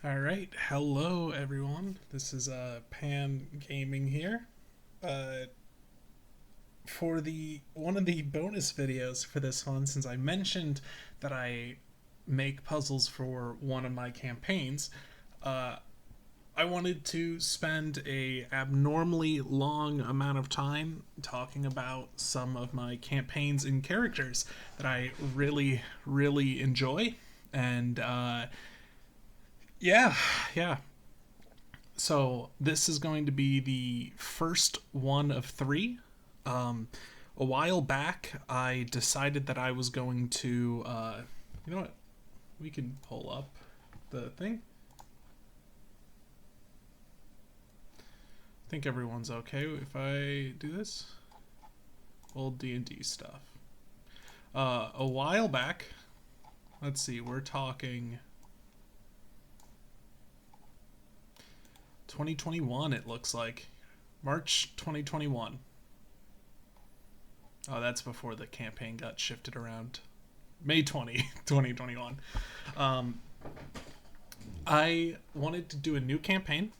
All right, hello everyone. This is Pan Gaming here. Uh, for the one of the bonus videos for this one, since I mentioned that I make puzzles for one of my campaigns, uh, I wanted to spend a abnormally long amount of time talking about some of my campaigns and characters that I really enjoy, and yeah, yeah, so this is going to be the first one of three. Um, a while back, I decided that I was going to, you know what? We can pull up the thing. I think everyone's okay if I do this. Old D&D stuff. A while back, let's see, we're talking 2021. It looks like March 2021. Oh, that's before the campaign got shifted around. May 20, 2021. Um, I wanted to do a new campaign,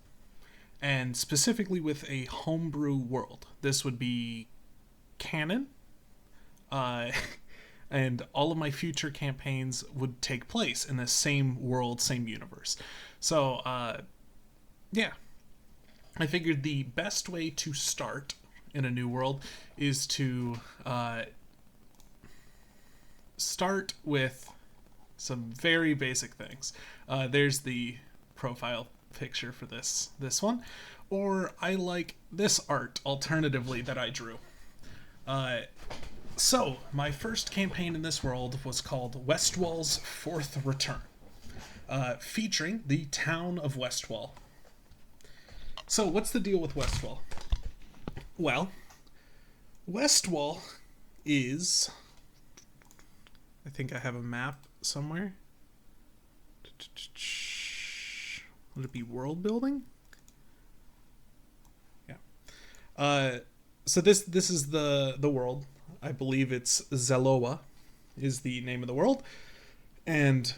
and specifically with a homebrew world. This would be canon, uh, and all of my future campaigns would take place in the same world, same universe. So, yeah, I figured the best way to start in a new world is to start with some very basic things. There's the profile picture for this one, or I like this art alternatively that I drew. Uh, so my first campaign in this world was called Westwall's Fourth Return, featuring the town of Westwall. So what's the deal with Westwall? Well, Westwall is, I think I have a map somewhere. Would it be world building? Yeah. So this is the world. I believe it's Zeloa is the name of the world, and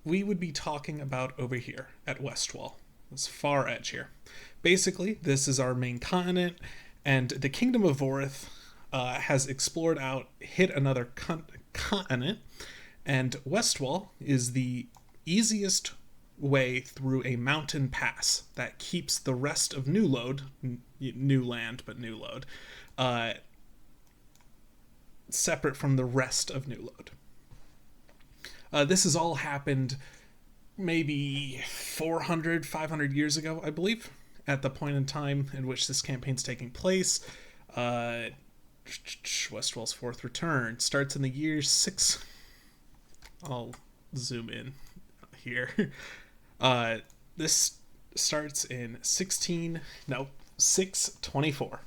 we would be talking about over here at Westwall, this far edge here. Basically, this is our main continent, and the Kingdom of Vorith has explored out, hit another continent, and Westwall is the easiest way through a mountain pass that keeps the rest of New Load, new land, but New Load, separate from the rest of New Load. This has all happened maybe 400, 500 years ago, I believe, at the point in time in which this campaign's taking place. Westwall's Fourth Return starts in the year 6. I'll zoom in here. This starts in 624.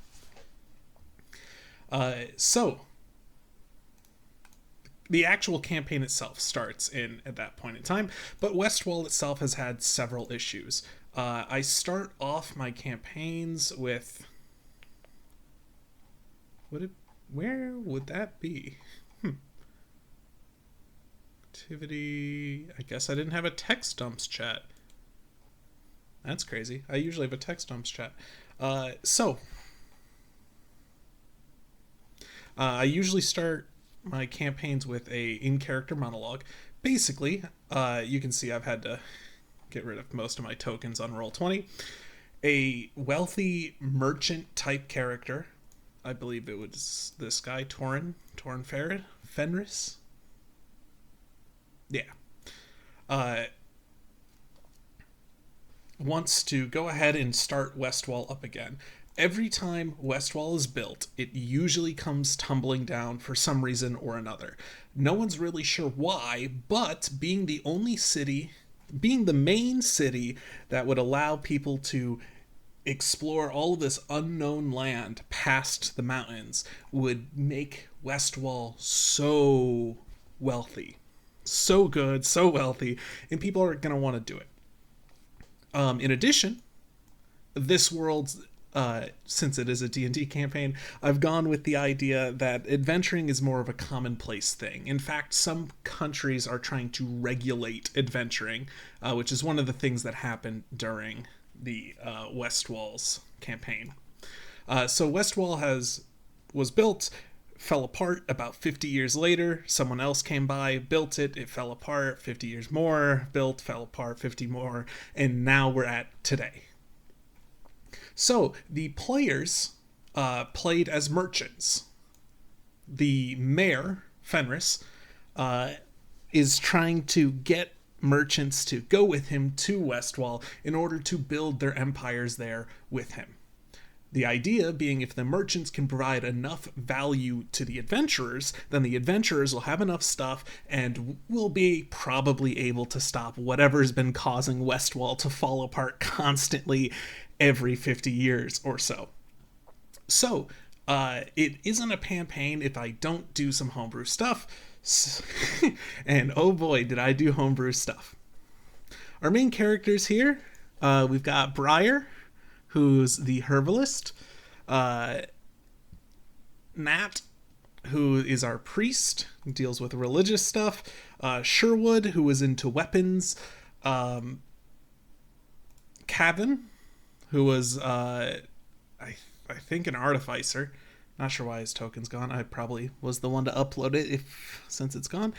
So the actual campaign itself starts in at that point in time, but Westwall itself has had several issues. I start off my campaigns with where would that be? Activity. I guess I didn't have a text dumps chat. That's crazy. I usually have a text dumps chat. I usually start my campaigns with a in-character monologue. Basically, you can see I've had to get rid of most of my tokens on Roll20. A wealthy merchant type character. I believe it was this guy, Torin Fenris. Yeah. Wants to go ahead and start Westwall up again. Every time Westwall is built, it usually comes tumbling down for some reason or another. No one's really sure why, but being the only city, being the main city that would allow people to explore all of this unknown land past the mountains would make Westwall so wealthy. So good, so wealthy, and people are going to want to do it. In addition, this world's since it is a D&D campaign, I've gone with the idea that adventuring is more of a commonplace thing. In fact, some countries are trying to regulate adventuring, which is one of the things that happened during the Westwall's campaign. So Westwall was built, fell apart about 50 years later. Someone else came by, built it, it fell apart. 50 years more, built, fell apart, 50 more, and now we're at today. So the players played as merchants. The mayor, Fenris, is trying to get merchants to go with him to Westwall in order to build their empires there with him. The idea being if the merchants can provide enough value to the adventurers, then the adventurers will have enough stuff and will be probably able to stop whatever's been causing Westwall to fall apart constantly every 50 years or so. So, it isn't a campaign if I don't do some homebrew stuff. And oh boy, did I do homebrew stuff. Our main characters here, we've got Briar, who's the herbalist, Nat, who is our priest, who deals with religious stuff, Sherwood, who is into weapons, Cavan, who was, I think, an artificer. Not sure why his token's gone. I probably was the one to upload it since it's gone.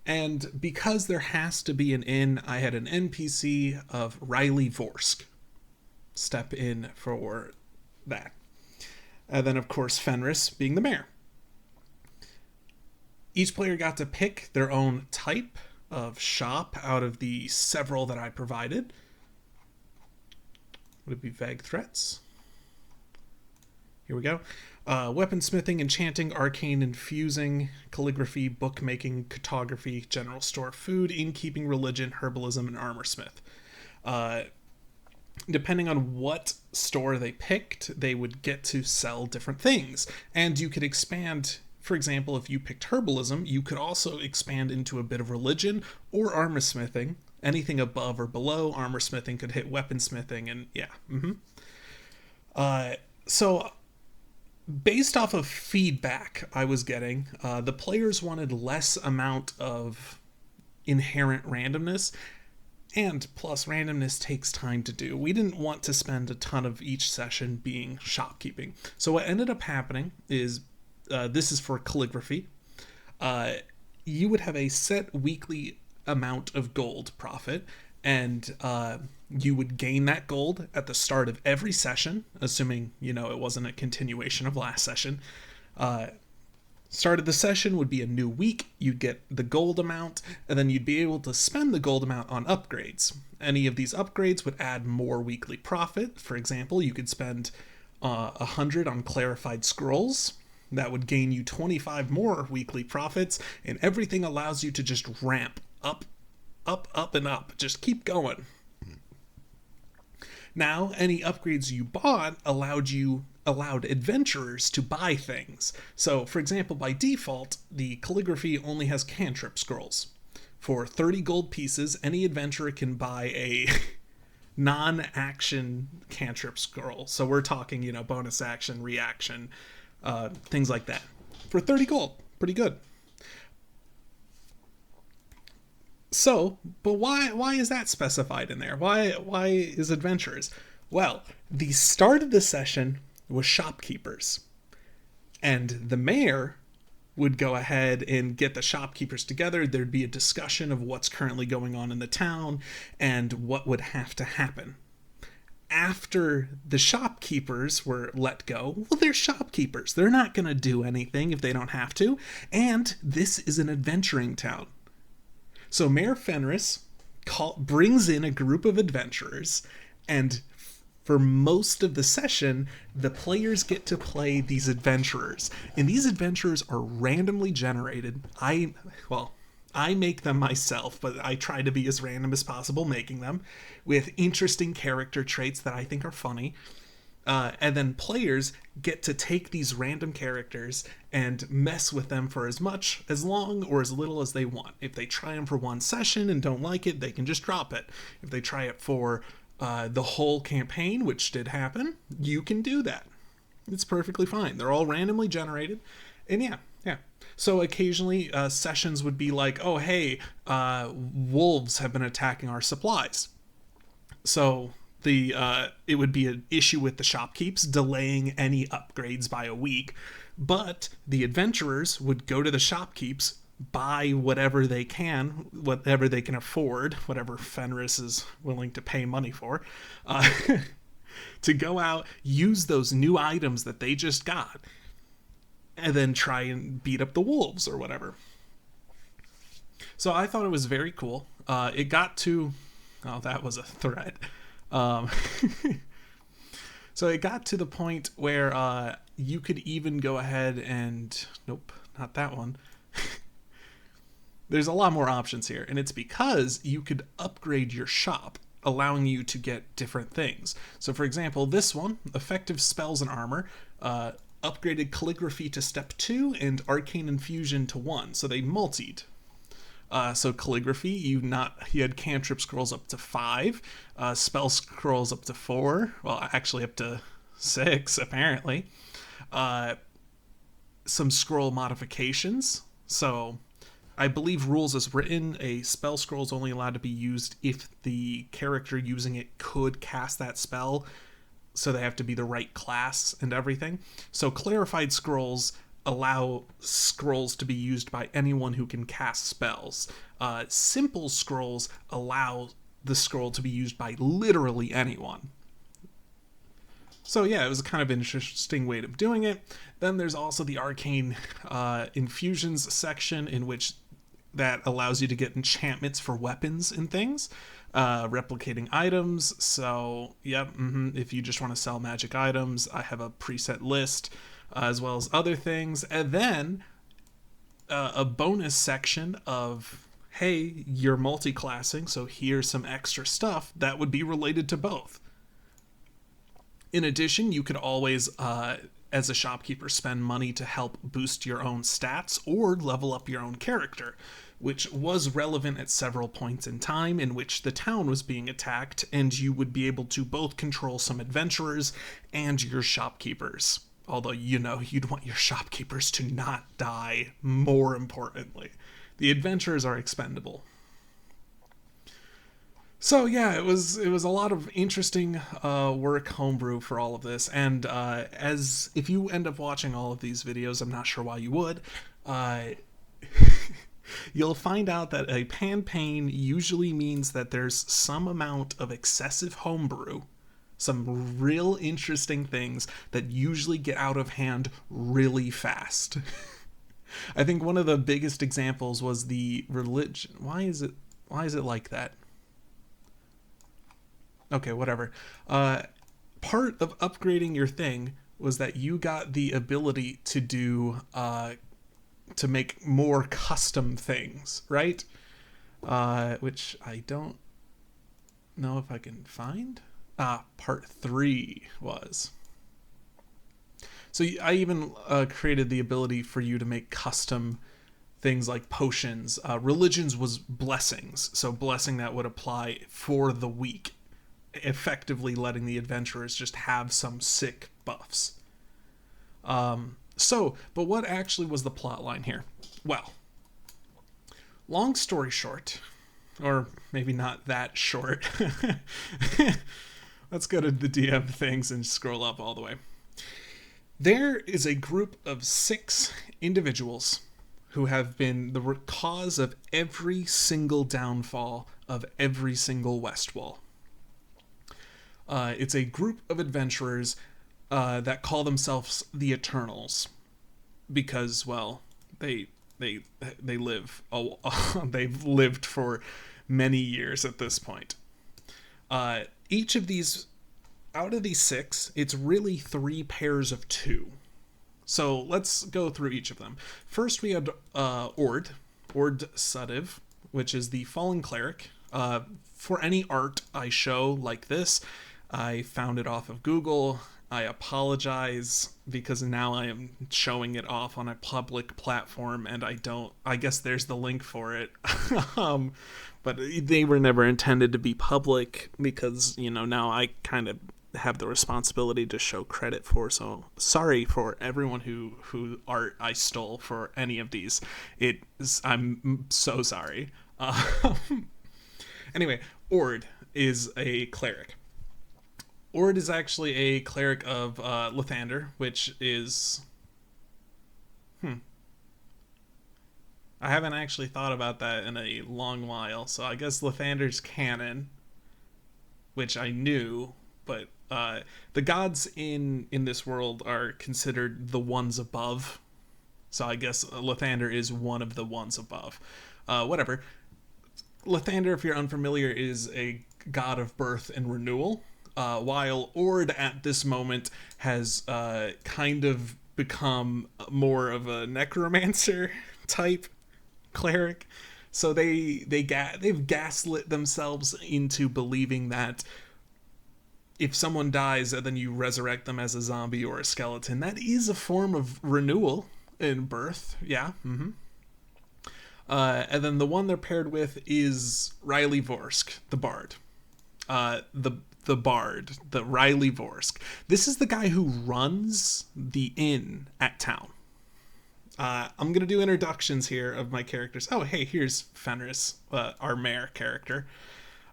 And because there has to be an inn, I had an NPC of Riley Vorsk step in for that. And then, of course, Fenris being the mayor. Each player got to pick their own type of shop out of the several that I provided. Would it be vague threats? Here we go. Weaponsmithing, enchanting, arcane, infusing, calligraphy, bookmaking, cartography, general store, food, innkeeping, religion, herbalism, and armorsmith. Depending on what store they picked, they would get to sell different things. And you could expand, for example, if you picked herbalism, you could also expand into a bit of religion or armorsmithing. Anything above or below armorsmithing could hit weaponsmithing, and yeah. So, based off of feedback I was getting, the players wanted less amount of inherent randomness. And plus, randomness takes time to do. We didn't want to spend a ton of each session being shopkeeping. So what ended up happening is, this is for calligraphy, you would have a set weekly amount of gold profit, and you would gain that gold at the start of every session, assuming, it wasn't a continuation of last session. Start of the session would be a new week, you'd get the gold amount, and then you'd be able to spend the gold amount on upgrades. Any of these upgrades would add more weekly profit. For example, you could spend 100 on clarified scrolls. That would gain you 25 more weekly profits, and everything allows you to just ramp up, and up. Just keep going. Now, any upgrades you bought allowed adventurers to buy things. So, for example, by default, the calligraphy only has cantrip scrolls. For 30 gold pieces, any adventurer can buy a non-action cantrip scroll. So we're talking, bonus action, reaction, things like that. For 30 gold. Pretty good. So, but why is that specified in there? Why is adventurers? Well, the start of the session was shopkeepers. And the mayor would go ahead and get the shopkeepers together. There'd be a discussion of what's currently going on in the town and what would have to happen. After the shopkeepers were let go, well, they're shopkeepers. They're not going to do anything if they don't have to. And this is an adventuring town. So Mayor Fenris brings in a group of adventurers, and for most of the session, the players get to play these adventurers. And these adventurers are randomly generated. I make them myself, but I try to be as random as possible making them, with interesting character traits that I think are funny. And then players get to take these random characters and mess with them for as long or as little as they want. If they try them for one session and don't like it, they can just drop it. If they try it for the whole campaign, which did happen, you can do that. It's perfectly fine. They're all randomly generated. And yeah. So occasionally sessions would be like, oh, hey, wolves have been attacking our supplies. So it would be an issue with the shopkeeps delaying any upgrades by a week, but the adventurers would go to the shopkeeps, buy whatever they can afford, whatever Fenris is willing to pay money for, to go out, use those new items that they just got, and then try and beat up the wolves or whatever. So I thought it was very cool. It got to... Oh, that was a threat. So it got to the point where you could even go ahead and... Nope, not that one. There's a lot more options here, and it's because you could upgrade your shop, allowing you to get different things. So for example, this one, effective spells and armor, upgraded calligraphy to step 2 and arcane infusion to 1. So they multied. So calligraphy, you had cantrip scrolls up to 5, spell scrolls up to 4, well actually up to 6 apparently. Some scroll modifications. So I believe rules as written, a spell scroll is only allowed to be used if the character using it could cast that spell. So they have to be the right class and everything. So clarified scrolls allow scrolls to be used by anyone who can cast spells. Simple scrolls allow the scroll to be used by literally anyone. So yeah, it was a kind of interesting way of doing it. Then there's also the arcane infusions section, in which that allows you to get enchantments for weapons and things. Replicating items. So yep, if you just want to sell magic items, I have a preset list, as well as other things. And then a bonus section of, hey, you're multi-classing, so here's some extra stuff that would be related to both. In addition, you could always, as a shopkeeper, spend money to help boost your own stats or level up your own character, which was relevant at several points in time in which the town was being attacked, and you would be able to both control some adventurers and your shopkeepers. Although, you'd want your shopkeepers to not die, more importantly. The adventurers are expendable. So yeah, it was a lot of interesting work homebrew for all of this, and as if you end up watching all of these videos, I'm not sure why you would, you'll find out that a campaign usually means that there's some amount of excessive homebrew, some real interesting things that usually get out of hand really fast. I think one of the biggest examples was the religion. Why is it like that? Okay, whatever. Part of upgrading your thing was that you got the ability to do to make more custom things, right? Which I don't know if I can find. Part 3 was. So I even created the ability for you to make custom things like potions. Religions was blessings, so blessing that would apply for the week, effectively letting the adventurers just have some sick buffs. But what actually was the plot line here? Well, long story short, or maybe not that short. Let's go to the DM things and scroll up all the way. There is a group of 6 individuals who have been the cause of every single downfall of every single Westwall. It's a group of adventurers that call themselves the Eternals because, well, they live. They've lived for many years at this point. Each of these, out of these 6, it's really 3 pairs of 2. So let's go through each of them. First, we had Ord Sudiv, which is the Fallen Cleric. For any art I show like this, I found it off of Google, I apologize because now I am showing it off on a public platform and I guess there's the link for it. um, but they were never intended to be public because, now I kind of have the responsibility to show credit for. So sorry for everyone who art I stole for any of these. I'm so sorry. Anyway, Ord is a cleric. Ord is actually a cleric of Lathander, which is... I haven't actually thought about that in a long while, so I guess Lathander's canon, which I knew, but the gods in this world are considered the ones above, so I guess Lathander is one of the ones above. Whatever. Lathander, if you're unfamiliar, is a god of birth and renewal, while Ord at this moment has kind of become more of a necromancer type cleric. So they've gaslit themselves into believing that if someone dies and then you resurrect them as a zombie or a skeleton, that is a form of renewal in birth. Yeah. And then the one they're paired with is Riley Vorsk, the bard. The bard, the Riley Vorsk. This is the guy who runs the inn at town. I'm going to do introductions here of my characters. Oh, hey, here's Fenris, our mayor character.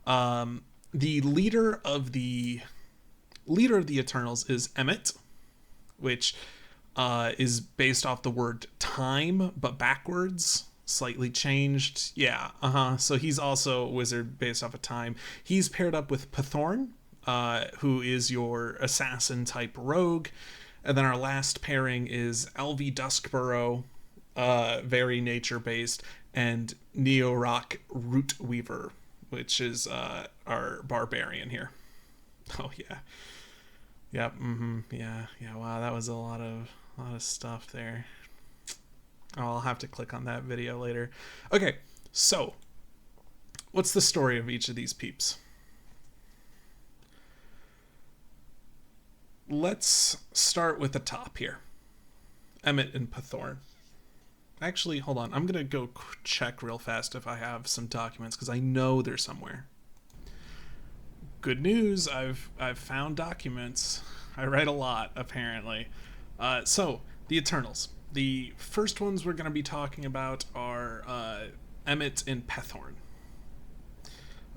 The leader of the Eternals is Emmett, which is based off the word time, but backwards, slightly changed. Yeah, So he's also a wizard based off of time. He's paired up with Pathorn, who is your assassin type rogue. And then our last pairing is Elvie Duskborough, very nature-based, and Neorok Rootweaver, which is our barbarian here. Oh, yeah. Yep, yeah, wow, that was a lot of stuff there. Oh, I'll have to click on that video later. Okay, so, what's the story of each of these peeps? Let's start with the top here. Emmett and Pathorn. Actually, hold on. I'm going to go check real fast if I have some documents, because I know they're somewhere. Good news. I've found documents. I write a lot, apparently. So, the Eternals. The first ones we're going to be talking about are Emmett and Pathorn.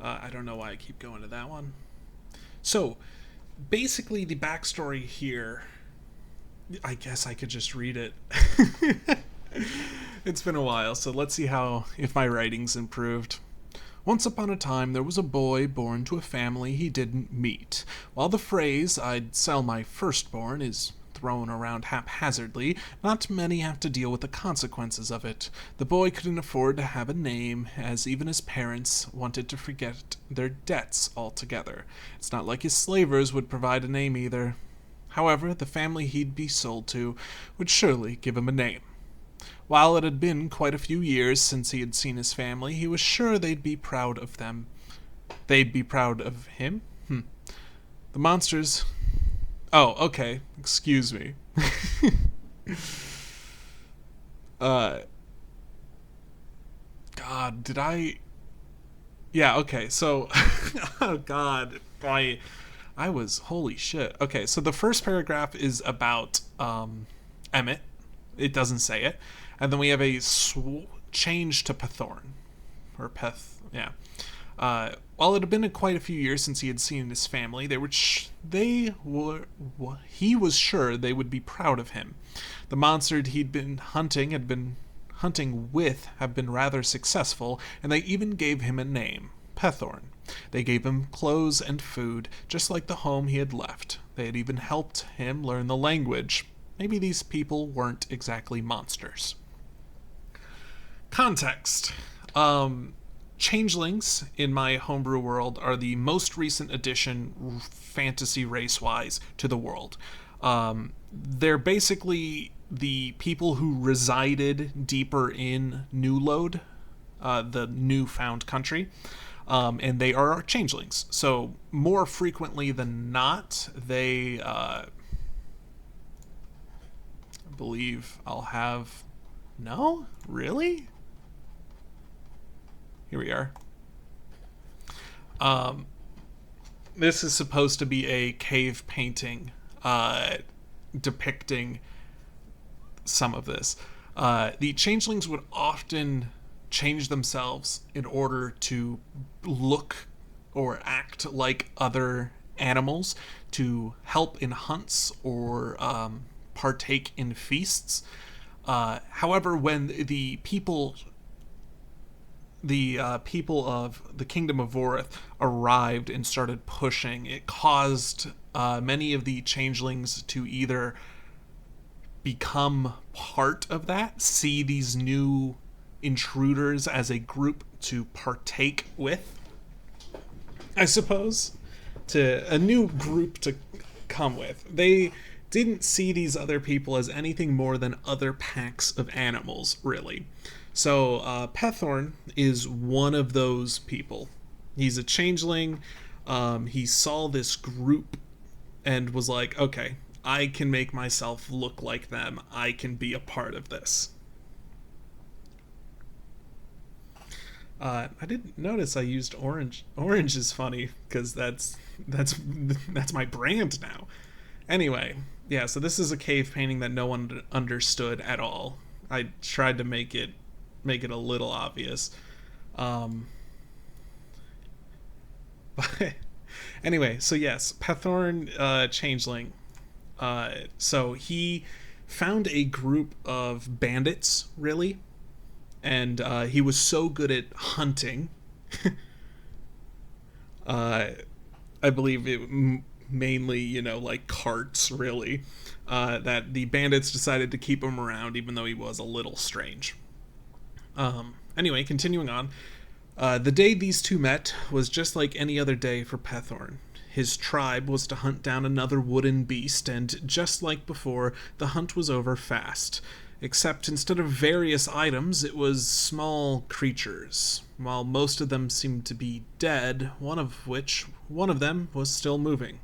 I don't know why I keep going to that one. So, basically, the backstory here, I guess I could just read it. It's been a while, so let's see if my writing's improved. Once upon a time, there was a boy born to a family he didn't meet. While the phrase, "I'd sell my firstborn," is thrown around haphazardly, not many have to deal with the consequences of it. The boy couldn't afford to have a name, as even his parents wanted to forget their debts altogether. It's not like his slavers would provide a name either. However, the family he'd be sold to would surely give him a name. While it had been quite a few years since he had seen his family, he was sure they'd be proud of them. They'd be proud of him? The monsters... Oh, okay. Excuse me. God, did I... Yeah, okay, so... Oh, God. I was... Holy shit. Okay, so the first paragraph is about Emmett. It doesn't say it. And then we have a change to Pathorn. Or yeah. While it had been quite a few years since he had seen his family, he was sure they would be proud of him. The monster he'd been hunting with had been rather successful, and they even gave him a name, Pathorn. They gave him clothes and food, just like the home he had left. They had even helped him learn the language. Maybe these people weren't exactly monsters. Context. Changelings in my homebrew world are the most recent addition, fantasy race-wise, to the world. They're basically the people who resided deeper in New Lode, the newfound country, and they are changelings. So more frequently than not, they believe I'll have... No? Really? Here we are. This is supposed to be a cave painting depicting some of this. The changelings would often change themselves in order to look or act like other animals, to help in hunts or partake in feasts. However, when the people of the Kingdom of Vorith arrived and started pushing, it caused many of the changelings to either become part of that, see these new intruders as a group to partake with, I suppose, to a new group to come with. They didn't see these other people as anything more than other packs of animals, really. So Pethorn is one of those people. He's a changeling. He saw this group and was like, okay, I can make myself look like them. I can be a part of this. I didn't notice I used orange. Orange is funny because that's my brand now. Anyway, yeah, so this is a cave painting that no one understood at all. I tried to make it a little obvious. But anyway, so yes, Pethorn, changeling. So he found a group of bandits, really, and he was so good at hunting. I believe it mainly, like carts, really, that the bandits decided to keep him around, even though he was a little strange. Anyway, continuing on. The day these two met was just like any other day for Pethorn. His tribe was to hunt down another wooden beast, and just like before, the hunt was over fast. Except instead of various items, it was small creatures. While most of them seemed to be dead, one of them was still moving.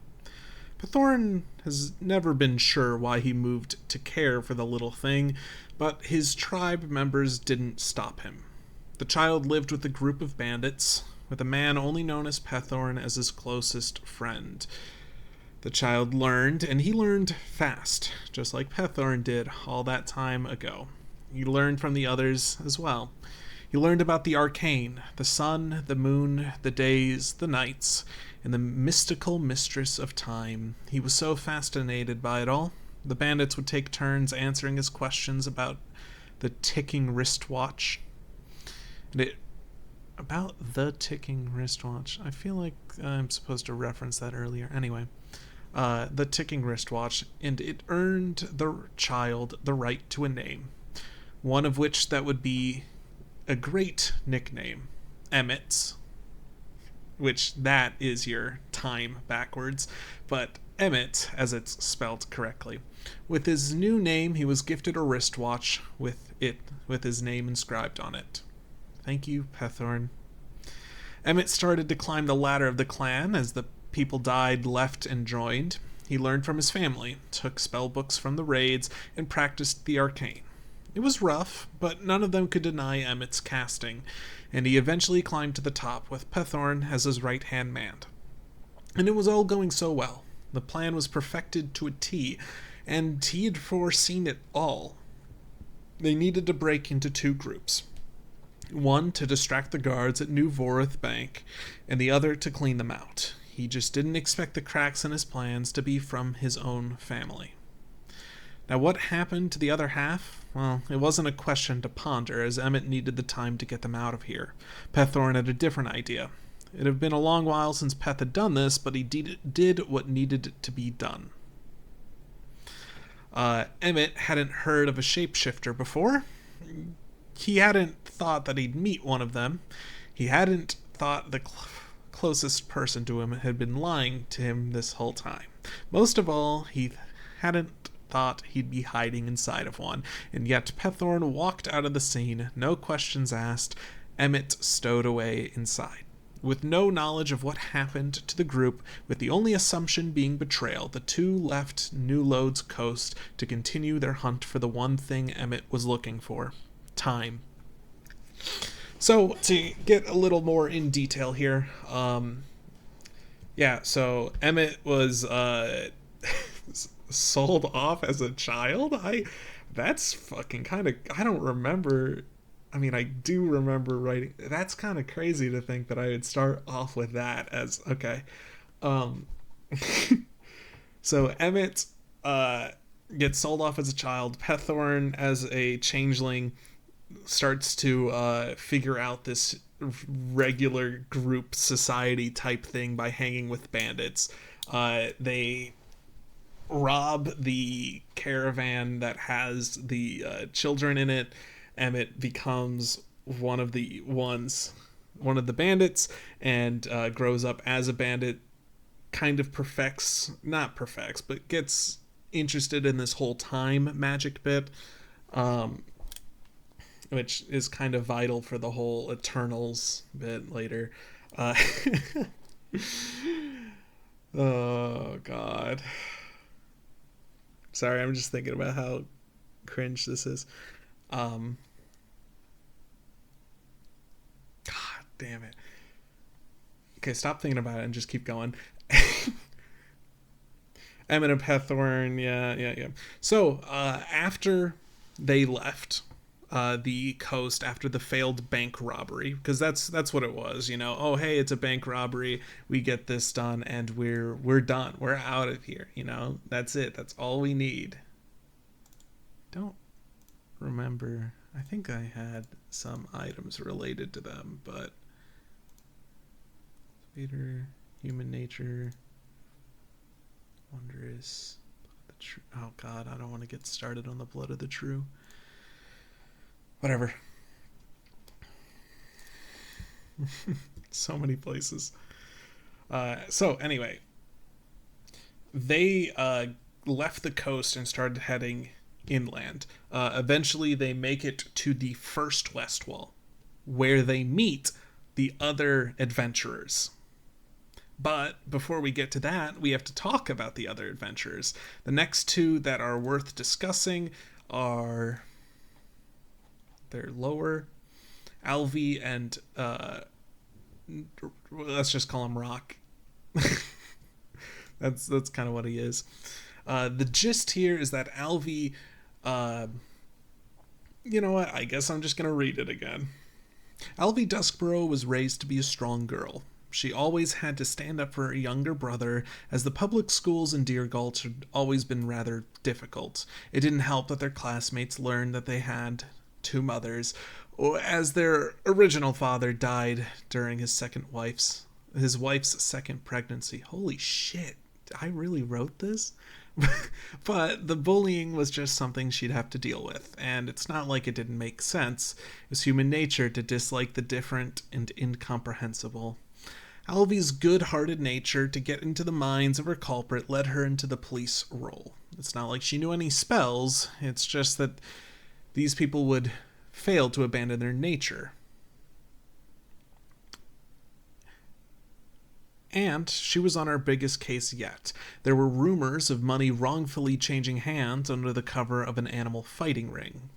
Pethorn has never been sure why he moved to care for the little thing, but his tribe members didn't stop him. The child lived with a group of bandits, with a man only known as Pethorn as his closest friend. The child learned, and he learned fast, just like Pethorn did all that time ago. He learned from the others as well. He learned about the arcane, the sun, the moon, the days, the nights, and the mystical mistress of time. He was so fascinated by it all. The bandits would take turns answering his questions about the ticking wristwatch. About the ticking wristwatch. I feel like I'm supposed to reference that earlier. Anyway, the ticking wristwatch, and it earned the child the right to a name. One of which that would be a great nickname, Emmett, which that is your time backwards, but Emmett, as it's spelled correctly. With his new name, he was gifted a wristwatch with his name inscribed on it. Thank you, Pethorn. Emmett started to climb the ladder of the clan as the people died, left, and joined. He learned from his family, took spell books from the raids, and practiced the arcane. It was rough, but none of them could deny Emmett's casting, and he eventually climbed to the top with Pethorn as his right-hand man. And it was all going so well. The plan was perfected to a T, and he had foreseen it all. They needed to break into two groups. One to distract the guards at New Vorith Bank, and the other to clean them out. He just didn't expect the cracks in his plans to be from his own family. Now, what happened to the other half? Well, it wasn't a question to ponder, as Emmett needed the time to get them out of here. Pethorn had a different idea. It had been a long while since Peth had done this, but he did what needed to be done. Emmett hadn't heard of a shapeshifter before. He hadn't thought that he'd meet one of them. He hadn't thought the closest person to him had been lying to him this whole time. Most of all, he hadn't thought he'd be hiding inside of one, and yet Pethorn walked out of the scene, no questions asked, Emmett stowed away inside. With no knowledge of what happened to the group, with the only assumption being betrayal, the two left New Lode's coast to continue their hunt for the one thing Emmett was looking for: time. So, to get a little more in detail here, so Emmett was sold off as a child. That's fucking kind of, I don't remember. I mean, I do remember writing. That's kind of crazy to think that I would start off with that as okay. Um, so Emmett gets sold off as a child. Pethorn, as a changeling, starts to figure out this regular group society type thing by hanging with bandits. They rob the caravan that has the children in it. Emmett becomes one of the bandits, and grows up as a bandit. Kind of not perfects, but gets interested in this whole time magic bit, which is kind of vital for the whole Eternals bit later. Oh God. Sorry, I'm just thinking about how cringe this is. God damn it. Okay, stop thinking about it and just keep going. Emmett and Pethorn, yeah. So, after they left the coast after the failed bank robbery, because that's what it was, oh hey, it's a bank robbery, we get this done and we're done, we're out of here, that's it, that's all we need. Don't remember, I think I had some items related to them, but Peter, human nature, wondrous, the true. Oh God, I don't want to get started on the blood of the true. Whatever. So many places. So anyway, they left the coast and started heading inland. Eventually, they make it to the first West Wall, where they meet the other adventurers. But before we get to that, we have to talk about the other adventurers. The next two that are worth discussing are... they're lower. Alvi and... let's just call him Rock. That's kind of what he is. The gist here is that Alvi... you know what? I guess I'm just going to read it again. Alvi Duskborough was raised to be a strong girl. She always had to stand up for her younger brother, as the public schools in Deer Gulch had always been rather difficult. It didn't help that their classmates learned that they had two mothers, as their original father died during his wife's second pregnancy. Holy shit, I really wrote this? But the bullying was just something she'd have to deal with, and it's not like it didn't make sense. It was human nature to dislike the different and incomprehensible. Alvi's good-hearted nature to get into the minds of her culprit led her into the police role. It's not like she knew any spells, it's just that these people would fail to abandon their nature. And she was on our biggest case yet. There were rumors of money wrongfully changing hands under the cover of an animal fighting ring,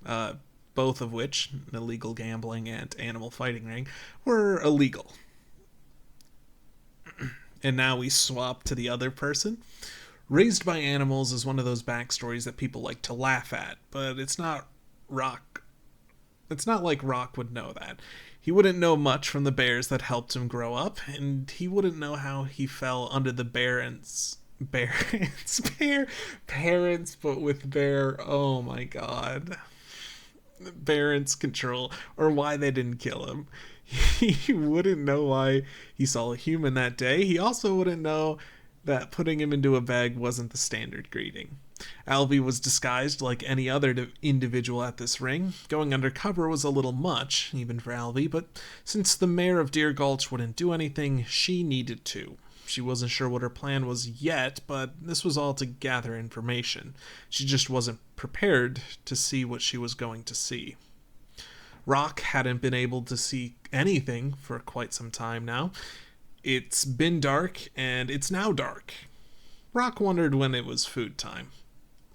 both of which, illegal gambling and animal fighting ring, were illegal. And now we swap to the other person. Raised by animals is one of those backstories that people like to laugh at, but it's not Rock. It's not like Rock would know that. He wouldn't know much from the bears that helped him grow up, and he wouldn't know how he fell under the parents, but with bear, oh my God. Barons' control, or why they didn't kill him. He wouldn't know why he saw a human that day. He also wouldn't know that putting him into a bag wasn't the standard greeting. Alvi was disguised like any other individual at this ring. Going undercover was a little much, even for Alvi, but since the mayor of Deer Gulch wouldn't do anything, she needed to. She wasn't sure what her plan was yet, but this was all to gather information. She just wasn't prepared to see what she was going to see. Rock hadn't been able to see anything for quite some time now. It's been dark, and it's now dark. Rock wondered when it was food time.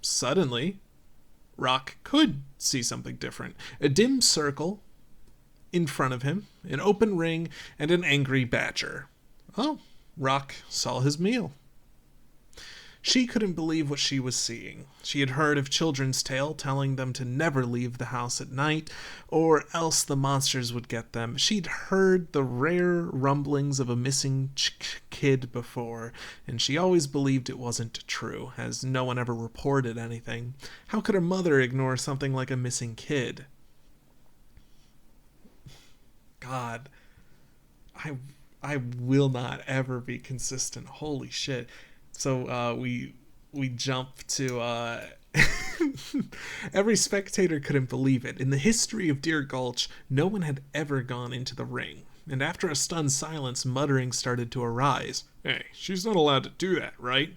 Suddenly, Rock could see something different. A dim circle in front of him, an open ring, and an angry badger. Oh, Rock saw his meal. She couldn't believe what she was seeing. She had heard of children's tale telling them to never leave the house at night, or else the monsters would get them. She'd heard the rare rumblings of a missing kid before, and she always believed it wasn't true, as no one ever reported anything. How could her mother ignore something like a missing kid? God, I will not ever be consistent. Holy shit. So we jump to every spectator couldn't believe it. In the history of Deer Gulch, no one had ever gone into the ring. And after a stunned silence, muttering started to arise. Hey, she's not allowed to do that, right?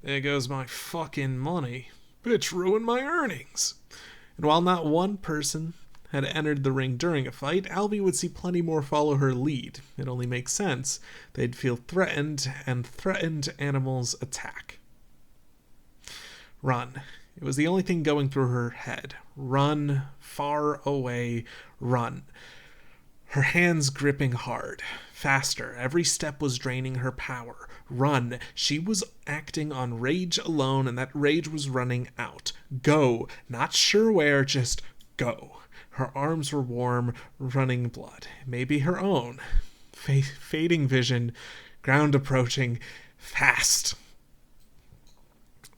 There goes my fucking money. Bitch ruined my earnings. And while not one person had entered the ring during a fight, Alvy would see plenty more follow her lead. It only makes sense. They'd feel threatened, and threatened animals attack. Run. It was the only thing going through her head. Run, far away, run. Her hands gripping hard. Faster. Every step was draining her power. Run. She was acting on rage alone, and that rage was running out. Go. Not sure where, just go. Her arms were warm, running blood. Maybe her own. Fading vision. Ground approaching. Fast.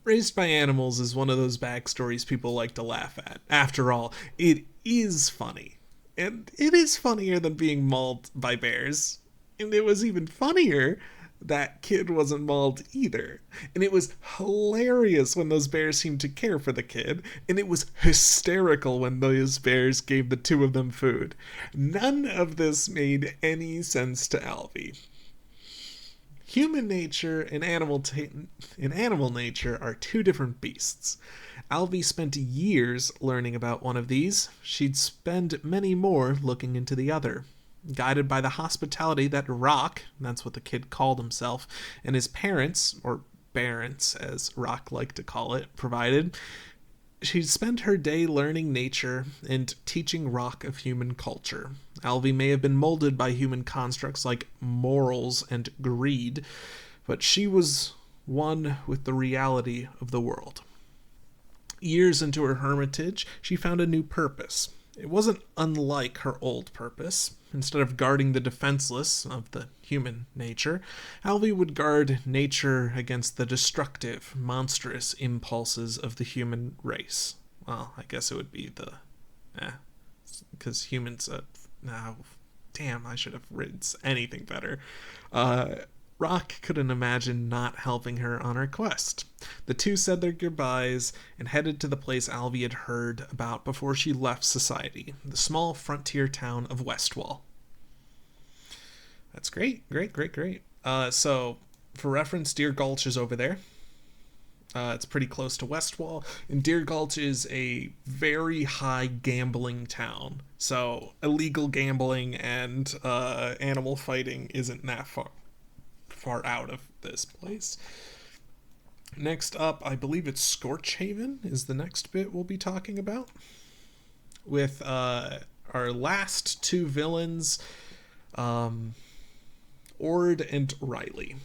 Raised by Animals is one of those backstories people like to laugh at. After all, it is funny. And it is funnier than being mauled by bears. And it was even funnier that kid wasn't mauled either. And it was hilarious when those bears seemed to care for the kid. And it was hysterical when those bears gave the two of them food. None of this made any sense to Alvy. Human nature and animal nature are two different beasts. Alvy spent years learning about one of these. She'd spend many more looking into the other. Guided by the hospitality that Rock, that's what the kid called himself, and his parents, or parents as Rock liked to call it, provided, she'd spent her day learning nature and teaching Rock of human culture. Alvy may have been molded by human constructs like morals and greed, but she was one with the reality of the world. Years into her hermitage, she found a new purpose. It wasn't unlike her old purpose. Instead of guarding the defenseless of the human nature, Alvy would guard nature against the destructive, monstrous impulses of the human race. Well, I guess it would be because humans, damn, I should have written anything better. Rock couldn't imagine not helping her on her quest. The two said their goodbyes and headed to the place Alvy had heard about before she left society, the small frontier town of Westwall. That's great. So, for reference, Deer Gulch is over there. It's pretty close to Westwall, and Deer Gulch is a very high gambling town. So, illegal gambling and animal fighting isn't that far out of this place. Next up, I believe it's Scorchhaven is the next bit we'll be talking about. With our last two villains, Ord and Riley.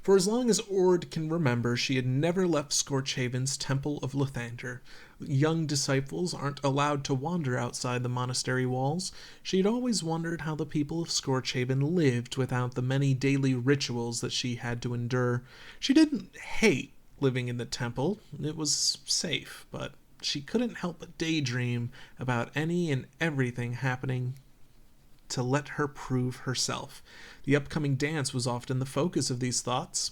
For as long as Ord can remember, she had never left Scorchhaven's Temple of Lathander. Young disciples aren't allowed to wander outside the monastery walls. She'd always wondered how the people of Scorchhaven lived without the many daily rituals that she had to endure. She didn't hate living in the temple. It was safe, but she couldn't help but daydream about any and everything happening to let her prove herself. The upcoming dance was often the focus of these thoughts.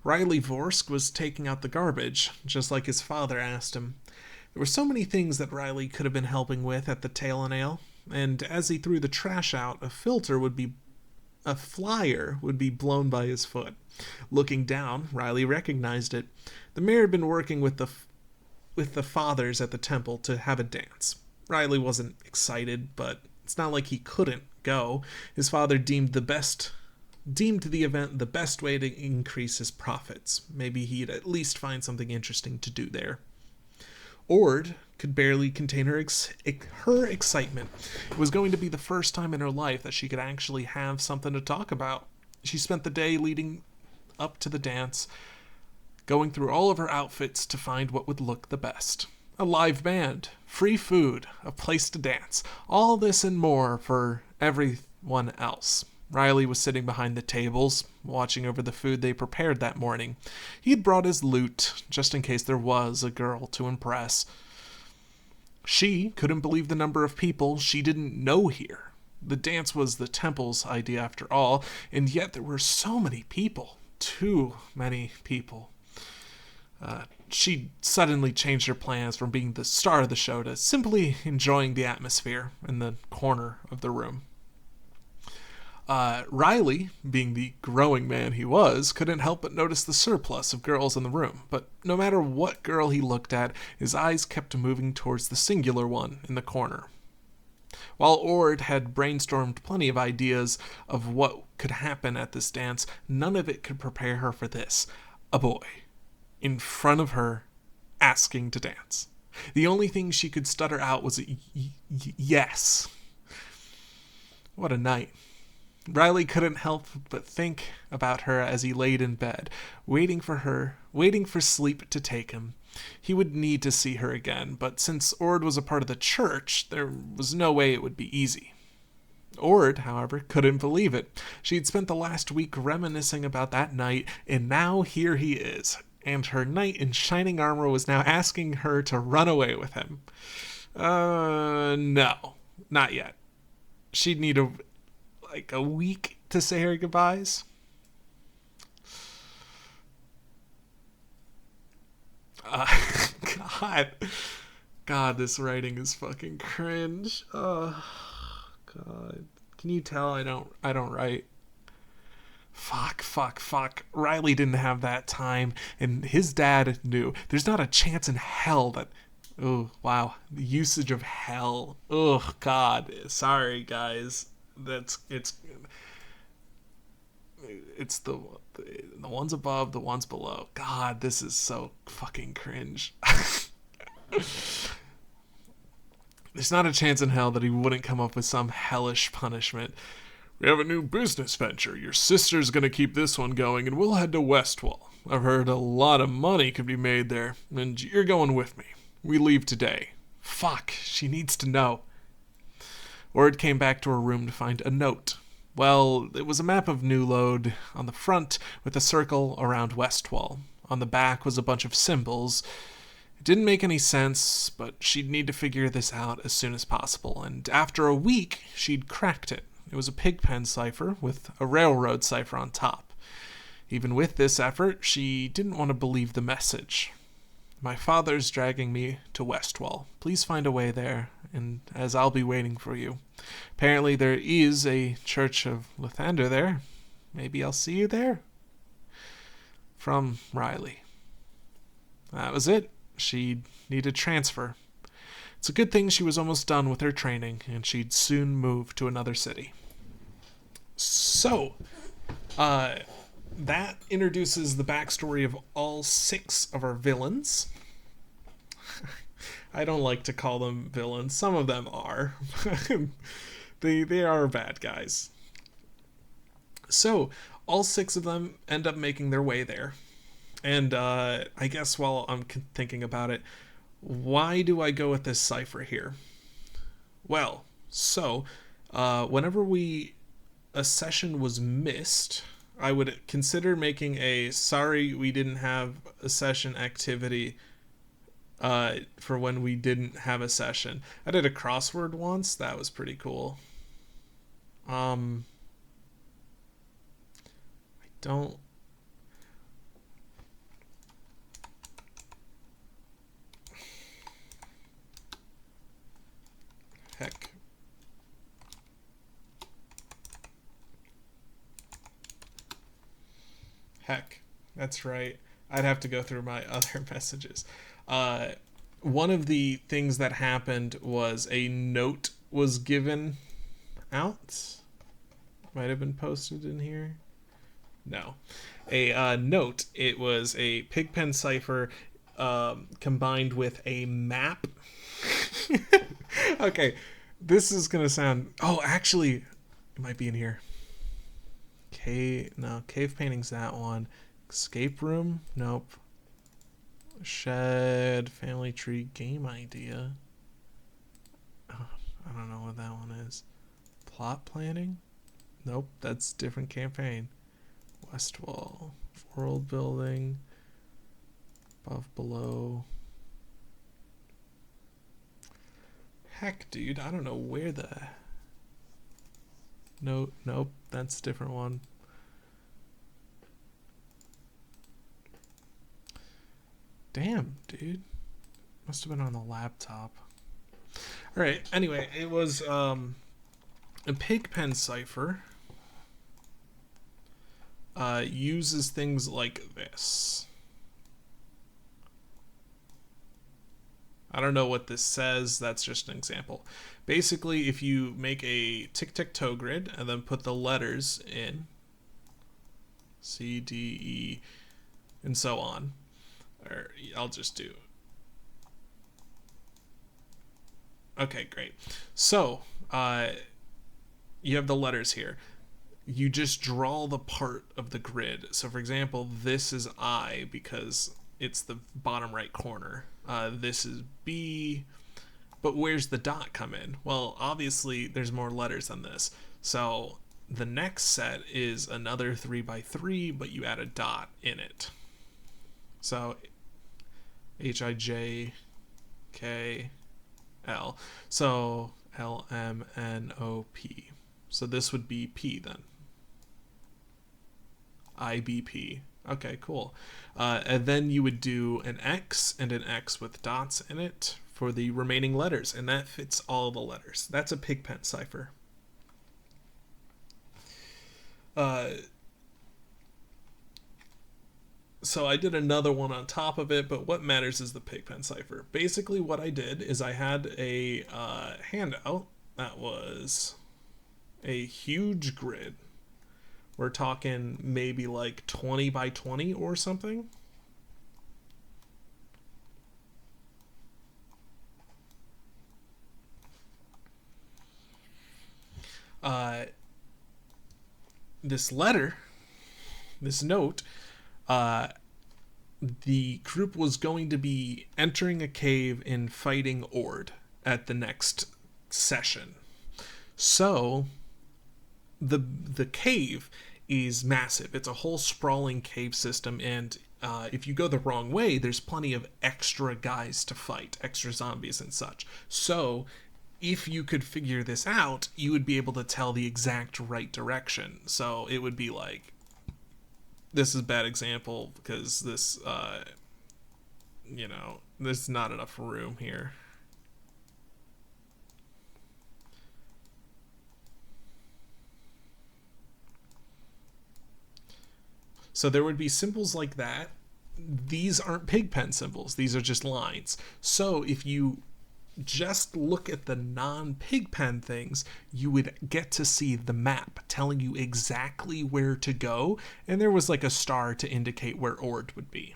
Riley Vorsk was taking out the garbage, just like his father asked him. There were so many things that Riley could have been helping with at the Tail and Ale, and as he threw the trash out, a flyer would be blown by his foot. Looking down, Riley recognized it. The mayor had been working with the with the fathers at the temple to have a dance. Riley wasn't excited, but it's not like he couldn't go. His father deemed the event the best way to increase his profits. Maybe he'd at least find something interesting to do there. Ord could barely contain her excitement. It was going to be the first time in her life that she could actually have something to talk about. She spent the day leading up to the dance, going through all of her outfits to find what would look the best. A live band, free food, a place to dance, all this and more for everyone else. Riley was sitting behind the tables, watching over the food they prepared that morning. He'd brought his lute, just in case there was a girl to impress. She couldn't believe the number of people she didn't know here. The dance was the temple's idea after all, and yet there were so many people. Too many people. She suddenly changed her plans from being the star of the show to simply enjoying the atmosphere in the corner of the room. Riley, being the growing man he was, couldn't help but notice the surplus of girls in the room, but no matter what girl he looked at, his eyes kept moving towards the singular one in the corner. While Ord had brainstormed plenty of ideas of what could happen at this dance, none of it could prepare her for this. A boy, in front of her, asking to dance. The only thing she could stutter out was a yes. What a night. Riley couldn't help but think about her as he laid in bed, waiting for sleep to take him. He would need to see her again, but since Ord was a part of the church, there was no way it would be easy. Ord, however, couldn't believe it. She'd spent the last week reminiscing about that night, and now here he is. And her knight in shining armor was now asking her to run away with him. No, not yet. She'd need a week to say her goodbyes. God, this writing is fucking cringe. Oh, God. Can you tell I don't write? Fuck. Riley didn't have that time, and his dad knew. There's not a chance in hell that... Oh, wow. The usage of hell. Oh, God. Sorry, guys. It's the ones above, the ones below. God, this is so fucking cringe. There's not a chance in hell that he wouldn't come up with some hellish punishment. We have a new business venture. Your sister's gonna keep this one going, and we'll head to Westwall. I've heard a lot of money could be made there, and you're going with me. We leave today. Fuck, she needs to know. Ord came back to her room to find a note. Well, it was a map of Newlode on the front with a circle around Westwall. On the back was a bunch of symbols. It didn't make any sense, but she'd need to figure this out as soon as possible, and after a week, she'd cracked it. It was a Pigpen cipher with a railroad cipher on top. Even with this effort, she didn't want to believe the message. My father's dragging me to Westwall. Please find a way there, and as I'll be waiting for you. Apparently there is a Church of Lathander there. Maybe I'll see you there? From Riley. That was it. She'd need a transfer. It's a good thing she was almost done with her training, and she'd soon move to another city. So, that introduces the backstory of all 6 of our villains. I don't like to call them villains. Some of them are. They are bad guys. So, all 6 of them end up making their way there. And I guess while I'm thinking about it, why do I go with this cipher here? Well, so, whenever a session was missed, I would consider making a sorry we didn't have a session activity for when we didn't have a session. I did a crossword once. That was pretty cool. I don't... Heck. Heck. That's right. I'd have to go through my other messages. one of the things that happened was a note was given out. Might have been posted in here. No. A note. It was a Pigpen cipher combined with a map. Okay, this is going to sound... Oh, actually, it might be in here. Cave painting's that one. Escape room? Nope. Shed, family tree, game idea. Oh, I don't know what that one is. Plot planning? Nope, that's different campaign. West wall, world building, above, below. Heck, dude, I don't know where the... Nope, that's a different one. Damn, dude. Must have been on the laptop. Alright, anyway, it was a Pigpen cipher uses things like this. I don't know what this says, that's just an example. Basically, if you make a tic-tac-toe grid and then put the letters in, C, D, E, and so on, or I'll just do... Okay, great. So, you have the letters here. You just draw the part of the grid. So, for example, this is I because it's the bottom right corner. This is B, but where's the dot come in? Well, obviously, there's more letters than this. So, the next set is another 3x3, but you add a dot in it. So, H-I-J-K... L. So L-M-N-O-P. So this would be P then. I-B-P. Okay, cool. And then you would do an X and an X with dots in it for the remaining letters, and that fits all the letters. That's a Pigpen cipher. So I did another one on top of it, but what matters is the Pigpen cipher. Basically what I did is I had a handout that was a huge grid. We're talking maybe like 20 by 20 or something. This letter, this note, the group was going to be entering a cave and fighting Ord at the next session. So the cave is massive. It's a whole sprawling cave system, and if you go the wrong way, there's plenty of extra guys to fight, extra zombies and such. So if you could figure this out, you would be able to tell the exact right direction. So it would be like, this is a bad example because this, there's not enough room here. So there would be symbols like that. These aren't Pigpen symbols. These are just lines. So if you just look at the non-Pigpen things, you would get to see the map telling you exactly where to go, and there was like a star to indicate where Ord would be.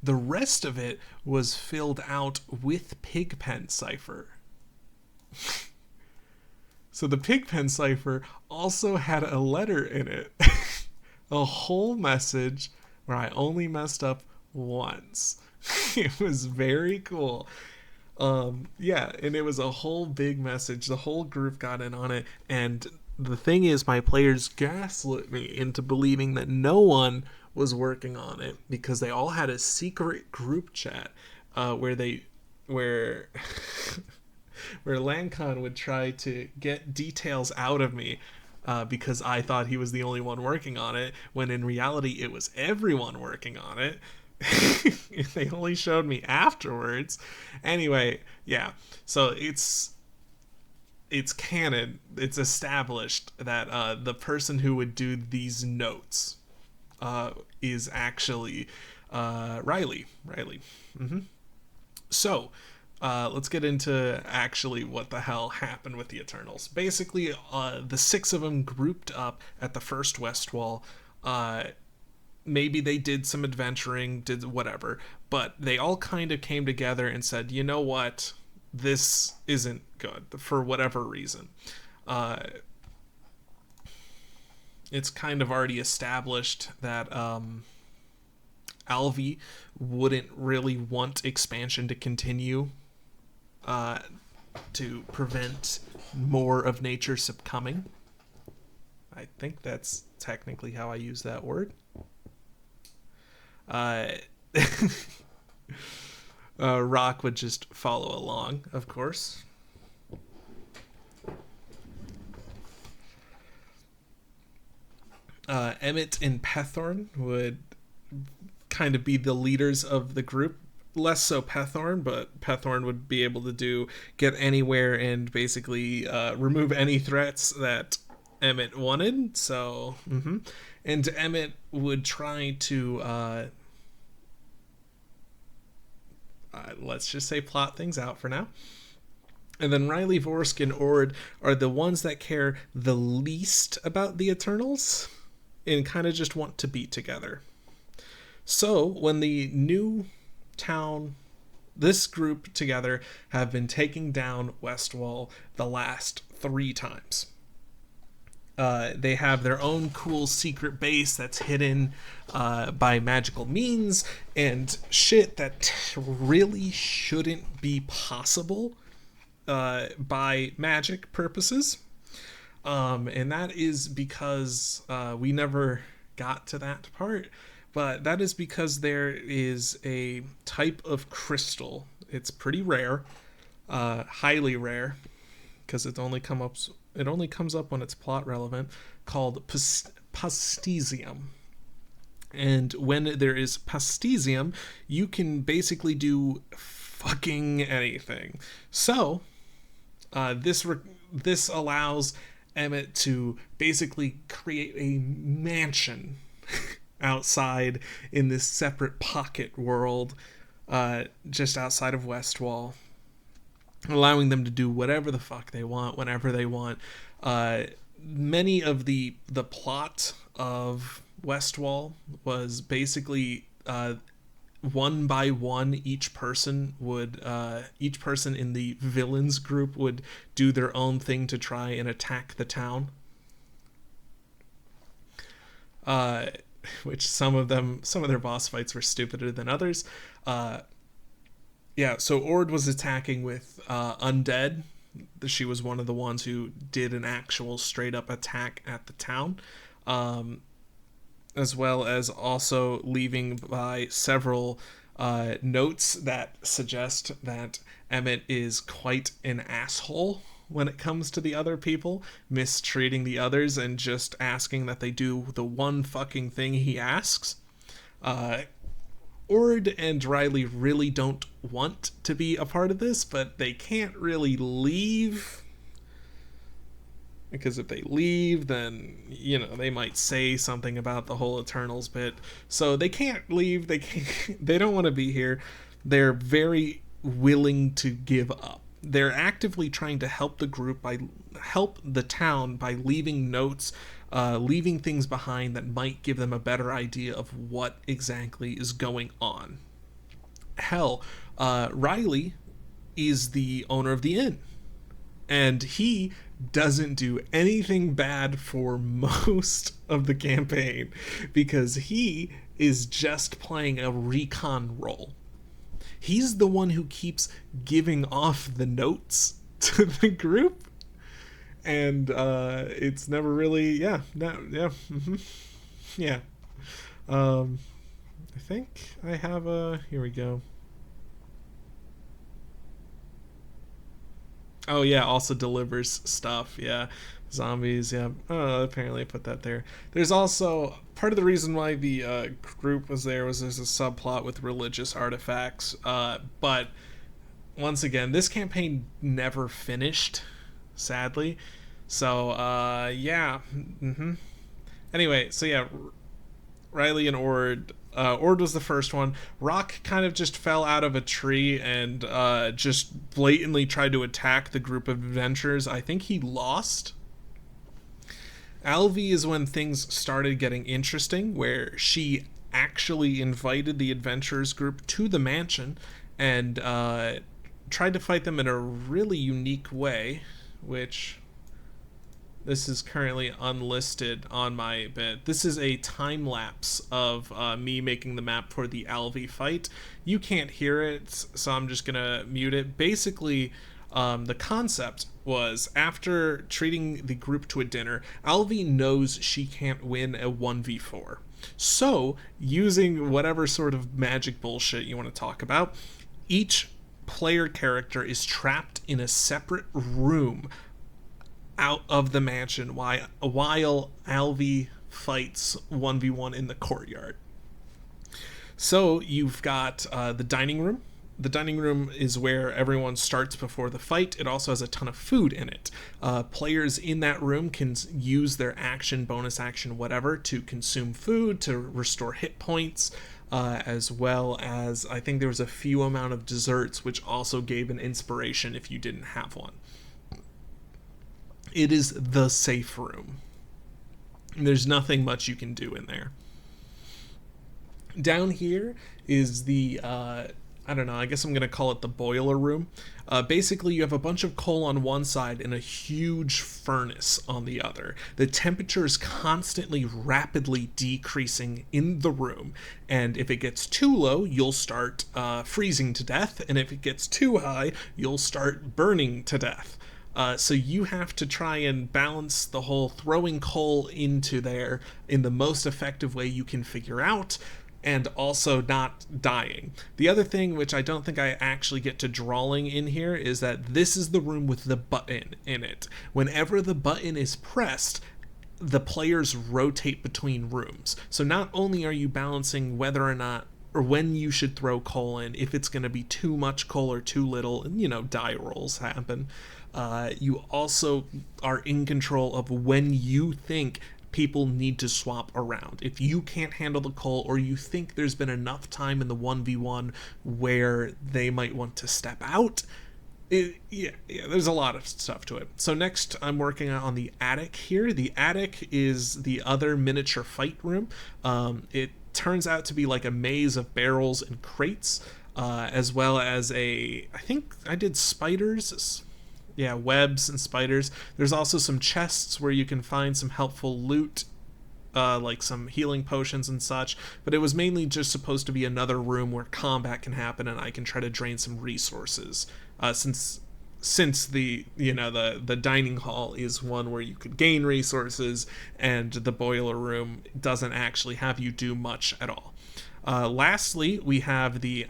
The rest of it was filled out with Pigpen cipher. So the Pigpen cipher also had a letter in it. A whole message where I only messed up once. It was very cool. Yeah, and it was a whole big message. The whole group got in on it, and the thing is, my players gaslit me into believing that no one was working on it because they all had a secret group chat where Lancon would try to get details out of me because I thought he was the only one working on it, when in reality it was everyone working on it. They only showed me afterwards. Anyway, yeah. So it's canon. It's established that the person who would do these notes is actually Riley. Mm-hmm. So, let's get into actually what the hell happened with the Eternals. Basically, the six of them grouped up at the first West Wall. Maybe they did some adventuring, did whatever, but they all kind of came together and said, you know what? This isn't good for whatever reason. It's kind of already established that Alvi wouldn't really want expansion to continue to prevent more of nature succumbing. I think that's technically how I use that word. Rock would just follow along, of course. Emmett and Pethorn would kind of be the leaders of the group. Less so Pethorn, but Pethorn would be able to get anywhere and basically remove any threats that Emmett wanted. So, and Emmett would try to let's just say plot things out for now. And then Riley, Vorsk, and Ord are the ones that care the least about the Eternals and kind of just want to be together. So when the new town, this group together have been taking down Westwall the last 3 times. They have their own cool secret base that's hidden by magical means and shit that really shouldn't be possible by magic purposes. And that is because we never got to that part. But that is because there is a type of crystal. It's pretty rare, highly rare, because it only comes up when it's plot relevant, called Pastesium. And when there is Pastesium, you can basically do fucking anything. So, this allows Emmett to basically create a mansion outside in this separate pocket world, just outside of Westwall, allowing them to do whatever the fuck they want, whenever they want. Many of the plot of Westwall was basically one by one, each person in the villains group would do their own thing to try and attack the town. Which some of their boss fights were stupider than others. So Ord was attacking with undead. She was one of the ones who did an actual straight up attack at the town, as well as also leaving by several notes that suggest that Emmett is quite an asshole when it comes to the other people, mistreating the others and just asking that they do the one fucking thing he asks. Ord and Riley really don't want to be a part of this, but they can't really leave. Because if they leave, then, they might say something about the whole Eternals bit. So they can't leave. They don't want to be here. They're very willing to give up. They're actively trying to help the town by leaving notes, leaving things behind that might give them a better idea of what exactly is going on. Hell, Riley is the owner of the inn, and he doesn't do anything bad for most of the campaign because he is just playing a recon role. He's the one who keeps giving off the notes to the group, and it's never really I think I have here we go. Oh yeah, also delivers stuff. Yeah, zombies. Yeah. Oh, apparently I put that there. There's also part of the reason why the group was there was there's a subplot with religious artifacts. But once again, this campaign never finished, sadly. So yeah. Anyway, so yeah, Riley and Ord Ord was the first one. Rock kind of just fell out of a tree and just blatantly tried to attack the group of adventurers. I think he lost. Alvi is when things started getting interesting, where she actually invited the adventurers group to the mansion and tried to fight them in a really unique way, which this is currently unlisted on my bit. This is a time lapse of me making the map for the Alvi fight. You can't hear it, so I'm just gonna mute it. Basically, the concept was, after treating the group to a dinner, Alvi knows she can't win a 1v4. So, using whatever sort of magic bullshit you want to talk about, each player character is trapped in a separate room out of the mansion while Alvi fights 1v1 in the courtyard. So you've got the dining room. The dining room is where everyone starts before the fight. It also has a ton of food in it. Players in that room can use their action, bonus action, whatever, to consume food, to restore hit points, as well as, I think there was a few amount of desserts, which also gave an inspiration if you didn't have one. It is the safe room. There's nothing much you can do in there. Down here is the, I don't know, I guess I'm going to call it the boiler room. Basically, you have a bunch of coal on one side and a huge furnace on the other. The temperature is constantly rapidly decreasing in the room, and if it gets too low, you'll start freezing to death, and if it gets too high, you'll start burning to death. So you have to try and balance the whole throwing coal into there in the most effective way you can figure out, and also not dying. The other thing, which I don't think I actually get to drawing in here, is that this is the room with the button in it. Whenever the button is pressed, the players rotate between rooms. So not only are you balancing whether or not, or when you should throw coal in, if it's going to be too much coal or too little, and die rolls happen, you also are in control of when you think people need to swap around. If you can't handle the coal, or you think there's been enough time in the 1v1 where they might want to step out, there's a lot of stuff to it. So next, I'm working on the attic here. The attic is the other miniature fight room. It turns out to be like a maze of barrels and crates, as well as I think I did spiders. Yeah, webs and spiders. There's also some chests where you can find some helpful loot, like some healing potions and such, but it was mainly just supposed to be another room where combat can happen and I can try to drain some resources, since the dining hall is one where you could gain resources, and the boiler room doesn't actually have you do much at all. Lastly, we have the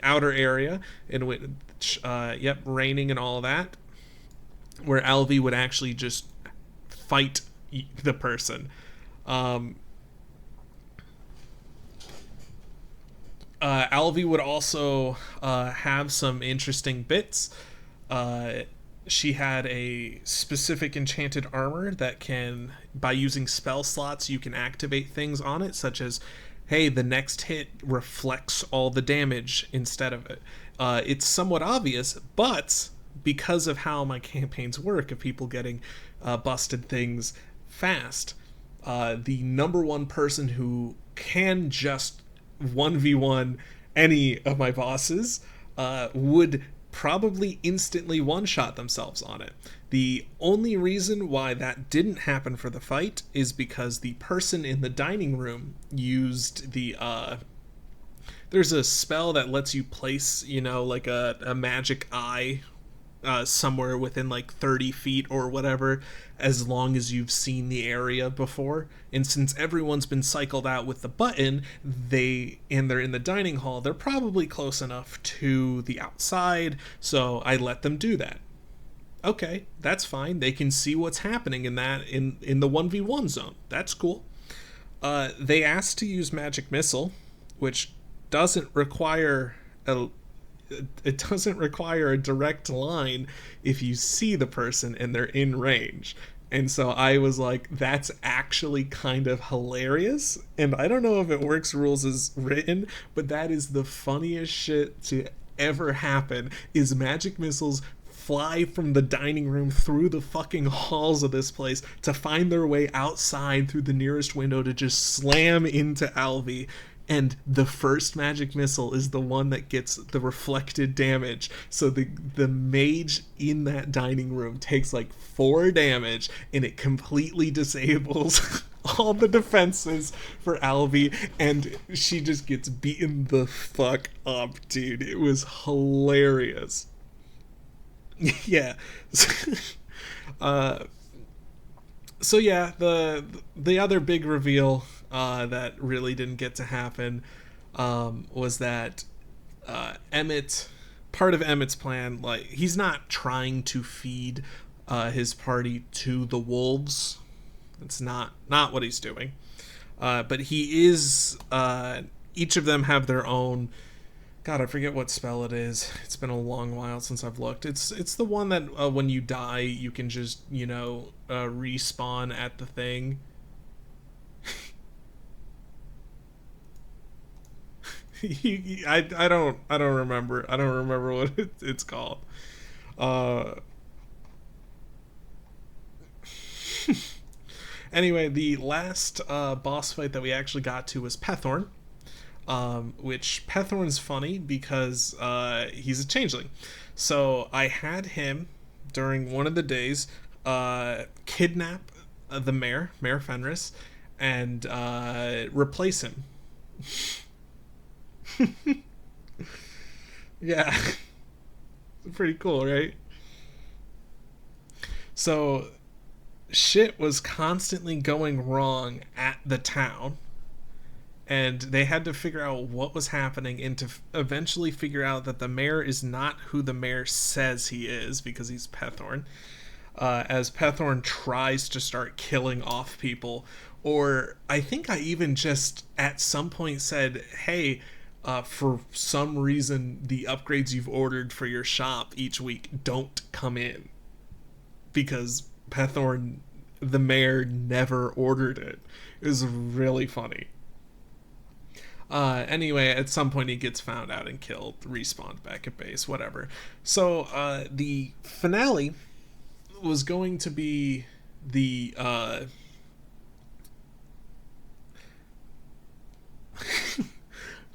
outer area in which, raining and all that, where Alvi would actually just fight the person. Alvi would also have some interesting bits. She had a specific enchanted armor that can, by using spell slots, you can activate things on it, such as, hey, the next hit reflects all the damage instead of it. It's somewhat obvious, but because of how my campaigns work, of people getting busted things fast, the number one person who can just 1v1 any of my bosses would probably instantly one-shot themselves on it. The only reason why that didn't happen for the fight is because the person in the dining room used the there's a spell that lets you place, like a magic eye somewhere within like 30 feet or whatever, as long as you've seen the area before. And since everyone's been cycled out with the button, they're in the dining hall, they're probably close enough to the outside, so I let them do that. Okay, that's fine. They can see what's happening in the 1v1 zone. That's cool. They asked to use Magic Missile, which doesn't require a direct line if you see the person and they're in range. And so I was like, that's actually kind of hilarious. And I don't know if it works rules as written, but that is the funniest shit to ever happen is magic missiles fly from the dining room through the fucking halls of this place to find their way outside through the nearest window to just slam into Alvi. And the first magic missile is the one that gets the reflected damage. So the mage in that dining room takes like 4 damage, and it completely disables all the defenses for Alvi, and she just gets beaten the fuck up, dude. It was hilarious. Yeah. uh, so yeah, the other big reveal that really didn't get to happen was that Emmett, part of Emmett's plan, like he's not trying to feed his party to the wolves. It's not what he's doing. But he is. Each of them have their own. God, I forget what spell it is. It's been a long while since I've looked. It's the one that when you die, you can just respawn at the thing. I don't remember. I don't remember what it's called. Anyway, the last boss fight that we actually got to was Pethorn. Which Pethorn's funny because he's a changeling. So I had him during one of the days kidnap the Mayor Fenris, and replace him. Yeah, pretty cool, right? So shit was constantly going wrong at the town, and they had to figure out what was happening and to eventually figure out that the mayor is not who the mayor says he is, because he's Pethorn. As Pethorn tries to start killing off people, or I think I even just at some point said, hey, for some reason the upgrades you've ordered for your shop each week don't come in, because Pethorn, the mayor, never ordered it. It was really funny. Anyway, at some point he gets found out and killed, respawned back at base, whatever. So the finale was going to be the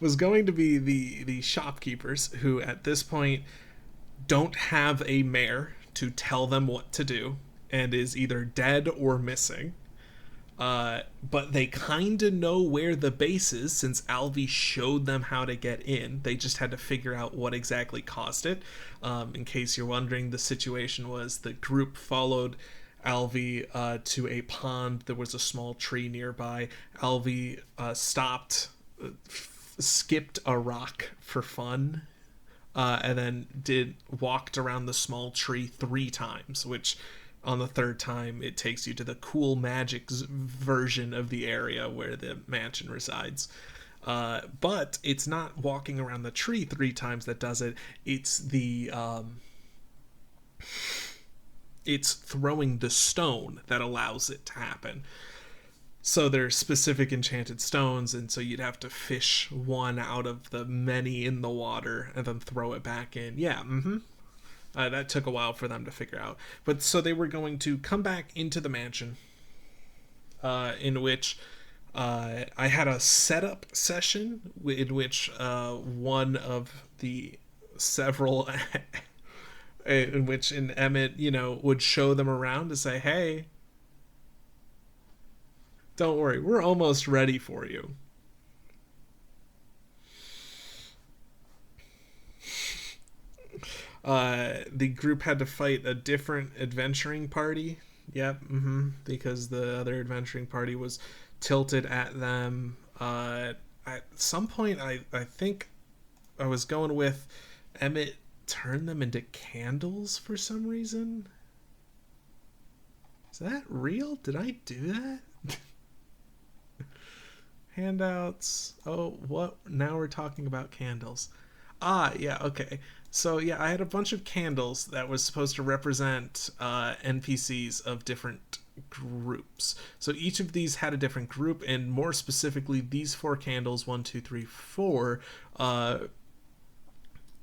was going to be the shopkeepers, who at this point don't have a mayor to tell them what to do and is either dead or missing. But they kind of know where the base is, since Alvi showed them how to get in. They just had to figure out what exactly caused it. In case you're wondering, the situation was the group followed Alvi to a pond. There was a small tree nearby. Alvi stopped, skipped a rock for fun, and then walked around the small tree 3 times, which on the 3rd time it takes you to the cool magic version of the area where the mansion resides. But it's not walking around the tree 3 times that does it. It's it's throwing the stone that allows it to happen. So there's specific enchanted stones, and so you'd have to fish one out of the many in the water and then throw it back in. Yeah, that took a while for them to figure out. But so they were going to come back into the mansion, in which I had a setup session in which one of the several in which Emmett, would show them around to say, hey, don't worry, we're almost ready for you. The group had to fight a different adventuring party. Yep, because the other adventuring party was tilted at them. At some point, I think I was going with Emmett turned them into candles for some reason. Is that real? Did I do that? Handouts. Oh, what? Now we're talking about candles. Yeah, okay. So yeah, I had a bunch of candles that was supposed to represent NPCs of different groups. So each of these had a different group, and more specifically, these four candles, one, two, three, four,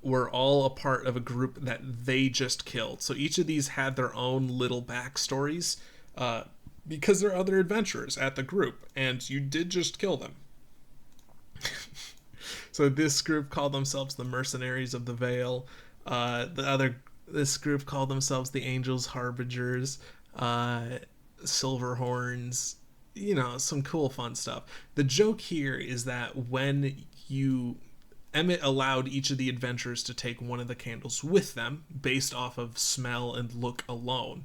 were all a part of a group that they just killed. So each of these had their own little backstories, because they're other adventurers at the group, and you did just kill them. So this group called themselves the Mercenaries of the Veil. This group called themselves the Angels Harbingers, Silverhorns. Some cool, fun stuff. The joke here is that when Emmett allowed each of the adventurers to take one of the candles with them, based off of smell and look alone.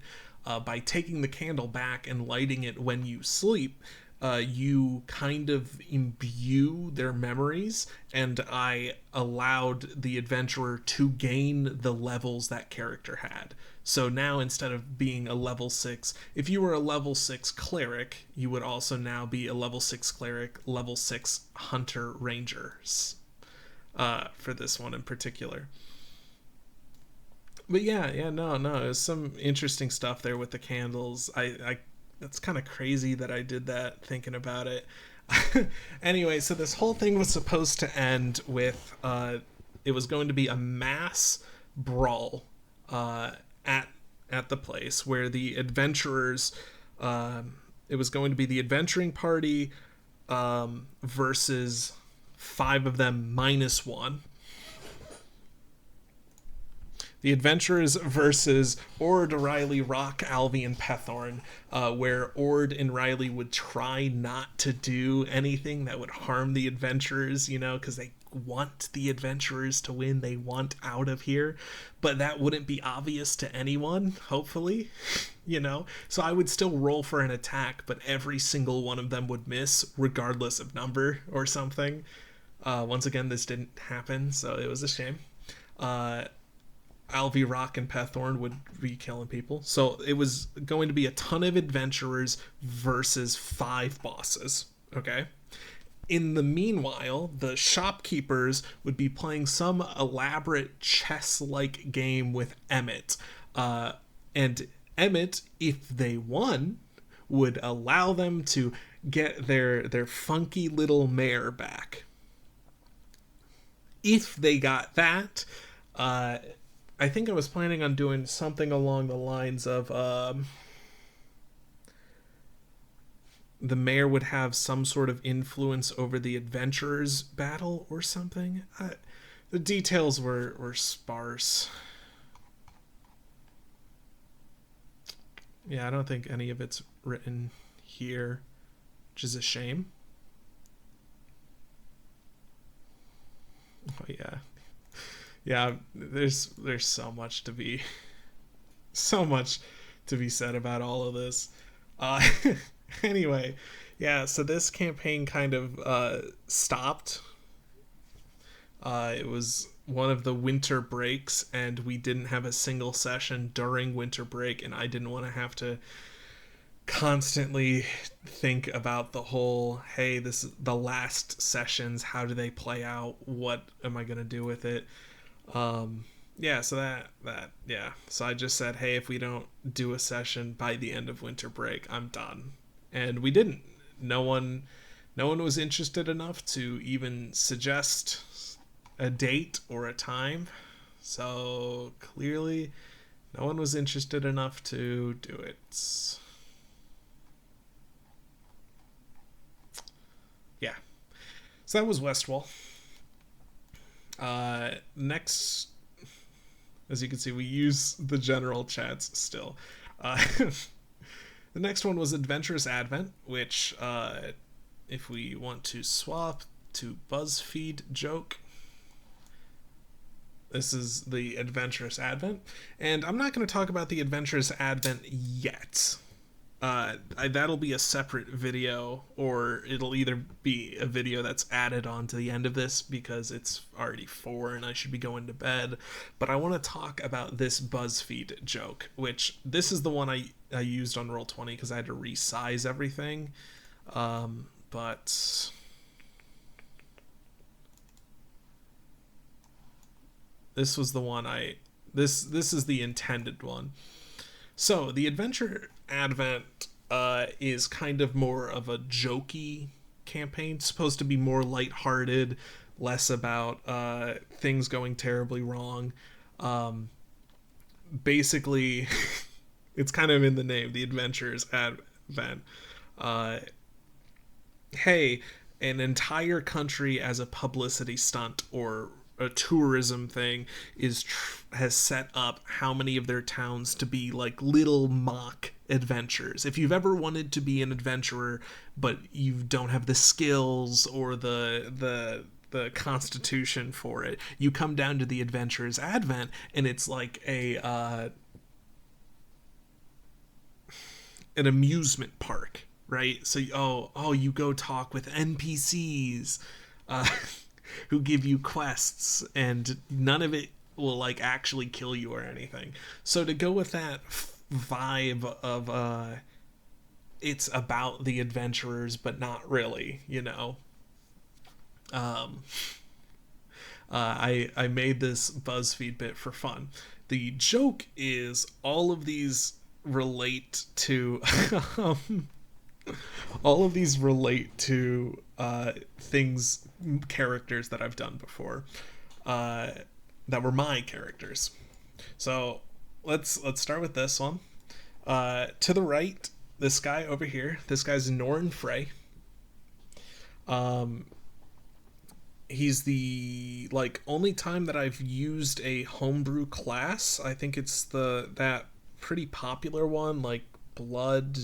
By taking the candle back and lighting it when you sleep, you kind of imbue their memories, and I allowed the adventurer to gain the levels that character had. So now, instead of being a level 6, if you were a level 6 cleric, you would also now be a level 6 cleric, level 6 hunter rangers, for this one in particular. But no, there's some interesting stuff there with the candles. I That's kind of crazy that I did that, thinking about it. Anyway, so this whole thing was supposed to end with it was going to be a mass brawl at the place where the adventurers, it was going to be the adventuring party versus 5 of them minus 1. The Adventurers versus Ord, Riley, Rock, Alvi, and Pethorn, where Ord and Riley would try not to do anything that would harm the adventurers, because they want the adventurers to win. They want out of here. But that wouldn't be obvious to anyone, hopefully, So I would still roll for an attack, but every single one of them would miss, regardless of number or something. Once again, this didn't happen, so it was a shame. Alvi, Rock, and Pethorn would be killing people. So it was going to be a ton of adventurers versus 5 bosses. Okay? In the meanwhile, the shopkeepers would be playing some elaborate chess-like game with Emmett. And Emmett, if they won, would allow them to get their funky little mare back. If they got that, I think I was planning on doing something along the lines of the mayor would have some sort of influence over the adventurers' battle or something. The details were sparse. Yeah, I don't think any of it's written here, which is a shame. Oh, yeah, there's so much to be said about all of this. Anyway, so this campaign kind of stopped. It was one of the winter breaks, and we didn't have a single session during winter break, and I didn't want to have to constantly think about the whole, hey, this is the last sessions, how do they play out, what am I going to do with it. So I just said, hey, if we don't do a session by the end of winter break, I'm done. And we didn't. No one was interested enough to even suggest a date or a time. So clearly no one was interested enough to do it. Yeah. So that was Westwall. Next, as you can see, we use the general chats still. The next one was Adventurous Advent, which, if we want to swap to BuzzFeed joke, this is the Adventurous Advent. And I'm not going to talk about the Adventurous Advent yet. That'll be a separate video, or it'll either be a video that's added on to the end of this because it's already 4 and I should be going to bed. But I want to talk about this BuzzFeed joke, which this is the one I used on Roll20 because I had to resize everything. But This was the one this is the intended one. So the Adventure Advent is kind of more of a jokey campaign. It's supposed to be more lighthearted, less about things going terribly wrong. Basically, it's kind of in the name, the Adventures Advent. Hey, an entire country as a publicity stunt or a tourism thing has set up how many of their towns to be like little mock adventures. If you've ever wanted to be an adventurer but you don't have the skills or the constitution for it, you come down to the Adventurers Advent, and it's like an amusement park, right? So you go talk with NPCs who give you quests, and none of it will like actually kill you or anything. So to go with that vibe of it's about the adventurers but not really, I made this BuzzFeed bit for fun. The joke is all of these relate to things, characters that I've done before, that were my characters. So let's start with this one. To the right, this guy over here, this guy's Norrin Frey. He's the only time that I've used a homebrew class. I think it's that pretty popular one, like Blood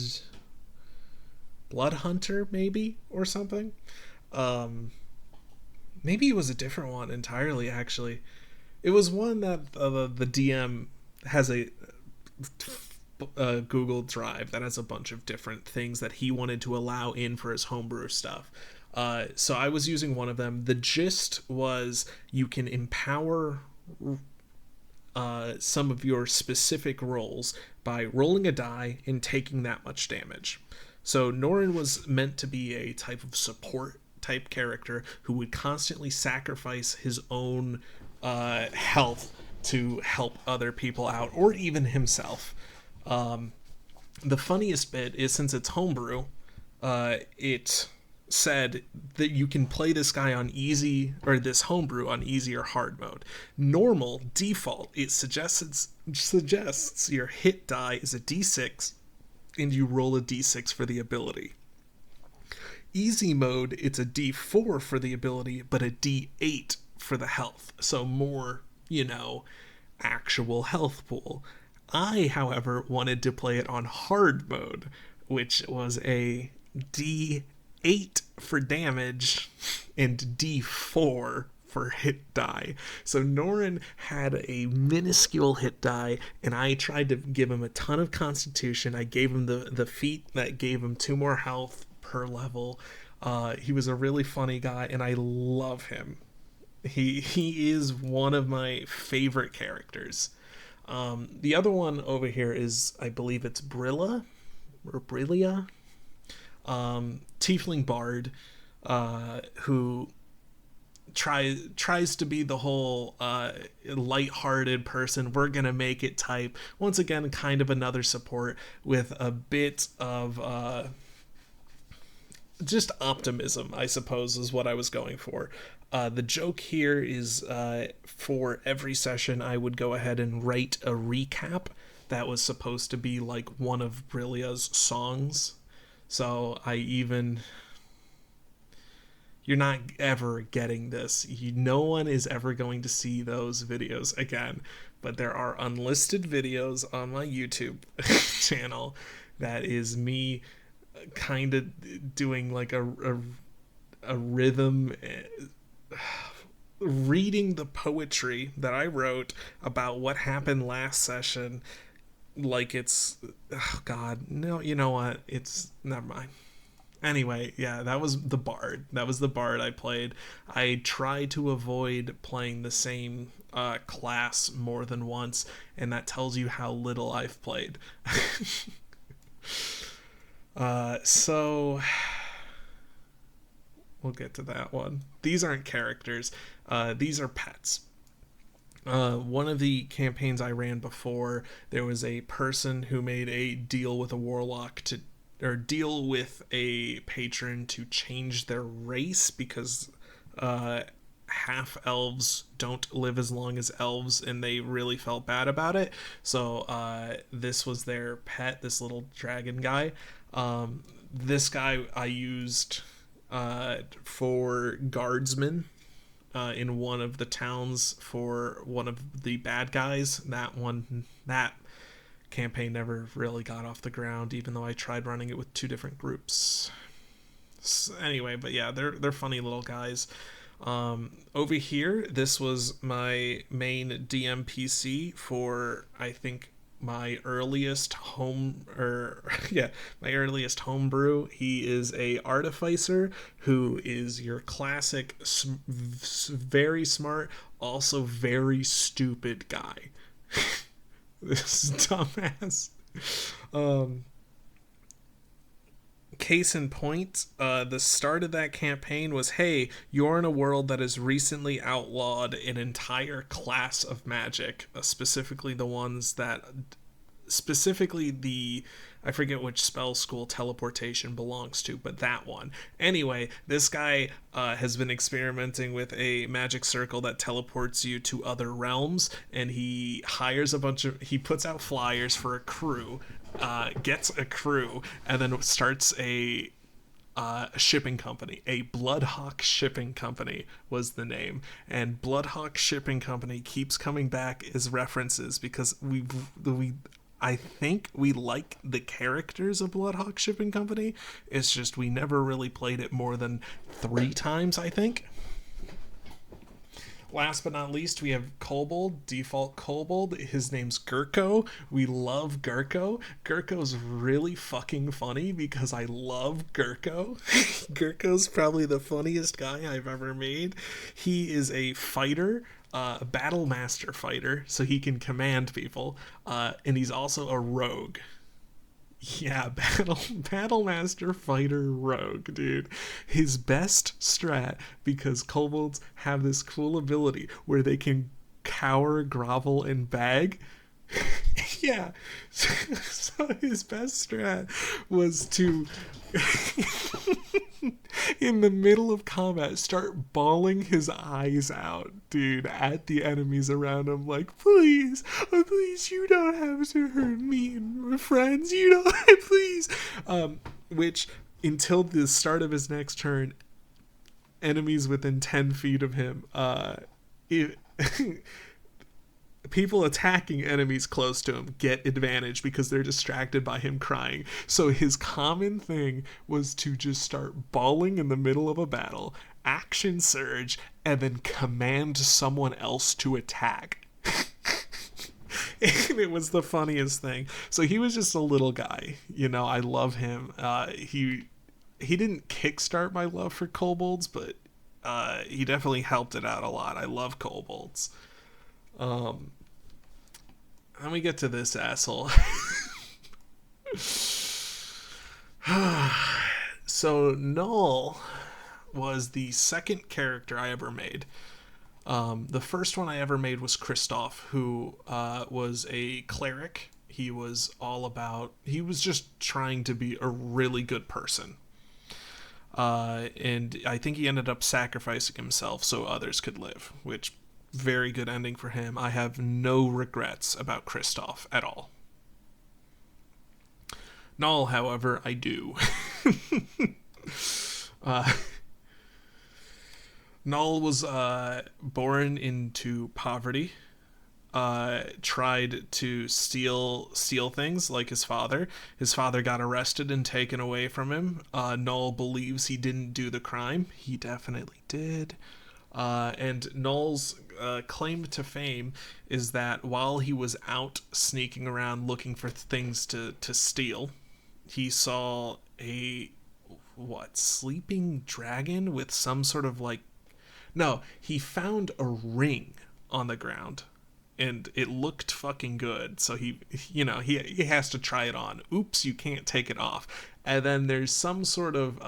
Hunter maybe, or something. Maybe it was a different one entirely, actually. It was one that the DM has a Google Drive that has a bunch of different things that he wanted to allow in for his homebrew stuff. So I was using one of them. The gist was you can empower some of your specific rolls by rolling a die and taking that much damage. So Norrin was meant to be a type of support type character who would constantly sacrifice his own health to help other people out, or even himself. The funniest bit is, since it's homebrew, it said that you can play this guy on easy, or this homebrew on easy or hard mode. Normal, default, it suggests your hit die is a d6 and you roll a d6 for the ability. Easy mode, it's a d4 for the ability, but a d8 for the health. So more, actual health pool. I, however, wanted to play it on hard mode, which was a d8 for damage and d4 for hit die. So Norrin had a minuscule hit die, and I tried to give him a ton of constitution. I gave him the feat that gave him 2 more health per level. He was a really funny guy, and I love him. He is one of my favorite characters. The other one over here is, I believe it's Brilla or Brillia, tiefling bard, who tries to be the whole lighthearted person, we're gonna make it type. Once again, kind of another support with a bit of just optimism, I suppose, is what I was going for. The joke here is, for every session I would go ahead and write a recap that was supposed to be like one of Brillia's songs. So you're not ever getting this. No one is ever going to see those videos again. But there are unlisted videos on my YouTube channel that is me kind of doing like a rhythm, reading the poetry that I wrote about what happened last session, like it's, oh god, no, you know what, it's, never mind. Anyway, yeah, that was the bard I played. I tried to avoid playing the same class more than once, and that tells you how little I've played. So we'll get to that one. These aren't characters. These are pets. One of the campaigns I ran before, there was a person who made a deal with a warlock to, or deal with a patron to change their race because half elves don't live as long as elves, and they really felt bad about it. So this was their pet, this little dragon guy. This guy I used for guardsmen in one of the towns for one of the bad guys. That campaign never really got off the ground, even though I tried running it with two different groups. So anyway, but yeah, they're funny little guys. Over here, this was my main DMPC for, I think, my earliest my earliest homebrew. He is a artificer who is your classic very smart, also very stupid guy. This dumbass. Case in point, the start of that campaign was, hey, you're in a world that has recently outlawed an entire class of magic, specifically the I forget which spell school teleportation belongs to, but that one. Anyway, this guy has been experimenting with a magic circle that teleports you to other realms, and he puts out flyers for a crew, gets a crew, and then starts a shipping company. A Bloodhawk Shipping Company was the name, and Bloodhawk Shipping Company keeps coming back as references because I think we like the characters of Bloodhawk Shipping Company. It's just we never really played it more than 3 times, I think. Last but not least, we have Kobold, default Kobold. His name's Gurko. We love Gurko. Gurko's really fucking funny because I love Gurko. Gurko's probably the funniest guy I've ever made. He is a fighter, a battle master fighter, so he can command people, and he's also a rogue. Yeah, battle master fighter rogue, dude. His best strat, because kobolds have this cool ability where they can cower, grovel, and bag. Yeah. So his best strat was to in the middle of combat start bawling his eyes out, dude, at the enemies around him, like, please, oh, please, you don't have to hurt me and my friends, you don't, please. Which, until the start of his next turn, enemies within 10 feet of him, people attacking enemies close to him get advantage because they're distracted by him crying. So his common thing was to just start bawling in the middle of a battle, action surge, and then command someone else to attack. And it was the funniest thing. So he was just a little guy. You know, I love him. He didn't kickstart my love for kobolds, but he definitely helped it out a lot. I love kobolds. Let me get to this asshole. So Null was the second character I ever made. The first one I ever made was Kristoff, who was a cleric. He was just trying to be a really good person. And I think he ended up sacrificing himself so others could live, which, very good ending for him. I have no regrets about Kristoff at all. Null, however, I do. Null was born into poverty. Tried to steal things like his father. His father got arrested and taken away from him. Null believes he didn't do the crime. He definitely did. And Null's claim to fame is that while he was out sneaking around looking for things to steal, he saw a sleeping dragon with some sort of he found a ring on the ground and it looked fucking good, so he has to try it on. Oops, you can't take it off. And then there's some sort of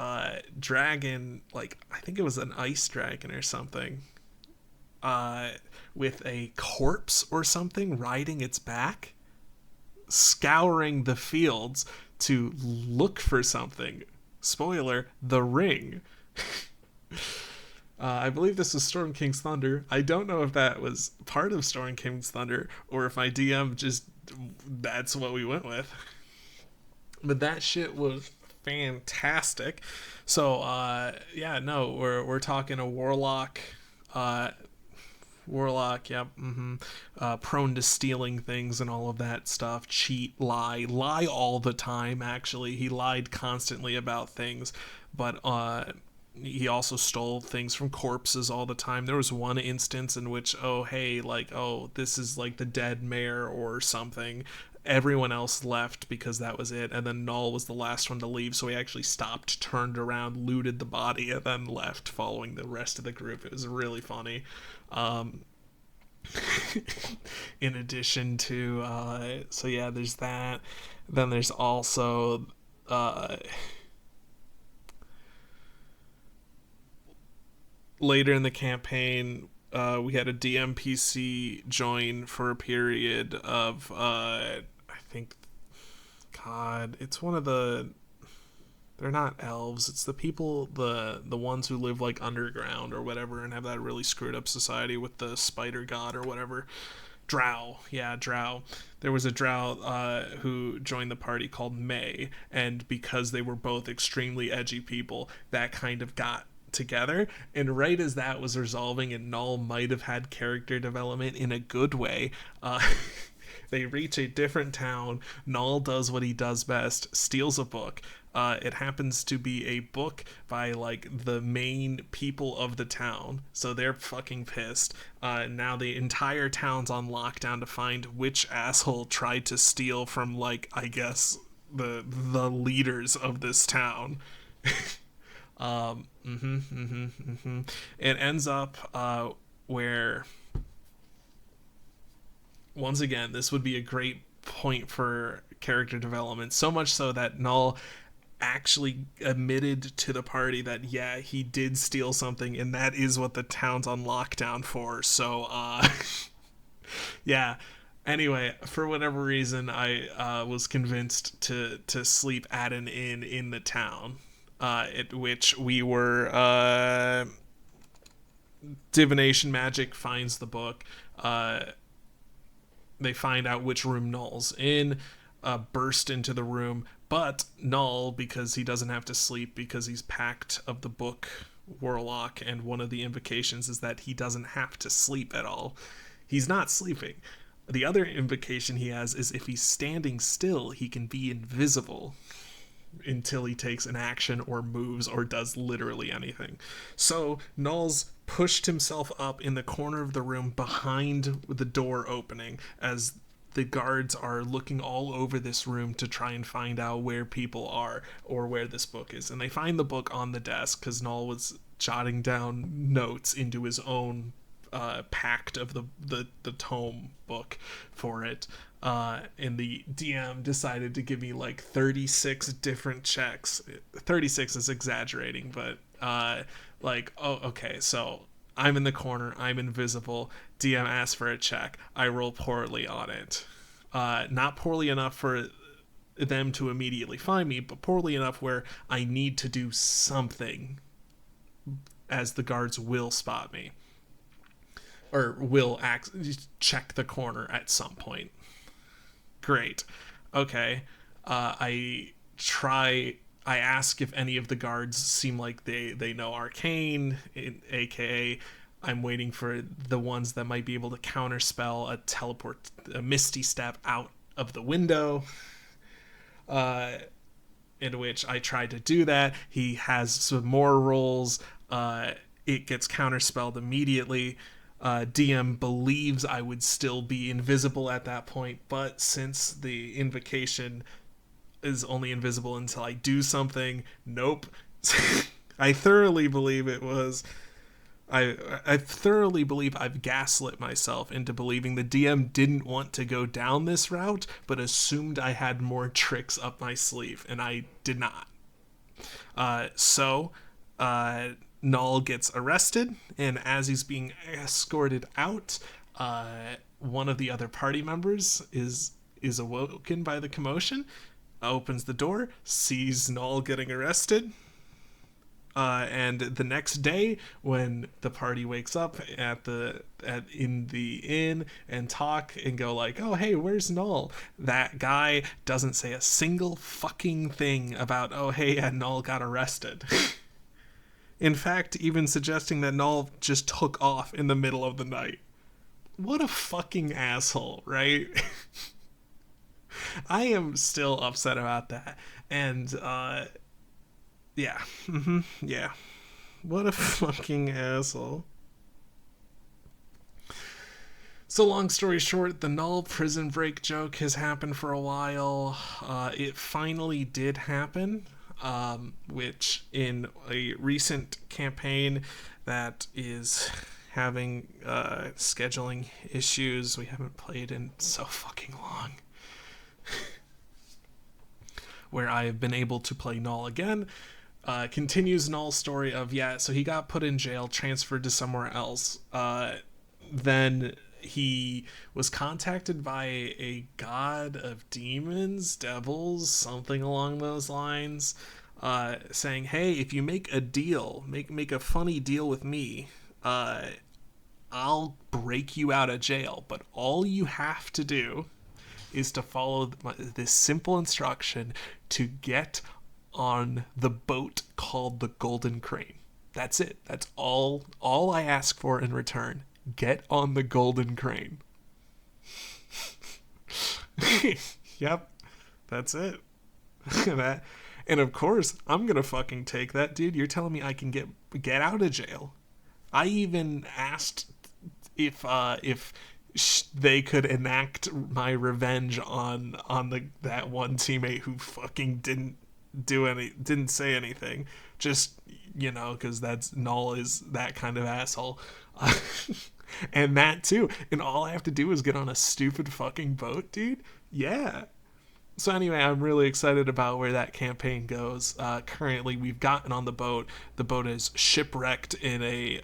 dragon, I think it was an ice dragon or something. with a corpse or something riding its back, scouring the fields to look for something. Spoiler, the ring. I believe this was Storm King's Thunder. I don't know if that was part of Storm King's Thunder or if my DM just, that's what we went with. But that shit was fantastic. So, yeah, no, we're talking a warlock, yep, prone to stealing things and all of that stuff, cheat, lie all the time, actually. He lied constantly about things, but, he also stole things from corpses all the time. There was one instance in which, oh, hey, like, oh, this is like the dead mayor or something. Everyone else left because that was it, and then Null was the last one to leave, so he actually stopped, turned around, looted the body, and then left following the rest of the group. It was really funny. In addition to, so yeah, there's that. Then there's also, later in the campaign, we had a DMPC join for a period of, I think, God, it's one of the, they're not elves, it's the people, the ones who live like underground or whatever and have that really screwed up society with the spider god or whatever. Drow. Yeah, Drow. There was a Drow who joined the party called May, and because they were both extremely edgy people, that kind of got together, and right as that was resolving and Null might have had character development in a good way, they reach a different town. Null does what he does best, steals a book. It happens to be a book by like the main people of the town, so they're fucking pissed. Now the entire town's on lockdown to find which asshole tried to steal from, like, I guess the leaders of this town. It ends up where, once again, this would be a great point for character development, so much so that Null actually admitted to the party that, yeah, he did steal something, and that is what the town's on lockdown for. So, yeah. Anyway, for whatever reason, I was convinced to sleep at an inn in the town, at which we were, divination magic finds the book. They find out which room Null's in, burst into the room, but Null, because he doesn't have to sleep because he's packed of the book Warlock, and one of the invocations is that he doesn't have to sleep at all. He's not sleeping. The other invocation he has is if he's standing still, he can be invisible until he takes an action or moves or does literally anything. So Null's pushed himself up in the corner of the room behind the door opening as the guards are looking all over this room to try and find out where people are or where this book is. And they find the book on the desk because Null was jotting down notes into his own pact of the tome book for it. And the DM decided to give me like 36 different checks. 36 is exaggerating, but like, oh, okay, so I'm in the corner, I'm invisible, DM asks for a check, I roll poorly on it. Not poorly enough for them to immediately find me, but poorly enough where I need to do something, as the guards will spot me. Or will check the corner at some point. Great. Okay. I ask if any of the guards seem like they know Arcane, aka I'm waiting for the ones that might be able to counterspell a Misty Step out of the window. In which I tried to do that. He has some more rolls. It gets counterspelled immediately. DM believes I would still be invisible at that point, but since the invocation is only invisible until I do something, nope. I thoroughly believe it was... I thoroughly believe I've gaslit myself into believing the DM didn't want to go down this route, but assumed I had more tricks up my sleeve, and I did not. So Null gets arrested, and as he's being escorted out, one of the other party members is awoken by the commotion, opens the door, sees Null getting arrested. And the next day, when the party wakes up in the inn and talk and go like, "Oh, hey, where's Null?" That guy doesn't say a single fucking thing about, "Oh, hey, yeah, Null got arrested." In fact, even suggesting that Null just took off in the middle of the night. What a fucking asshole, right? I am still upset about that. And, yeah. Yeah. What a fucking asshole. So long story short, the Null prison break joke has happened for a while. It finally did happen, which in a recent campaign that is having scheduling issues. We haven't played in so fucking long. Where I have been able to play Null again. Continues Null's story of, so he got put in jail, transferred to somewhere else. Then he was contacted by a god of demons, devils, something along those lines, saying, "Hey, if you make a deal, make a funny deal with me, I'll break you out of jail. But all you have to do is to follow this simple instruction to get on the boat called the Golden Crane. That's it. That's all I ask for in return. Get on the Golden Crane." Yep, that's it. And of course, I'm gonna fucking take that, dude. You're telling me I can get out of jail? I even asked if they could enact my revenge on that one teammate who fucking didn't say anything, just because that's Null is that kind of asshole. And that too, and all I have to do is get on a stupid fucking boat, dude. Yeah. So anyway, I'm really excited about where that campaign goes. Currently, we've gotten on the boat. The boat is shipwrecked in a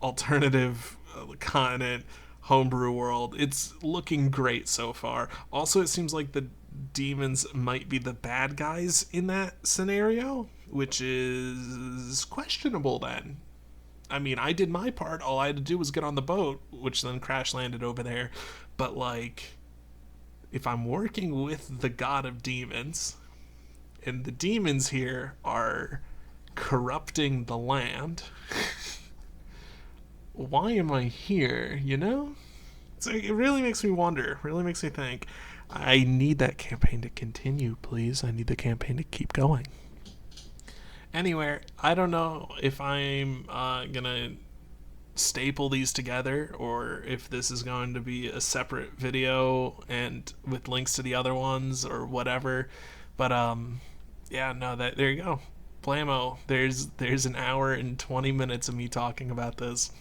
alternative continent homebrew world. It's looking great so far. Also, it seems like the demons might be the bad guys in that scenario, which is questionable then. I mean, I did my part. All I had to do was get on the boat, which then crash landed over there. But, like, if I'm working with the god of demons, and the demons here are corrupting the land, why am I here, So it really makes me wonder, really makes me think. I need that campaign to continue, please. I need the campaign to keep going. Anyway, I don't know if I'm gonna staple these together or if this is going to be a separate video and with links to the other ones or whatever. But there you go. Blammo. There's an hour and 20 minutes of me talking about this.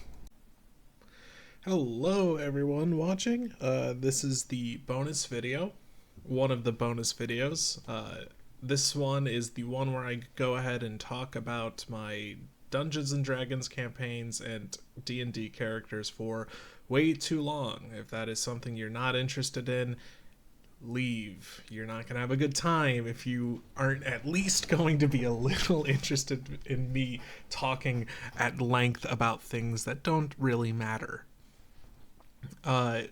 Hello everyone watching. This is the bonus video. One of the bonus videos. This one is the one where I go ahead and talk about my Dungeons and Dragons campaigns and D&D characters for way too long. If that is something you're not interested in, leave. You're not going to have a good time if you aren't at least going to be a little interested in me talking at length about things that don't really matter.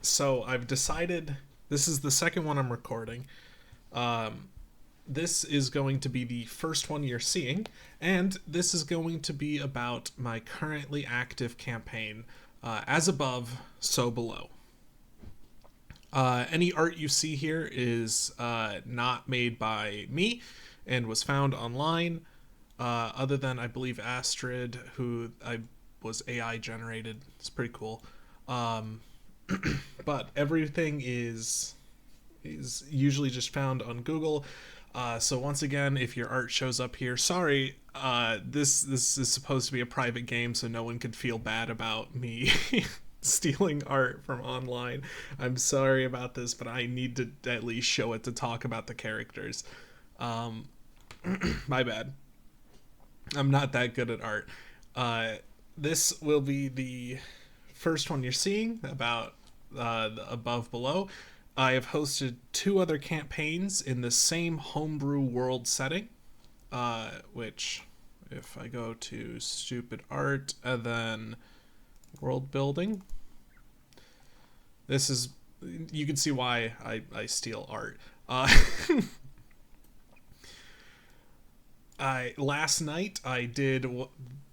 So I've decided, this is the second one I'm recording. This is going to be the first one you're seeing, and this is going to be about my currently active campaign, As Above, So Below. Any art you see here is not made by me and was found online, other than, I believe, Astrid, who was AI generated. It's pretty cool. But everything is usually just found on Google. So once again, if your art shows up here, sorry, this is supposed to be a private game, so no one could feel bad about me stealing art from online. I'm sorry about this, but I need to at least show it to talk about the characters. My bad. I'm not that good at art. This will be the first one you're seeing about the above below. I have hosted 2 other campaigns in the same homebrew world setting, which, if I go to stupid art and then world building, this is, you can see why I steal art. Last night I did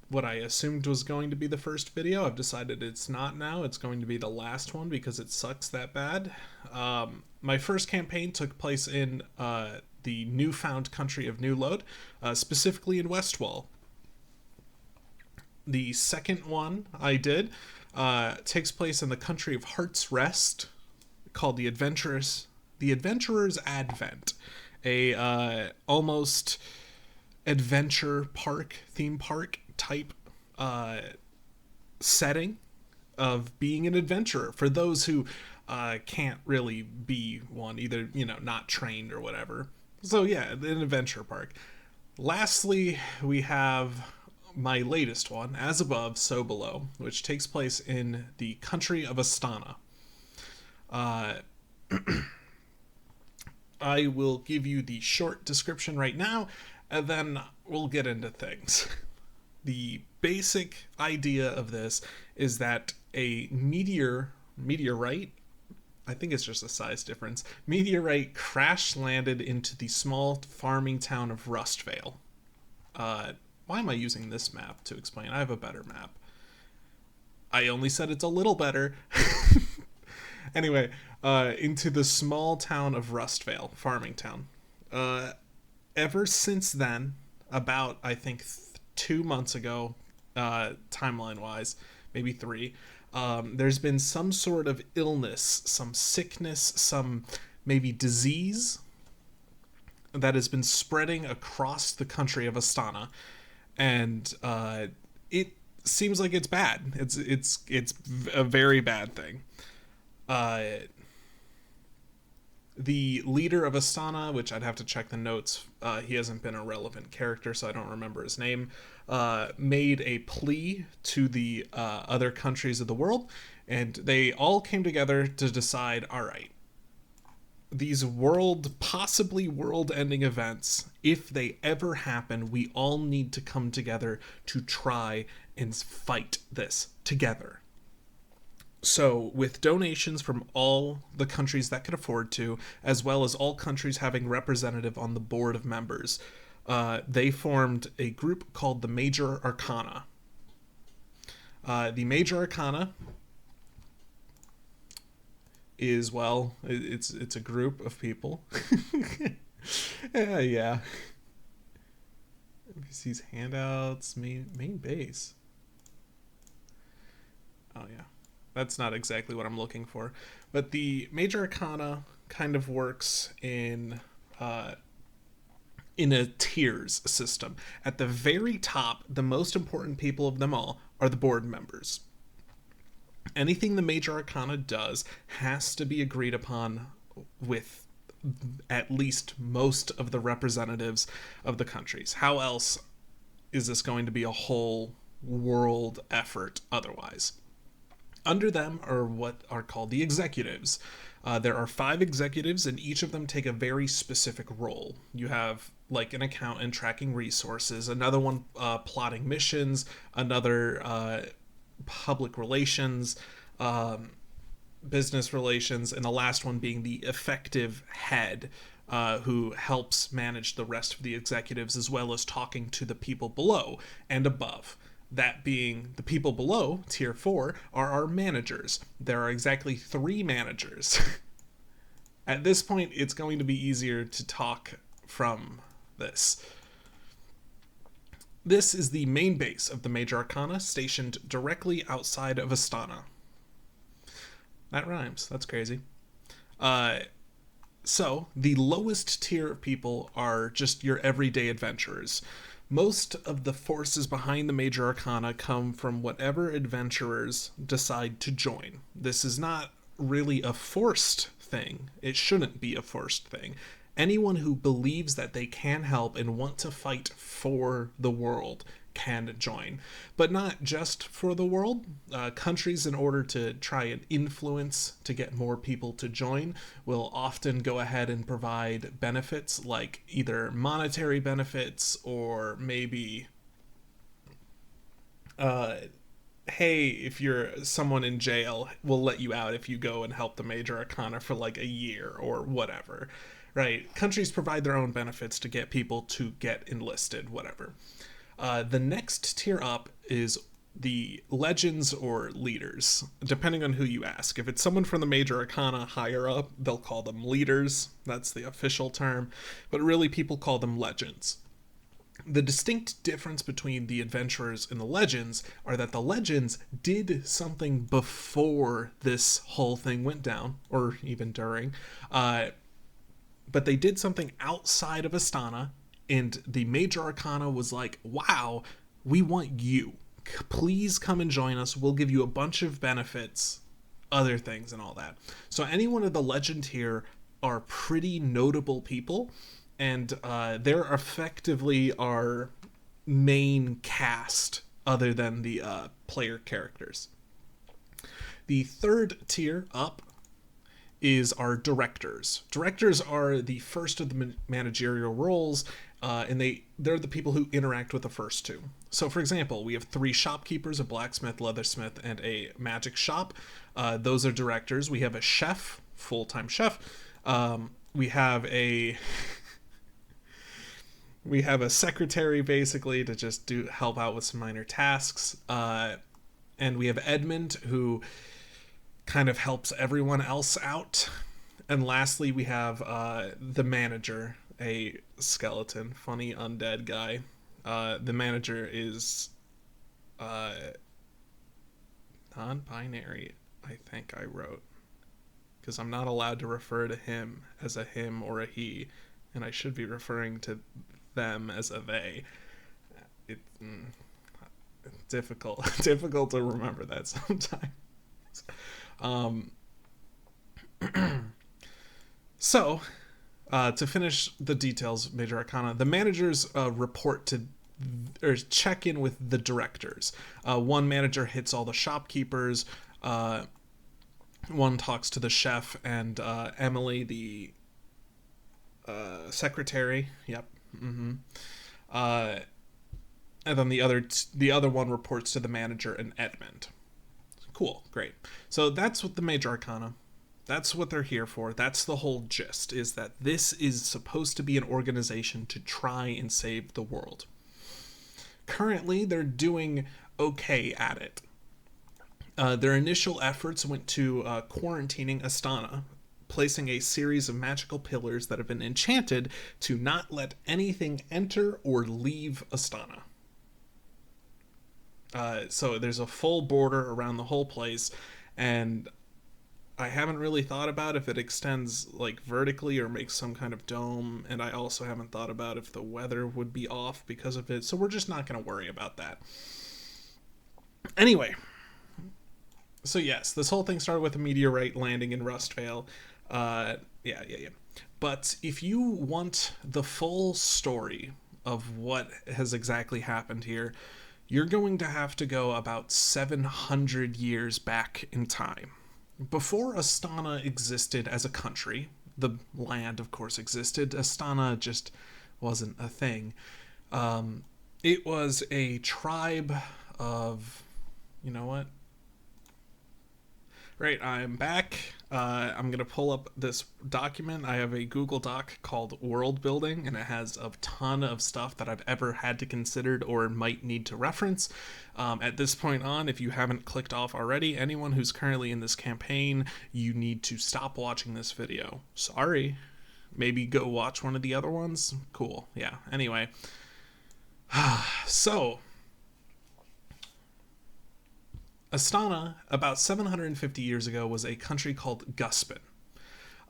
what I assumed was going to be the first video. I've decided it's not now. It's going to be the last one because it sucks that bad. My first campaign took place in the newfound country of New Lode, specifically in Westwall. The second one I did takes place in the country of Heart's Rest, called the Adventurer's Advent, a almost adventure park, theme park type setting of being an adventurer for those who can't really be one, either, not trained or whatever. So yeah, an adventure park. Lastly, we have my latest one, As Above, So Below, which takes place in the country of Astana. I will give you the short description right now, and then we'll get into things. The basic idea of this is that a meteorite, I think it's just a size difference, meteorite crash landed into the small farming town of Rustvale. Why am I using this map to explain? I have a better map. I only said it's a little better. Anyway, into the small town of Rustvale, farming town. Ever since then, about, I think, 2 months ago, timeline-wise, maybe 3, there's been some sort of illness, some sickness, some maybe disease that has been spreading across the country of Astana, and it seems like it's bad. It's a very bad thing. The leader of Astana, which I'd have to check the notes, he hasn't been a relevant character, so I don't remember his name, made a plea to the other countries of the world, and they all came together to decide, all right, these possibly world-ending events, if they ever happen, we all need to come together to try and fight this together. So, with donations from all the countries that could afford to, as well as all countries having representative on the board of members, they formed a group called the Major Arcana. The Major Arcana is, well, it's a group of people. Yeah. NPC's handouts, main base. Oh yeah. That's not exactly what I'm looking for. But the Major Arcana kind of works in a tiers system. At the very top, the most important people of them all are the board members. Anything the Major Arcana does has to be agreed upon with at least most of the representatives of the countries. How else is this going to be a whole world effort otherwise? Under them are what are called the executives. There are 5 executives, and each of them take a very specific role. You have like an accountant tracking resources, another one plotting missions, another public relations, business relations, and the last one being the effective head, who helps manage the rest of the executives as well as talking to the people below and above. That being the people below, tier 4, are our managers. There are exactly 3 managers. At this point, it's going to be easier to talk from this. This is the main base of the Major Arcana, stationed directly outside of Astana. That rhymes. That's crazy. So, the lowest tier of people are just your everyday adventurers. Most of the forces behind the Major Arcana come from whatever adventurers decide to join. This is not really a forced thing. It shouldn't be a forced thing. Anyone who believes that they can help and want to fight for the world can join, but not just for the world. Countries, in order to try and influence to get more people to join, will often go ahead and provide benefits, like either monetary benefits or maybe hey, if you're someone in jail, we'll let you out if you go and help the Major Arcana for like a year or whatever, right? Countries provide their own benefits to get people to get enlisted, whatever. The next tier up is the legends or leaders, depending on who you ask. If it's someone from the Major Arcana higher up, they'll call them leaders. That's the official term. But really, people call them legends. The distinct difference between the adventurers and the legends are that the legends did something before this whole thing went down, or even during, but they did something outside of Astana, and the Major Arcana was like, wow, we want you. Please come and join us. We'll give you a bunch of benefits, other things, and all that. So any one of the legend here are pretty notable people, and they're effectively our main cast other than the player characters. The third tier up is our directors. Directors are the first of the managerial roles, and they're the people who interact with the first two. So, for example, we have 3 shopkeepers, a blacksmith, leathersmith, and a magic shop. Those are directors. We have a chef, full-time chef. We have a we have a secretary, basically, to just help out with some minor tasks. And we have Edmund, who kind of helps everyone else out. And lastly, we have the manager, a skeleton, funny undead guy. The manager is non-binary, I think I wrote, because I'm not allowed to refer to him as a him or a he, and I should be referring to them as a they. It's difficult to remember that sometimes. So, to finish the details, Major Arcana, the managers report to or check in with the directors. One manager hits all the shopkeepers. One talks to the chef, and Emily, the secretary. Yep. Mm-hmm. And then the other one reports to the manager and Edmund. Cool, great. So that's what the Major Arcana. That's what they're here for. That's the whole gist, is that this is supposed to be an organization to try and save the world. Currently, they're doing okay at it. Their initial efforts went to quarantining Astana, placing a series of magical pillars that have been enchanted to not let anything enter or leave Astana. So there's a full border around the whole place, and I haven't really thought about if it extends like vertically or makes some kind of dome, and I also haven't thought about if the weather would be off because of it, so we're just not going to worry about that. Anyway, so yes, this whole thing started with a meteorite landing in Rustvale. Yeah. But if you want the full story of what has exactly happened here, you're going to have to go about 700 years back in time. Before Astana existed as a country, the land, of course, existed. Astana just wasn't a thing. It was a tribe of... You know what? Right, I'm back. I'm going to pull up this document. I have a Google Doc called World Building, and it has a ton of stuff that I've ever had to consider or might need to reference. At this point on, if you haven't clicked off already, anyone who's currently in this campaign, you need to stop watching this video. Sorry. Maybe go watch one of the other ones? Cool. Yeah. Anyway. So... Astana, about 750 years ago, was a country called Guspin.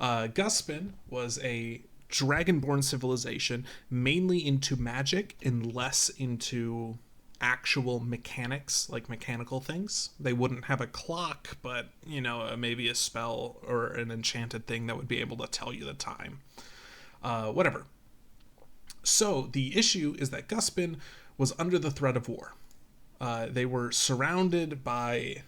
Guspin was a dragonborn civilization, mainly into magic and less into actual mechanics, like mechanical things. They wouldn't have a clock, but, maybe a spell or an enchanted thing that would be able to tell you the time. Whatever. So, the issue is that Guspin was under the threat of war. They were surrounded by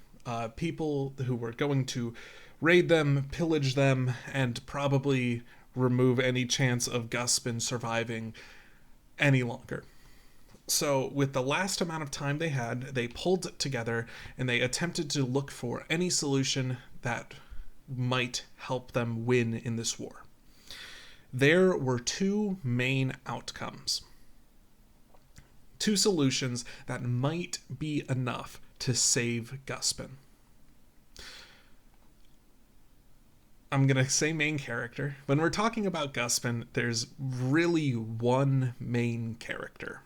people who were going to raid them, pillage them, and probably remove any chance of Guspin surviving any longer. So, with the last amount of time they had, they pulled together and they attempted to look for any solution that might help them win in this war. There were two main outcomes. Two solutions that might be enough to save Guspin. I'm going to say main character. When we're talking about Guspin, there's really one main character.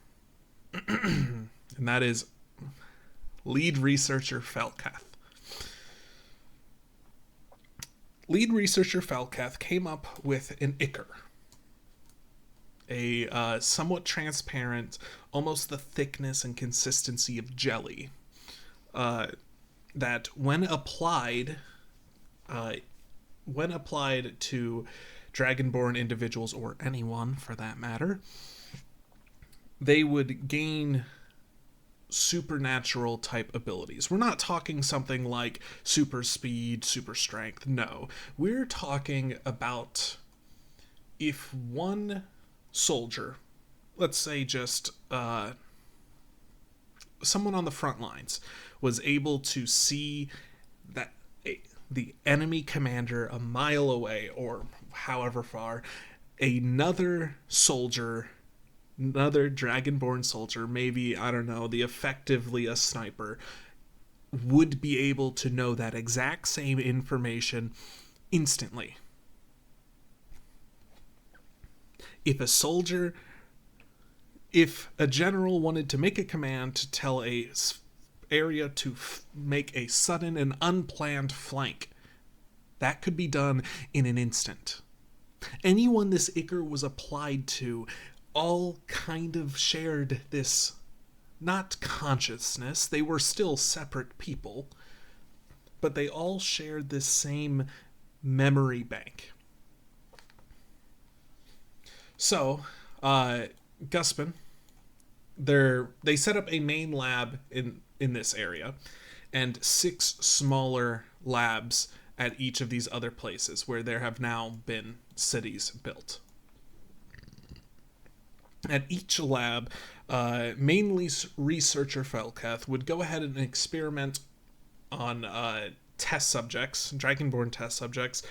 And that is lead researcher Falcath. Lead researcher Falcath came up with an ichor. A somewhat transparent, almost the thickness and consistency of jelly. That when applied to Dragonborn individuals, or anyone for that matter, they would gain supernatural type abilities. We're not talking something like super speed, super strength. No. We're talking about if one soldier, let's say just someone on the front lines, was able to see that the enemy commander a mile away or however far, another soldier, another Dragonborn soldier, maybe, I don't know, effectively a sniper, would be able to know that exact same information instantly. If a general wanted to make a command to tell a area to make a sudden and unplanned flank, that could be done in an instant. Anyone this ichor was applied to all kind of shared this, not consciousness, they were still separate people, but they all shared this same memory bank. So, Guspin, they set up a main lab in this area, and 6 smaller labs at each of these other places where there have now been cities built. At each lab, mainly researcher Falcath would go ahead and experiment on test subjects, Dragonborn test subjects,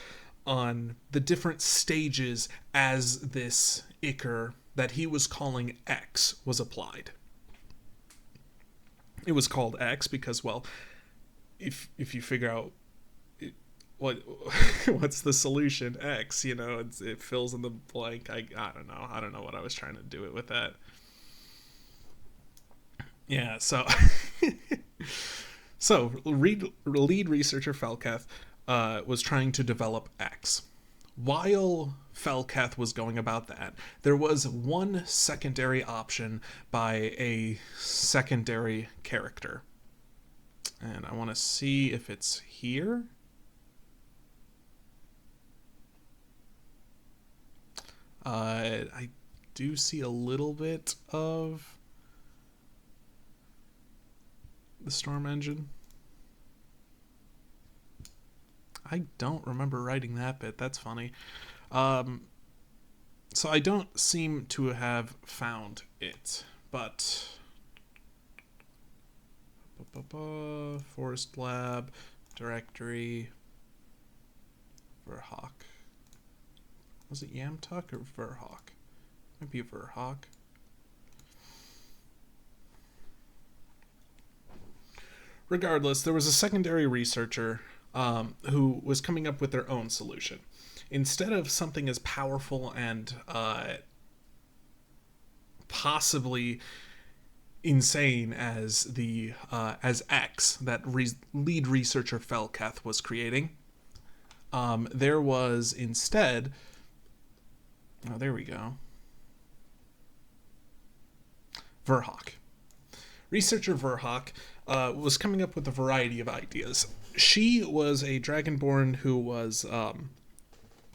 on the different stages as this ichor that he was calling X was applied. It was called X because, well, if you figure out what's the solution, X, it fills in the blank. I don't know what I was trying to do it with that. Yeah, so lead researcher Falcath was trying to develop X. While Falcath was going about that, there was one secondary option by a secondary character. And I want to see if it's here. I do see a little bit of the Storm Engine. I don't remember writing that bit. That's funny. So I don't seem to have found it, but Forest Lab, Directory, Verhawk. Was it Yamtuk or Verhawk? Might be Verhawk. Regardless, there was a secondary researcher who was coming up with their own solution. Instead of something as powerful and possibly insane as as X that lead researcher Falcath was creating, there was instead. Oh, there we go. Verhawk. Researcher Verhawk was coming up with a variety of ideas. She was a Dragonborn who was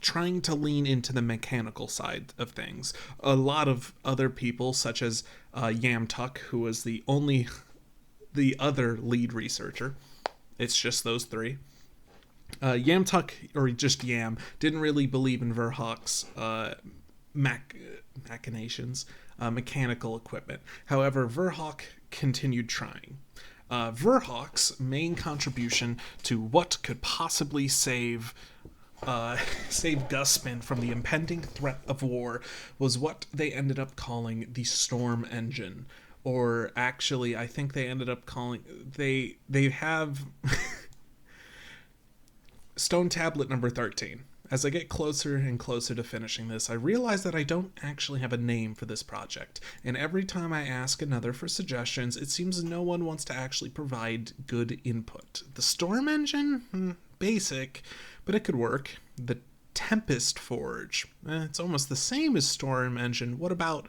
trying to lean into the mechanical side of things. A lot of other people, such as Yamtuk, who was the other lead researcher. It's just those three. Yamtuk, or just Yam, didn't really believe in Verhoek's machinations, mechanical equipment. However, Verhoek continued trying. Verhoek's main contribution to what could possibly save Guspin from the impending threat of war was what they ended up calling the Storm Engine. Or actually, I think they ended up calling... They have... Stone Tablet number 13. As I get closer and closer to finishing this, I realize that I don't actually have a name for this project, and every time I ask another for suggestions, it seems no one wants to actually provide good input. The Storm Engine? Basic, but it could work. The Tempest Forge? It's almost the same as Storm Engine. What about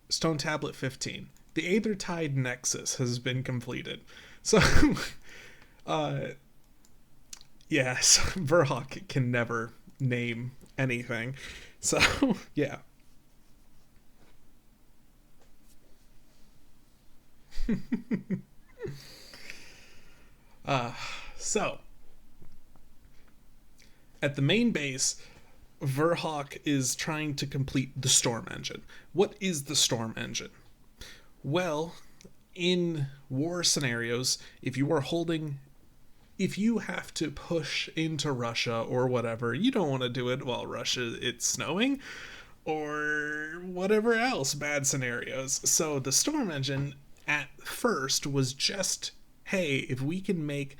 Stone Tablet 15? The Aethertide Nexus has been completed. So... yes, Verhoek can never name anything. So, yeah. So, at the main base, Verhoek is trying to complete the Storm Engine. What is the Storm Engine? Well, in war scenarios, if you have to push into Russia or whatever, you don't want to do it while it's snowing or whatever else bad scenarios. So the Storm Engine at first was just, hey, if we can make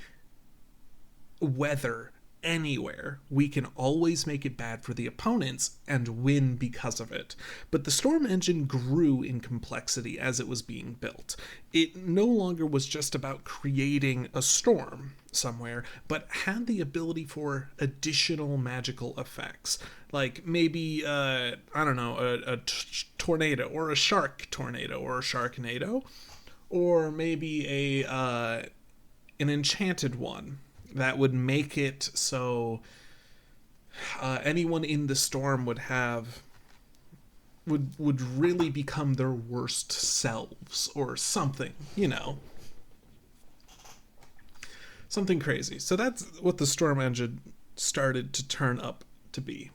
weather anywhere, we can always make it bad for the opponents and win because of it. But the Storm Engine grew in complexity as it was being built. It no longer was just about creating a storm somewhere, but had the ability for additional magical effects. Like maybe, I don't know, a tornado, or a shark tornado, or a sharknado, or maybe an enchanted one that would make it so anyone in the storm would really become their worst selves or something, something crazy. So that's what the Storm Engine started to turn up to be.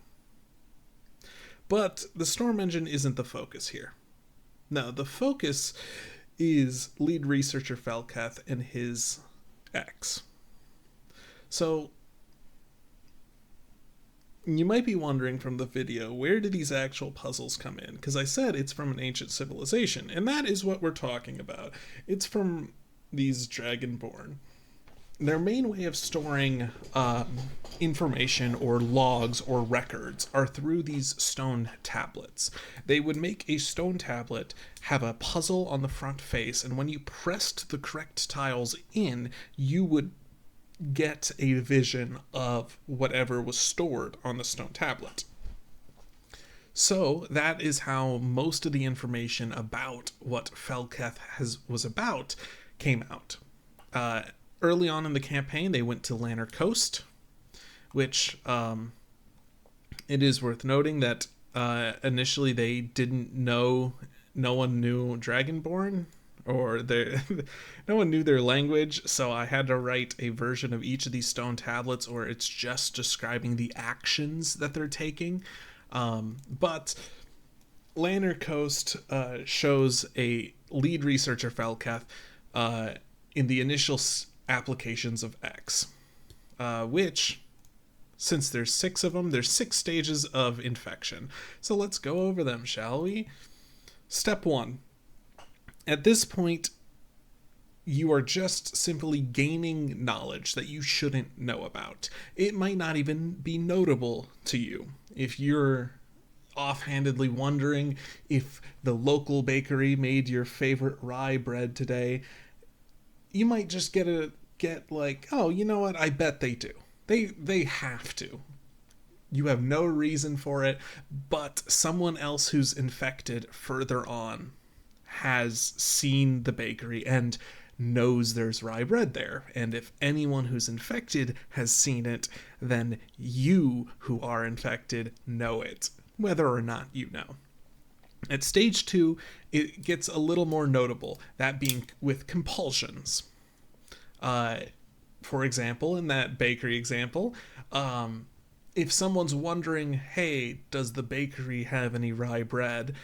But the Storm Engine isn't the focus here. No, the focus is lead researcher Felketh and his ex. So, you might be wondering from the video, where do these actual puzzles come in? Because I said it's from an ancient civilization, and that is what we're talking about. It's from these Dragonborn. Their main way of storing information or logs or records are through these stone tablets. They would make a stone tablet have a puzzle on the front face, and when you pressed the correct tiles in, you would get a vision of whatever was stored on the stone tablet. So that is how most of the information about what Felketh was about came out. Early on in the campaign, they went to Lanner Coast, which it is worth noting that initially they didn't know, no one knew Dragonborn, or no one knew their language, so I had to write a version of each of these stone tablets, or it's just describing the actions that they're taking. But Lanner Coast shows a lead researcher, Felketh, in the initial applications of X, which, since there's 6 of them, there's 6 stages of infection. So let's go over them, shall we? Step 1. At this point, you are just simply gaining knowledge that you shouldn't know about. It might not even be notable to you. If you're offhandedly wondering if the local bakery made your favorite rye bread today, you might just get like, oh, you know what? I bet they do. They have to. You have no reason for it, but someone else who's infected further on has seen the bakery and knows there's rye bread there. And if anyone who's infected has seen it, then you who are infected know it, whether or not you know. At stage 2, it gets a little more notable, that being with compulsions. For example, in that bakery example, if someone's wondering, hey, does the bakery have any rye bread?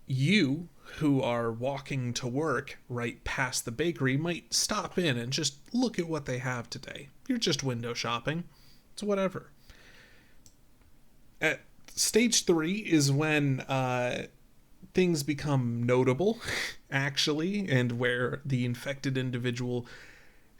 You, who are walking to work right past the bakery, might stop in and just look at what they have today. You're just window shopping. It's whatever. At stage 3 is when things become notable, actually, and where the infected individual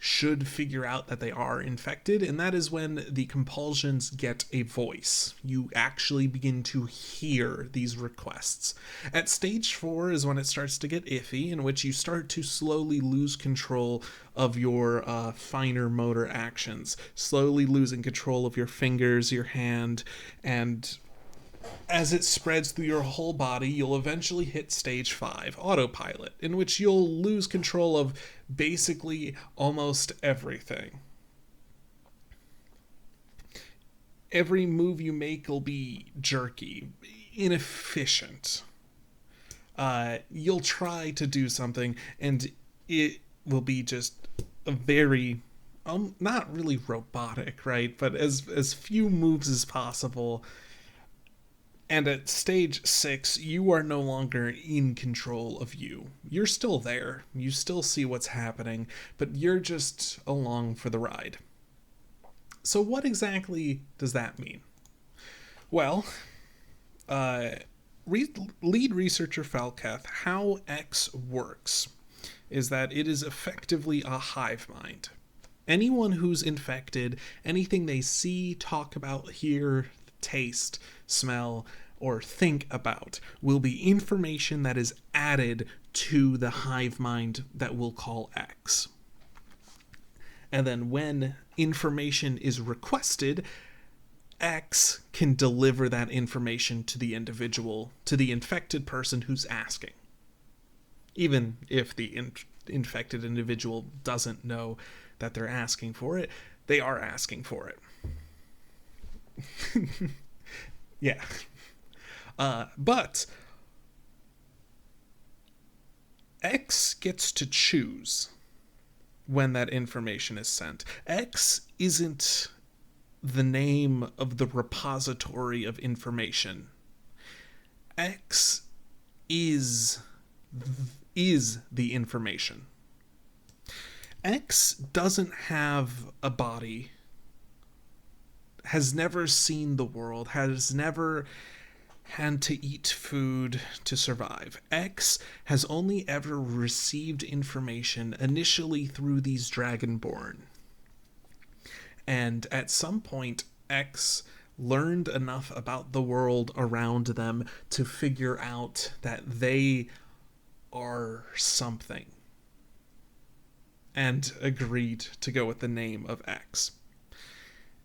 should figure out that they are infected, and that is when the compulsions get a voice. You actually begin to hear these requests. At stage 4 is when it starts to get iffy, in which you start to slowly lose control of your finer motor actions, slowly losing control of your fingers, your hand, and as it spreads through your whole body, you'll eventually hit stage 5, autopilot, in which you'll lose control of basically almost everything. Every move you make will be jerky, inefficient. You'll try to do something, and it will be just a very, not really robotic, right? But as few moves as possible. And at stage 6, you are no longer in control of you. You're still there. You still see what's happening, but you're just along for the ride. So what exactly does that mean? Well, lead researcher Falketh, how X works is that it is effectively a hive mind. Anyone who's infected, anything they see, talk about, hear, taste, smell, or think about will be information that is added to the hive mind that we'll call X. And then when information is requested, X can deliver that information to the individual, to the infected person who's asking. Even if the infected individual doesn't know that they're asking for it, they are asking for it. Yeah. But X gets to choose when that information is sent. X isn't the name of the repository of information. X is the information. X doesn't have a body, has never seen the world, has never had to eat food to survive. X has only ever received information initially through these Dragonborn. And at some point, X learned enough about the world around them to figure out that they are something, and agreed to go with the name of X.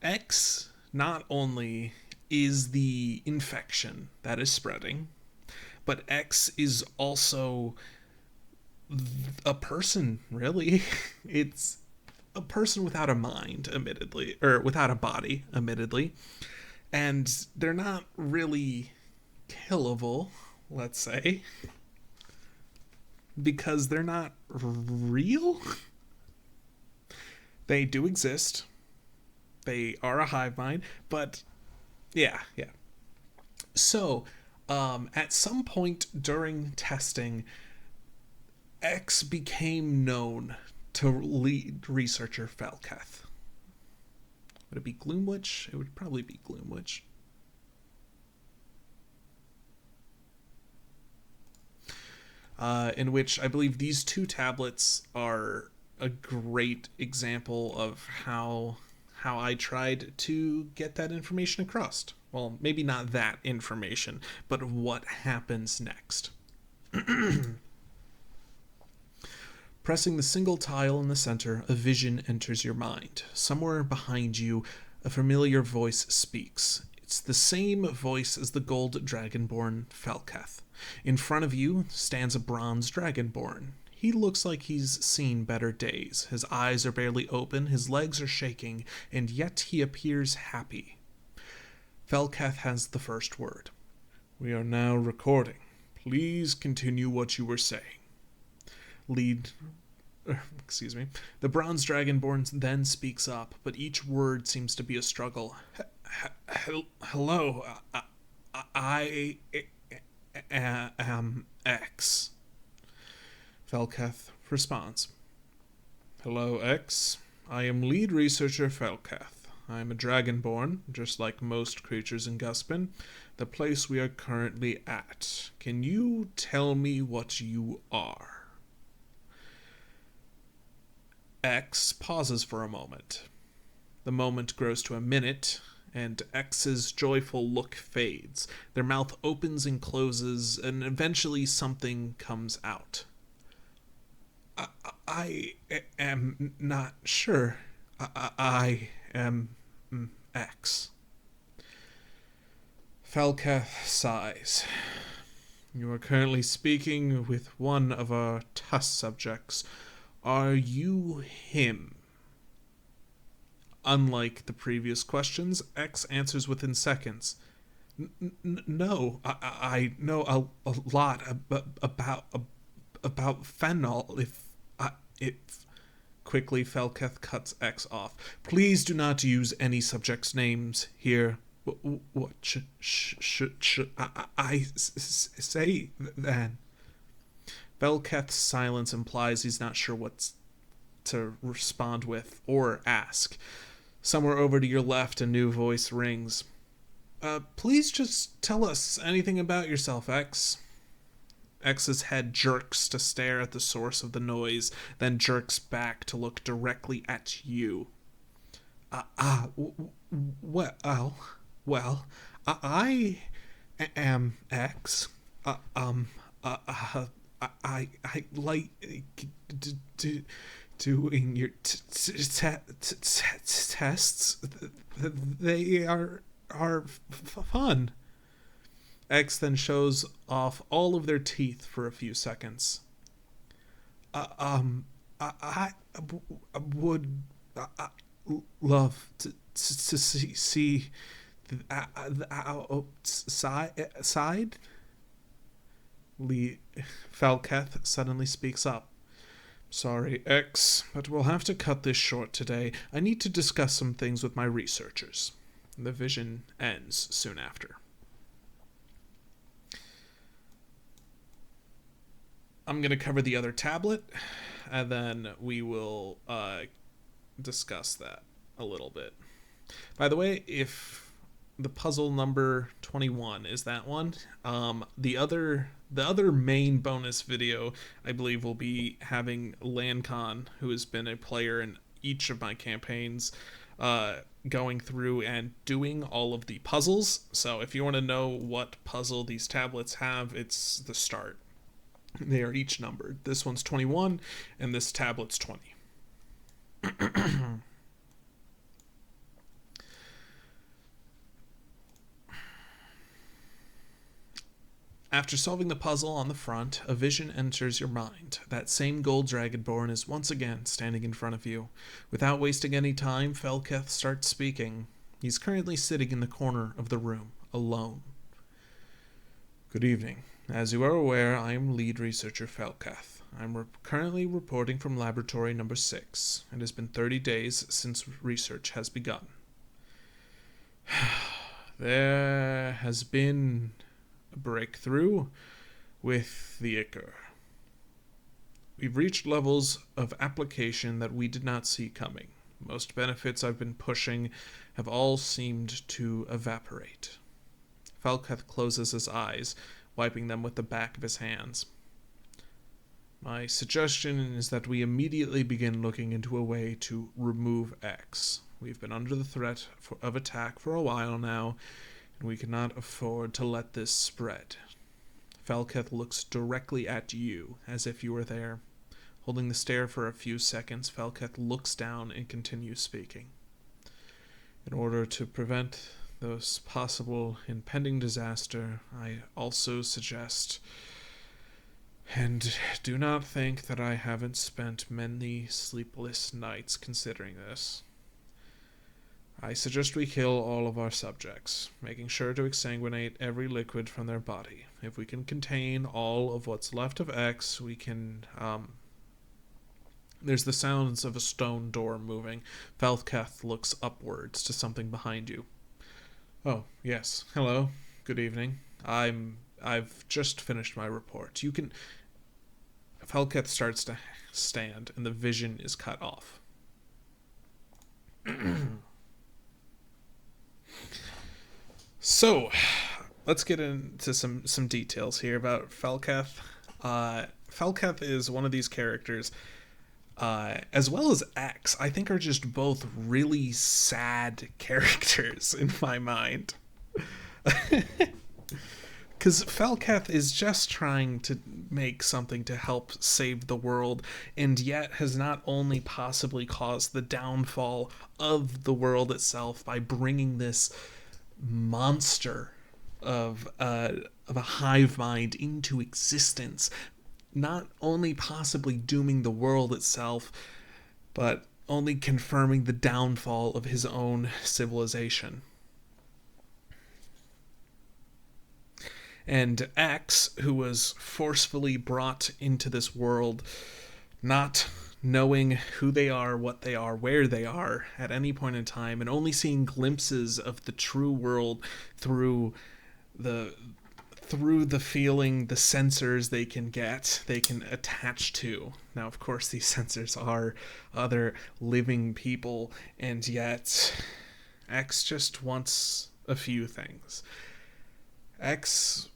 X not only is the infection that is spreading, but X is also a person, really. It's a person without a mind, admittedly, or without a body, admittedly. And they're not really killable, let's say, because they're not real. They do exist. They are a hive mind, but yeah. So, at some point during testing, X became known to lead researcher Falketh. Would it be Gloomwitch? It would probably be Gloomwitch. In which I believe these two tablets are a great example of how I tried to get that information across. Well, maybe not that information, but what happens next. Pressing the single tile in the center, a vision enters your mind. Somewhere behind you, a familiar voice speaks. It's the same voice as the gold dragonborn Falketh. In front of you stands a bronze dragonborn. He looks like he's seen better days. His eyes are barely open, his legs are shaking, and yet he appears happy. Falketh has the first word. We are now recording. Please continue what you were saying. Lead. Excuse me. The bronze dragonborn then speaks up, but each word seems to be a struggle. Hello. I am X. Felketh responds. Hello, X. I am lead researcher Felketh. I am a dragonborn, just like most creatures in Guspin, the place we are currently at. Can you tell me what you are? X pauses for a moment. The moment grows to a minute, and X's joyful look fades. Their mouth opens and closes, and eventually something comes out. I am not sure. I am X. Felketh sighs. You are currently speaking with one of our test subjects. Are you him? Unlike the previous questions, X answers within seconds. No, I know a lot about fentanyl. If quickly, Felketh cuts X off. Please do not use any subjects' names here. What should I say then? Felketh's silence implies he's not sure what to respond with or ask. Somewhere over to your left, a new voice rings. Please just tell us anything about yourself, X. X's head jerks to stare at the source of the noise, then jerks back to look directly at you. Well, I am X. I like doing your tests. They are fun. X then shows off all of their teeth for a few seconds. I would love to see the outside. Falketh suddenly speaks up. Sorry, X, but we'll have to cut this short today. I need to discuss some things with my researchers. The vision ends soon after. I'm going to cover the other tablet, and then we will discuss that a little bit. By the way, if the puzzle number 21 is that one, the other main bonus video, I believe, will be having Lancon, who has been a player in each of my campaigns, going through and doing all of the puzzles. So if you want to know what puzzle these tablets have, it's the start. They are each numbered. This one's 21, and this tablet's 20. After solving the puzzle on the front, a vision enters your mind. That same gold dragonborn is once again standing in front of you. Without wasting any time, Felketh starts speaking. He's currently sitting in the corner of the room, alone. Good evening. As you are aware, I am lead researcher Felketh. I'm currently reporting from laboratory number 6. It has been 30 days since research has begun. There has been a breakthrough with the Ichor. We've reached levels of application that we did not see coming. Most benefits I've been pushing have all seemed to evaporate. Felketh closes his eyes, wiping them with the back of his hands. My suggestion is that we immediately begin looking into a way to remove X. We've been under the threat of attack for a while now, and we cannot afford to let this spread. Felketh looks directly at you, as if you were there. Holding the stare for a few seconds, Felketh looks down and continues speaking. In order to prevent this possible impending disaster, I also suggest, and do not think that I haven't spent many sleepless nights considering this, I suggest we kill all of our subjects, making sure to exsanguinate every liquid from their body. If we can contain all of what's left of X, we can, There's the sounds of a stone door moving. Falketh looks upwards to something behind you. Oh, yes. Hello. Good evening. I've just finished my report. You can... Falketh starts to stand, and the vision is cut off. So, let's get into some details here about Falketh. Falketh is one of these characters, as well as X, I think are just both really sad characters in my mind. Because Falketh is just trying to make something to help save the world, and yet has not only possibly caused the downfall of the world itself by bringing this monster of a hive mind into existence, not only possibly dooming the world itself, but only confirming the downfall of his own civilization. And X, who was forcefully brought into this world, not knowing who they are, what they are, where they are at any point in time, and only seeing glimpses of the true world through the feeling, the sensors they can attach to. Now, of course, these sensors are other living people, and yet X just wants a few things. X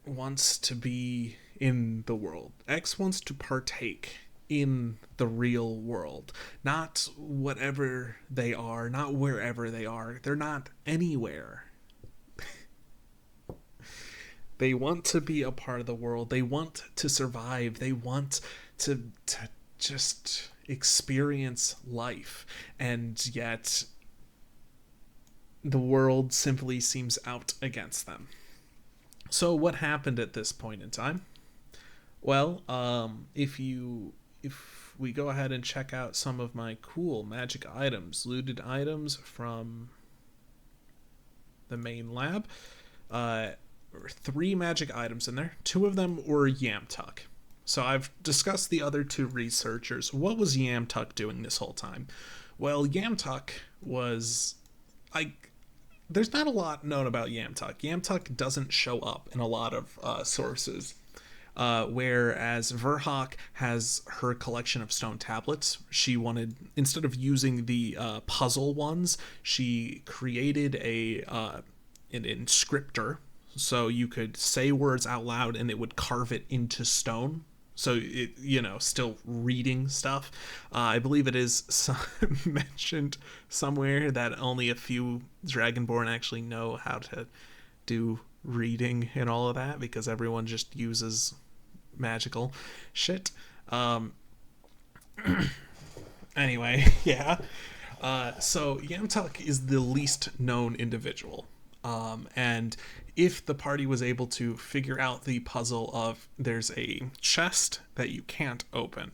wants to be in the world. X wants to partake in the real world. Not whatever they are, not wherever they are. They're not anywhere. They want to be a part of the world. They want to survive. They want to just experience life. And yet the world simply seems out against them. So what happened at this point in time? Well, if we go ahead and check out some of my cool magic items, looted items from the main lab, there were 3 magic items in there. 2 of them were Yamtuk. So I've discussed the other 2 researchers. What was Yamtuk doing this whole time? Well, Yamtuk was... There's not a lot known about Yamtuk. Yamtuk doesn't show up in a lot of sources. Whereas Verhok has her collection of stone tablets. She wanted, instead of using the puzzle ones, she created an inscriptor. So you could say words out loud and it would carve it into stone. So it, still reading stuff. I believe it is mentioned somewhere that only a few Dragonborn actually know how to do reading and all of that, because everyone just uses magical shit. Anyway, yeah. So Yamtuk is the least known individual. And if the party was able to figure out the puzzle of there's a chest that you can't open,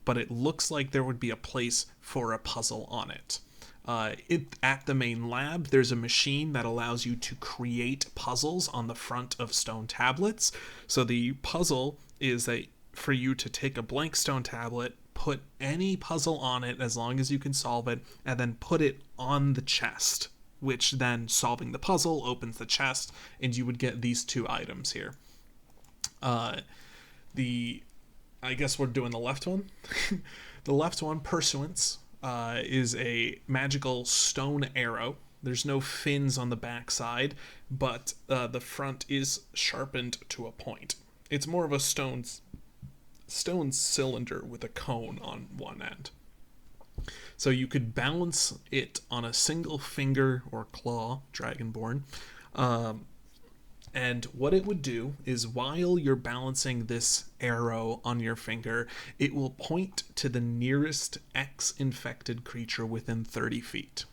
but it looks like there would be a place for a puzzle on it. At the main lab, there's a machine that allows you to create puzzles on the front of stone tablets. So the puzzle is that for you to take a blank stone tablet, put any puzzle on it as long as you can solve it, and then put it on the chest, which then, solving the puzzle, opens the chest, and you would get these 2 items here. I guess we're doing the left one. The left one, Pursuance, is a magical stone arrow. There's no fins on the back side, but the front is sharpened to a point. It's more of a stone cylinder with a cone on one end. So you could balance it on a single finger or claw, Dragonborn. And what it would do is, while you're balancing this arrow on your finger, it will point to the nearest X-infected creature within 30 feet.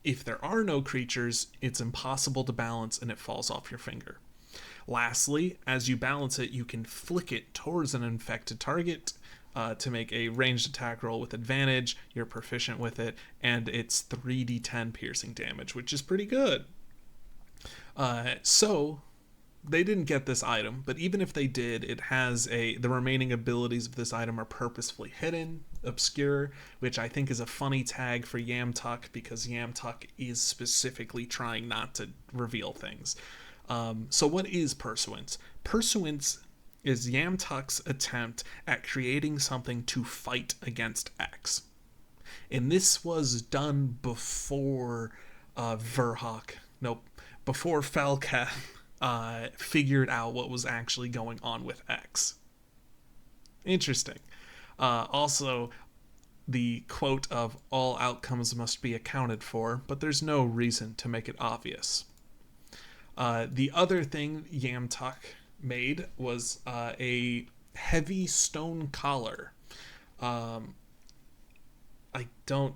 If there are no creatures, it's impossible to balance and it falls off your finger. Lastly, as you balance it, you can flick it towards an infected target, to make a ranged attack roll with advantage. You're proficient with it, and it's 3d10 piercing damage, which is pretty good. So they didn't get this item, but even if they did, it has the remaining abilities of this item are purposefully hidden, obscure, which I think is a funny tag for Yamtuk, because Yamtuk is specifically trying not to reveal things. So what is Pursuance? Pursuance is Yamtuk's attempt at creating something to fight against X. And this was done before before Falcath figured out what was actually going on with X. Interesting. Also, the quote of all outcomes must be accounted for, but there's no reason to make it obvious. The other thing Yamtuk made was a heavy stone collar. I don't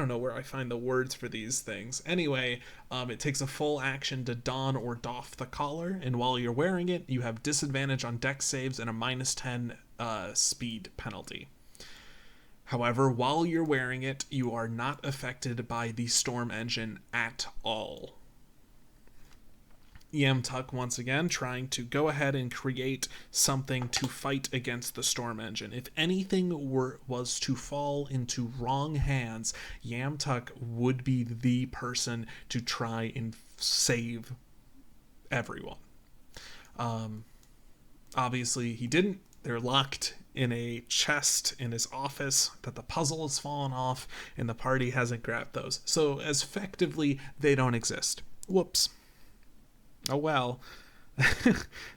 know where I find the words for these things. Anyway, it takes a full action to don or doff the collar, and while you're wearing it, you have disadvantage on dex saves and a -10 speed penalty. However, while you're wearing it, you are not affected by the storm engine at all. Yamtuk once again trying to go ahead and create something to fight against the storm engine. If anything was to fall into wrong hands, Yamtuk would be the person to try and save everyone. Obviously he didn't. They're locked in a chest in his office that the puzzle has fallen off, and the party hasn't grabbed those. So as effectively, they don't exist. Whoops. Oh well.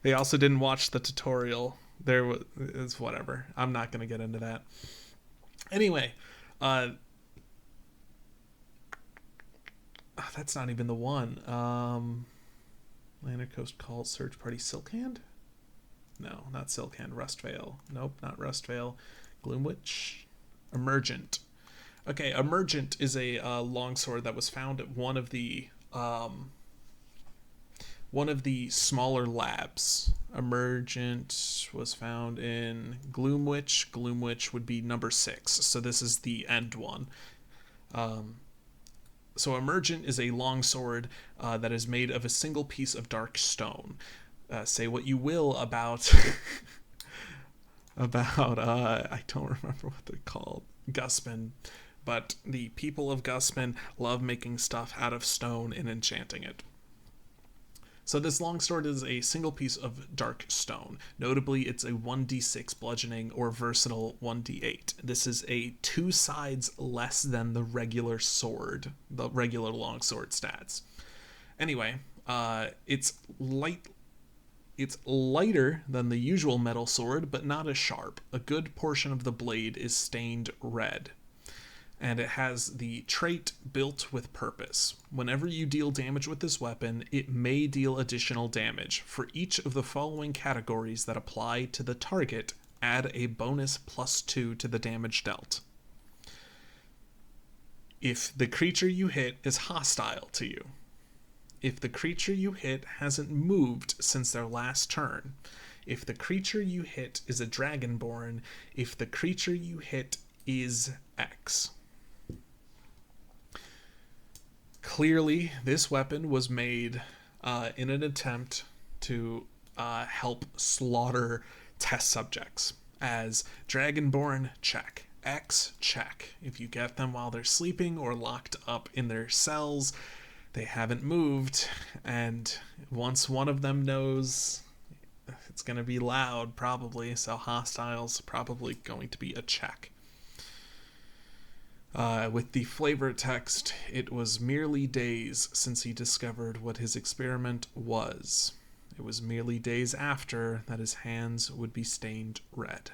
They also didn't watch the tutorial. It's whatever. I'm not going to get into that. Anyway, that's not even the one. Lantern Coast Cult Search Party Silkhand? No, not Silkhand. Rustvale. Nope, not Rustvale. Gloomwitch? Emergent. Okay, Emergent is a longsword that was found at one of the smaller labs. Emergent was found in Gloomwitch. Gloomwitch would be number 6, so this is the end one. So Emergent is a longsword that is made of a single piece of dark stone. Say what you will about I don't remember what they're called, Guspin, but the people of Guspin love making stuff out of stone and enchanting it. So this longsword is a single piece of dark stone. Notably, it's a 1d6 bludgeoning or versatile 1d8. This is a 2 sides less than the regular sword, the regular longsword stats. Anyway, it's lighter than the usual metal sword, but not as sharp. A good portion of the blade is stained red. And it has the trait Built with Purpose. Whenever you deal damage with this weapon, it may deal additional damage. For each of the following categories that apply to the target, add a bonus +2 to the damage dealt. If the creature you hit is hostile to you. If the creature you hit hasn't moved since their last turn. If the creature you hit is a Dragonborn. If the creature you hit is X. Clearly, this weapon was made in an attempt to help slaughter test subjects. As Dragonborn, check. X, check. If you get them while they're sleeping or locked up in their cells, they haven't moved, and once one of them knows, it's going to be loud, probably, so hostile's probably going to be a check. With the flavor text, it was merely days since he discovered what his experiment was. It was merely days after that his hands would be stained red.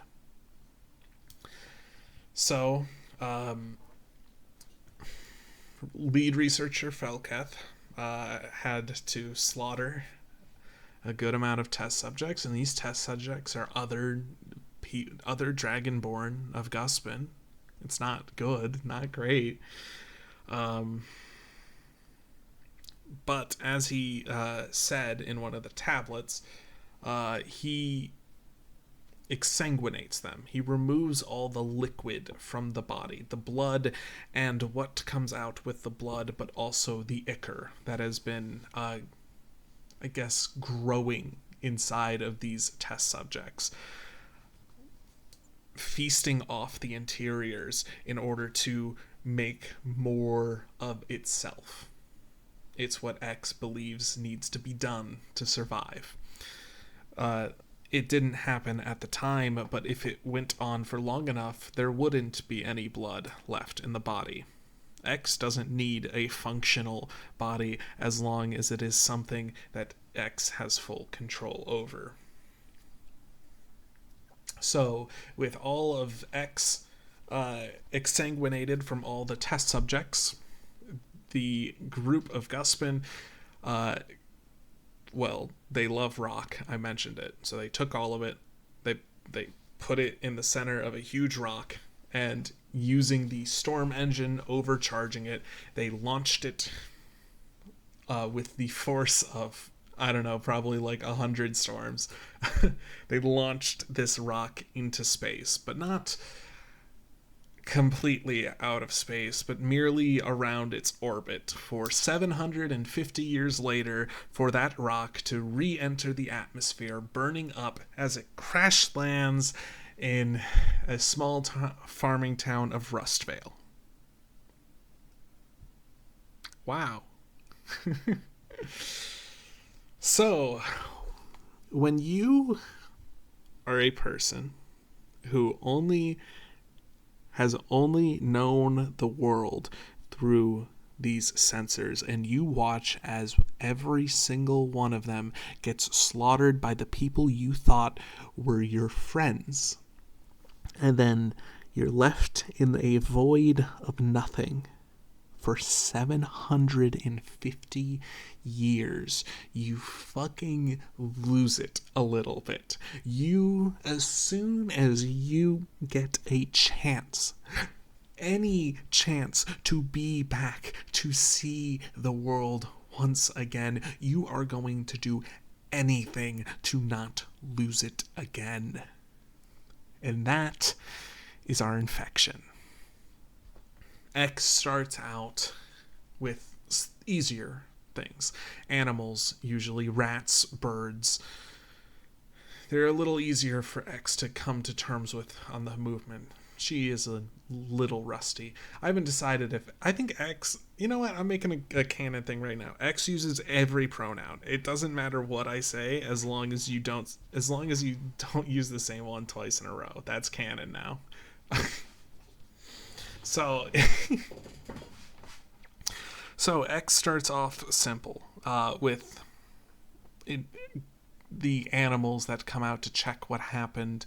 So, lead researcher Falcath had to slaughter a good amount of test subjects, and these test subjects are other Dragonborn of Guspin. It's not good, not great. But as he said in one of the tablets, he exsanguinates them. He removes all the liquid from the body, the blood and what comes out with the blood, but also the ichor that has been, I guess, growing inside of these test subjects, feasting off the interiors in order to make more of itself. It's what X believes needs to be done to survive. It didn't happen at the time, but if it went on for long enough, there wouldn't be any blood left in the body. X doesn't need a functional body as long as it is something that X has full control over. So, with all of X exsanguinated from all the test subjects, the group of Guspin, they love rock. I mentioned it. So they took all of it. They put it in the center of a huge rock, and using the storm engine, overcharging it, they launched it with the force of, I don't know, probably like 100 storms. They launched this rock into space, but not completely out of space, but merely around its orbit for 750 years later, for that rock to re-enter the atmosphere, burning up as it crash lands in a small farming town of Rustvale. Wow. So, when you are a person who has only known the world through these sensors, and you watch as every single one of them gets slaughtered by the people you thought were your friends, and then you're left in a void of nothing for 750 years, you fucking lose it a little bit. As soon as you get a chance, any chance to be back, to see the world once again, you are going to do anything to not lose it again. And that is our infection. X starts out with easier things. Animals, usually rats, birds. They're a little easier for X to come to terms with on the movement. She is a little rusty. I haven't decided if... I think X... You know what? I'm making a canon thing right now. X uses every pronoun. It doesn't matter what I say as long as you don't use the same one twice in a row. That's canon now. So X starts off simple with the animals that come out to check what happened.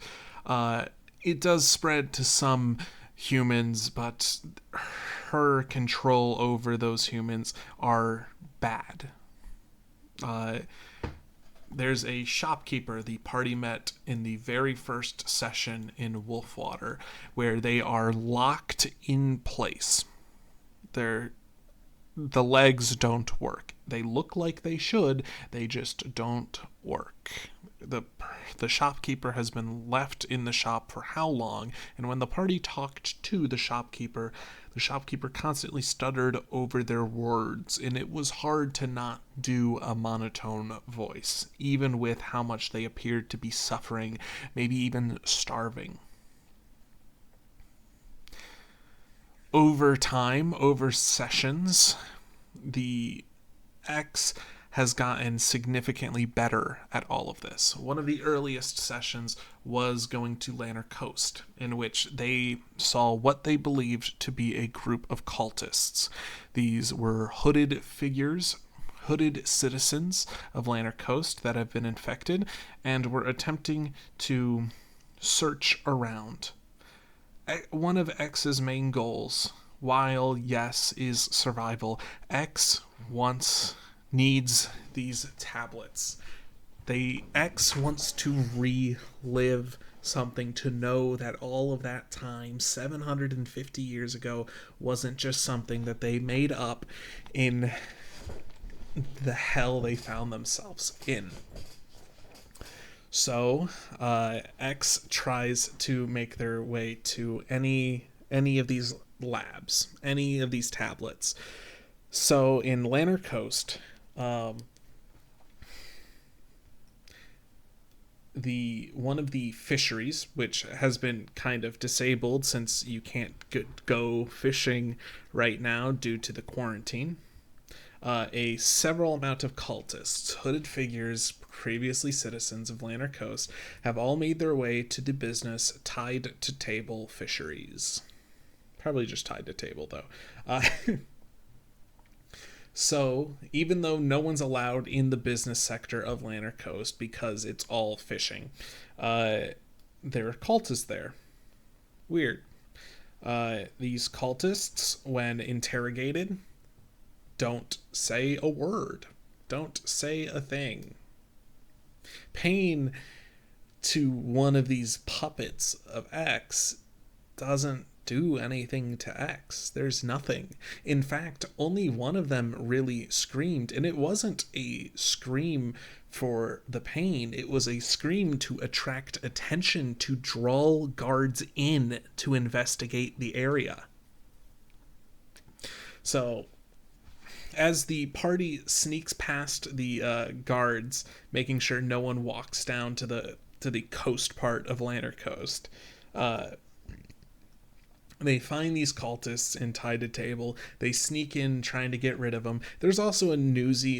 It does spread to some humans, but her control over those humans are bad. There's a shopkeeper the party met in the very first session in Wolfwater, where they are locked in place. The legs don't work. They look like they should, they just don't work. The shopkeeper has been left in the shop for how long, and when the party talked to the shopkeeper constantly stuttered over their words, and it was hard to not do a monotone voice, even with how much they appeared to be suffering, maybe even starving. Over time, over sessions, the X has gotten significantly better at all of this. One of the earliest sessions was going to Lanner Coast, in which they saw what they believed to be a group of cultists. These were hooded figures, hooded citizens of Lanner Coast that have been infected, and were attempting to search around. One of X's main goals, while yes, is survival, X needs these tablets. X wants to relive something, to know that all of that time, 750 years ago, wasn't just something that they made up in the hell they found themselves in. So, X tries to make their way to any of these labs, any of these tablets. So in Lanner Coast, the one of the fisheries, which has been kind of disabled since you can't go fishing right now due to the quarantine. A several amount of cultists, hooded figures, previously citizens of Lanner Coast, have all made their way to the business tied to table fisheries. Probably just tied to table, though. So, even though no one's allowed in the business sector of Lanner Coast because it's all fishing, there are cultists there. Weird. These cultists, when interrogated, don't say a word, don't say a thing. Pain to one of these puppets of X doesn't do anything to X. There's nothing. In fact, only one of them really screamed, and it wasn't a scream for the pain, it was a scream to attract attention, to draw guards in to investigate the area. So, as the party sneaks past the guards, making sure no one walks down to the coast part of Lanner Coast, they find these cultists in tied to table. They sneak in trying to get rid of them. There's also a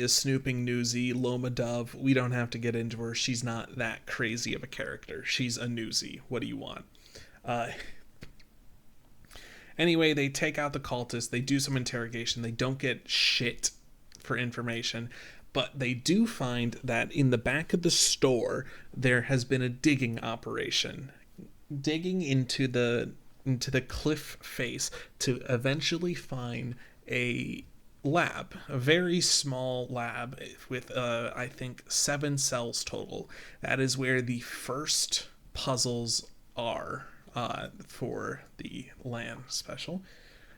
snooping newsie, Loma Dove. We don't have to get into her. She's not that crazy of a character. She's a newsie. What do you want? Anyway, they take out the cultists. They do some interrogation. They don't get shit for information. But they do find that in the back of the store, there has been a digging operation. Digging into the cliff face to eventually find a lab, a very small lab with I think 7 cells total. That is where the first puzzles are for the LAN special,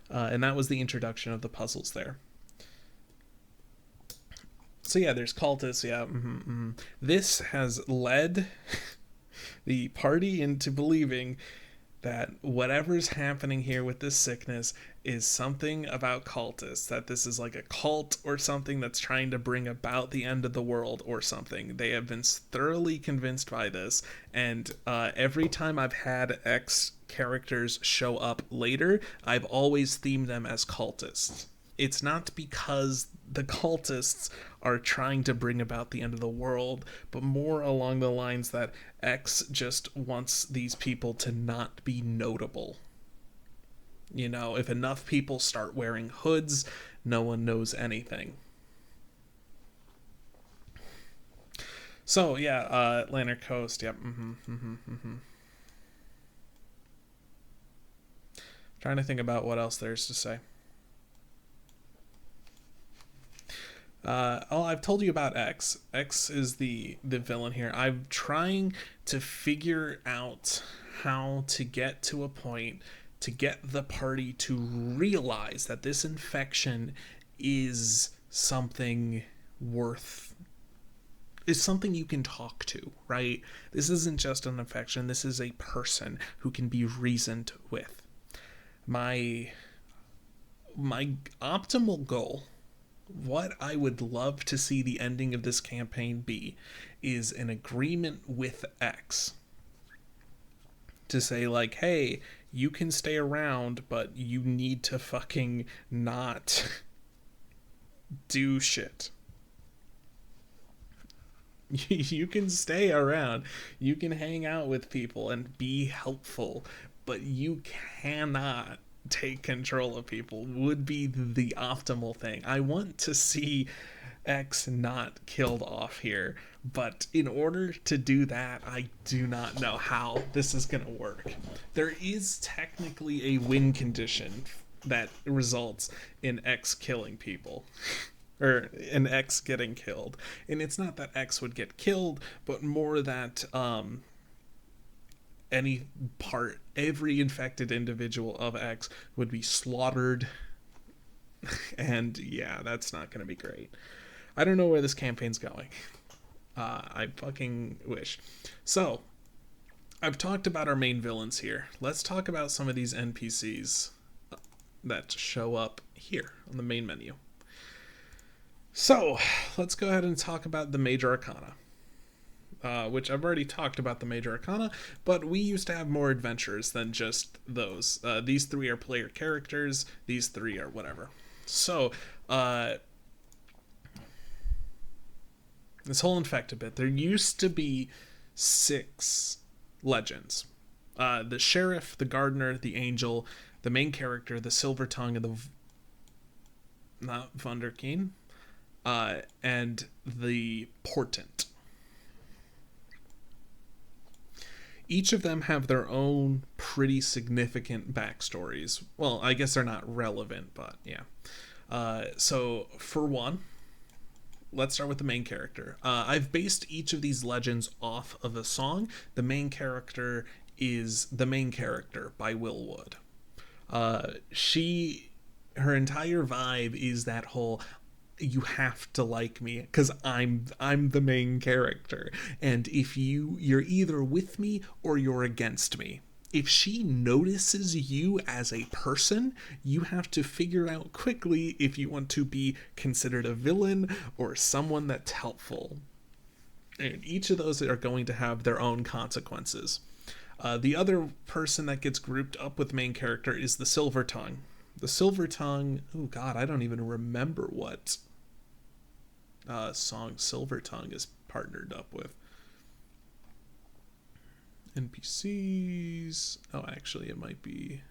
and that was the introduction of the puzzles there. So yeah, there's cultists. Yeah, This has led the party into believing that whatever's happening here with this sickness is something about cultists, that this is like a cult or something that's trying to bring about the end of the world or something. They have been thoroughly convinced by this, and every time I've had X characters show up later, I've always themed them as cultists. It's not because the cultists are trying to bring about the end of the world, but more along the lines that X just wants these people to not be notable. You know, if enough people start wearing hoods, no one knows anything. So, yeah, Lanner Coast, yep. Trying to think about what else there's to say. I've told you about X. X is the villain here. I'm trying to figure out how to get to a point to get the party to realize that this infection is something is something you can talk to, right? This isn't just an infection. This is a person who can be reasoned with. My optimal goal, what I would love to see the ending of this campaign be, is an agreement with X to say, like, hey, you can stay around, but you need to fucking not do shit. You can stay around, you can hang out with people and be helpful, but you cannot take control of people. Would be the optimal thing. I want to see X not killed off here, but in order to do that, I do not know how this is going to work. There is technically a win condition that results in X killing people. Or an X getting killed. And it's not that X would get killed, but more that every infected individual of X would be slaughtered. And yeah, that's not going to be great. I don't know where this campaign's going. I fucking wish. So, I've talked about our main villains here. Let's talk about some of these NPCs that show up here on the main menu. So, let's go ahead and talk about the Major Arcana. Which I've already talked about the Major Arcana, but we used to have more adventures than just those. These 3 are player characters, these 3 are whatever. So, this whole infected bit, there used to be 6 legends. The Sheriff, the Gardener, the Angel, the main character, the Silver Tongue, and not Wunderkind, and the Portent. Each of them have their own pretty significant backstories. Well, I guess they're not relevant, but yeah. So, for one, let's start with the main character. I've based each of these legends off of a song. The main character is The Main Character by Will Wood. Her entire vibe is that whole you have to like me because I'm the main character, and if you're either with me or you're against me. If she notices you as a person, you have to figure out quickly if you want to be considered a villain or someone that's helpful. And each of those are going to have their own consequences. The other person that gets grouped up with the main character is the Silver Tongue. The Silver Tongue, oh god, I don't even remember what song Silver Tongue is partnered up with. NPCs. Oh, actually, it might be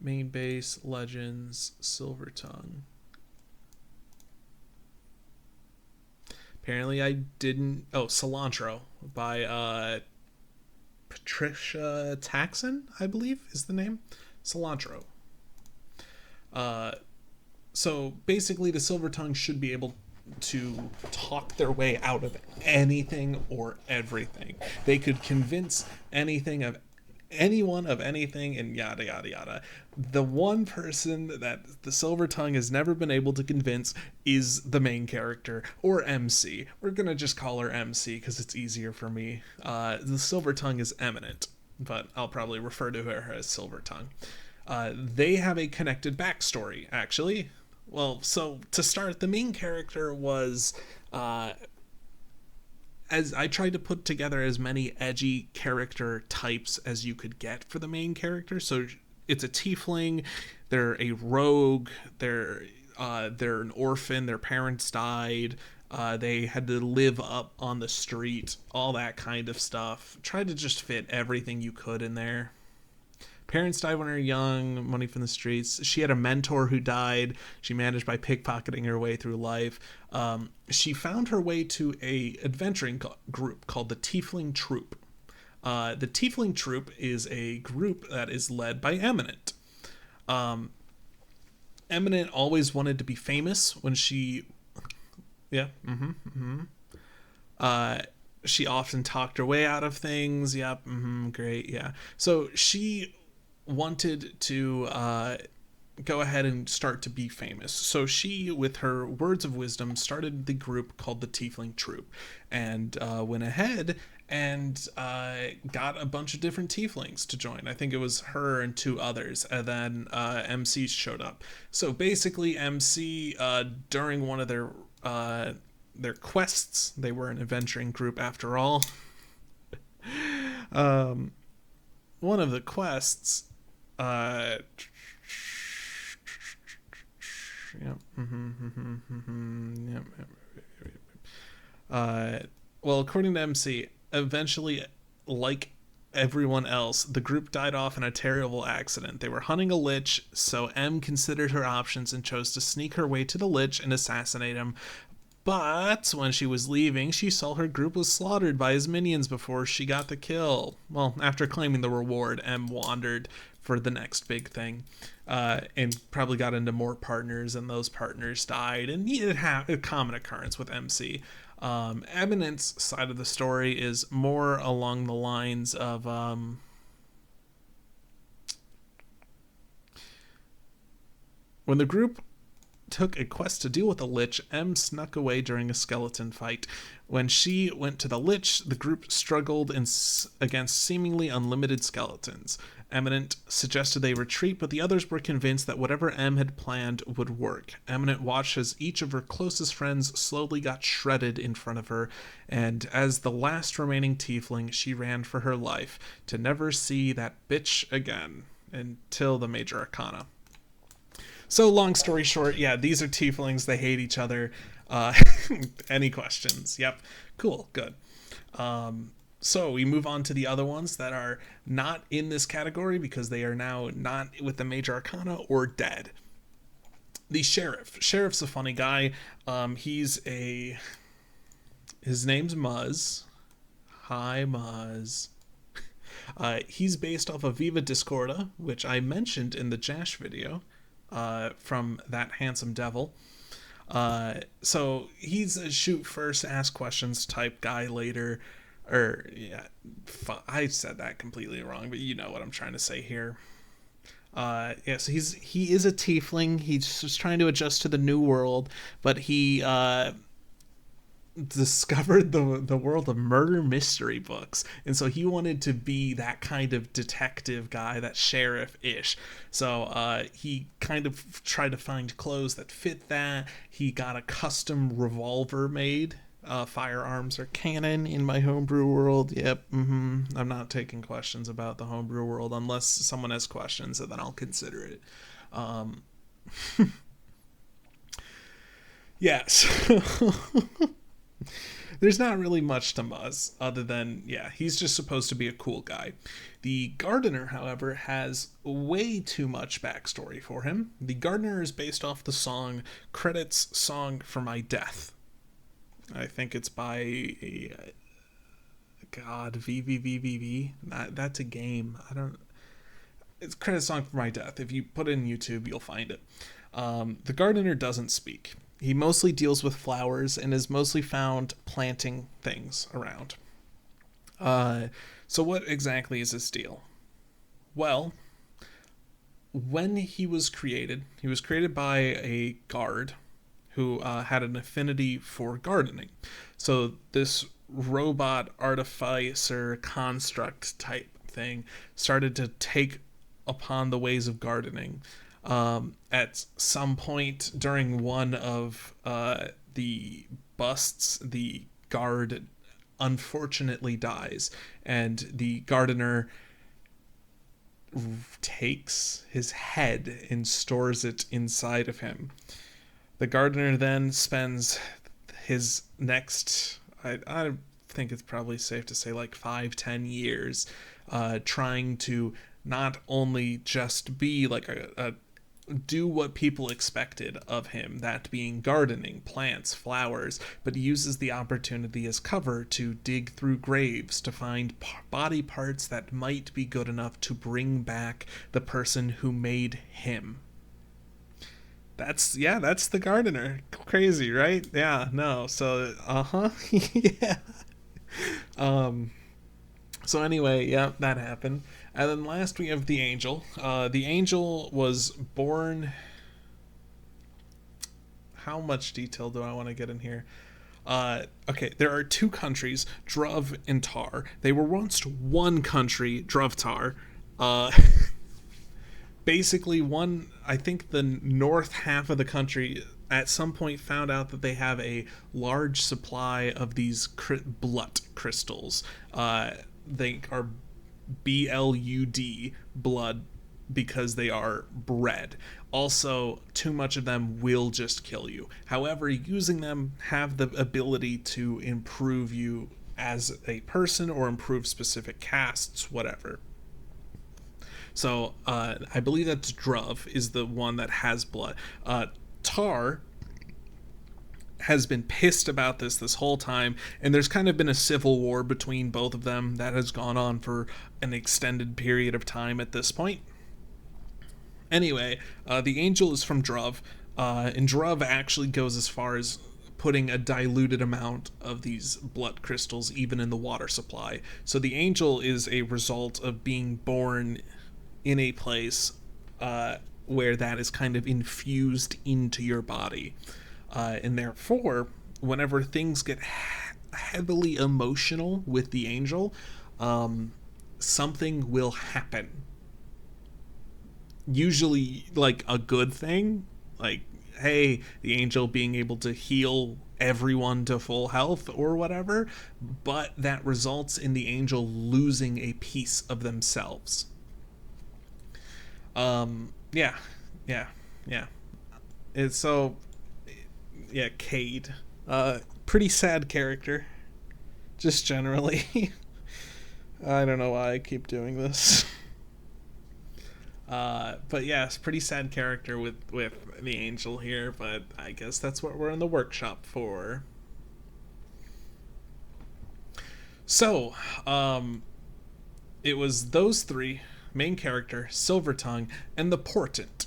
main base, legends, Silver Tongue. Apparently, I didn't. Oh, Cilantro by Patricia Taxon, I believe is the name. Cilantro. So basically, the Silver Tongue should be able to talk their way out of anything or everything. They could convince anything of anyone of anything and yada yada yada. The one person that the Silver Tongue has never been able to convince is the main character, or MC. We're gonna just call her MC because it's easier for me. The Silver Tongue is Eminent, but I'll probably refer to her as Silver Tongue. They have a connected backstory, actually. Well, so to start, the main character was, as I tried to put together as many edgy character types as you could get for the main character. So it's a tiefling, they're a rogue, they're an orphan, their parents died, they had to live up on the street, all that kind of stuff. Tried to just fit everything you could in there. Parents died when they were young, money from the streets. She had a mentor who died. She managed by pickpocketing her way through life. She found her way to a adventuring group called the Tiefling Troop. The Tiefling Troop is a group that is led by Eminent. Eminent always wanted to be famous when she... Yeah, she often talked her way out of things. Yep, great, yeah. So she wanted to go ahead and start to be famous. So she, with her words of wisdom, started the group called the Tiefling Troop, and went ahead and got a bunch of different tieflings to join. I think it was her and 2 others, and then MC showed up. So basically, MC, during one of their quests, they were an adventuring group after all. One of the quests, well, according to MC, eventually, like everyone else, the group died off in a terrible accident. They were hunting a lich, so M considered her options and chose to sneak her way to the lich and assassinate him. But when she was leaving, she saw her group was slaughtered by his minions before she got the kill. Well, after claiming the reward, M wandered for the next big thing, and probably got into more partners, and those partners died, and it had a common occurrence with MC. Eminent's side of the story is more along the lines of when the group took a quest to deal with a lich, M snuck away during a skeleton fight. When she went to the lich, the group struggled against seemingly unlimited skeletons. Eminent suggested they retreat, but the others were convinced that whatever M had planned would work. Eminent watched as each of her closest friends slowly got shredded in front of her, and as the last remaining tiefling, she ran for her life to never see that bitch again until the Major Arcana. So long story short, yeah, these are tieflings. They hate each other. Any questions? Yep. Cool. Good. So we move on to the other ones that are not in this category because they are now not with the Major Arcana or dead. The Sheriff. Sheriff's a funny guy. His name's Muzz. Hi, Muzz. He's based off of Viva Discorda, which I mentioned in the Jash video from That Handsome Devil. So he's a shoot first, ask questions type guy later. I said that completely wrong, but you know what I'm trying to say here. So he is a tiefling. He's just trying to adjust to the new world, but he discovered the world of murder mystery books, and so he wanted to be that kind of detective guy, that sheriff-ish. So he kind of tried to find clothes that fit that. He got a custom revolver made. Firearms are canon in my homebrew world. Yep. I'm not taking questions about the homebrew world unless someone has questions, and then I'll consider it. Yes. There's not really much to Muzz other than, yeah, he's just supposed to be a cool guy. The Gardener, however, has way too much backstory for him. The Gardener is based off the song Credits Song for My Death. I think it's by VVVVV. That's a game. It's Credits Song for My Death. If you put it in YouTube, you'll find it. The Gardener doesn't speak. He mostly deals with flowers and is mostly found planting things around. So what exactly is his deal? Well, when he was created by a guard who had an affinity for gardening. So this robot artificer construct type thing started to take upon the ways of gardening. At some point during one of the busts, the guard unfortunately dies, and the Gardener takes his head and stores it inside of him. The Gardener then spends his next, I think it's probably safe to say, like 5-10 years trying to not only just be like do what people expected of him, that being gardening, plants, flowers, but he uses the opportunity as cover to dig through graves to find body parts that might be good enough to bring back the person who made him. That's the Gardener. Crazy, right? Yeah, no. So, yeah. So anyway, yeah, that happened. And then last we have the Angel. The Angel was born... How much detail do I want to get in here? Okay, there are two countries, Druv and Tar. They were once one country, Druvtar. Basically, I think the north half of the country at some point found out that they have a large supply of these blood crystals. They are BLUD, blood, because they are bred. Also, too much of them will just kill you. However, using them have the ability to improve you as a person or improve specific casts, whatever. So, I believe that's Druv is the one that has blood. Tar has been pissed about this whole time, and there's kind of been a civil war between both of them that has gone on for an extended period of time at this point. Anyway, the Angel is from Druv, and Druv actually goes as far as putting a diluted amount of these blood crystals even in the water supply. So the Angel is a result of being born in a place where that is kind of infused into your body. And therefore, whenever things get heavily emotional with the angel, something will happen. Usually, like a good thing, like, hey, the angel being able to heal everyone to full health or whatever, but that results in the angel losing a piece of themselves. Yeah, yeah, yeah. It's so, yeah, Cade. Pretty sad character, just generally. I don't know why I keep doing this. But yeah, it's pretty sad character with the angel here, but I guess that's what we're in the workshop for. So, it was those three: main character, Silvertongue, and the Portent.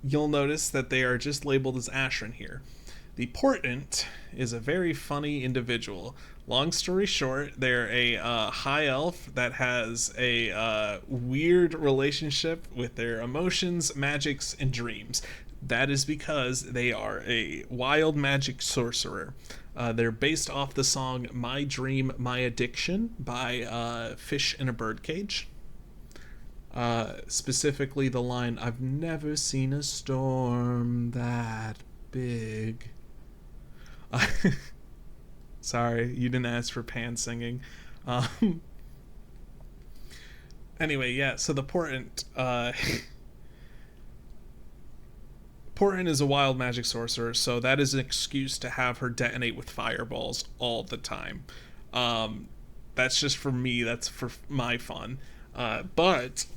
You'll notice that they are just labeled as Ashran here. The Portent is a very funny individual. Long story short, they're a high elf that has a weird relationship with their emotions, magics, and dreams. That is because they are a wild magic sorcerer. They're based off the song My Dream, My Addiction by Fish in a Birdcage. Specifically the line, I've never seen a storm that big. Sorry, you didn't ask for pan singing. Anyway, yeah, so the Portent, Portent is a wild magic sorcerer, so that is an excuse to have her detonate with fireballs all the time. That's just for me, that's for my fun. But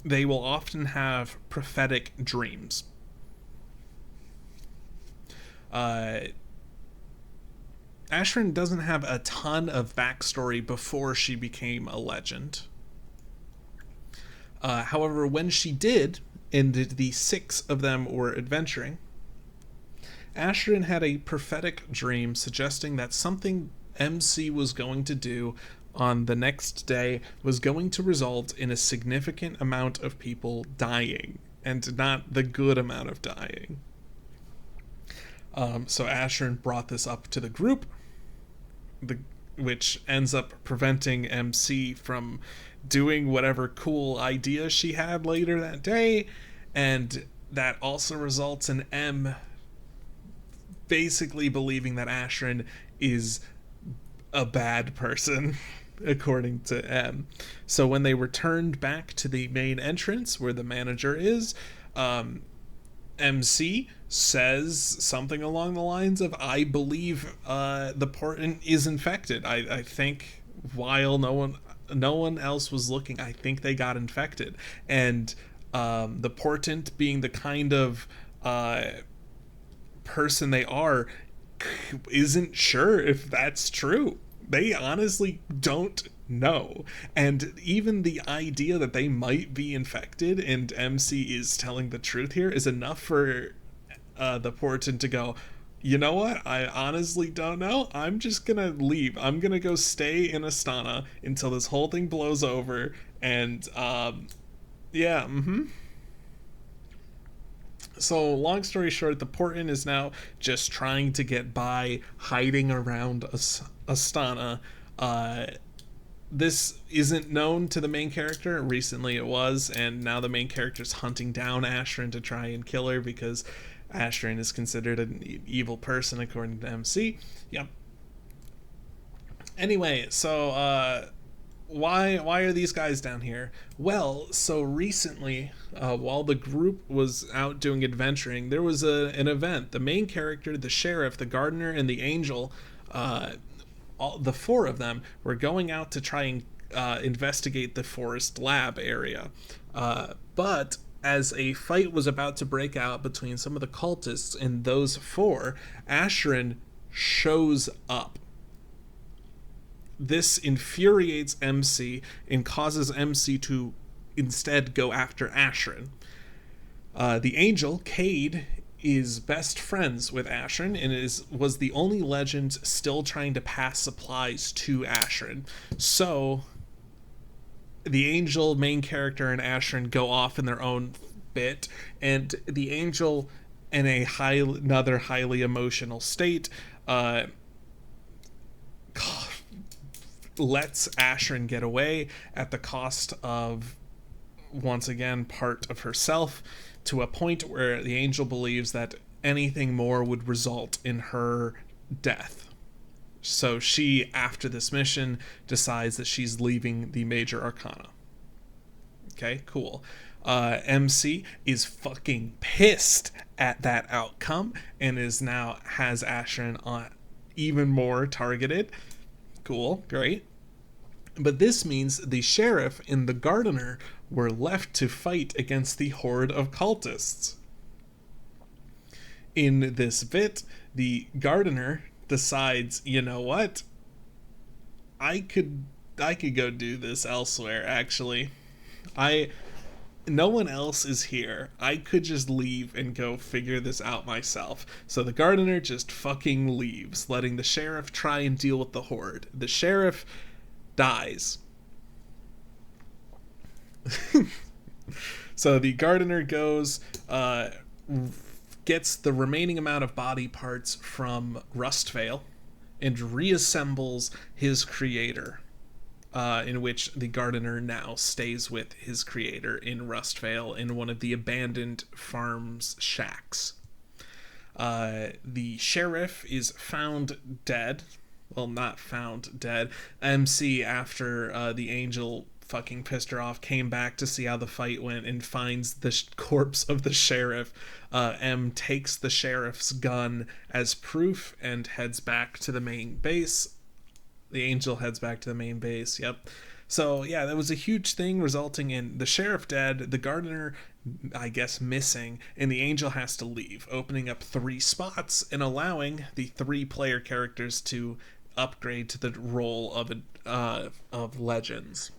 they will often have prophetic dreams. Ashran doesn't have a ton of backstory before she became a legend. However, when she did, and the six of them were adventuring, Ashran had a prophetic dream suggesting that something MC was going to do on the next day was going to result in a significant amount of people dying, and not the good amount of dying. So Ashran brought this up to the group, which ends up preventing MC from doing whatever cool idea she had later that day, and that also results in M basically believing that Ashran is a bad person, according to M. So when they returned back to the main entrance where the manager is, MC says something along the lines of, I believe the Portent is infected. I think while no one else was looking, I think they got infected. And the Portent, being the kind of person they are, isn't sure if that's true. They honestly don't know. And even the idea that they might be infected and MC is telling the truth here is enough for the Portent to go, you know what? I honestly don't know. I'm just gonna leave. I'm gonna go stay in Astana until this whole thing blows over. And yeah, So long story short, the Portent is now just trying to get by, hiding around Astana. This isn't known to the main character. Recently it was, and now the main character's hunting down Ashran to try and kill her because Ashran is considered an evil person according to MC. Yep. Anyway, so why are these guys down here? Well, so recently, while the group was out doing adventuring, there was an event. The main character, the sheriff, the gardener, and the angel, the four of them were going out to try and investigate the forest lab area. But as a fight was about to break out between some of the cultists and those four, Ashran shows up. This infuriates MC and causes MC to instead go after Ashran. The angel, Cade, is best friends with Ashran and was the only legend still trying to pass supplies to Ashran. So the Angel main character and Ashrin go off in their own bit, and the Angel, in another highly emotional state, lets Ashrin get away at the cost of, once again, part of herself, to a point where the Angel believes that anything more would result in her death. So she, after this mission, decides that she's leaving the Major Arcana. Okay, cool. MC is fucking pissed at that outcome and has Ashrin on even more targeted. Cool, great. But this means the Sheriff and the Gardener were left to fight against the horde of cultists. In this bit, the Gardener decides, you know what? I could go do this elsewhere, actually. No one else is here. I could just leave and go figure this out myself. So the Gardener just fucking leaves, letting the Sheriff try and deal with the horde. The Sheriff dies. So the Gardener goes, gets the remaining amount of body parts from Rustvale and reassembles his creator, in which the Gardener now stays with his creator in Rustvale in one of the abandoned farm's shacks. The Sheriff is found dead. Well, not found dead. MC, after the Angel fucking pissed her off, came back to see how the fight went and finds the corpse of the Sheriff. M takes the Sheriff's gun as proof and heads back to the main base. The Angel heads back to the main base, yep. So, yeah, that was a huge thing, resulting in the Sheriff dead, the Gardener, I guess, missing, and the Angel has to leave, opening up 3 spots and allowing the 3 player characters to upgrade to the role of legends,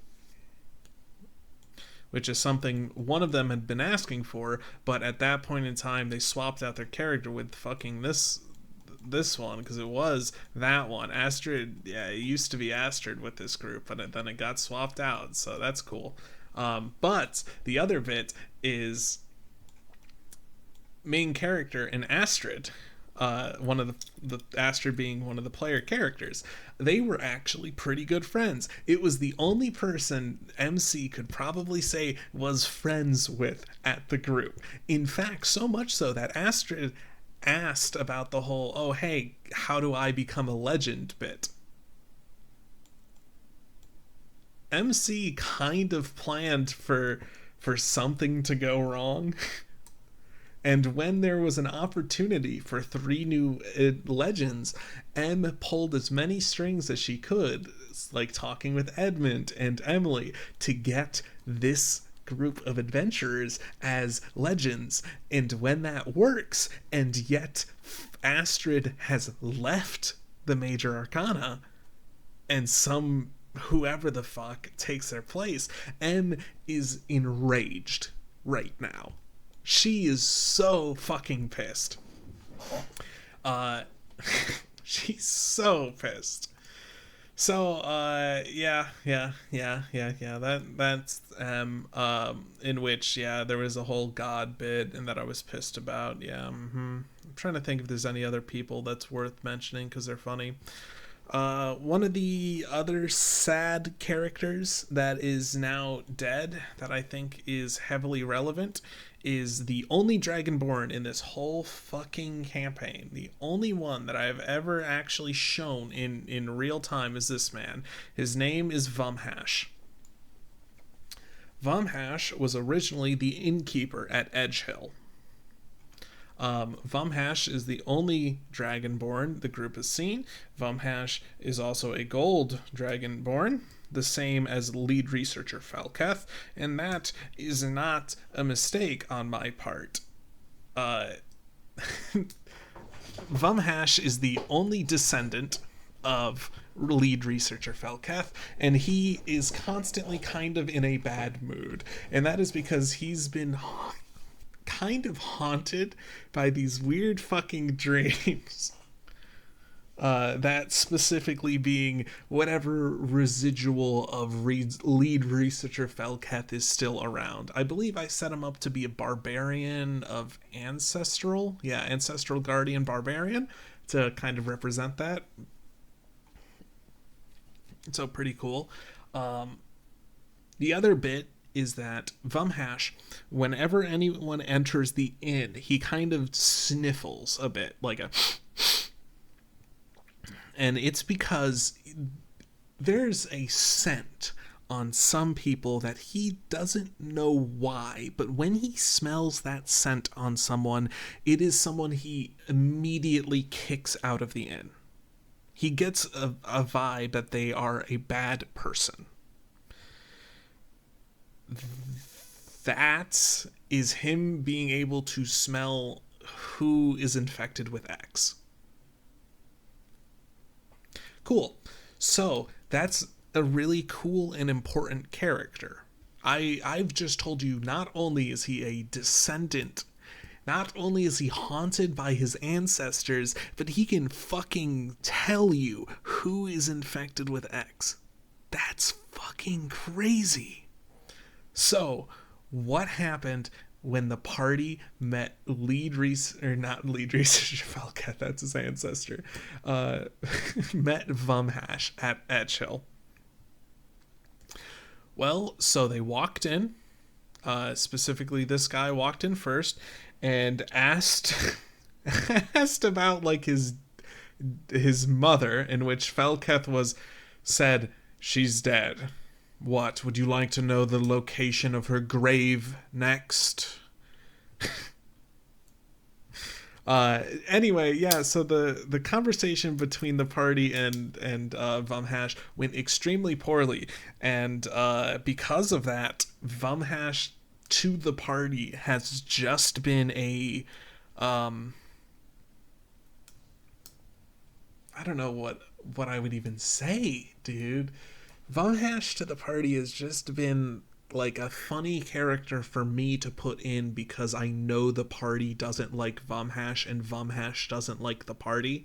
which is something one of them had been asking for, but at that point in time they swapped out their character with fucking this one, because it was that one. Astrid, yeah, it used to be Astrid with this group, but then it got swapped out, so that's cool. But the other bit is main character and Astrid, one of the Astrid being one of the player characters, they were actually pretty good friends. It was the only person MC could probably say was friends with at the group. In fact, so much so that Astrid asked about the whole, oh hey, how do I become a legend bit. MC kind of planned for something to go wrong. And when there was an opportunity for 3 new legends, M pulled as many strings as she could, like talking with Edmund and Emily, to get this group of adventurers as legends. And when that works, and yet Astrid has left the Major Arcana, and whoever the fuck takes their place, M is enraged right now. She is so fucking pissed. She's so pissed. So, yeah. That's in which, yeah, there was a whole God bit and that I was pissed about. Yeah, I'm trying to think if there's any other people that's worth mentioning because they're funny. One of the other sad characters that is now dead that I think is heavily relevant is the only Dragonborn in this whole fucking campaign. The only one that I've ever actually shown in real time is this man. His name is Vumhash. Vumhash was originally the innkeeper at Edgehill. Vumhash is the only Dragonborn the group has seen. Vumhash is also a gold Dragonborn, the same as lead researcher Falketh, and that is not a mistake on my part. Vumhash is the only descendant of lead researcher Falketh, and he is constantly kind of in a bad mood, and that is because he's been kind of haunted by these weird fucking dreams. That specifically being whatever residual of lead researcher Felketh is still around. I believe I set him up to be a barbarian of ancestral guardian barbarian to kind of represent that. So pretty cool. The other bit is that Vumhash, whenever anyone enters the inn, he kind of sniffles a bit, like a... And it's because there's a scent on some people that he doesn't know why, but when he smells that scent on someone, it is someone he immediately kicks out of the inn. He gets a vibe that they are a bad person. That is him being able to smell who is infected with X. Cool. So that's a really cool and important character. I've just told you, not only is he a descendant, not only is he haunted by his ancestors, but he can fucking tell you who is infected with X. That's fucking crazy. So, what happened when the party met not lead researcher Felketh, that's his ancestor, met Vumhash at Edgehill? Well, so they walked in, specifically this guy walked in first, and asked about like his mother, in which Felketh said, "She's dead. What, would you like to know the location of her grave next?" Anyway, yeah, so the conversation between the party and Vumhash went extremely poorly, and because of that, Vumhash to the party has just been a I don't know what I would even say, dude. Vumhash to the party has just been like a funny character for me to put in because I know the party doesn't like Vumhash and Vumhash doesn't like the party.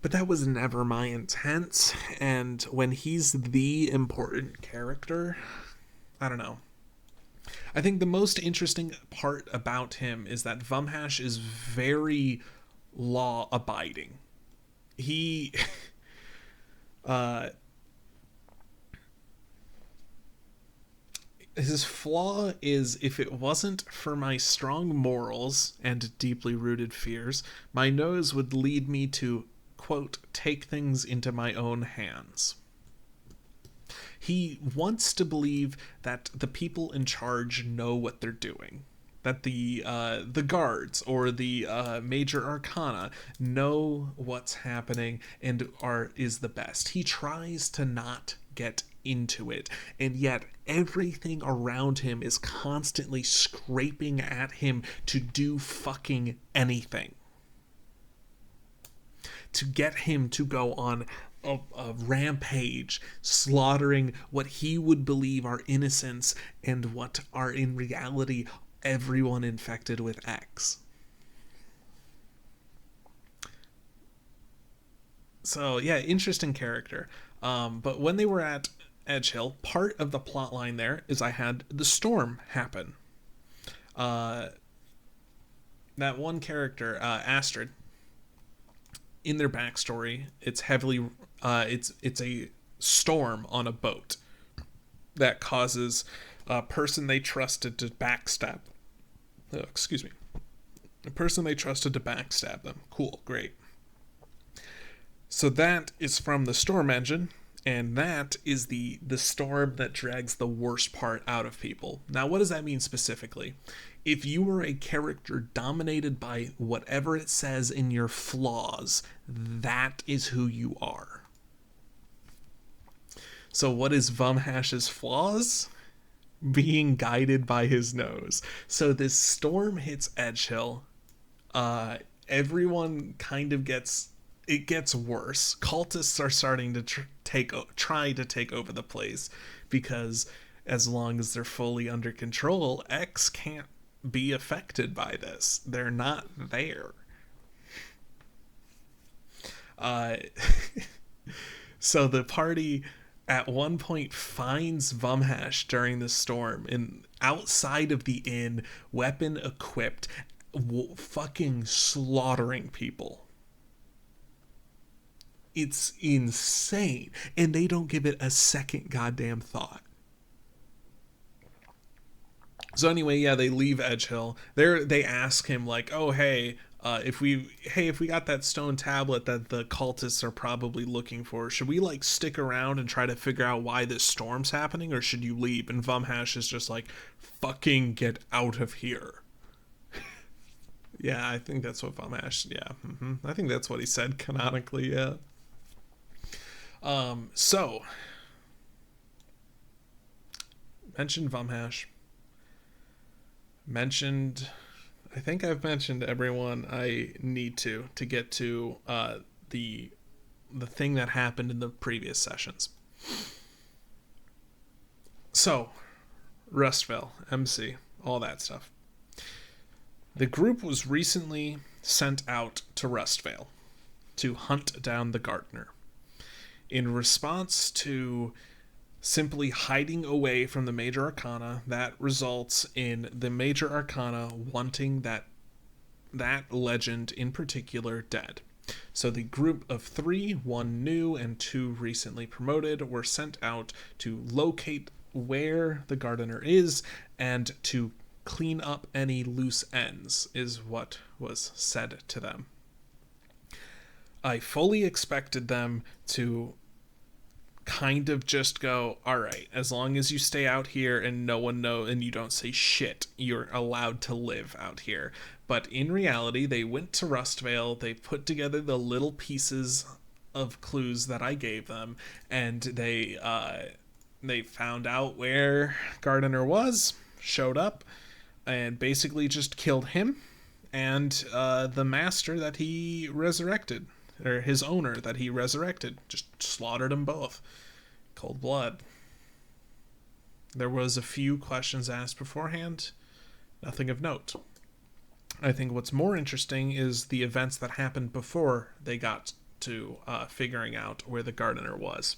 But that was never my intent, and when he's the important character, I don't know. I think the most interesting part about him is that Vumhash is very law-abiding. He... his flaw is, if it wasn't for my strong morals and deeply rooted fears, my nose would lead me to, quote, take things into my own hands. He wants to believe that the people in charge know what they're doing, that the guards or the major arcana know what's happening and is the best. He tries to not get into it, and yet everything around him is constantly scraping at him to do fucking anything, to get him to go on a rampage, slaughtering what he would believe are innocents and what are in reality everyone infected with X. So yeah, interesting character. But when they were at Edgehill, part of the plot line there is I had the storm happen. That one character, Astrid, in their backstory, it's heavily it's a storm on a boat that causes a person they trusted to backstab. Excuse me. A person they trusted to backstab them. Cool, great. So that is from the storm engine, and that is the storm that drags the worst part out of people. Now, what does that mean specifically? If you are a character dominated by whatever it says in your flaws, that is who you are. So what is Vumhash's flaws? Being guided by his nose. So this storm hits Edgehill. Everyone kind of gets worse. Cultists are starting to try to take over the place, because as long as they're fully under control, X can't be affected by this. They're not there. Uh, so the party at one point finds Vumhash during the storm in outside of the inn, weapon equipped, fucking slaughtering people. It's insane, and they don't give it a second goddamn thought. So anyway, yeah, they leave Edgehill. They ask him like, "Oh, hey, if we got that stone tablet that the cultists are probably looking for, should we like stick around and try to figure out why this storm's happening, or should you leave?" And Vumhash is just like, "Fucking get out of here." Yeah, I think that's what Vumhash. Yeah, I think that's what he said canonically. Yeah. So mentioned Vumhash. Mentioned. I think I've mentioned everyone I need to get to the thing that happened in the previous sessions. So, Rustvale, MC, all that stuff. The group was recently sent out to Rustvale to hunt down the gardener. In response to simply hiding away from the major arcana, that results in the major arcana wanting that legend in particular dead. So the group of 3, 1 new and 2 recently promoted, were sent out to locate where the gardener is and to clean up any loose ends, is what was said to them. I fully expected them to kind of just go, all right, as long as you stay out here and no one knows and you don't say shit, you're allowed to live out here. But in reality, they went to Rustvale, they put together the little pieces of clues that I gave them, and they found out where Gardener was, showed up, and basically just killed him and the master that he resurrected, or his owner that he resurrected. Just slaughtered them both. Cold blood. There was a few questions asked beforehand. Nothing of note. I think what's more interesting is the events that happened before they got to figuring out where the gardener was.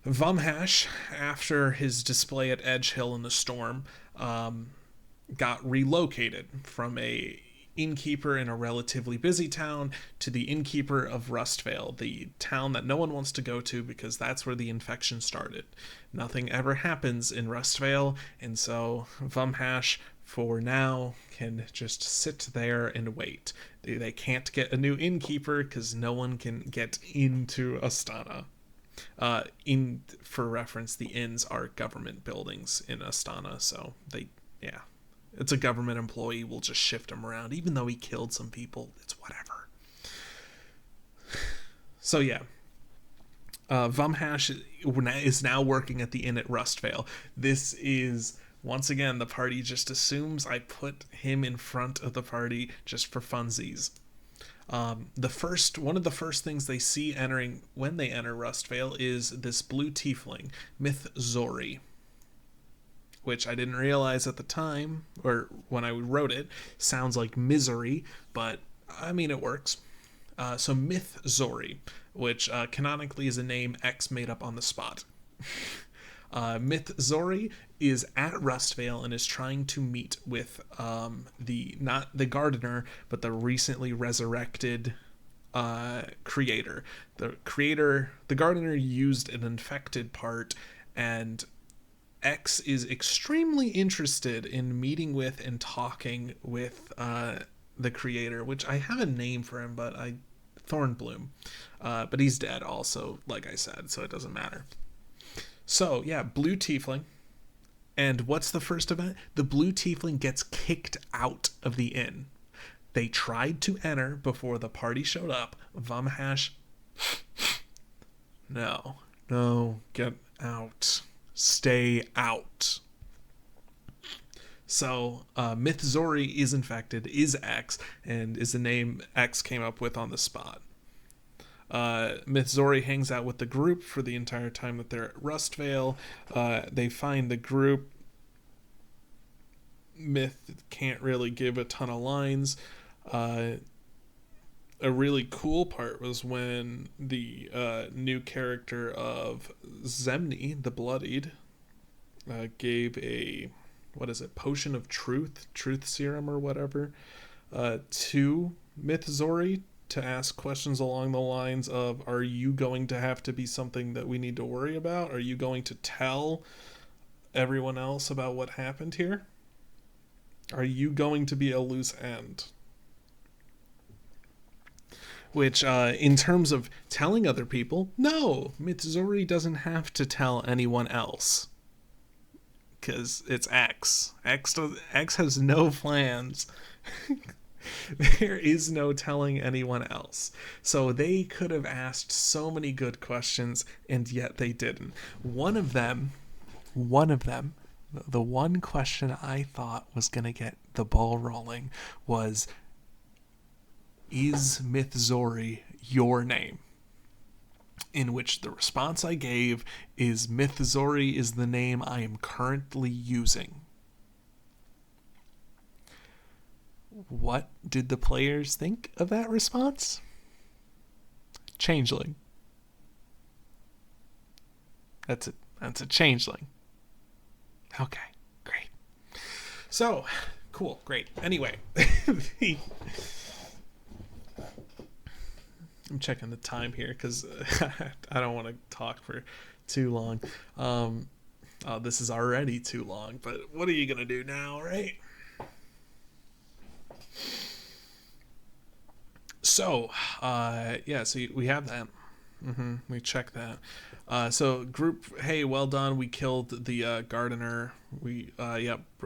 Vumhash, after his display at Edgehill in the storm, got relocated from a innkeeper in a relatively busy town to the innkeeper of Rustvale, the town that no one wants to go to because that's where the infection started. Nothing ever happens in Rustvale, and so Vumhash, for now, can just sit there and wait. They can't get a new innkeeper because no one can get into Astana. For reference, the inns are government buildings in Astana, so it's a government employee. We'll just shift him around. Even though he killed some people, it's whatever. So yeah. Vumhash is now working at the inn at Rustvale. This is, once again, the party just assumes I put him in front of the party just for funsies. One of the first things they see when they enter Rustvale is this blue tiefling, Myth-Zori, which I didn't realize at the time, or when I wrote it, sounds like misery, but I mean, it works. So Myth-Zori, which canonically is a name X made up on the spot. Myth-Zori is at Rustvale and is trying to meet with not the gardener, but the recently resurrected creator. The gardener used an infected part, and X is extremely interested in meeting with and talking with the creator, which I have a name for him, but Thornbloom. But he's dead also, like I said, so it doesn't matter. So, yeah, blue tiefling. And what's the first event? The blue tiefling gets kicked out of the inn. They tried to enter before the party showed up. Vumhash, no, get out. Stay out. So, Myth-Zori is infected, is X, and is the name X came up with on the spot. Myth-Zori hangs out with the group for the entire time that they're at Rustvale. They find the group. Myth can't really give a ton of lines. a really cool part was when the new character of Zemni, the Bloodied, gave a, what is it, potion of truth serum or whatever, to Mythzori to ask questions along the lines of, are you going to have to be something that we need to worry about? Are you going to tell everyone else about what happened here? Are you going to be a loose end? Which, in terms of telling other people, no, Mythzori doesn't have to tell anyone else. Because it's X. X has no plans. There is no telling anyone else. So they could have asked so many good questions, and yet they didn't. One of them, the one question I thought was going to get the ball rolling was, is Mythzori your name? In which the response I gave is, Mythzori is the name I am currently using. What did the players think of that response? Changeling. That's a changeling. Okay, great. So, cool, great. Anyway, I'm checking the time here because I don't want to talk for too long. This is already too long, but what are you going to do now, right? So, so we have that. We check that. So group, hey, well done. We killed the gardener. We,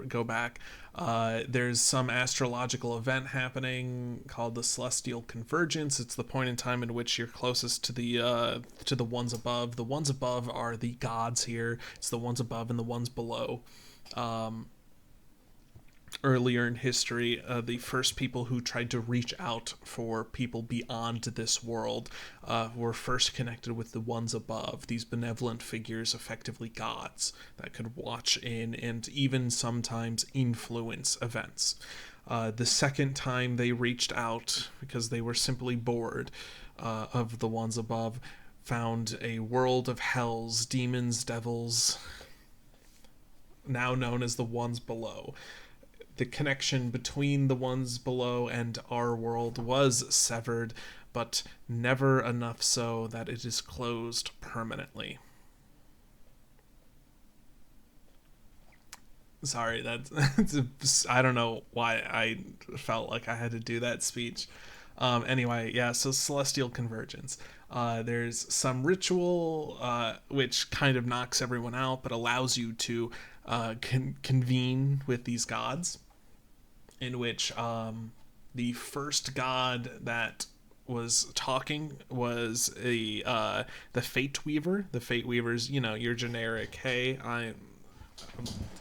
go back. There's some astrological event happening called the Celestial Convergence. It's the point in time in which you're closest to the ones above. The ones above are the gods here. It's the ones above and the ones below. Earlier in history, the first people who tried to reach out for people beyond this world were first connected with the ones above, these benevolent figures, effectively gods, that could watch in and even sometimes influence events. The second time they reached out, because they were simply bored of the ones above, found a world of hells, demons, devils, now known as the ones below. The connection between the ones below and our world was severed, but never enough so that it is closed permanently. Sorry, that's I don't know why I felt like I had to do that speech. Anyway, yeah, so Celestial Convergence. There's some ritual which kind of knocks everyone out, but allows you to convene with these gods, in which the first god that was talking was the Fate Weaver. The Fate Weaver's, your generic, hey,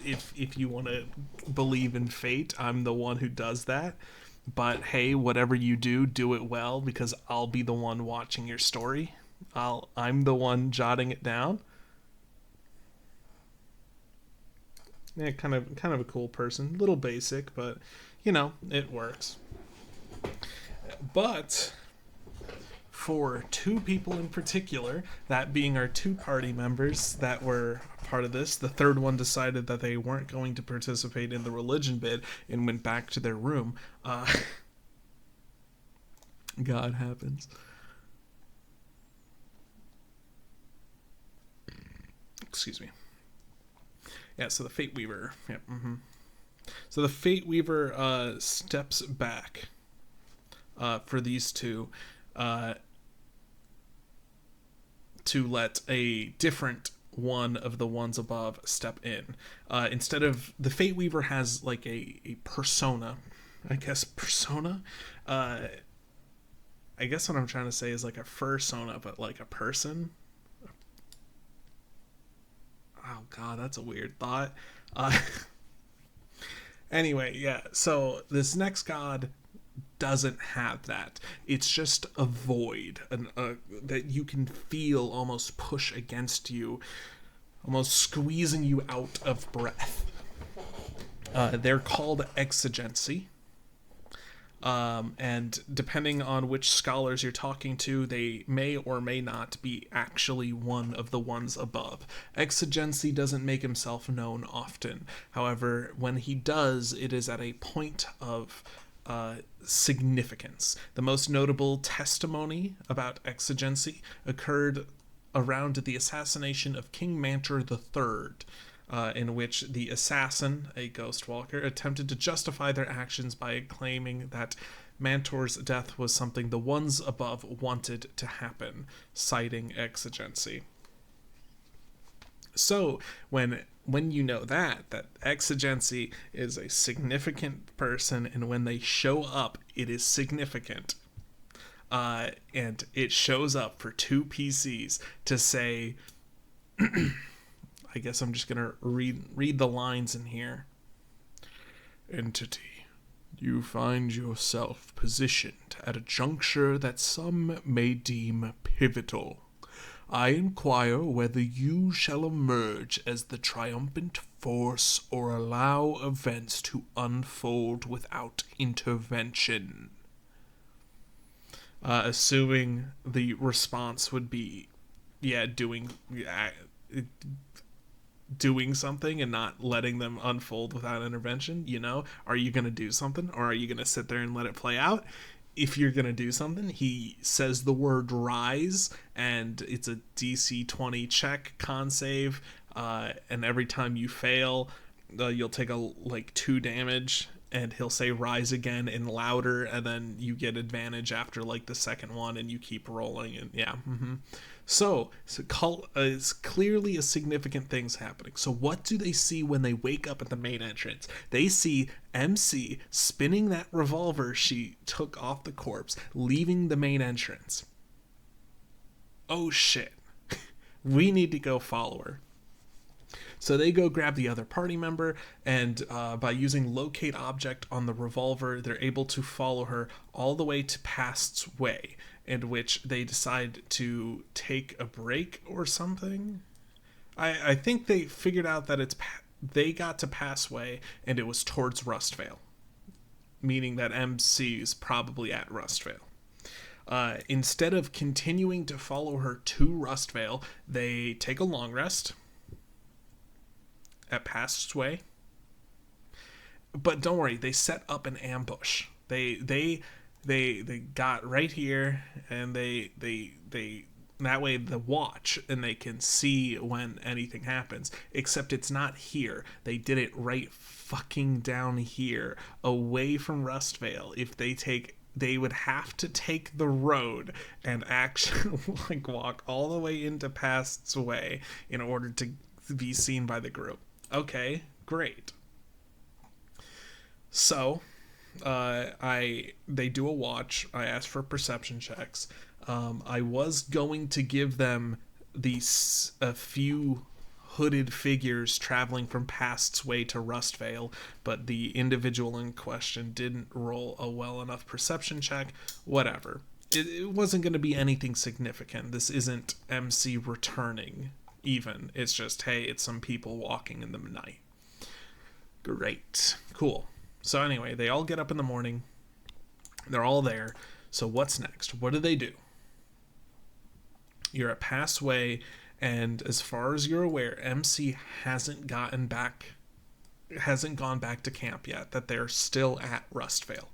if you want to believe in fate, I'm the one who does that. But hey, whatever you do, do it well, because I'll be the one watching your story. I'm the one jotting it down. Yeah, kind of a cool person. A little basic, but it works. But for two people in particular, that being our two party members that were part of this, the third one decided that they weren't going to participate in the religion bid and went back to their room. God happens. Excuse me. Yeah, so the Fate Weaver. Yep. Yeah, So the Fate Weaver steps back for these two to let a different one of the ones above step in. Instead of, the Fate Weaver has like a persona, I guess persona. I guess what I'm trying to say is like a fursona, but like a person. Oh god, that's a weird thought. Anyway, yeah, so this next god doesn't have that. It's just a void that you can feel almost push against you, almost squeezing you out of breath. They're called exigency. And depending on which scholars you're talking to, they may or may not be actually one of the ones above. Exigency doesn't make himself known often. However, when he does, it is at a point of significance. The most notable testimony about exigency occurred around the assassination of King Mantor III, in which the assassin, a ghost walker, attempted to justify their actions by claiming that Mantor's death was something the ones above wanted to happen, citing exigency. So, when you know that exigency is a significant person, and when they show up, it is significant. And it shows up for 2 PCs to say, I guess I'm just gonna read the lines in here. Entity, you find yourself positioned at a juncture that some may deem pivotal. I inquire whether you shall emerge as the triumphant force or allow events to unfold without intervention. Assuming the response would be, doing something and not letting them unfold without intervention. Are you going to do something, or are you going to sit there and let it play out? If you're going to do something, he says the word rise, and it's a DC 20 check con save, and every time you fail, you'll take 2 damage, and he'll say rise again and louder, and then you get advantage after the second one, and you keep rolling, and So it's clearly a significant thing's happening. So what do they see when they wake up at the main entrance? They see MC spinning that revolver she took off the corpse, leaving the main entrance. Oh shit. We need to go follow her. So they go grab the other party member, and by using locate object on the revolver, they're able to follow her all the way to Past's Way, in which they decide to take a break or something. I think they figured out that they got to Past's Way, and it was towards Rustvale, meaning that MC is probably at Rustvale. Instead of continuing to follow her to Rustvale, they take a long rest at Past's Way. But don't worry, they set up an ambush. They got right here, and they that way the watch, and they can see when anything happens, except it's not here. They did it right fucking down here, away from Rustvale. If they would have to take the road and actually walk all the way into Past's Way in order to be seen by the group. Okay, great. So, they do a watch. I asked for perception checks. I was going to give them a few hooded figures traveling from Past's Way to Rustvale, but the individual in question didn't roll a well enough perception check. Whatever. It wasn't going to be anything significant. This isn't MC returning, even. It's just, hey, it's some people walking in the night. Great. Cool. So anyway, they all get up in the morning. They're all there. So what's next? What do? You're at Past's Way, and as far as you're aware, MC hasn't gone back to camp yet, that they're still at Rustvale.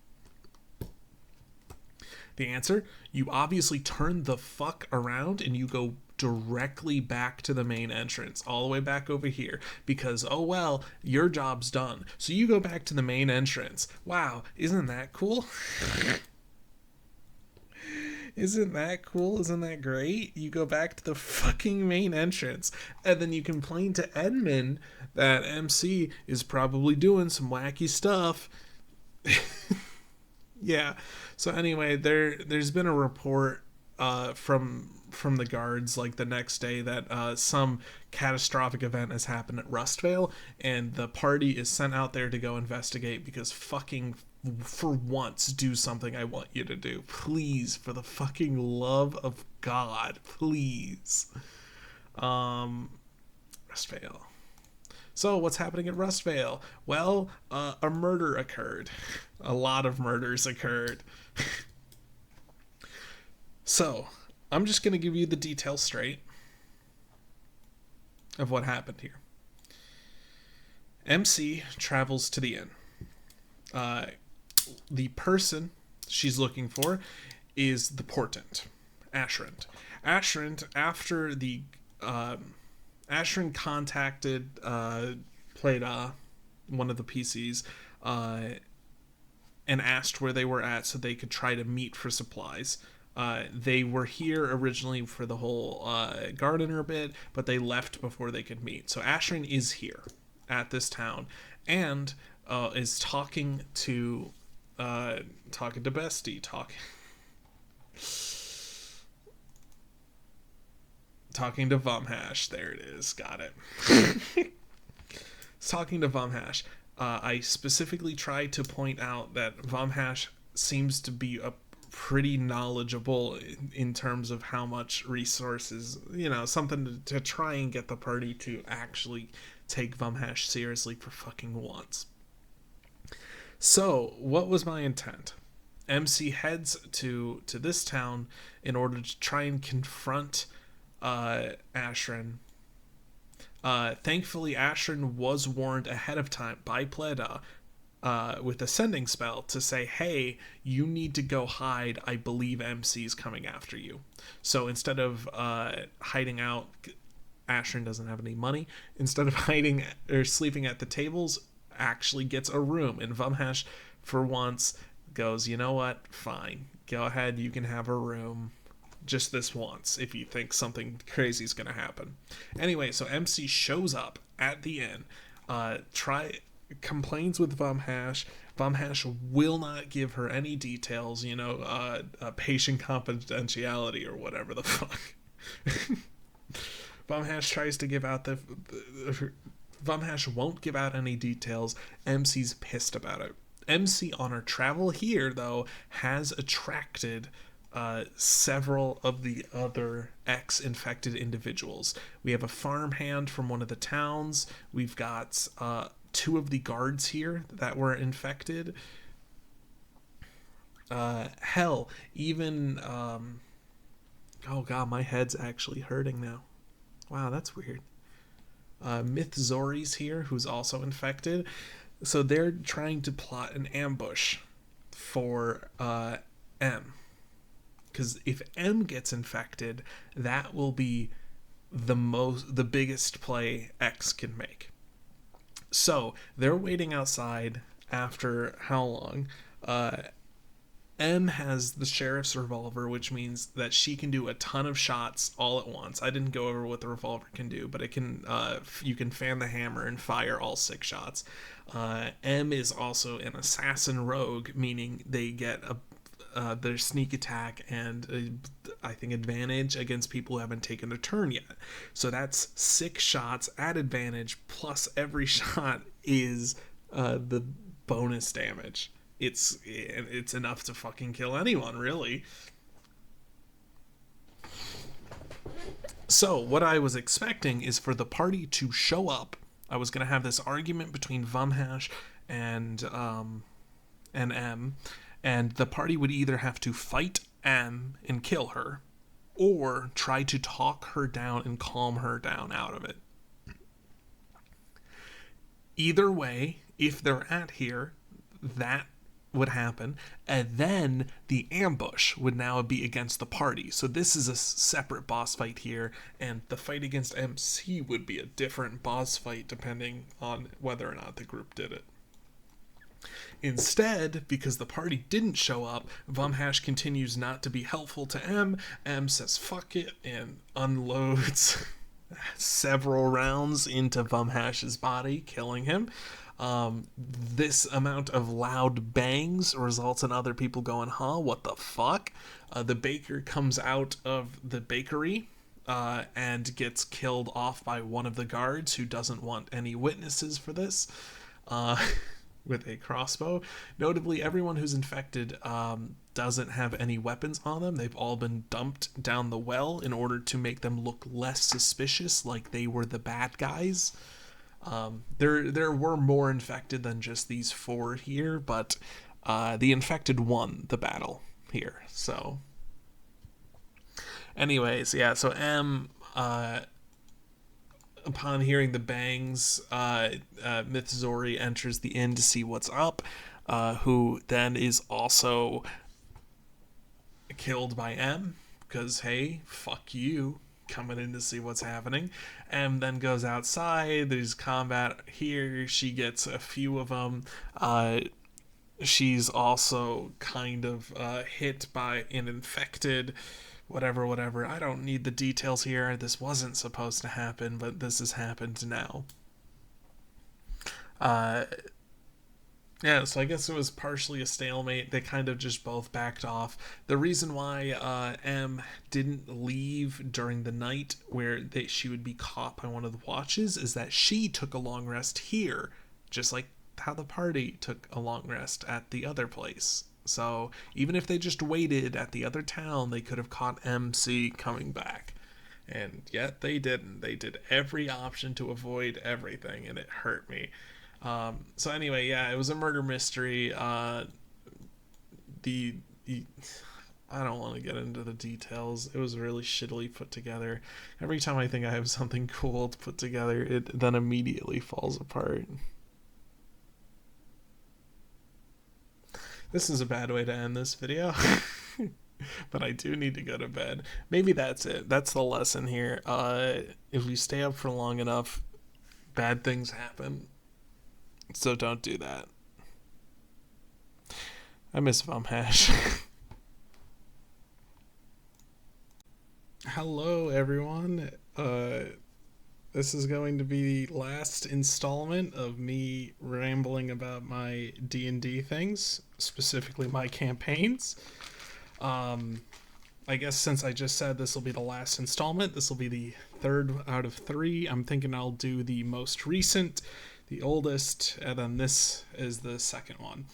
The answer? You obviously turn the fuck around and you go directly back to the main entrance, all the way back over here, because, oh well, your job's done. So you go back to the main entrance. Wow, isn't that cool? Isn't that cool? Isn't that great? You go back to the fucking main entrance, and then you complain to Edmund that MC is probably doing some wacky stuff. Yeah. So anyway, there's been a report from the guards the next day that some catastrophic event has happened at Rustvale, and the party is sent out there to go investigate, because fucking for once do something I want you to do. Please, for the fucking love of God, please. Rustvale. So, what's happening at Rustvale? Well, a murder occurred. A lot of murders occurred. So, I'm just going to give you the details straight of what happened here. MC travels to the inn. The person she's looking for is the portent, Ashrand. Ashrand, after the Ashrand contacted Pleda, one of the PCs, and asked where they were at so they could try to meet for supplies. They were here originally for the whole gardener bit, but they left before they could meet. So Ashrand is here at this town and is talking to Bestie, talking to Vumhash. There it is. Got it. Talking to Vumhash. I specifically tried to point out that Vumhash seems to be a pretty knowledgeable in terms of how much resources, something to try and get the party to actually take Vumhash seriously for fucking once. So, what was my intent? MC heads to this town in order to try and confront Ashrand. Thankfully, Ashrand was warned ahead of time by Pleda with a sending spell to say, hey, you need to go hide. I believe MC's coming after you. So instead of hiding out, Ashrand doesn't have any money. Instead of hiding or sleeping at the tables, actually gets a room. And Vumhash, for once, goes, you know what? Fine. Go ahead. You can have a room. Just this once, if you think something crazy is going to happen. Anyway, so MC shows up at the inn, complains with Vumhash. Vumhash will not give her any details, patient confidentiality or whatever the fuck. Vumhash tries to give out Vumhash won't give out any details. MC's pissed about it. MC on her travel here, though, has attracted several of the other ex-infected individuals. We have a farmhand from one of the towns. We've got 2 of the guards here that were infected. Hell, even oh god, my head's actually hurting now. Wow, that's weird. Myth Zori's here, who's also infected. So they're trying to plot an ambush for M. Because if M gets infected, that will be the biggest play X can make. So they're waiting outside after how long? M has the sheriff's revolver, which means that she can do a ton of shots all at once. I didn't go over what the revolver can do, but it can you can fan the hammer and fire all 6 shots. M is also an assassin rogue, meaning they get their sneak attack and I think advantage against people who haven't taken a turn yet. So that's 6 shots at advantage, plus every shot is the bonus damage. It's enough to fucking kill anyone, really. So what I was expecting is for the party to show up. I was going to have this argument between Vumhash and M, and the party would either have to fight M and kill her, or try to talk her down and calm her down out of it. Either way, if they're at here, that would happen, and then the ambush would now be against the party. So this is a separate boss fight here, and the fight against MC would be a different boss fight depending on whether or not the group did it. Instead, because the party didn't show up, Vumhash continues not to be helpful to M. M says fuck it and unloads several rounds into Vumhash's body, killing him. This amount of loud bangs results in other people going, huh, what the fuck? The baker comes out of the bakery and gets killed off by one of the guards who doesn't want any witnesses for this. With a crossbow. Notably, everyone who's infected doesn't have any weapons on them. They've all been dumped down the well in order to make them look less suspicious, like they were the bad guys. There were more infected than just these 4 here, but the infected won the battle here. So, anyways, yeah. So M, upon hearing the bangs, Mythzori enters the inn to see what's up. Who then is also killed by M, because hey, fuck you, coming in to see what's happening. M then goes outside. There's combat here. She gets a few of them. She's also kind of hit by an infected whatever. I don't need the details here. This wasn't supposed to happen, but this has happened now. Yeah, so I guess it was partially a stalemate. They kind of just both backed off. The reason why M didn't leave during the night where she would be caught by one of the watches is that she took a long rest here, just like how the party took a long rest at the other place. So even if they just waited at the other town, they could have caught MC coming back. And yet they didn't. They did every option to avoid everything, and it hurt me. So anyway, yeah, it was a murder mystery. I don't want to get into the details. It was really shittily put together. Every time I think I have something cool to put together, it then immediately falls apart. This is a bad way to end this video. But I do need to go to bed. Maybe that's it. That's the lesson here. If we stay up for long enough, bad things happen. So don't do that. I miss Vumhash. Hello, everyone. This is going to be the last installment of me rambling about my D&D things, specifically my campaigns. I guess since I just said this will be the last installment, this will be the 3rd out of 3. I'm thinking I'll do the most recent, the oldest, and then this is the second one.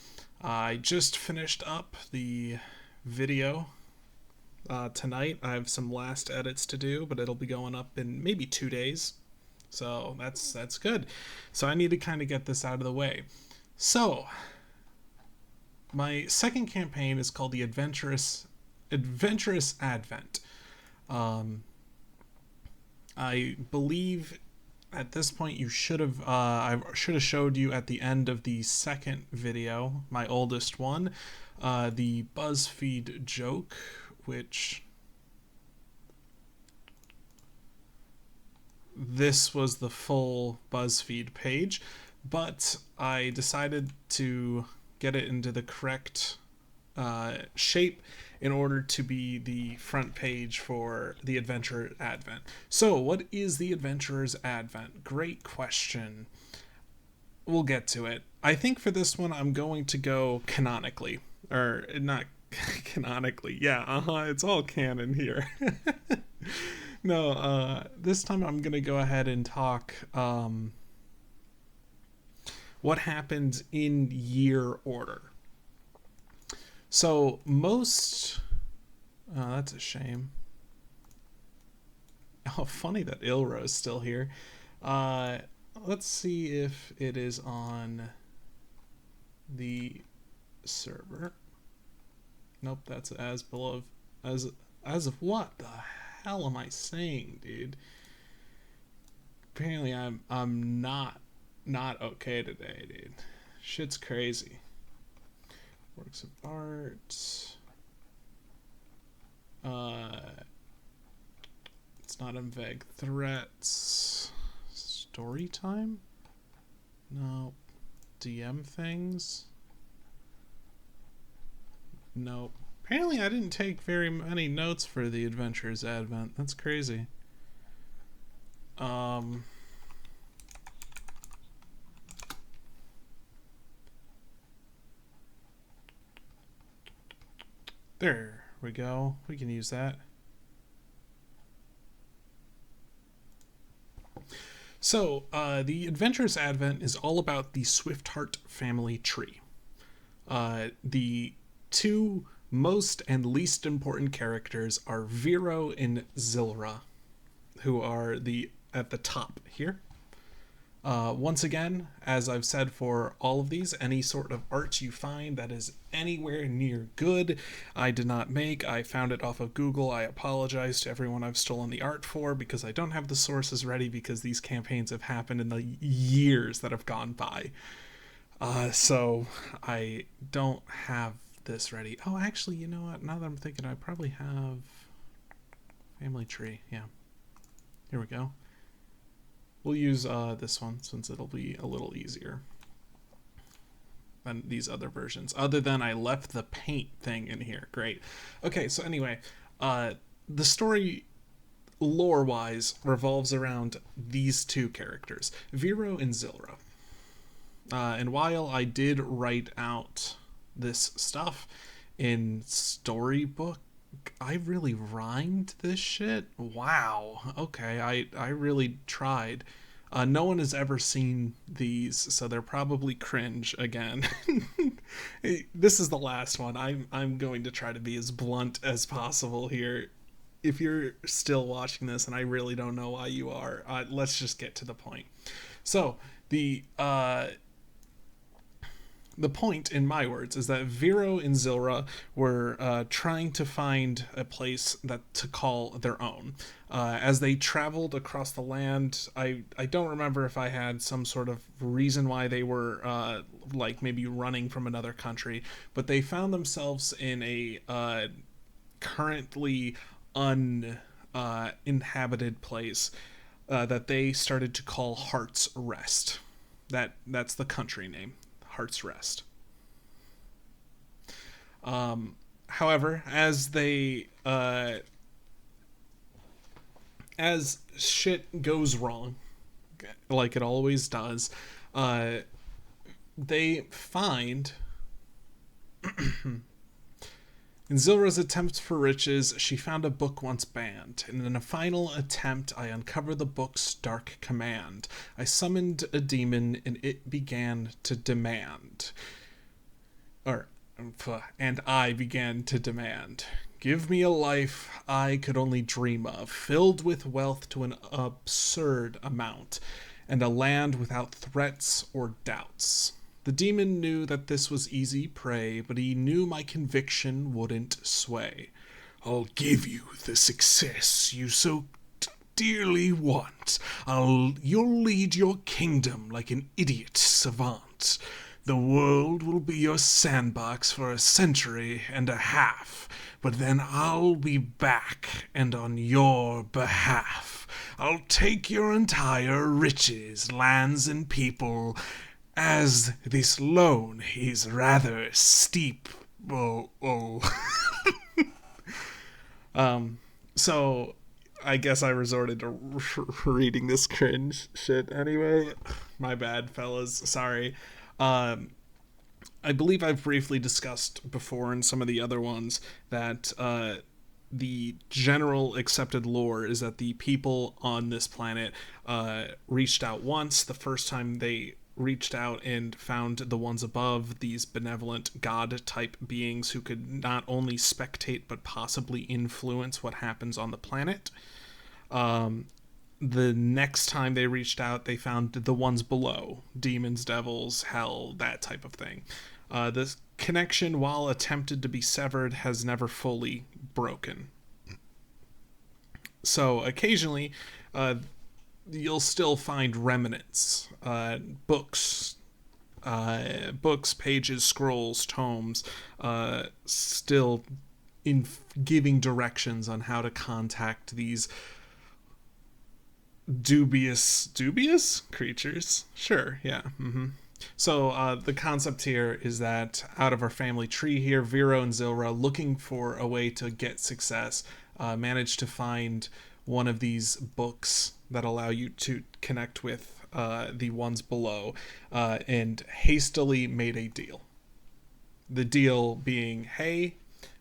I just finished up the video tonight. I have some last edits to do, but it'll be going up in maybe 2 days. So that's good. So I need to kind of get this out of the way. So my second campaign is called the Adventurous Advent. I believe at this point you should have I should have showed you at the end of the second video, my oldest one, the BuzzFeed joke, which this was the full BuzzFeed page, but I decided to get it into the correct shape in order to be the front page for the Adventurer's Advent. So, what is the Adventurer's Advent? Great question. We'll get to it. I think for this one, I'm going to go canonically. Or, not canonically. Yeah, it's all canon here. No, this time I'm going to go ahead and talk what happened in year order. So most... Oh, that's a shame. Oh, funny that Ilro's still here. Let's see if it is on the server. Nope, that's as below... As of what the hell am I saying, dude? Apparently I'm not okay today, dude. Shit's crazy. Works of art. It's not in vague threats. Story time? No. DM things? Nope. Apparently I didn't take very many notes for the Adventurer's Advent. That's crazy. There we go. We can use that. So, the Adventurer's Advent is all about the Swiftheart family tree. The 2 most and least important characters are Vero and Zilra, who are at the top here. Once again, as I've said for all of these, any sort of art you find that is anywhere near good, I did not make. I found it off of Google. I apologize to everyone I've stolen the art for because I don't have the sources ready because these campaigns have happened in the years that have gone by. So I don't have this ready. Oh, actually, you know what? Now that I'm thinking, I probably have Family Tree. Yeah. Here we go. We'll use this one since it'll be a little easier than these other versions. Other than I left the paint thing in here. Great. Okay, so anyway, the story lore-wise revolves around these two characters, Vero and Zilra. And while I did write out this stuff in Storybook, I really rhymed this shit. Wow. Okay, I really tried. No one has ever seen these, so they're probably cringe again. This is the last one. I'm going to try to be as blunt as possible here. If you're still watching this, and I really don't know why you are, let's just get to the point. So the point, in my words, is that Vero and Zilra were trying to find a place to call their own. As they traveled across the land, I don't remember if I had some sort of reason why they were like maybe running from another country, but they found themselves in a currently uninhabited place that they started to call Heart's Rest. That's the country name. Heart's Rest. However, as shit goes wrong, like it always does, they find in Zilra's attempts for riches, she found a book once banned, and in a final attempt, I uncovered the book's dark command. I summoned a demon, and it began to demand. And I began to demand. Give me a life I could only dream of, filled with wealth to an absurd amount, and a land without threats or doubts. The demon knew that this was easy prey, but he knew my conviction wouldn't sway. I'll give you the success you so dearly want. You'll lead your kingdom like an idiot savant. The world will be your sandbox for a century and a half, but then I'll be back and on your behalf. I'll take your entire riches, lands, and people, as this loan is rather steep. So I guess I resorted to reading this cringe shit anyway. My bad, fellas. Sorry. I believe I've briefly discussed before in some of the other ones that the general accepted lore is that the people on this planet reached out once. The first time they reached out and found the ones above, these benevolent god-type beings who could not only spectate but possibly influence what happens on the planet. The next time they reached out, they found the ones below, demons, devils, hell, that type of thing. This connection, while attempted to be severed, has never fully broken. So occasionally, you'll still find remnants, books, pages, scrolls, tomes, still giving directions on how to contact these dubious creatures. Sure, yeah. So the concept here is that out of our family tree here, Vero and Zilra, looking for a way to get success, managed to find one of these books that allow you to connect with the ones below, and hastily made a deal. The deal being, hey,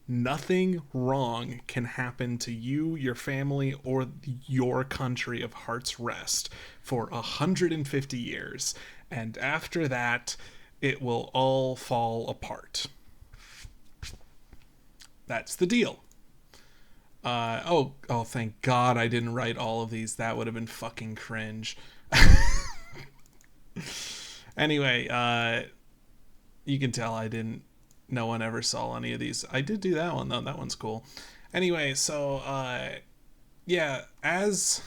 nothing wrong can happen to you, your family, or your country of Heart's Rest for 150 years. And after that, it will all fall apart. That's the deal. Oh, thank God I didn't write all of these. That would have been fucking cringe. Anyway, you can tell no one ever saw any of these. I did do that one though. That one's cool. Anyway, so yeah, as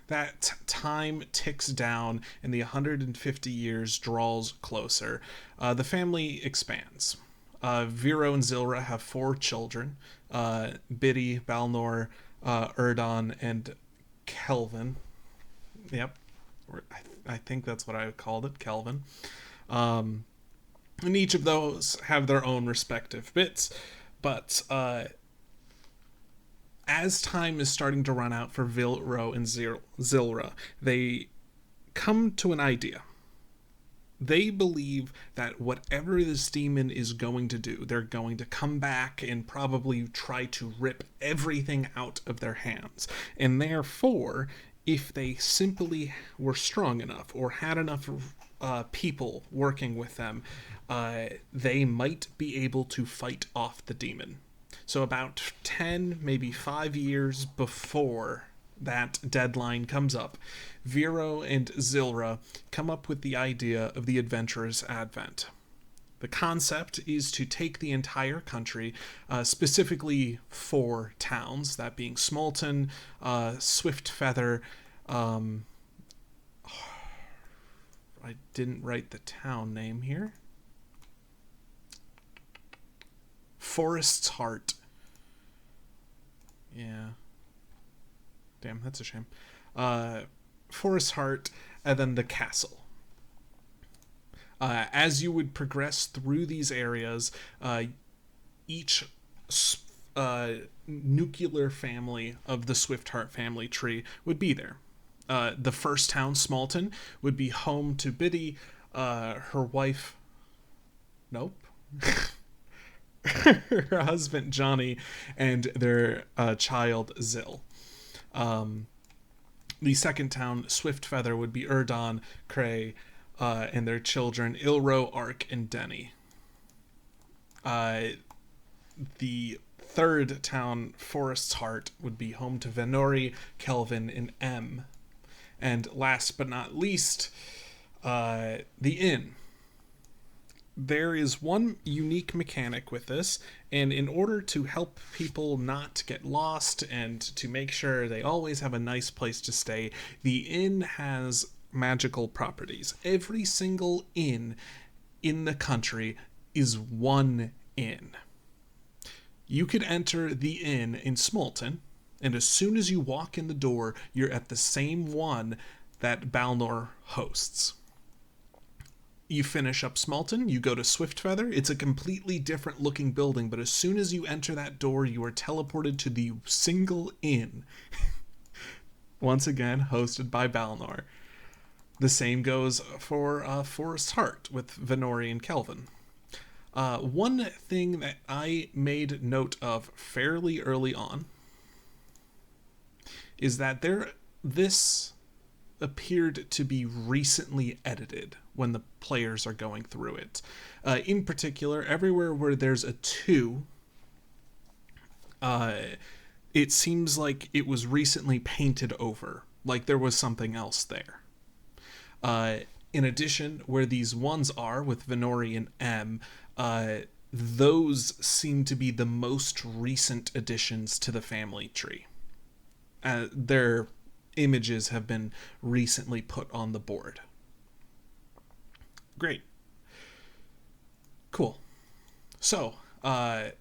that time ticks down and the 150 years draws closer, the family expands. Vero and Zilra have 4 children: Biddy, Balnor, Erdon, and Kelvin. Yep, I think that's what I called it, Kelvin. And each of those have their own respective bits, but as time is starting to run out for Vero and Zilra, they come to an idea. They believe that whatever this demon is going to do, they're going to come back and probably try to rip everything out of their hands. And therefore, if they simply were strong enough or had enough people working with them, they might be able to fight off the demon. So about 10, maybe 5 years before that deadline comes up, Vero and Zilra come up with the idea of the Adventurer's Advent. The concept is to take the entire country, specifically 4 towns, that being Smolton, Swiftfeather, I didn't write the town name here. Forest's Heart. Yeah. Damn, that's a shame. Forest's Heart, and then the castle. As you would progress through these areas, each nuclear family of the Swiftheart family tree would be there. The first town, Smolton, would be home to Biddy, her wife... Nope. her husband, Johnny, and their child, Zill. The second town, Swiftfeather, would be Erdon, Cray, and their children, Ilro, Ark, and Denny. The third town, Forest's Heart, would be home to Venori, Kelvin, and M. And last but not least, the inn. There is one unique mechanic with this, and in order to help people not get lost and to make sure they always have a nice place to stay, the inn has magical properties. Every single inn in the country is one inn. You could enter the inn in Smolton, and as soon as you walk in the door, you're at the same one that Balnor hosts. You finish up Smolton, you go to Swiftfeather. It's a completely different looking building, but as soon as you enter that door, you are teleported to the single inn. Once again, hosted by Balnor. The same goes for Forest's Heart with Venori and Kelvin. One thing that I made note of fairly early on is that this appeared to be recently edited when the players are going through it. In particular, everywhere where there's a 2, it seems like it was recently painted over, like there was something else there. In addition, where these 1s are with Venori and M, those seem to be the most recent additions to the family tree. Their images have been recently put on the board. Great. Cool. So, I'm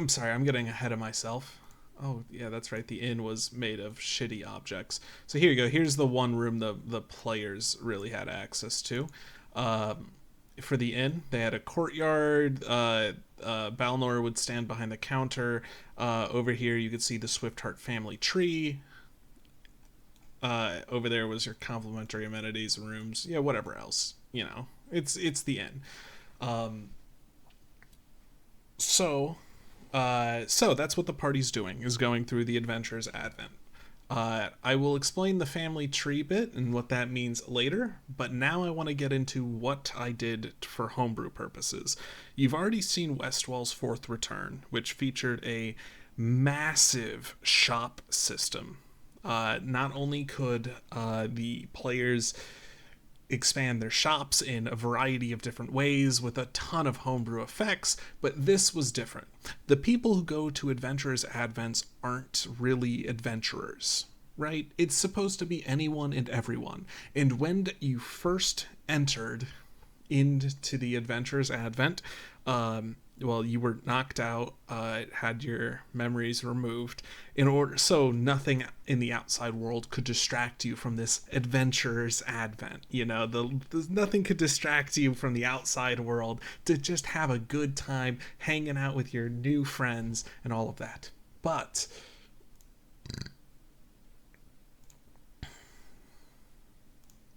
sorry, I'm getting ahead of myself. Oh, yeah, that's right. The inn was made of shitty objects. So here you go. Here's the one room the players really had access to. For the inn, they had a courtyard. Balnor would stand behind the counter. Over here, you could see the Swiftheart family tree. Over there was your complimentary amenities, rooms, yeah, whatever else. You know, it's the inn. So that's what the party's doing, is going through the Adventurer's Advent. I will explain the family tree bit and what that means later, but now I want to get into what I did for homebrew purposes. You've already seen Westwall's Fourth Return, which featured a massive shop system. Not only could the players expand their shops in a variety of different ways with a ton of homebrew effects, but this was different. The people who go to Adventurers Advents aren't really adventurers, right? It's supposed to be anyone and everyone. And when you first entered into the Adventurers Advent, you were knocked out, had your memories removed, in order so nothing in the outside world could distract you from this Adventurer's Advent. Nothing could distract you from the outside world to just have a good time hanging out with your new friends and all of that. But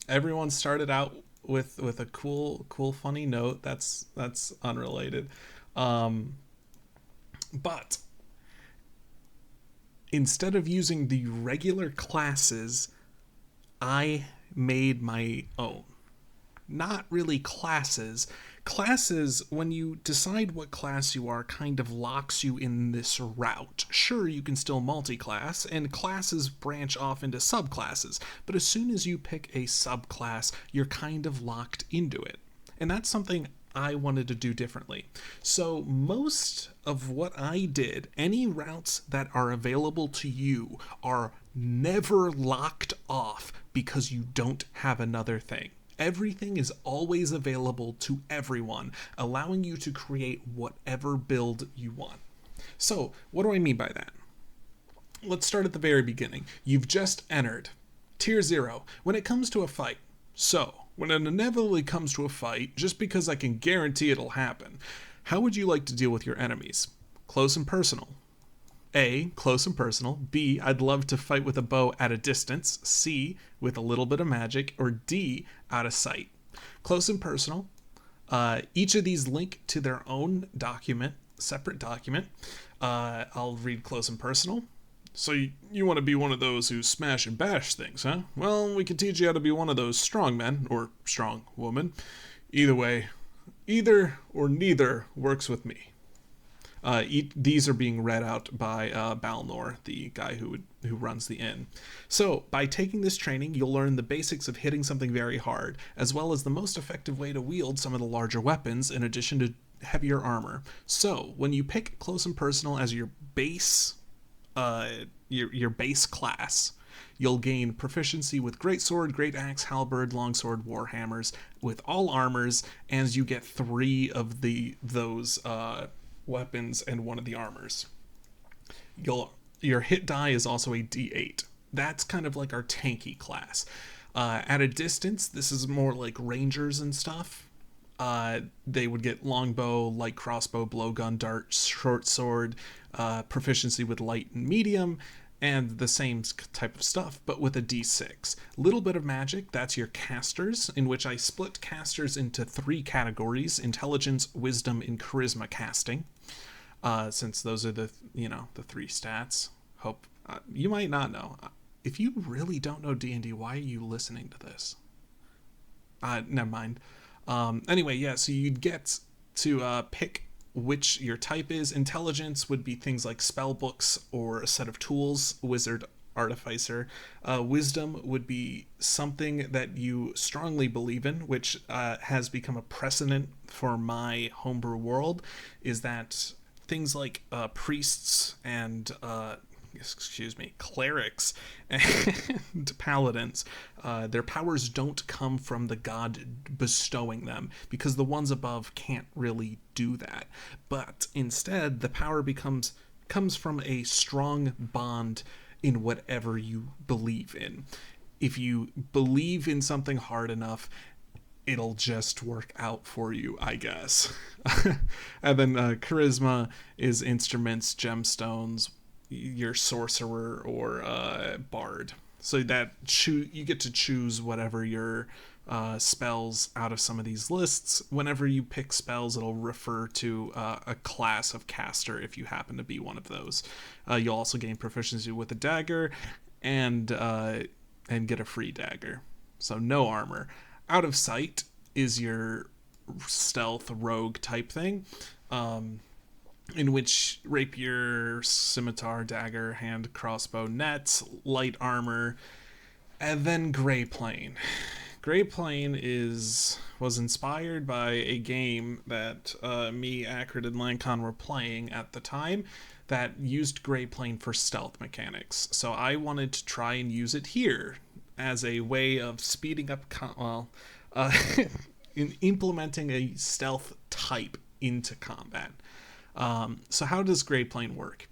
everyone started out with a cool funny note that's unrelated, but instead of using the regular classes, I made my own. Not really classes. Classes, when you decide what class you are, kind of locks you in this route. Sure, you can still multi-class, and classes branch off into subclasses, but as soon as you pick a subclass, you're kind of locked into it. And that's something I wanted to do differently. So most of what I did, any routes that are available to you, are never locked off because you don't have another thing. Everything is always available to everyone, allowing you to create whatever build you want. So, what do I mean by that? Let's start at the very beginning. You've just entered Tier 0 when it comes to a fight. So, when it inevitably comes to a fight, just because I can guarantee it'll happen, how would you like to deal with your enemies? Close and personal. A, close and personal. B, I'd love to fight with a bow at a distance. C, with a little bit of magic. Or D, out of sight. Close and personal. Each of these link to their own document, separate document. I'll read close and personal. So you want to be one of those who smash and bash things, huh? Well, we can teach you how to be one of those strong men, or strong woman. Either way, either or neither works with me. These are being read out by Balnor, the guy who runs the inn. So, by taking this training, you'll learn the basics of hitting something very hard, as well as the most effective way to wield some of the larger weapons, in addition to heavier armor. So, when you pick close and personal as your base, your base class, you'll gain proficiency with greatsword, great axe, halberd, longsword, warhammers, with all armors, as you get 3 of those weapons and 1 of the armors. Your hit die is also a D8. That's kind of like our tanky class. At a distance, this is more like rangers and stuff. They would get longbow, light crossbow, blowgun, dart, short sword, proficiency with light and medium, and the same type of stuff, but with a D6. Little bit of magic, that's your casters, in which I split casters into 3 categories: intelligence, wisdom, and charisma casting. Since those are the 3 stats. Hope you might not know. If you really don't know D&D, why are you listening to this? Never mind. Anyway, yeah, so you'd get to pick which your type is. Intelligence would be things like spell books or a set of tools, wizard, artificer. Wisdom would be something that you strongly believe in, which has become a precedent for my homebrew world, is that things like priests and clerics and paladins, their powers don't come from the god bestowing them, because the ones above can't really do that. But instead, the power comes from a strong bond in whatever you believe in. If you believe in something hard enough, it'll just work out for you, I guess. And then charisma is instruments, gemstones, your sorcerer, or bard. So that you get to choose whatever your spells out of some of these lists. Whenever you pick spells, it'll refer to a class of caster if you happen to be one of those. You'll also gain proficiency with a dagger and get a free dagger. So no armor. Out of sight is your stealth rogue type thing, in which rapier, scimitar, dagger, hand, crossbow, nets, light armor, and then gray plane. Gray Plane was inspired by a game that me, Acrid, and Lancon were playing at the time that used Gray Plane for stealth mechanics. So I wanted to try and use it here as a way of speeding up, in implementing a stealth type into combat. So how does Gray Plane work?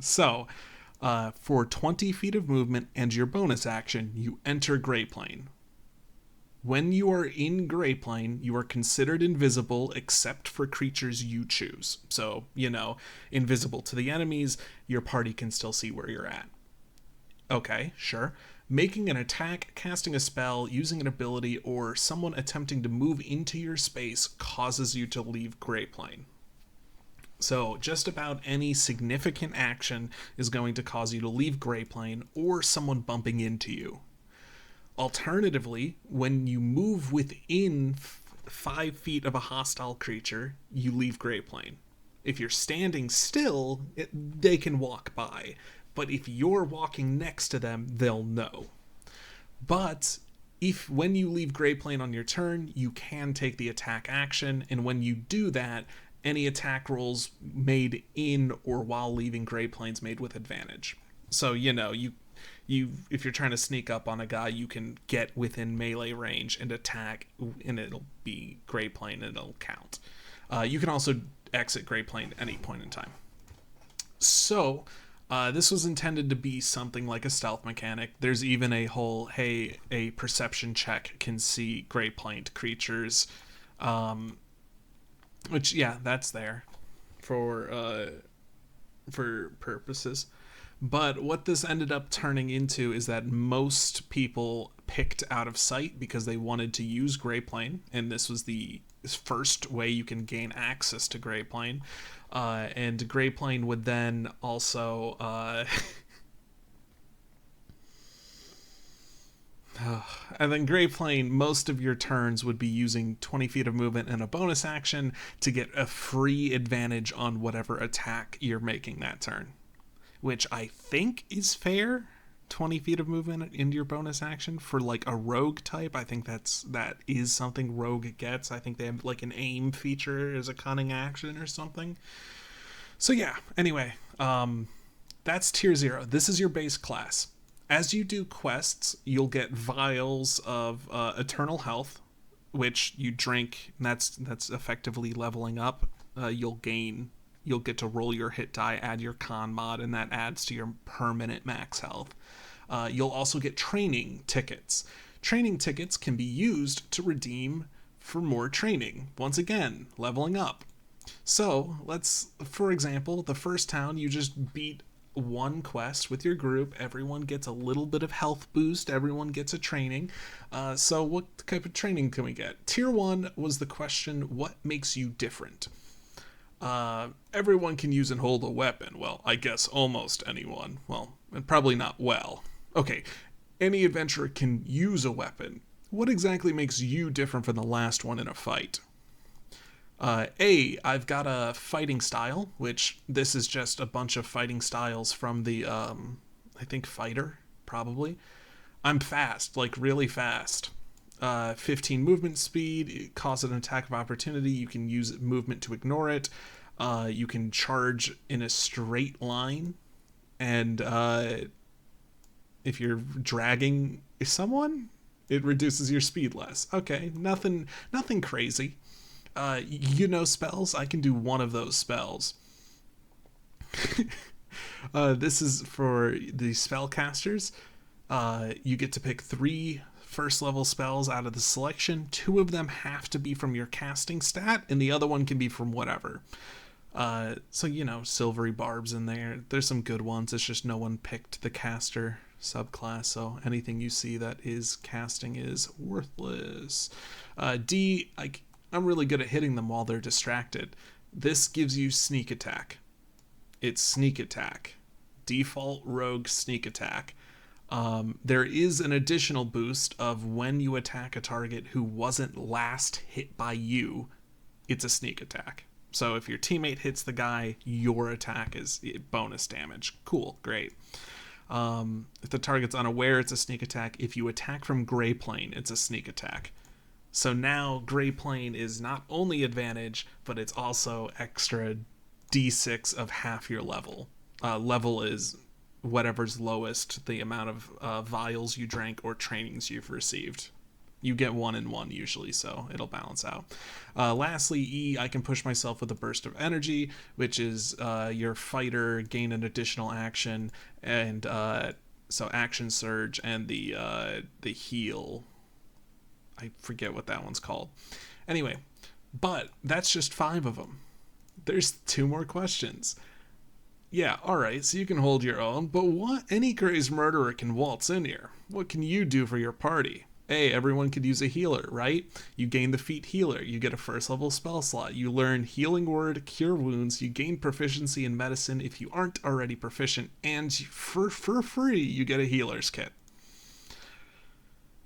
So, for 20 feet of movement and your bonus action, you enter Gray Plane. When you are in Gray Plane, you are considered invisible except for creatures you choose. So, invisible to the enemies, your party can still see where you're at. Okay, sure. Making an attack, casting a spell, using an ability, or someone attempting to move into your space causes you to leave Gray Plane. So just about any significant action is going to cause you to leave Gray Plane or someone bumping into you. Alternatively, when you move within 5 feet of a hostile creature, you leave Gray Plane. If you're standing still, they can walk by. But if you're walking next to them, they'll know. But when you leave Gray Plane on your turn, you can take the attack action, and when you do that, any attack rolls made in or while leaving Gray Plane's made with advantage. So, you if you're trying to sneak up on a guy, you can get within melee range and attack, and it'll be Gray Plane and it'll count. You can also exit Gray Plane at any point in time. So, this was intended to be something like a stealth mechanic. There's even a whole, a perception check can see Gray Planed creatures. Which, yeah, that's there for purposes. But what this ended up turning into is that most people picked Out of Sight because they wanted to use Gray Plane, and this was the first way you can gain access to Gray Plane. And Gray Plane would then also... and then Gray Plane, most of your turns would be using 20 feet of movement and a bonus action to get a free advantage on whatever attack you're making that turn. Which I think is fair. 20 feet of movement into your bonus action for like a rogue type. I think that is something rogue gets. I think they have like an aim feature as a cunning action or something. So yeah, anyway, that's tier 0. This is your base class. As you do quests, you'll get vials of eternal health, which you drink, and that's effectively leveling up. You'll get to roll your hit die, add your con mod, and that adds to your permanent max health. You'll also get training tickets. Training tickets can be used to redeem for more training. Once again, leveling up. So, for example, the first town, you just beat one quest with your group. Everyone gets a little bit of health boost. Everyone gets a training. So what type of training can we get? Tier 1 was the question, what makes you different? Everyone can use and hold a weapon. Well, I guess almost anyone. Well, probably not well. Okay, any adventurer can use a weapon. What exactly makes you different from the last one in a fight? I've got a fighting style, which this is just a bunch of fighting styles from the, I think Fighter, probably. I'm fast, like really fast. 15 movement speed, it causes an attack of opportunity. You can use movement to ignore it. You can charge in a straight line. And if you're dragging someone, it reduces your speed less. Okay, nothing crazy. Spells? I can do one of those spells. This is for the spellcasters. You get to pick 3 first level spells out of the selection. 2 of them have to be from your casting stat, and the other one can be from whatever. So, Silvery Barb's in there. There's some good ones. It's just no one picked the caster subclass, so anything you see that is casting is worthless. I'm really good at hitting them while they're distracted. This gives you sneak attack. It's sneak attack. Default rogue sneak attack. There is an additional boost of when you attack a target who wasn't last hit by you, it's a sneak attack. So if your teammate hits the guy, your attack is bonus damage. Cool, great. If the target's unaware, it's a sneak attack. If you attack from Gray Plane, it's a sneak attack. So now Gray Plane is not only advantage, but it's also extra d6 of half your level. Level is whatever's lowest, the amount of vials you drank or trainings you've received. You get 1 and 1 usually, so it'll balance out. Lastly, E, I can push myself with a burst of energy, which is your fighter gain an additional action, and so action surge and the heal. I forget what that one's called. Anyway, but that's just 5 of them. There's 2 more questions. Yeah, alright, so you can hold your own, but what? Any crazed murderer can waltz in here. What can you do for your party? A, everyone could use a healer, right? You gain the feat healer, you get a first level spell slot, you learn healing word, cure wounds, you gain proficiency in medicine if you aren't already proficient, and for free, you get a healer's kit.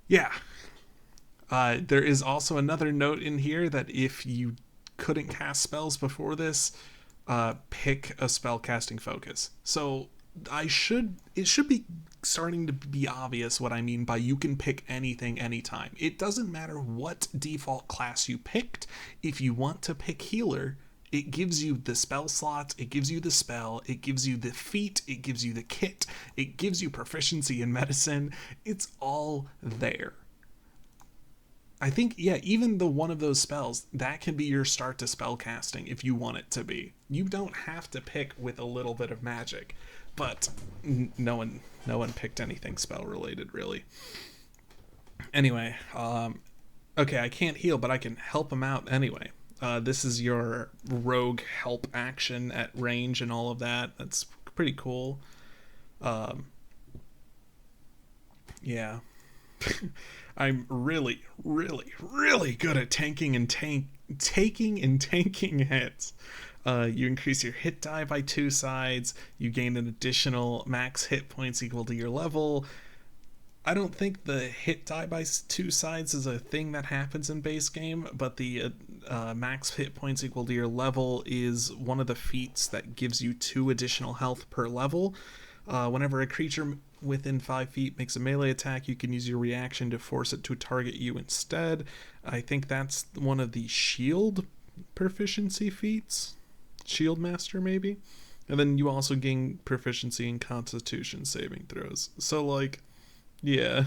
Yeah. There is also another note in here that if you couldn't cast spells before this, pick a spellcasting focus. So it should be starting to be obvious what I mean by you can pick anything anytime. It doesn't matter what default class you picked. If you want to pick healer, it gives you the spell slots, it gives you the spell, it gives you the feat, it gives you the kit, it gives you proficiency in medicine. It's all there. I think, yeah, even the one of those spells, that can be your start to spell casting if you want it to be. You don't have to pick with a little bit of magic, but no one picked anything spell related, really. Anyway, okay, I can't heal, but I can help him out anyway. This is your rogue help action at range and all of that. That's pretty cool. Yeah. I'm really, really, really good at taking and tanking hits. You increase your hit die by 2 sides. You gain an additional max hit points equal to your level. I don't think the hit die by 2 sides is a thing that happens in base game, but the max hit points equal to your level is one of the feats that gives you 2 additional health per level. Whenever a creature within 5 feet makes a melee attack, you can use your reaction to force it to target you instead. I think that's one of the shield proficiency feats. Shield Master, maybe? And then you also gain proficiency in Constitution saving throws. So, like, yeah.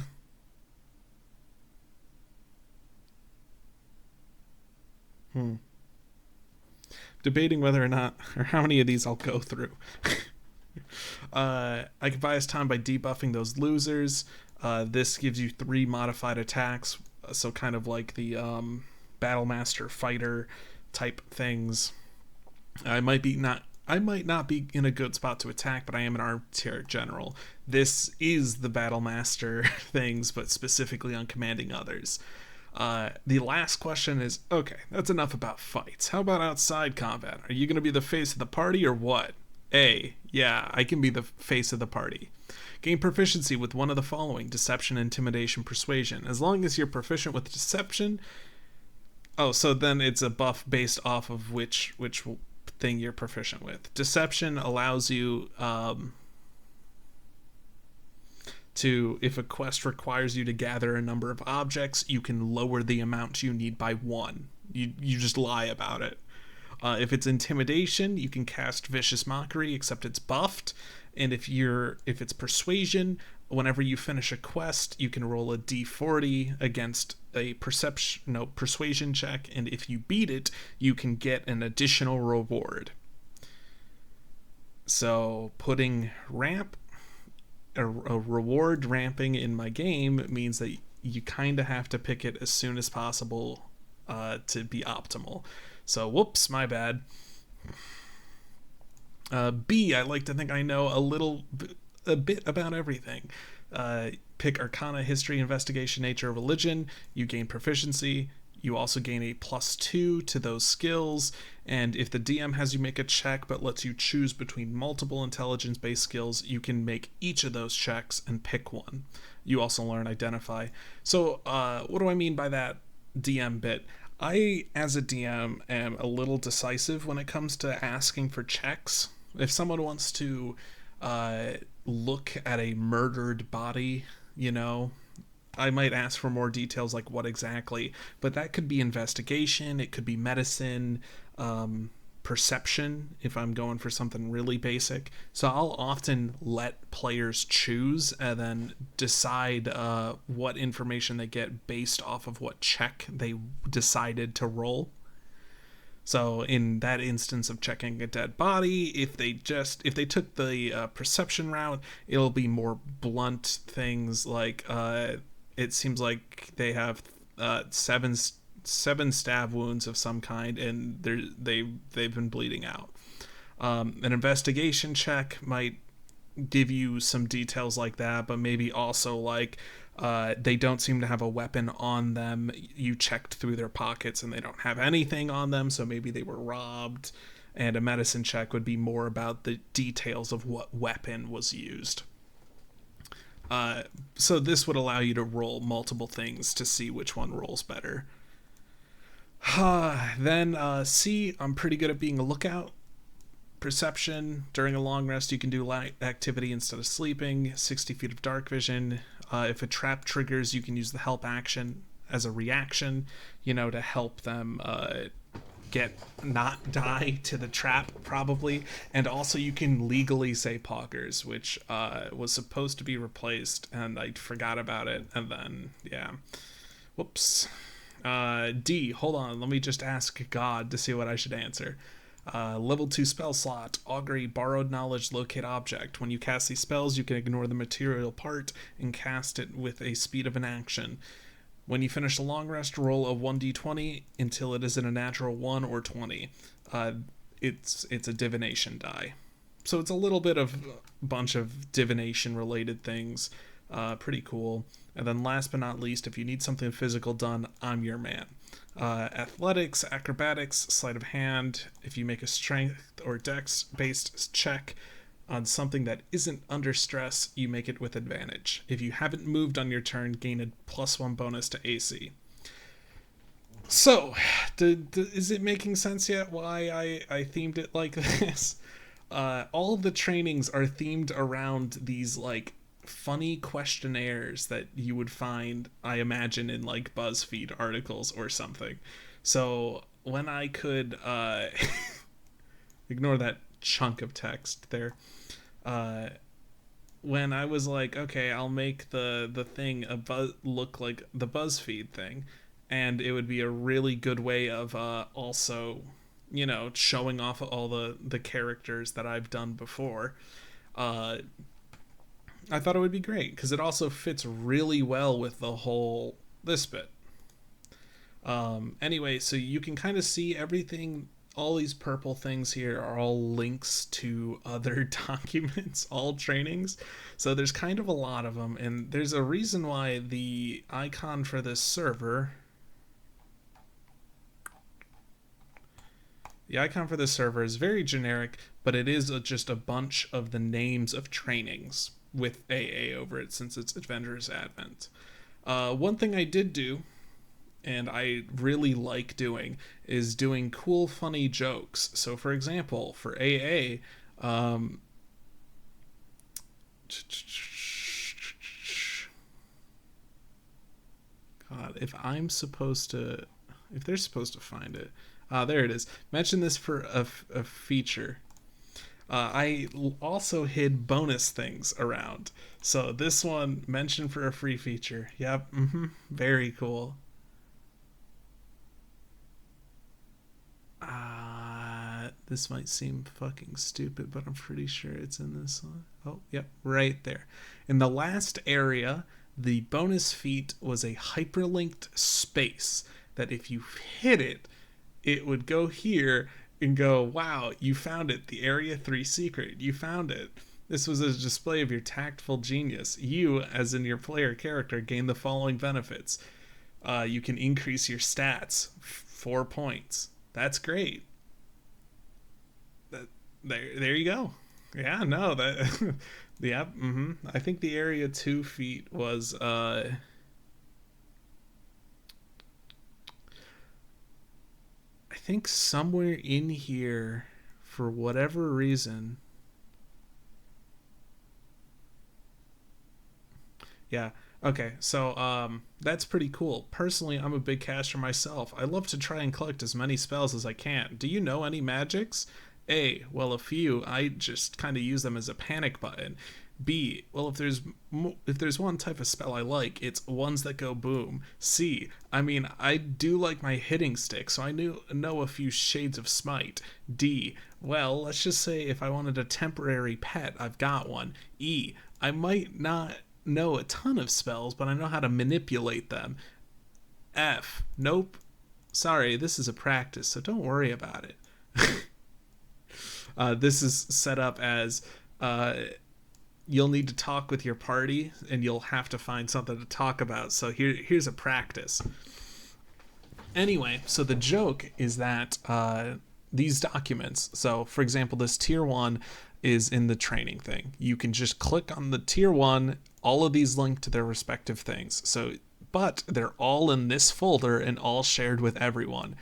Debating whether or not, or how many of these I'll go through. I can buy us time by debuffing those losers. This gives you 3 modified attacks, so kind of like the Battlemaster fighter type things. I might not be in a good spot to attack, but I am an armchair general. This is the Battlemaster things, but specifically on commanding others. The last question is, okay, that's enough about fights. How about outside combat? Are you going to be the face of the party or what? A, yeah, I can be the face of the party. Gain proficiency with one of the following: deception, intimidation, persuasion. As long as you're proficient with deception... Oh, so then it's a buff based off of which thing you're proficient with. Deception allows you to, if a quest requires you to gather a number of objects, you can lower the amount you need by 1. You just lie about it. If it's intimidation, you can cast vicious mockery, except it's buffed. And if it's persuasion, whenever you finish a quest, you can roll a d40 against a persuasion check, and if you beat it, you can get an additional reward. So putting a reward ramping in my game means that you kind of have to pick it as soon as possible to be optimal. So, whoops, my bad. B, I like to think I know a bit about everything. Pick Arcana, History, Investigation, Nature, Religion. You gain proficiency. You also gain a +2 to those skills. And if the DM has you make a check but lets you choose between multiple intelligence-based skills, you can make each of those checks and pick one. You also learn Identify. So, what do I mean by that DM bit? I, as a DM, am a little decisive when it comes to asking for checks. If someone wants to look at a murdered body, you know, I might ask for more details, like what exactly, but that could be investigation, it could be medicine, perception, if I'm going for something really basic. So I'll often let players choose and then decide what information they get based off of what check they decided to roll. So in that instance of checking a dead body, if they took the perception route, it'll be more blunt things like it seems like they have seven stab wounds of some kind, and they've been bleeding out. An investigation check might give you some details like that, but maybe also like they don't seem to have a weapon on them. You checked through their pockets and they don't have anything on them, so maybe they were robbed. And a medicine check would be more about the details of what weapon was used. So this would allow you to roll multiple things to see which one rolls better. Then C, I'm pretty good at being a lookout. Perception, during a long rest you can do light activity instead of sleeping. 60 feet of dark vision. If a trap triggers, you can use the help action as a reaction, to help them not die to the trap, probably. And also you can legally say poggers, which was supposed to be replaced, and I forgot about it, and then whoops. D, hold on, let me just ask God to see what I should answer. Level 2 spell slot, Augury, Borrowed Knowledge, Locate Object. When you cast these spells, you can ignore the material part and cast it with a speed of an action. When you finish a long rest, roll a 1d20 until it is in a natural 1 or 20. It's a divination die. So it's a little bit of a bunch of divination related things. Pretty cool. And then last but not least, if you need something physical done, I'm your man. Athletics, acrobatics, sleight of hand. If you make a strength or dex based check on something that isn't under stress, you make it with advantage. If you haven't moved on your turn, gain a +1 bonus to AC. So, is it making sense yet why I themed it like this? All of the trainings are themed around these like funny questionnaires that you would find, I imagine, in like BuzzFeed articles or something. So when I could ignore that chunk of text there, when I was like, okay, I'll make the thing look like the BuzzFeed thing, and it would be a really good way of also showing off all the characters that I've done before. I thought it would be great because it also fits really well with the whole this bit. Anyway, so you can kind of see everything. All these purple things here are all links to other documents, all trainings. So there's kind of a lot of them, and there's a reason why the icon for this server. The icon for this server is very generic, but it is just a bunch of the names of trainings with AA over it since it's Adventurous Advent. One thing I did do, and I really like doing, is doing cool, funny jokes. So, for example, for AA, God, if they're supposed to find it. There it is. Mention this for a feature. I also hid bonus things around. So this one, mentioned for a free feature. Yep, very cool. This might seem fucking stupid, but I'm pretty sure it's in this one. Oh, yep, right there. In the last area, the bonus feat was a hyperlinked space that if you hit it, it would go here and go, wow, you found it. The Area 3 secret. You found it. This was a display of your tactful genius. You, as in your player character, gain the following benefits. You can increase your stats 4 points. That's great. There you go. Yeah, no, that yeah, I think the Area 2 feat was I think somewhere in here, for whatever reason, Yeah. Okay. So that's pretty cool. Personally, I'm a big caster myself. I love to try and collect as many spells as I can. Do you know any magics? A, well, a few. I just kind of use them as a panic button. B, well, if there's one type of spell I like, it's ones that go boom. C, I mean, I do like my hitting stick, so I know a few shades of smite. D, well, let's just say if I wanted a temporary pet, I've got one. E, I might not know a ton of spells, but I know how to manipulate them. F, nope. Sorry, this is a practice, so don't worry about it. This is set up as you'll need to talk with your party and you'll have to find something to talk about. So here's a practice. Anyway, so the joke is that these documents, so for example, this tier 1 is in the training thing. You can just click on the tier 1, all of these link to their respective things. So, but they're all in this folder and all shared with everyone.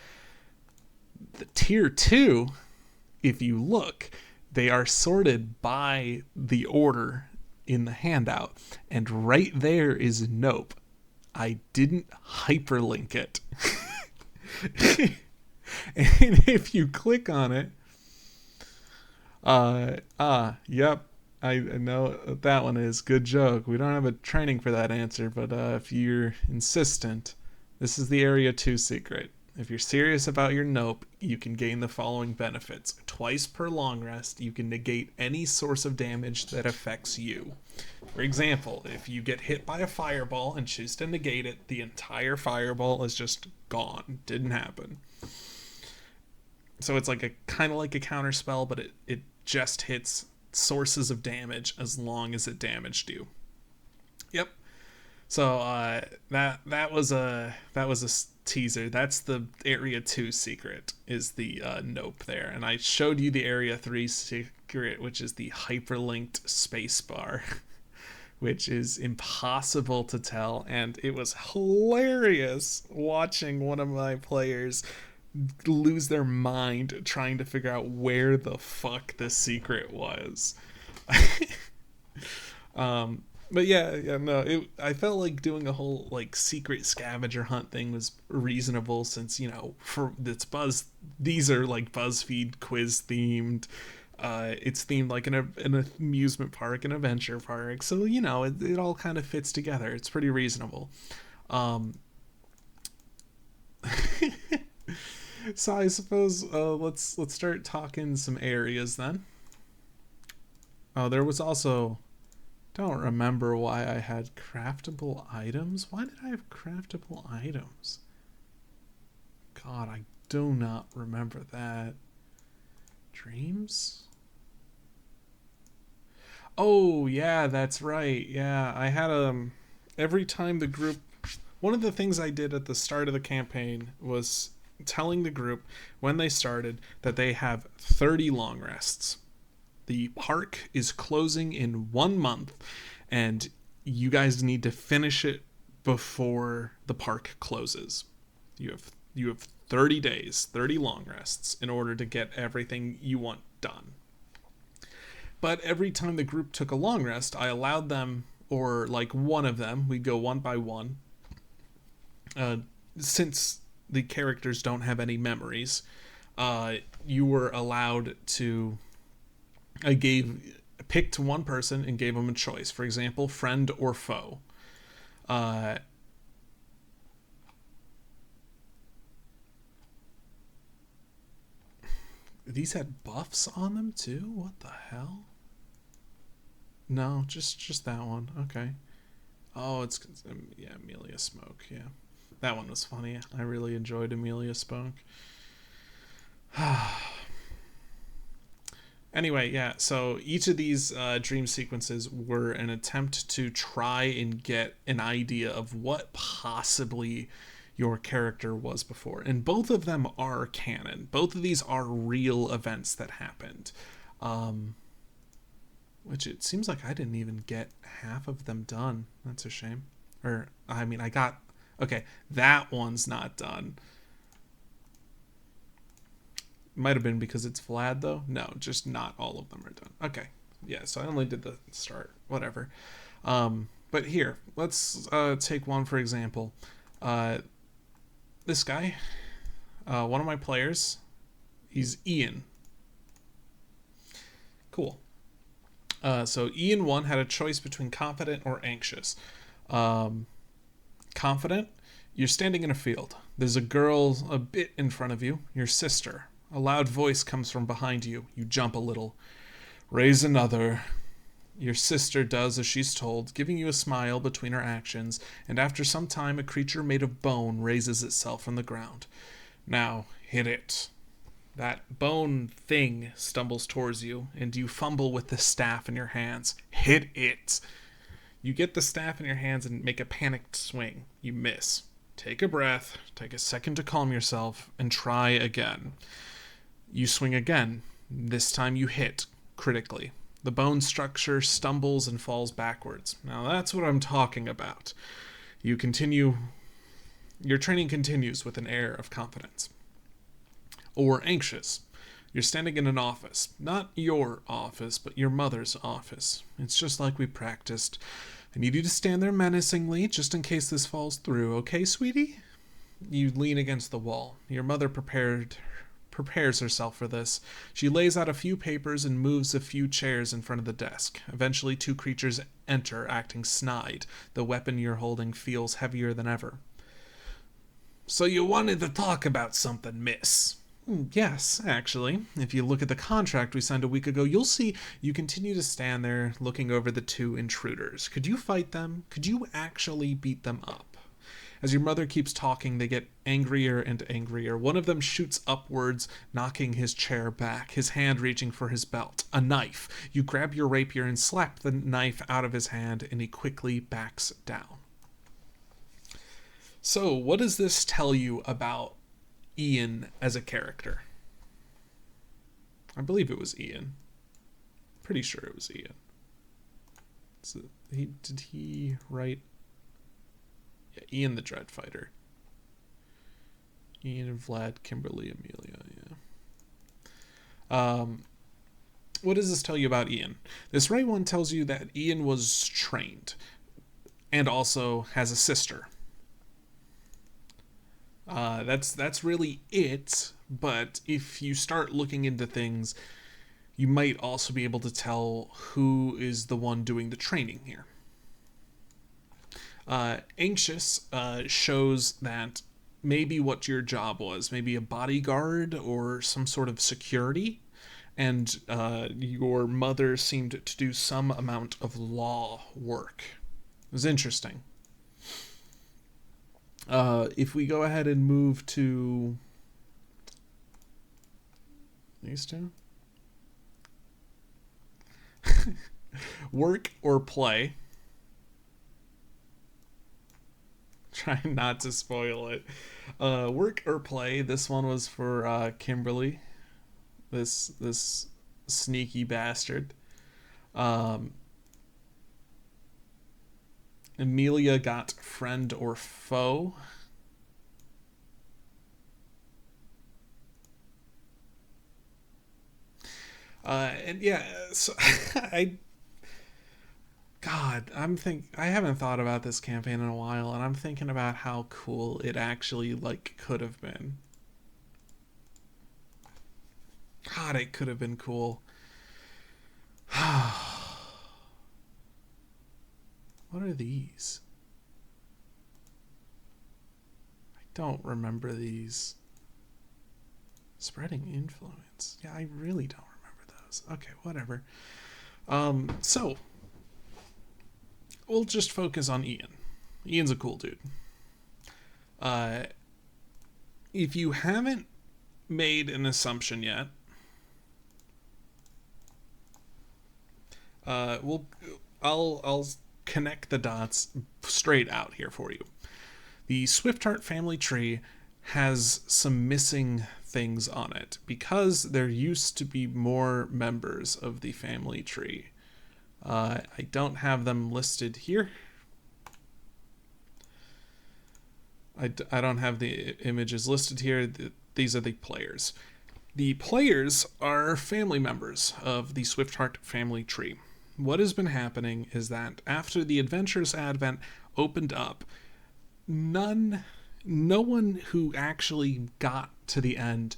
The tier 2, if you look, they are sorted by the order in the handout. And right there is Nope. I didn't hyperlink it. And if you click on it, yep, I know what that one is. Good joke. We don't have a training for that answer, but if you're insistent, this is the Area 2 secret. If you're serious about your Nope, you can gain the following benefits. Twice per long rest, you can negate any source of damage that affects you. For example, if you get hit by a fireball and choose to negate it, the entire fireball is just gone. Didn't happen. So it's like a kind of like a counter spell, but it just hits sources of damage as long as it damaged you. Yep. So that was a teaser. That's the Area 2 secret, is the Nope there. And I showed you the Area 3 secret, which is the hyperlinked spacebar, which is impossible to tell. And it was hilarious watching one of my players lose their mind trying to figure out where the fuck the secret was. But no, I felt like doing a whole like secret scavenger hunt thing was reasonable, since for this these are like BuzzFeed quiz themed. It's themed like an amusement park, an adventure park, so it all kind of fits together. It's pretty reasonable. So I suppose let's start talking some areas then. Oh, there was also, don't remember why I had craftable items. Why did I have craftable items? God, I do not remember that. Dreams? Oh, yeah, that's right. Yeah, I had every time the group, one of the things I did at the start of the campaign was telling the group when they started that they have 30 long rests. The park is closing in 1 month, and you guys need to finish it before the park closes. You have 30 days, 30 long rests in order to get everything you want done. But every time the group took a long rest, I allowed them, or like one of them, we'd go one by one. Since the characters don't have any memories, you were allowed to, I picked one person and gave them a choice. For example, friend or foe. These had buffs on them too? What the hell? No, just that one. Okay. Oh, it's yeah, Amelia Smoke. Yeah, that one was funny. I really enjoyed Amelia Smoke. Anyway, yeah, so each of these dream sequences were an attempt to try and get an idea of what possibly your character was before. And both of them are canon. Both of these are real events that happened. Which it seems like I didn't even get half of them done. That's a shame. Or, I mean, I got... Okay, that one's not done. Might have been because it's Vlad, though. No, just not all of them are done. Okay. Yeah, so I only did the start. Whatever. But here, let's take one for example. This guy, one of my players, he's Ian. Cool. So Ian 1 had a choice between confident or anxious. Confident, you're standing in a field. There's a girl a bit in front of you, your sister. A loud voice comes from behind you. You jump a little. Raise another. Your sister does as she's told, giving you a smile between her actions, and after some time a creature made of bone raises itself from the ground. Now, hit it. That bone thing stumbles towards you, and you fumble with the staff in your hands. Hit it. You get the staff in your hands and make a panicked swing. You miss. Take a breath, take a second to calm yourself, and try again. You swing again. This time you hit, critically. The bone structure stumbles and falls backwards. Now that's what I'm talking about. Your training continues with an air of confidence. Or anxious. You're standing in an office. Not your office, but your mother's office. It's just like we practiced. I need you to stand there menacingly, just in case this falls through, okay, sweetie? You lean against the wall. Your mother prepares herself for this. She lays out a few papers and moves a few chairs in front of the desk. Eventually, two creatures enter, acting snide. The weapon you're holding feels heavier than ever. So you wanted to talk about something, miss? Yes, actually. If you look at the contract we signed a week ago, you'll see you continue to stand there looking over the two intruders. Could you fight them? Could you actually beat them up? As your mother keeps talking, they get angrier and angrier. One of them shoots upwards, knocking his chair back, his hand reaching for his belt. A knife. You grab your rapier and slap the knife out of his hand, and he quickly backs down. So, what does this tell you about Ian as a character? I believe it was Ian. Pretty sure it was Ian. So did he write? Yeah, Ian the Dreadfighter. Ian, Vlad, Kimberly, Amelia. Yeah. What does this tell you about Ian? This right one tells you that Ian was trained, and also has a sister. That's really it, but if you start looking into things, you might also be able to tell who is the one doing the training here. Anxious shows that maybe what your job was, maybe a bodyguard or some sort of security, and your mother seemed to do some amount of law work. It was interesting. If we go ahead and move to these two, work or play. Try not to spoil it. Work or play. This one was for Kimberly, this sneaky bastard. Amelia got friend or foe. And yeah, so I haven't thought about this campaign in a while, and I'm thinking about how cool it actually could have been. God, it could have been cool. What are these? I don't remember these. Spreading influence. Yeah, I really don't remember those. Okay, whatever. So we'll just focus on Ian. Ian's a cool dude. If you haven't made an assumption yet, I'll connect the dots straight out here for you. The Swiftheart family tree has some missing things on it because there used to be more members of the family tree. I don't have them listed here. I don't have the images listed here. These are the players. The players are family members of the Swiftheart family tree. what has been happening is that after the Adventurous Advent opened up, no one who actually got to the end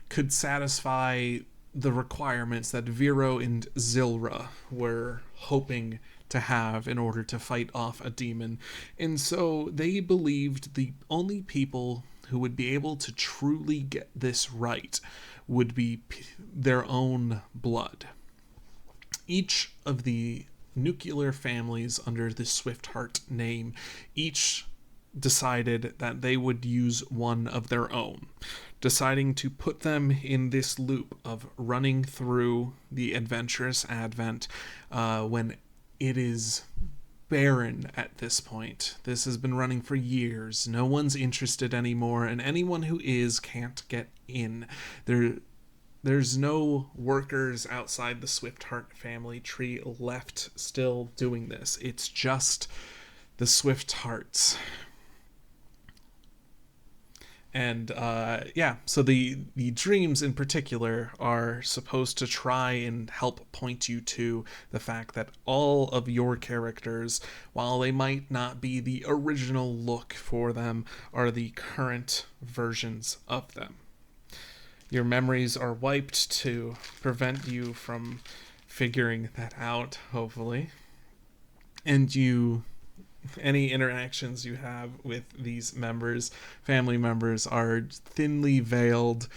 could satisfy the requirements that Vero and Zilra were hoping to have in order to fight off a demon. And so they believed the only people who would be able to truly get this right would be their own blood. Each of the nuclear families under the Swift-Heart name each decided that they would use one of their own, deciding to put them in this loop of running through the Adventurous Advent when it is barren at this point. This has been running for years. No one's interested anymore, and anyone who is can't get in. There's no workers outside the Swift-Heart family tree left still doing this. It's just the Swift-Hearts. And so the dreams in particular are supposed to try and help point you to the fact that all of your characters, while they might not be the original look for them, are the current versions of them. Your memories are wiped to prevent you from figuring that out, hopefully. And any interactions you have with these family members, are thinly veiled.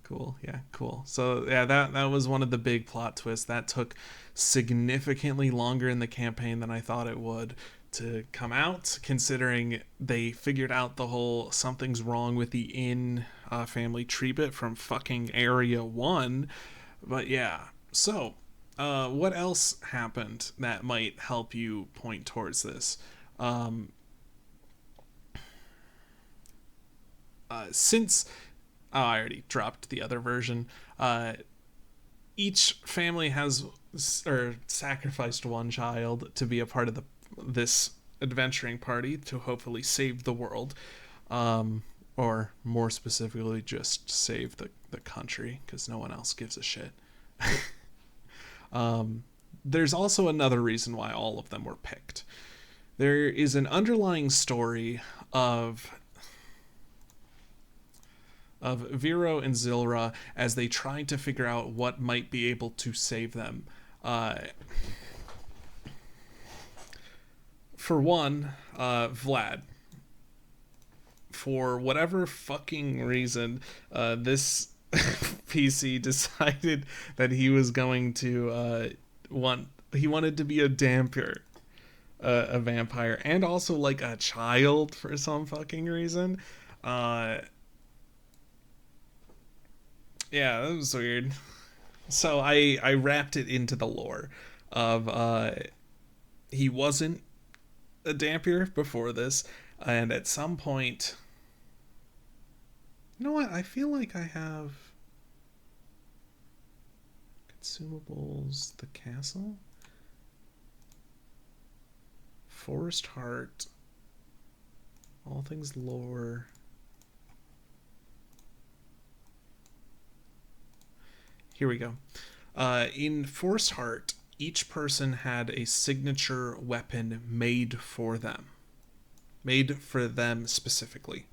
Cool. So that was one of the big plot twists that took significantly longer in the campaign than I thought it would to come out, considering they figured out the whole something's wrong with the family tree bit from fucking Area 1. But yeah, so what else happened that might help you point towards this? Since I already dropped the other version, each family has sacrificed one child to be a part of this adventuring party to hopefully save the world, or more specifically just save the country, because no one else gives a shit. There's also another reason why all of them were picked. There is an underlying story of Vero and Zilra as they tried to figure out what might be able to save them. For one, Vlad. For whatever fucking reason, this PC decided that he was going to he wanted to be a Dhampir, a vampire, and also like a child for some fucking reason. Yeah, that was weird. So I wrapped it into the lore of he wasn't a Dhampir before this, and at some point, you know what? I feel like I have consumables, the castle, Forest Heart, all things lore. Here we go. In Forest Heart, each person had a signature weapon made for them specifically.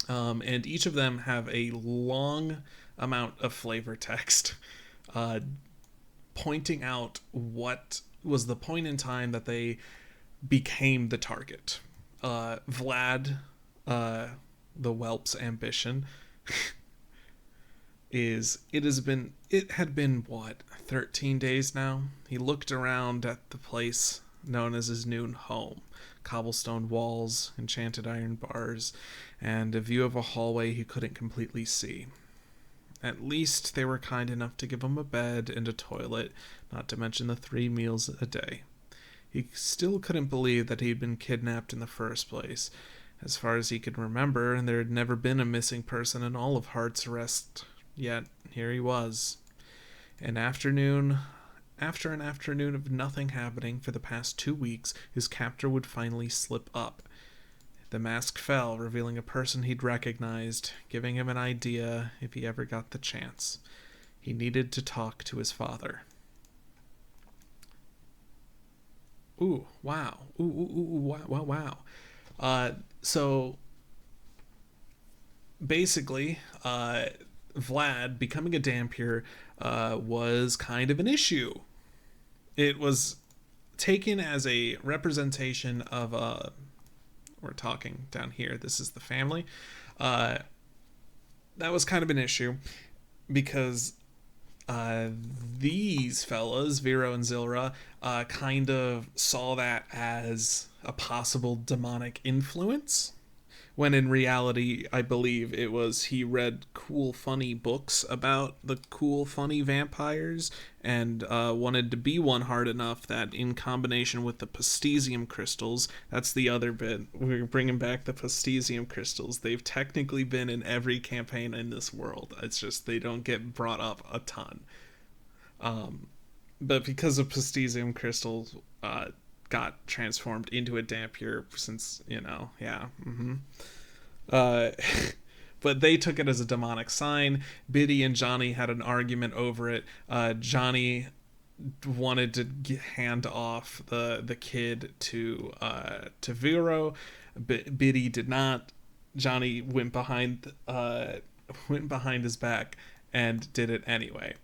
And each of them have a long amount of flavor text pointing out what was the point in time that they became the target. Vlad, the whelp's ambition, it had been what, 13 days now? He looked around at the place known as his new home. Cobblestone walls, enchanted iron bars, and a view of a hallway he couldn't completely see. At least they were kind enough to give him a bed and a toilet, not to mention the 3 meals a day. He still couldn't believe that he'd been kidnapped in the first place. As far as he could remember, there had never been a missing person in all of Heart's Rest, yet here he was. After an afternoon of nothing happening for the past 2 weeks, his captor would finally slip up. The mask fell, revealing a person he'd recognized, giving him an idea if he ever got the chance. He needed to talk to his father. Ooh, wow. Wow. So basically, Vlad becoming a Dhampir was kind of an issue. It was taken as a representation of we're talking down here. This is the family. That was kind of an issue because these fellas, Vero and Zilra, kind of saw that as a possible demonic influence. When in reality, I believe it was he read cool, funny books about the cool, funny vampires and wanted to be one hard enough that in combination with the Pastesium crystals, that's the other bit, we're bringing back the Pastesium crystals. They've technically been in every campaign in this world. It's just they don't get brought up a ton. But because of Pastesium crystals, got transformed into a Dhampir since, but they took it as a demonic sign. Biddy and Johnny had an argument over it. Johnny wanted to hand off the kid to Vero. Biddy did not. Johnny went behind his back and did it anyway.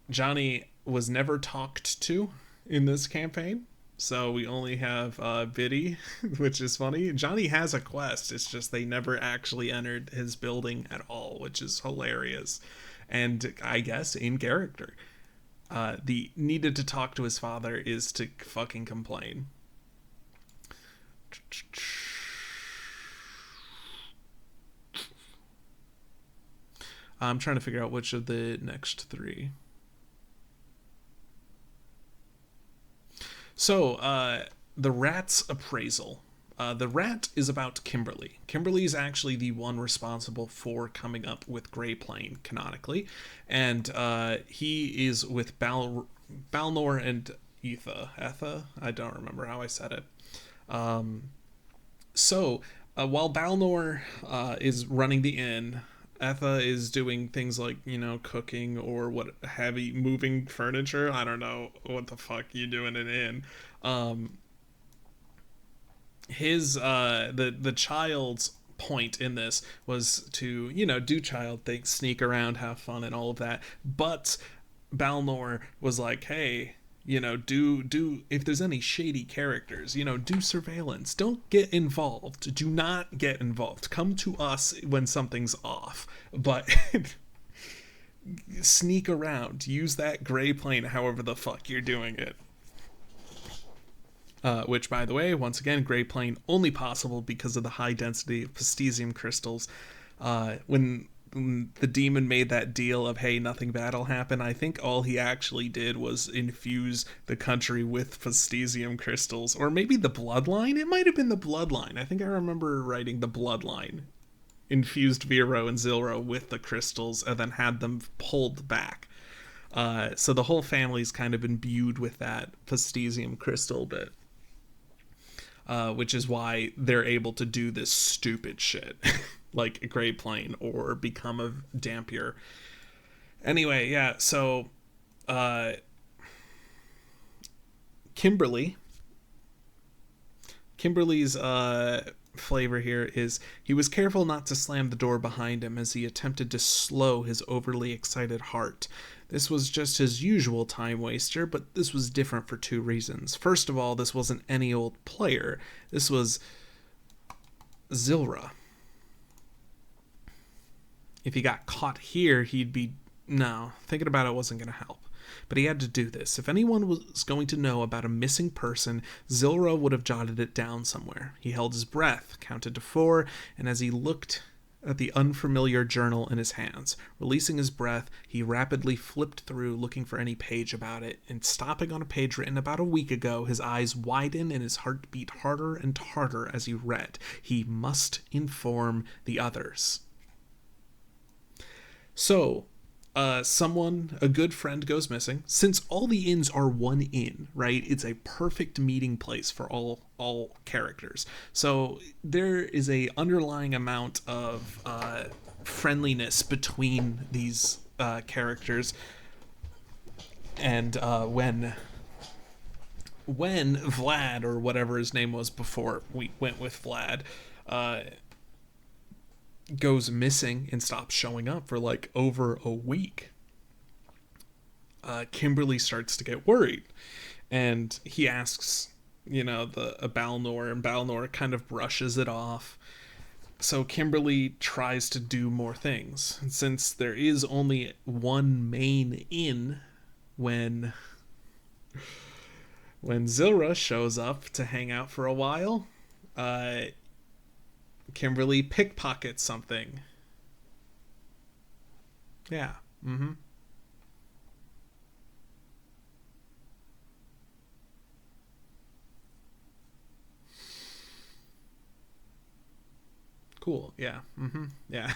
Johnny was never talked to in this campaign. So we only have Biddy, which is funny. Johnny has a quest. It's just they never actually entered his building at all, which is hilarious. And I guess in character. The needed to talk to his father is to fucking complain. I'm trying to figure out which of the next three. So, the rat's appraisal. The rat is about Kimberly. Kimberly is actually the one responsible for coming up with Grey Plane, canonically. And he is with Balnor and Etha. Etha? I don't remember how I said it. So, while Balnor is running the inn, Etha is doing things like, cooking or heavy moving furniture. I don't know what the fuck you do in an inn. The child's point in this was to, do child things, sneak around, have fun and all of that. But Balnor was like, hey, do if there's any shady characters, do surveillance. Don't get involved. Do not get involved. Come to us when something's off. But sneak around. Use that Grey Plane however the fuck you're doing it. Which, by the way, once again, Grey Plane only possible because of the high density of Pastesium crystals. When the demon made that deal of, hey, nothing bad will happen, I think all he actually did was infuse the country with Pastesium crystals. Or maybe the Bloodline? It might have been the Bloodline. I think I remember writing the Bloodline. Infused Vero and Zilra with the crystals and then had them pulled back. So the whole family's kind of imbued with that Pastesium crystal bit. Which is why they're able to do this stupid shit. Like a Grey Plane or become a Dhampir. Anyway, yeah, so Kimberly's flavor here is he was careful not to slam the door behind him as he attempted to slow his overly excited heart. This was just his usual time waster, but this was different for two reasons. First of all, this wasn't any old player. This was Zilra. If he got caught here, he'd be... No, thinking about it wasn't going to help. But he had to do this. If anyone was going to know about a missing person, Zilra would have jotted it down somewhere. He held his breath, counted to 4, and as he looked at the unfamiliar journal in his hands, releasing his breath, he rapidly flipped through looking for any page about it, and stopping on a page written about a week ago, his eyes widened and his heart beat harder and harder as he read. He must inform the others. So, a good friend goes missing. Since all the inns are one inn, right? It's a perfect meeting place for all characters. So there is a underlying amount of friendliness between these characters, and when Vlad, or whatever his name was before we went with Vlad, goes missing and stops showing up for like over a week, Kimberly starts to get worried, and he asks, the Balnor, and Balnor kind of brushes it off. So Kimberly tries to do more things, and since there is only one main inn, when Zilra shows up to hang out for a while, Kimberly pickpockets something. Yeah. Mm-hmm. Cool. Yeah. Mm-hmm. Yeah.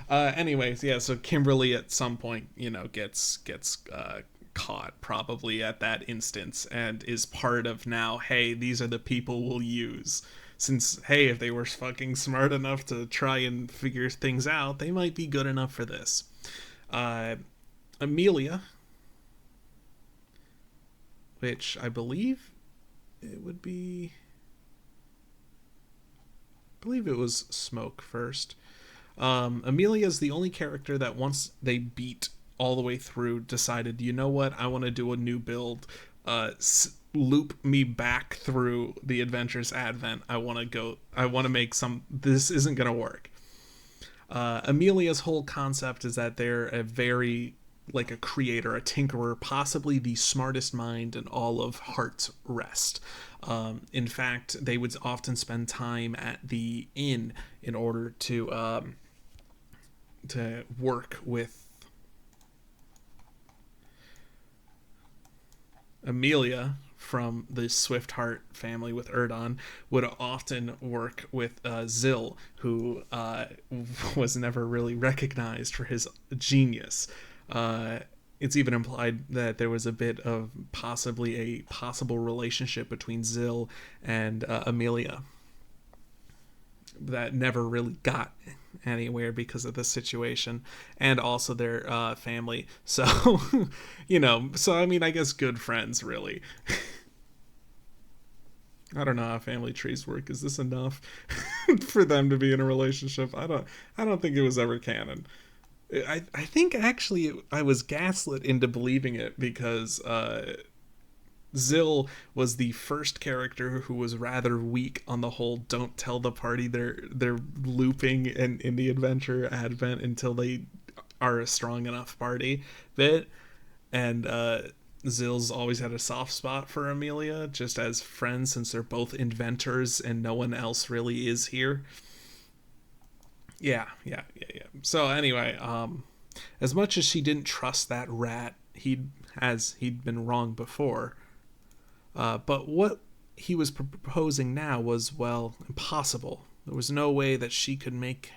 Anyways, yeah. So Kimberly at some point, gets caught probably at that instance, and is part of now. Hey, these are the people we'll use. Since, hey, if they were fucking smart enough to try and figure things out, they might be good enough for this. Uh, Amelia, which I believe it would be. I believe it was Smoke first. Amelia is the only character that once they beat all the way through decided, you know what, I want to do a new build. Loop me back through the Adventures Advent. I want to make some. This isn't going to work. Amelia's whole concept is that they're a very, like a creator, a tinkerer, possibly the smartest mind in all of Heart's Rest. In fact, they would often spend time at the inn in order to work with Amelia from the Swift-Heart family with Erdon. Would often work with Zil, who was never really recognized for his genius. It's even implied that there was a bit of possibly a possible relationship between Zil and Amelia that never really got anywhere because of the situation, and also their family. So, I mean, I guess good friends, really. I don't know how family trees work. Is this enough for them to be in a relationship? I don't think it was ever canon. I think actually I was gaslit into believing it because Zil was the first character who was rather weak on the whole don't tell the party they're looping in the Adventure Advent until they are a strong enough party bit. And Zil's always had a soft spot for Amelia, just as friends, since they're both inventors and no one else really is here. Yeah. So anyway, as much as she didn't trust that rat, he'd been wrong before. But what he was proposing now was, well, impossible. There was no way that she could make.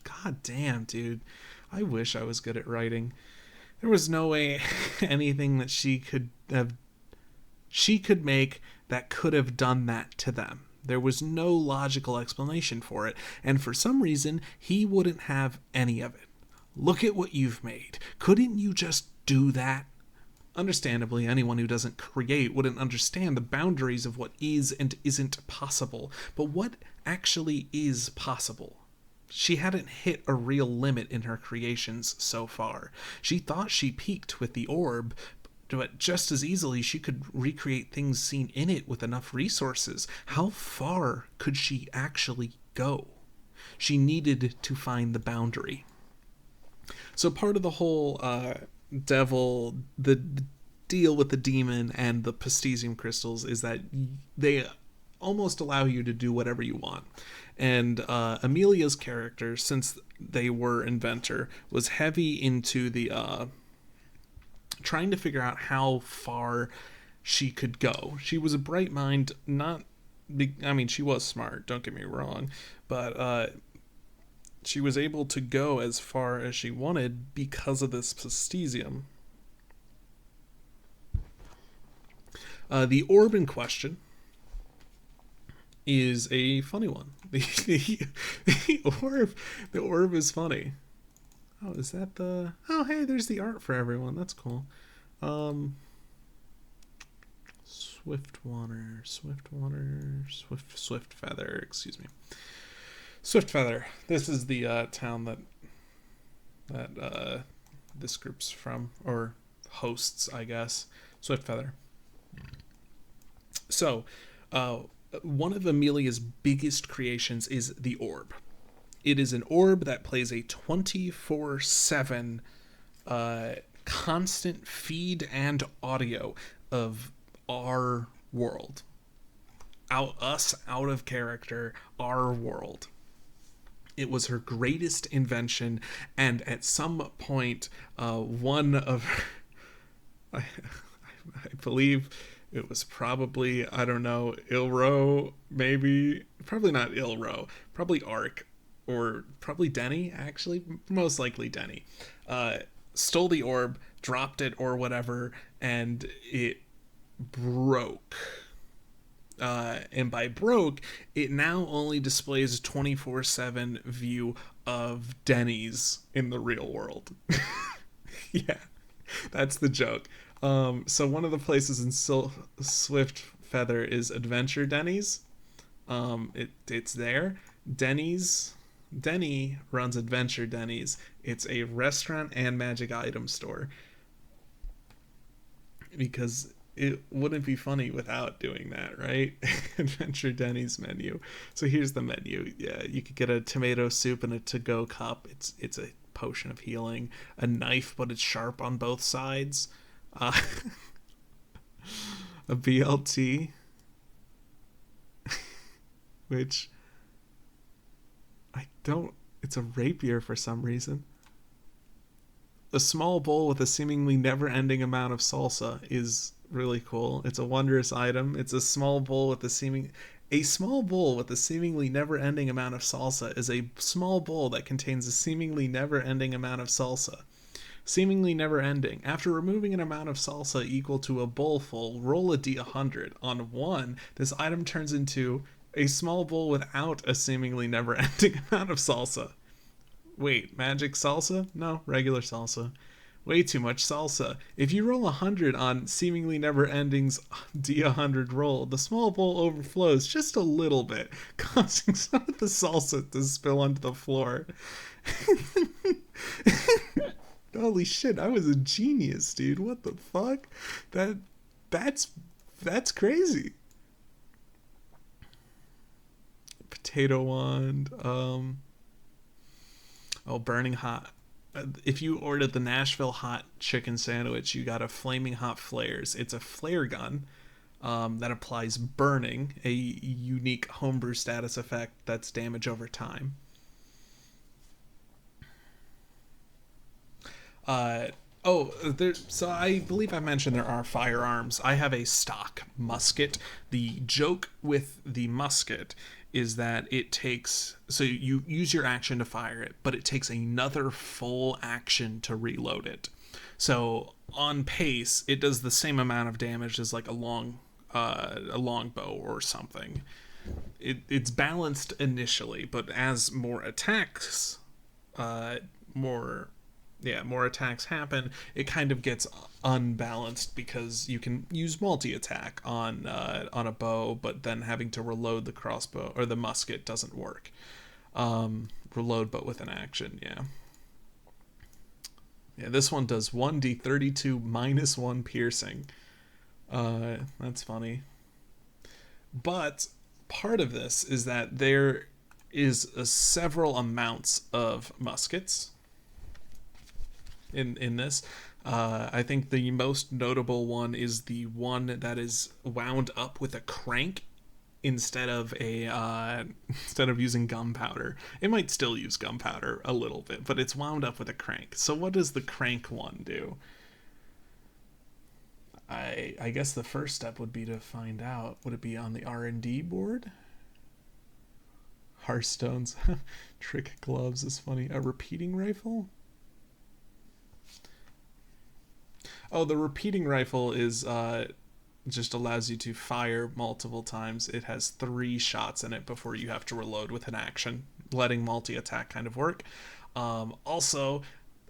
God damn, dude. I wish I was good at writing. There was no way anything that she could make that could have done that to them. There was no logical explanation for it, and for some reason, he wouldn't have any of it. Look at what you've made. Couldn't you just do that? Understandably, anyone who doesn't create wouldn't understand the boundaries of what is and isn't possible. But what actually is possible? She hadn't hit a real limit in her creations so far. She thought she peaked with the orb, but just as easily she could recreate things seen in it with enough resources. How far could she actually go? She needed to find the boundary. So part of the whole the deal with the demon and the Pastesium crystals is that they almost allow you to do whatever you want. And Amelia's character, since they were inventor, was heavy into the trying to figure out how far she could go. She was a bright mind, she was smart, don't get me wrong, but she was able to go as far as she wanted because of this plastesium. The orb in question is a funny one. The orb is funny. Oh, is that the? Oh, hey, there's the art for everyone. That's cool. Swift Feather. Excuse me. Swift Feather. This is the town that this group's from, or hosts, I guess. Swift Feather. So, one of Amelia's biggest creations is the orb. It is an orb that plays a 24/7 constant feed and audio of our world. Us out of character, our world. It was her greatest invention, and at some point, one of I believe it was probably, I don't know, Ilro, maybe, probably not Ilro, probably Ark, or probably Denny, actually, most likely Denny, stole the orb, dropped it or whatever, and it broke. And by broke, it now only displays a 24/7 view of Denny's in the real world. Yeah, that's the joke. So one of the places in Swift Feather is Adventure Denny's. It's there. Denny runs Adventure Denny's. It's a restaurant and magic item store. Because it wouldn't be funny without doing that, right? Adventure Denny's menu. So here's the menu. Yeah, you could get a tomato soup and a to-go cup. It's a potion of healing. A knife, but it's sharp on both sides. A BLT, which I don't. It's a rapier for some reason. A small bowl with a seemingly never-ending amount of salsa is really cool. It's a wondrous item. It's a small bowl with a seemingly never-ending amount of salsa is a small bowl that contains a seemingly never-ending amount of salsa. Seemingly never-ending. After removing an amount of salsa equal to a bowl full, roll a d100. On 1, this item turns into a small bowl without a seemingly never-ending amount of salsa. Wait, magic salsa? No, regular salsa. Way too much salsa. If you roll 100 on seemingly never-ending's D100 roll, the small bowl overflows just a little bit, causing some of the salsa to spill onto the floor. Holy shit, I was a genius, dude. What the fuck? That's crazy. Potato wand. Burning hot. If you ordered the Nashville hot chicken sandwich, you got a flaming hot flares. It's a flare gun that applies burning, a unique homebrew status effect that's damage over time. So I believe I mentioned there are firearms. I have a stock musket. The joke with the musket is that it takes, so you use your action to fire it, but it takes another full action to reload it. So on pace, it does the same amount of damage as like a longbow or something. It's balanced initially, but as more attacks happen, it kind of gets unbalanced because you can use multi-attack on a bow, but then having to reload the crossbow or the musket doesn't work. Reload but with an action, yeah. Yeah, this one does 1d32 minus 1 piercing. That's funny. But part of this is that there is several amounts of muskets in this. I think the most notable one is the one that is wound up with a crank instead of using gunpowder. It might still use gunpowder a little bit, but it's wound up with a crank. So what does the crank one do? I guess the first step would be to find out. Would it be on the R&D board? Hearthstones. Trick gloves is funny. A repeating rifle? Oh, the repeating rifle is just allows you to fire multiple times. It has 3 shots in it before you have to reload with an action, letting multi-attack kind of work. Also,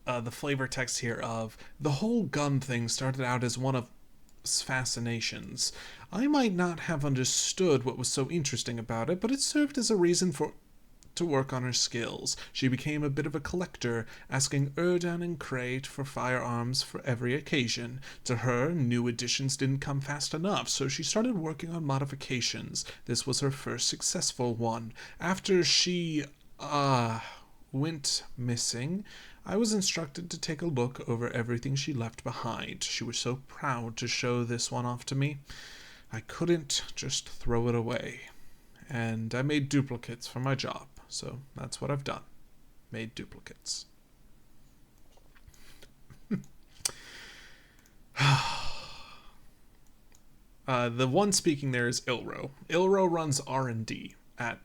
the flavor text here of the whole gun thing started out as one of fascinations. I might not have understood what was so interesting about it, but it served as a reason for to work on her skills. She became a bit of a collector, asking Erdan and Crate for firearms for every occasion. To her, new additions didn't come fast enough, so she started working on modifications. This was her first successful one. After she, went missing, I was instructed to take a look over everything she left behind. She was so proud to show this one off to me. I couldn't just throw it away. And I made duplicates for my job. So that's what I've done. Made duplicates. The one speaking there is Ilro. Ilro runs R&D at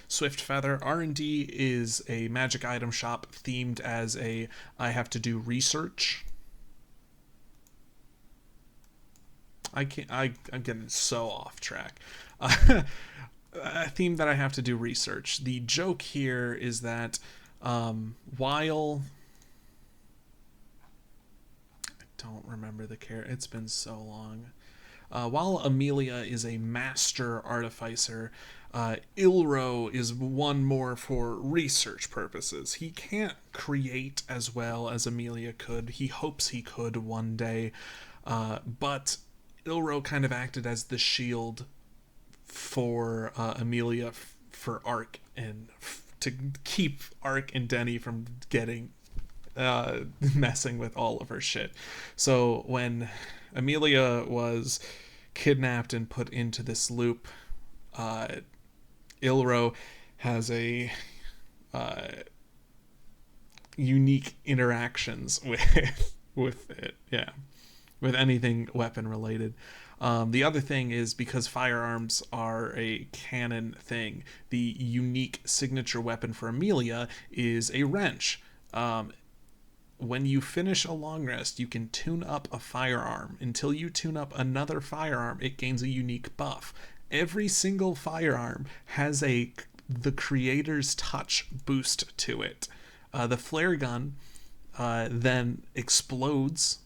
Swift Feather. R&D is a magic item shop themed as I have to do research. I'm getting so off track. A theme that I have to do research. The joke here is that while I don't remember the character, it's been so long. While Amelia is a master artificer, Ilro is one more for research purposes. He can't create as well as Amelia could. He hopes he could one day, but Ilro kind of acted as the shield for Amelia for Ark and to keep Ark and Denny from getting messing with all of her shit. So when Amelia was kidnapped and put into this loop, Ilro has a unique interactions with it, with anything weapon related. The other thing is, because firearms are a canon thing, the unique signature weapon for Amelia is a wrench. When you finish a long rest, you can tune up a firearm. Until you tune up another firearm, it gains a unique buff. Every single firearm has the creator's touch boost to it. The flare gun then explodes.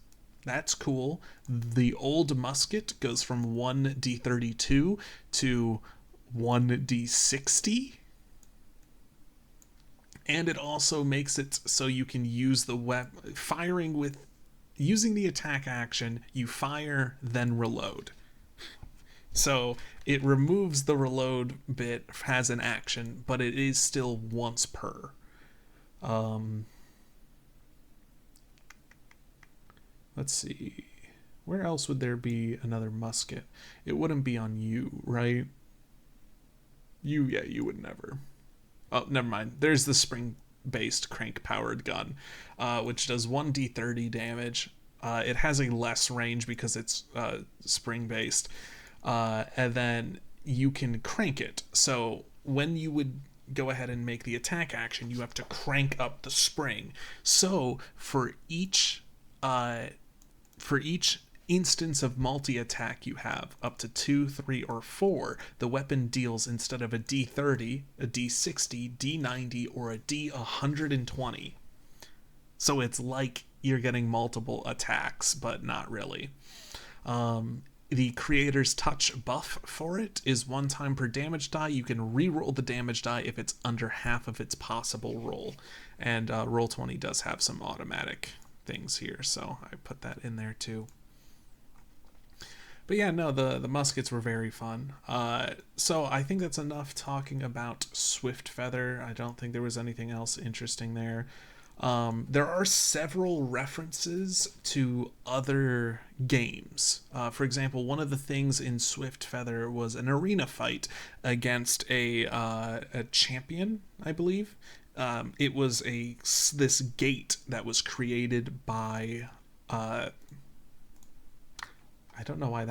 That's cool. The old musket goes from 1d32 to 1d60. And it also makes it so you can use the firing with using the attack action, you fire, then reload. So it removes the reload bit as an action, but it is still once per. Let's see. Where else would there be another musket? It wouldn't be on you, right? You would never. Oh, never mind. There's the spring-based crank-powered gun, which does 1d30 damage. It has a less range because it's spring-based. And then you can crank it. So when you would go ahead and make the attack action, you have to crank up the spring. So for each instance of multi-attack you have, up to 2, 3, or 4, the weapon deals, instead of a D30, a D60, D90, or a D120. So it's like you're getting multiple attacks, but not really. The creator's touch buff for it is 1 time per damage die. You can re-roll the damage die if it's under half of its possible roll. And Roll20 does have some automatic things here, so I put that in there too. But yeah, no, the muskets were very fun. So I think that's enough talking about Swift Feather. I don't think there was anything else interesting there. There are several references to other games. For example, one of the things in Swift Feather was an arena fight against a champion, I believe. It was this gate that was created by I don't know why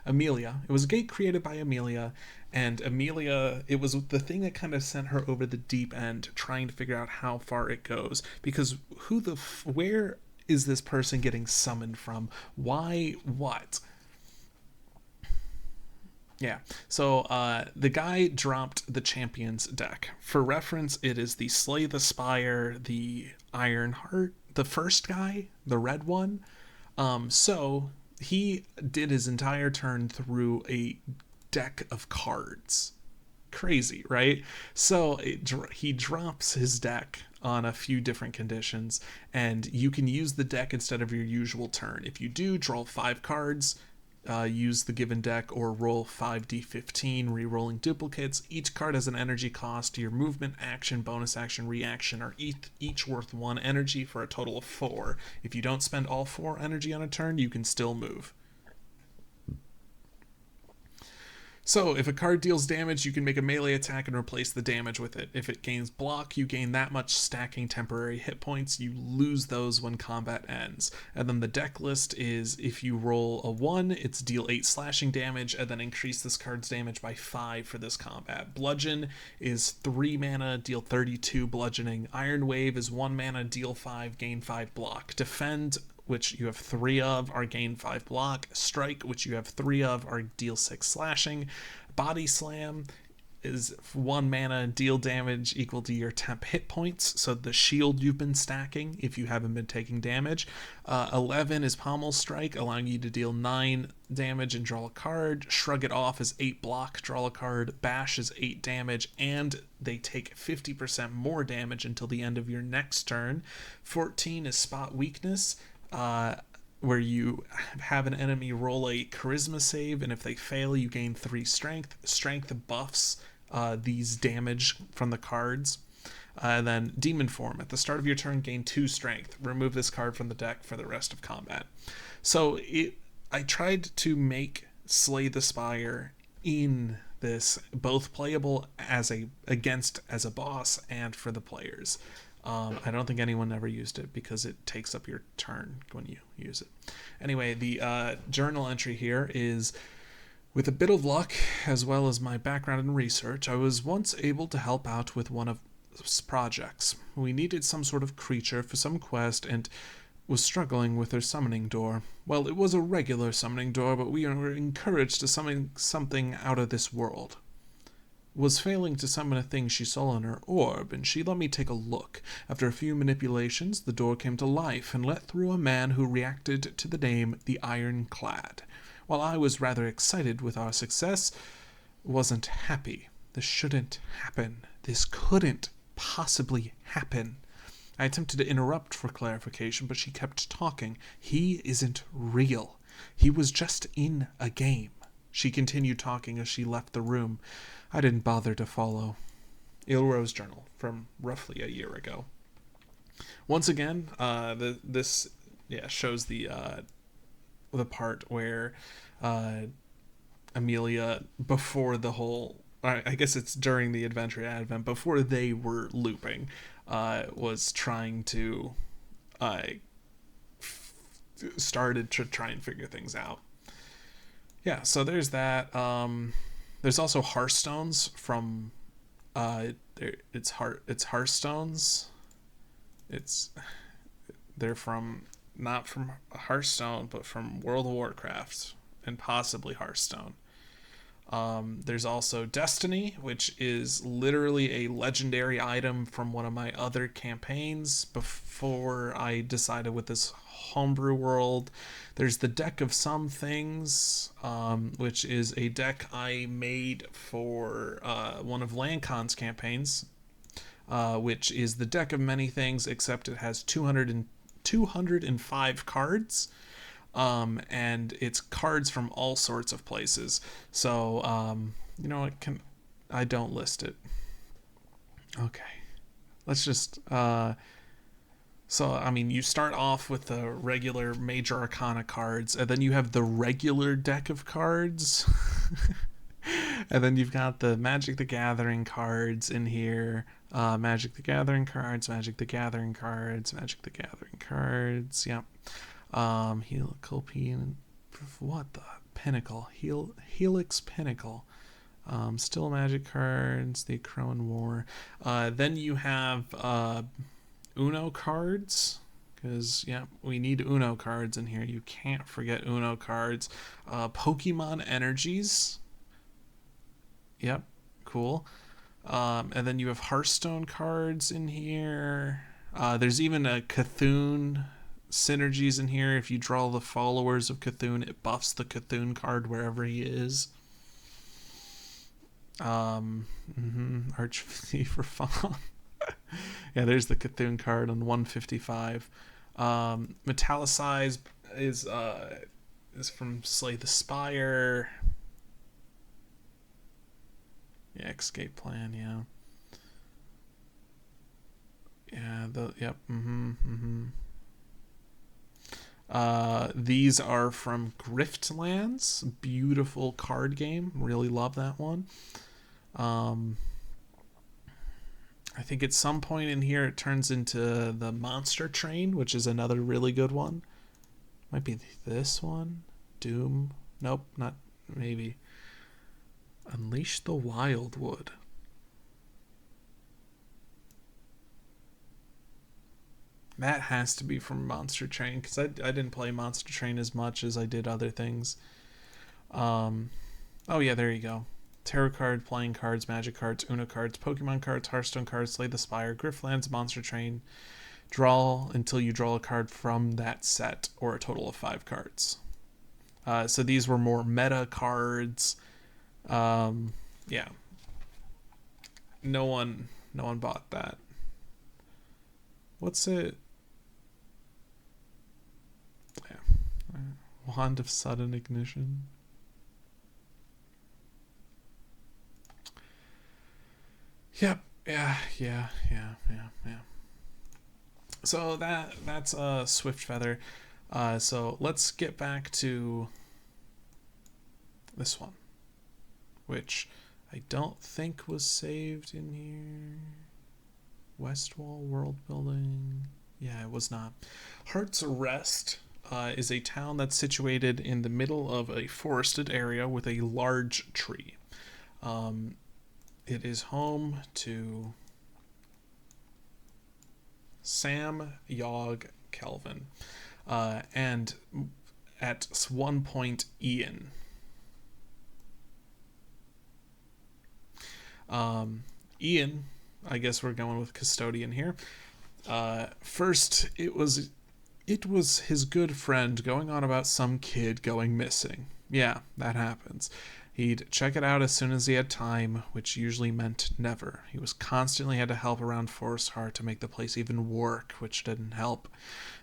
Amelia. It was a gate created by Amelia, and Amelia, it was the thing that kind of sent her over the deep end, trying to figure out how far it goes. Because where is this person getting summoned from? Why? What? Yeah. So the guy dropped the Champions deck. For reference, it is the Slay the Spire, the Iron Heart, the first guy, the red one. So he did his entire turn through a deck of cards. Crazy, right? So he drops his deck on a few different conditions, and you can use the deck instead of your usual turn. If you do, draw 5 cards, use the given deck, or roll 5d15, re-rolling duplicates. Each card has an energy cost. Your movement, action, bonus action, reaction are each worth 1 energy for a total of 4. If you don't spend all 4 energy on a turn, you can still move. So, if a card deals damage, you can make a melee attack and replace the damage with it. If it gains block, you gain that much, stacking temporary hit points. You lose those when combat ends. And then the deck list is, if you roll a 1, it's deal 8 slashing damage, and then increase this card's damage by 5 for this combat. Bludgeon is 3 mana, deal 32 bludgeoning. Iron Wave is 1 mana, deal 5, gain 5 block. Defend, which you have 3 of, are gain 5 block. Strike, which you have 3 of, are deal 6 slashing. Body Slam is 1 mana, deal damage equal to your temp hit points, so the shield you've been stacking if you haven't been taking damage. 11 is Pommel Strike, allowing you to deal 9 damage and draw a card. Shrug It Off is 8 block, draw a card. Bash is 8 damage, and they take 50% more damage until the end of your next turn. 14 is Spot Weakness, where you have an enemy roll a charisma save, and if they fail, you gain 3 strength. Strength buffs these damage from the cards. And then Demon Form. At the start of your turn, gain 2 strength. Remove this card from the deck for the rest of combat. So I tried to make Slay the Spire in this both playable as a boss and for the players. I don't think anyone ever used it because it takes up your turn when you use it. Anyway, the journal entry here is, with a bit of luck, as well as my background in research, I was once able to help out with one of his projects. We needed some sort of creature for some quest and was struggling with her summoning door. Well, it was a regular summoning door, but we were encouraged to summon something out of this world. Was failing to summon a thing she saw in her orb, and she let me take a look. After a few manipulations, the door came to life and let through a man who reacted to the name the Ironclad. While I was rather excited with our success, wasn't happy. This shouldn't happen. This couldn't possibly happen. I attempted to interrupt for clarification, but she kept talking. He isn't real. He was just in a game. She continued talking as she left the room. I didn't bother to follow. Ilrose Journal from roughly a year ago. Once again, this shows the part where Amelia, before the whole, I guess it's during the Adventure Advent, before they were looping, was trying to started to try and figure things out. Yeah, so there's that. There's also Hearthstones from it's Hearthstones. They're from, not from Hearthstone, but from World of Warcraft and possibly Hearthstone. There's also Destiny, which is literally a legendary item from one of my other campaigns before I decided with this homebrew world. There's the Deck of Some Things, which is a deck I made for one of Lancon's campaigns, which is the Deck of Many Things, except it has 205 cards. And it's cards from all sorts of places. So, I don't list it. Okay. Let's just, you start off with the regular Major Arcana cards, and then you have the regular deck of cards. And then you've got the Magic the Gathering cards in here. Magic the Gathering cards, Magic the Gathering cards, Magic the Gathering cards. Yep. Helical what the Pinnacle, Helix Pinnacle. Still magic cards, the Crowan War. Then you have Uno cards, because yeah, we need Uno cards in here. You can't forget Uno cards. Pokemon Energies. Yep, cool. And then you have Hearthstone cards in here. There's even a Cthulhu synergies in here. If you draw the followers of Cthulhu, it buffs the Cthulhu card wherever he is. Archfiend for fun. Yeah, there's the Cthulhu card on 155. Metallicize is from Slay the Spire. Yeah, Escape Plan, yeah. Yep. These are from Griftlands. Beautiful card game. Really love that one. I think at some point in here it turns into the Monster Train, which is another really good one. Might be this one. Doom. Nope, not maybe. Unleash the Wildwood. That has to be from Monster Train, because I didn't play Monster Train as much as I did other things. Oh yeah, there you go. Tarot card, playing cards, magic cards, Uno cards, Pokemon cards, Hearthstone cards, Slay the Spire, Griftlands, Monster Train. Draw until you draw a card from that set, or a total of 5 cards. So these were more meta cards. Yeah. No one bought that. What's it? Yeah. Wand of Sudden Ignition. Yep. Yeah. So that's Swift Feather. So let's get back to this one, which I don't think was saved in here. Westwall World Building. Yeah, it was not. Heart's Rest is a town that's situated in the middle of a forested area with a large tree. It is home to Sam, Yogg, Kelvin, and at one point Ian. Ian, I guess we're going with Custodian here. First, it was his good friend going on about some kid going missing. Yeah, that happens. He'd check it out as soon as he had time, which usually meant never. He was constantly had to help around Forest Heart to make the place even work, which didn't help.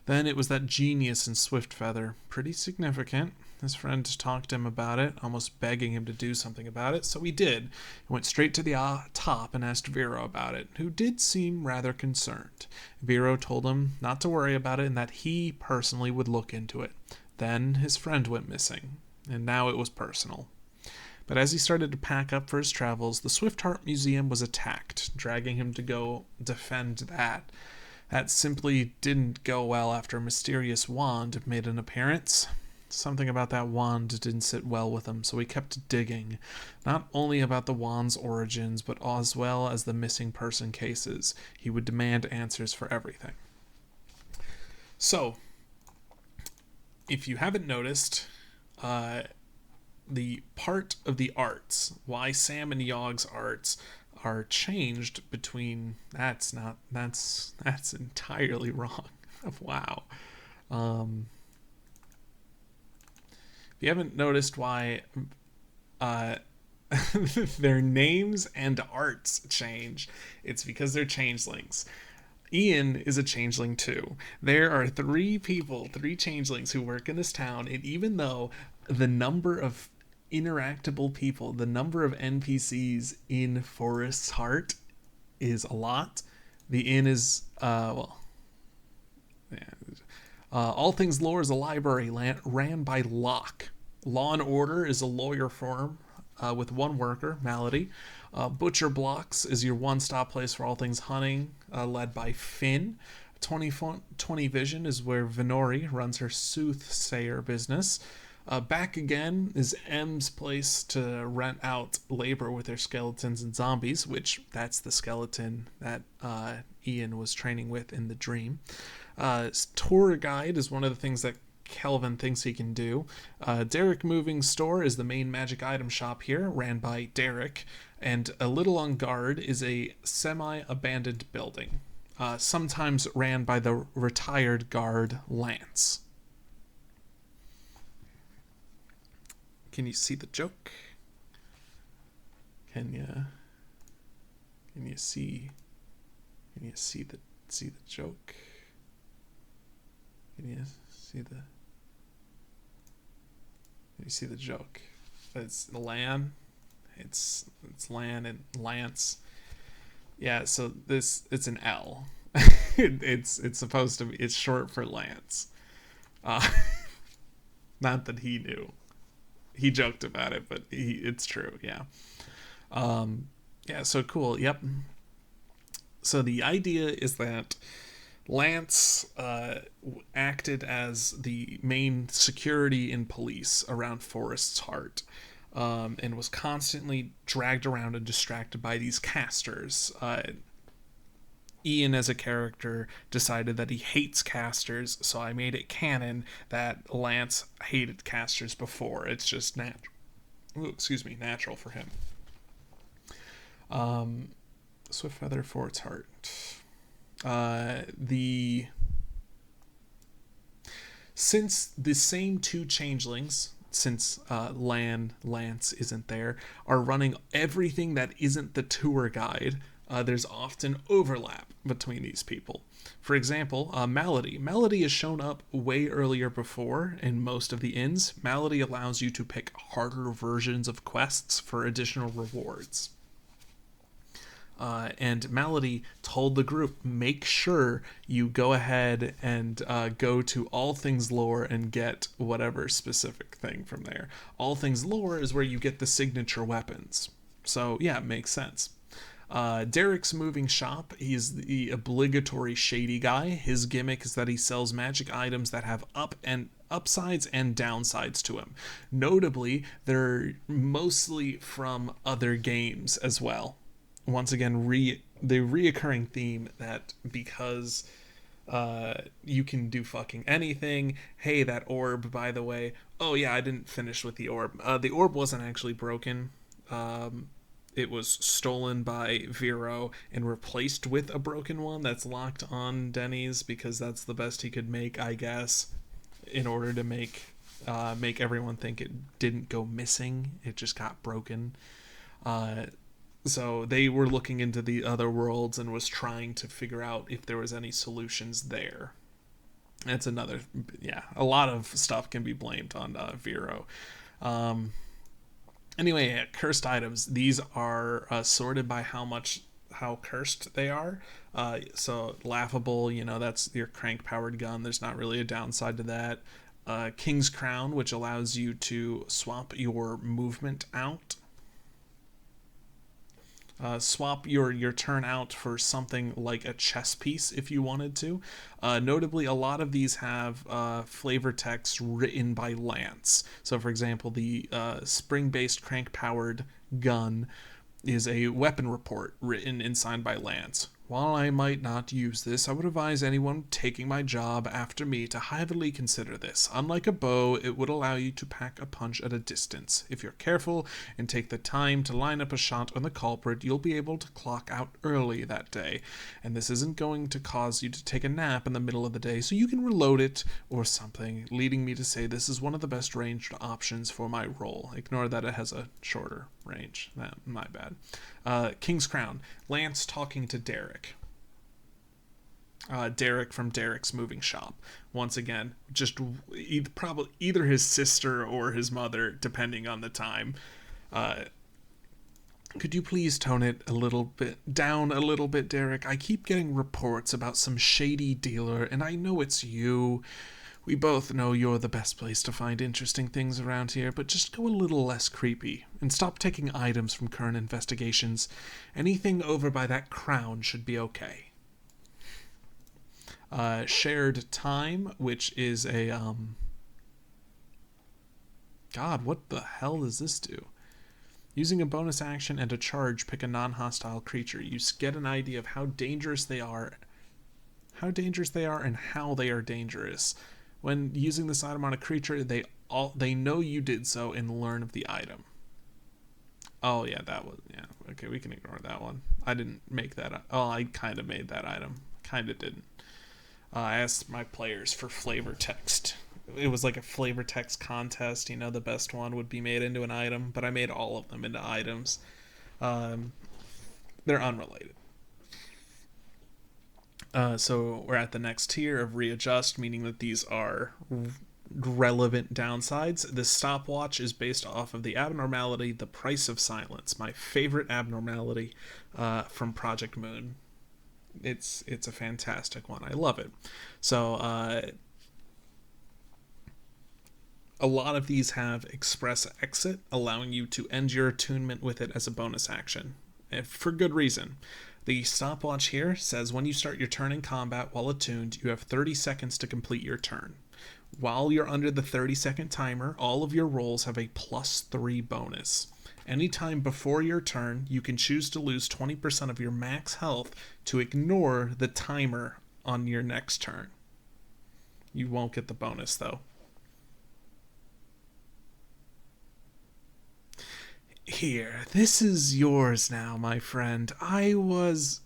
Then it was that genius in Swift Feather. Pretty significant. His friend talked to him about it, almost begging him to do something about it, so he did. He went straight to the top and asked Vero about it, who did seem rather concerned. Vero told him not to worry about it and that he personally would look into it. Then his friend went missing, and now it was personal. But as he started to pack up for his travels, the Swift Heart Museum was attacked, dragging him to go defend that. That simply didn't go well after a mysterious wand made an appearance. Something about that wand didn't sit well with him, so he kept digging, not only about the wand's origins, but as well as the missing person cases. He would demand answers for everything. So, if you haven't noticed, the part of the arts, why Sam and Yogg's arts are changed between, that's entirely wrong. Wow. If you haven't noticed why their names and arts change, it's because they're changelings. Ian is a changeling too. There are 3 changelings who work in this town, and even though the number of interactable people, the number of NPCs in Forest's Heart is a lot, the inn is, All Things Lore is a library ran by Locke. Law and Order is a lawyer firm with 1 worker, Malady. Butcher Blocks is your one-stop place for all things hunting, led by Finn. 2020 Vision is where Venori runs her soothsayer business. Back again is M's place to rent out labor with their skeletons and zombies, which that's the skeleton that Ian was training with in the dream. Tour guide is one of the things that Kelvin thinks he can do. Derek Moving Store is the main magic item shop here, ran by Derek, and a little on guard is a semi-abandoned building, sometimes ran by the retired guard Lance. Can you see the joke? Can you see the joke? Can you see the joke? It's Lan. It's Lan and Lance. Yeah, so it's an L. it's supposed to be, it's short for Lance. Not that he knew. He joked about it, but it's true. Yeah. Yeah. So cool. Yep. So the idea is that Lance acted as the main security and police around Forest's Heart, and was constantly dragged around and distracted by these casters. Ian, as a character, decided that he hates casters, so I made it canon that Lance hated casters before. It's just natural for him. Swiftfeather for its heart. Since the same two changelings, since Lance isn't there, are running everything that isn't the tour guide, there's often overlap between these people. For example, Malady. Malady has shown up way earlier before in most of the inns. Malady allows you to pick harder versions of quests for additional rewards. And Malady told the group, make sure you go ahead and go to All Things Lore and get whatever specific thing from there. All Things Lore is where you get the signature weapons. So yeah, it makes sense. Derek's moving shop, he's the obligatory shady guy. His gimmick is that he sells magic items that have upsides and downsides to him. Notably, they're mostly from other games as well. Once again, the reoccurring theme that because you can do fucking anything. Hey, that orb, by the way. Oh yeah, I didn't finish with the orb. The orb wasn't actually broken. It was stolen by Vero and replaced with a broken one that's locked on Denny's because that's the best he could make, I guess, in order to make everyone think it didn't go missing. It just got broken. So they were looking into the other worlds and was trying to figure out if there was any solutions there. That's another, a lot of stuff can be blamed on Vero. Anyway, cursed items. These are sorted by how cursed they are. So laughable, that's your crank-powered gun. There's not really a downside to that. King's Crown, which allows you to swap your movement out. Swap your turn out for something like a chess piece if you wanted to. Notably, a lot of these have flavor text written by Lance. So, for example, the spring-based crank-powered gun is a weapon report written and signed by Lance. While I might not use this, I would advise anyone taking my job after me to heavily consider this. Unlike a bow, it would allow you to pack a punch at a distance. If you're careful and take the time to line up a shot on the culprit, you'll be able to clock out early that day. And this isn't going to cause you to take a nap in the middle of the day, so you can reload it or something, leading me to say this is one of the best ranged options for my role. Ignore that it has a shorter range. My bad. King's Crown. Lance talking to Derek. Derek from Derek's Moving Shop. Once again, just probably either his sister or his mother, depending on the time. Could you please tone it down a little bit, Derek? I keep getting reports about some shady dealer, and I know it's you. We both know you're the best place to find interesting things around here, but just go a little less creepy, and stop taking items from current investigations. Anything over by that crown should be okay. Shared Time, which is a God, what the hell does this do? Using a bonus action and a charge, pick a non-hostile creature. You get an idea of how dangerous they are, and how they are dangerous. When using this item on a creature, they know you did so and learn of the item. Oh yeah, okay, we can ignore that one. I didn't make that. I kind of made that item. Kind of didn't. I asked my players for flavor text. It was like a flavor text contest. The best one would be made into an item, but I made all of them into items. They're unrelated. So we're at the next tier of readjust, meaning that these are relevant downsides. This stopwatch is based off of the abnormality, the price of silence, my favorite abnormality from Project Moon. It's a fantastic one. I love it. So a lot of these have express exit, allowing you to end your attunement with it as a bonus action, for good reason. The stopwatch here says when you start your turn in combat while attuned, you have 30 seconds to complete your turn. While you're under the 30-second timer, all of your rolls have a +3 bonus. Anytime before your turn, you can choose to lose 20% of your max health to ignore the timer on your next turn. You won't get the bonus, though. Here, this is yours now, my friend. I was,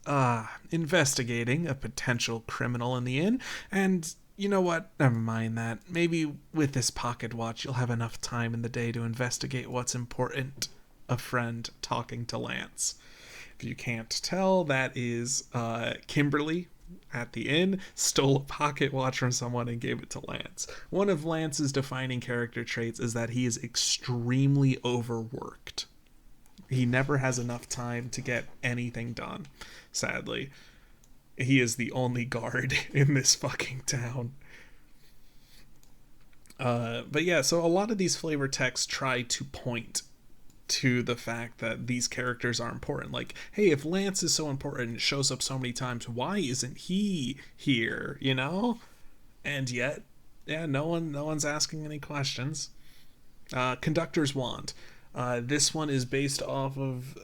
investigating a potential criminal in the inn, and you know what? Never mind that. Maybe with this pocket watch, you'll have enough time in the day to investigate what's important. A friend talking to Lance. If you can't tell, that is Kimberly at the inn stole a pocket watch from someone and gave it to Lance. One of Lance's defining character traits is that he is extremely overworked. He never has enough time to get anything done, sadly. He is the only guard in this fucking town. But yeah, so a lot of these flavor texts try to point to the fact that these characters are important. Like, hey, if Lance is so important and shows up so many times, why isn't he here, And yet, yeah, no one's asking any questions. Conductor's Wand. This one is based off of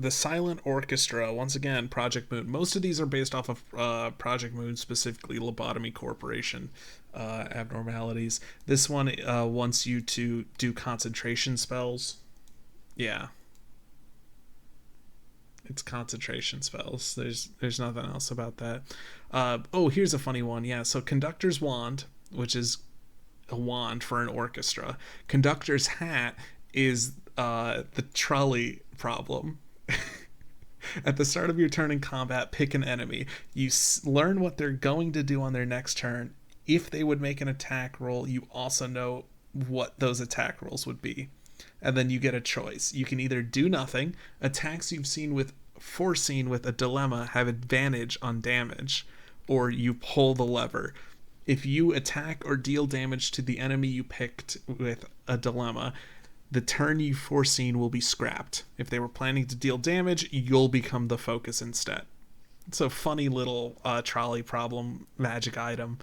the Silent Orchestra. Once again, Project Moon. Most of these are based off of Project Moon, specifically Lobotomy Corporation abnormalities. This one wants you to do concentration spells. Yeah. It's concentration spells. There's nothing else about that. Here's a funny one. Yeah, so Conductor's Wand, which is a wand for an orchestra. Conductor's Hat is the trolley problem. At the start of your turn in combat, pick an enemy. You learn what they're going to do on their next turn. If they would make an attack roll, you also know what those attack rolls would be. And then you get a choice. You can either do nothing. Attacks you've foreseen with a dilemma have advantage on damage, or you pull the lever. If you attack or deal damage to the enemy you picked with a dilemma, the turn you've foreseen will be scrapped. If they were planning to deal damage, you'll become the focus instead. It's a funny little trolley problem magic item.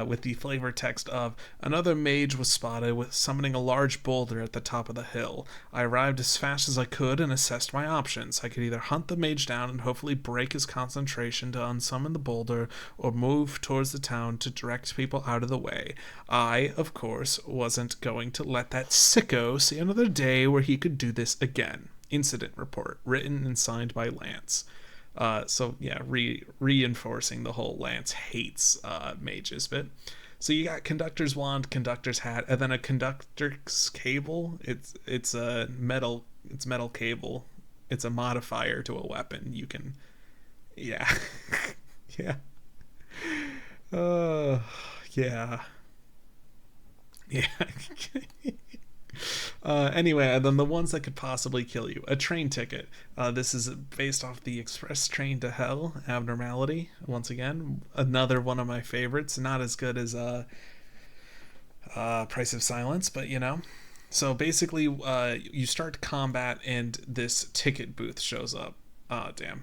With the flavor text of, another mage was spotted with summoning a large boulder at the top of the hill. I arrived as fast as I could and assessed my options. I could either hunt the mage down and hopefully break his concentration to unsummon the boulder, or move towards the town to direct people out of the way. I, of course, wasn't going to let that sicko see another day where he could do this again. Incident report, written and signed by Lance. Reinforcing the whole Lance hates mages bit. So you got Conductor's Wand, Conductor's Hat, and then a Conductor's Cable. It's a metal cable. It's a modifier to a weapon. You can, yeah, yeah, yeah, yeah. Anyway, and then the ones that could possibly kill you. A train ticket. This is based off the Express Train to Hell abnormality. Once again, another one of my favorites. Not as good as Price of Silence, but So basically, you start combat and this ticket booth shows up. Oh, damn.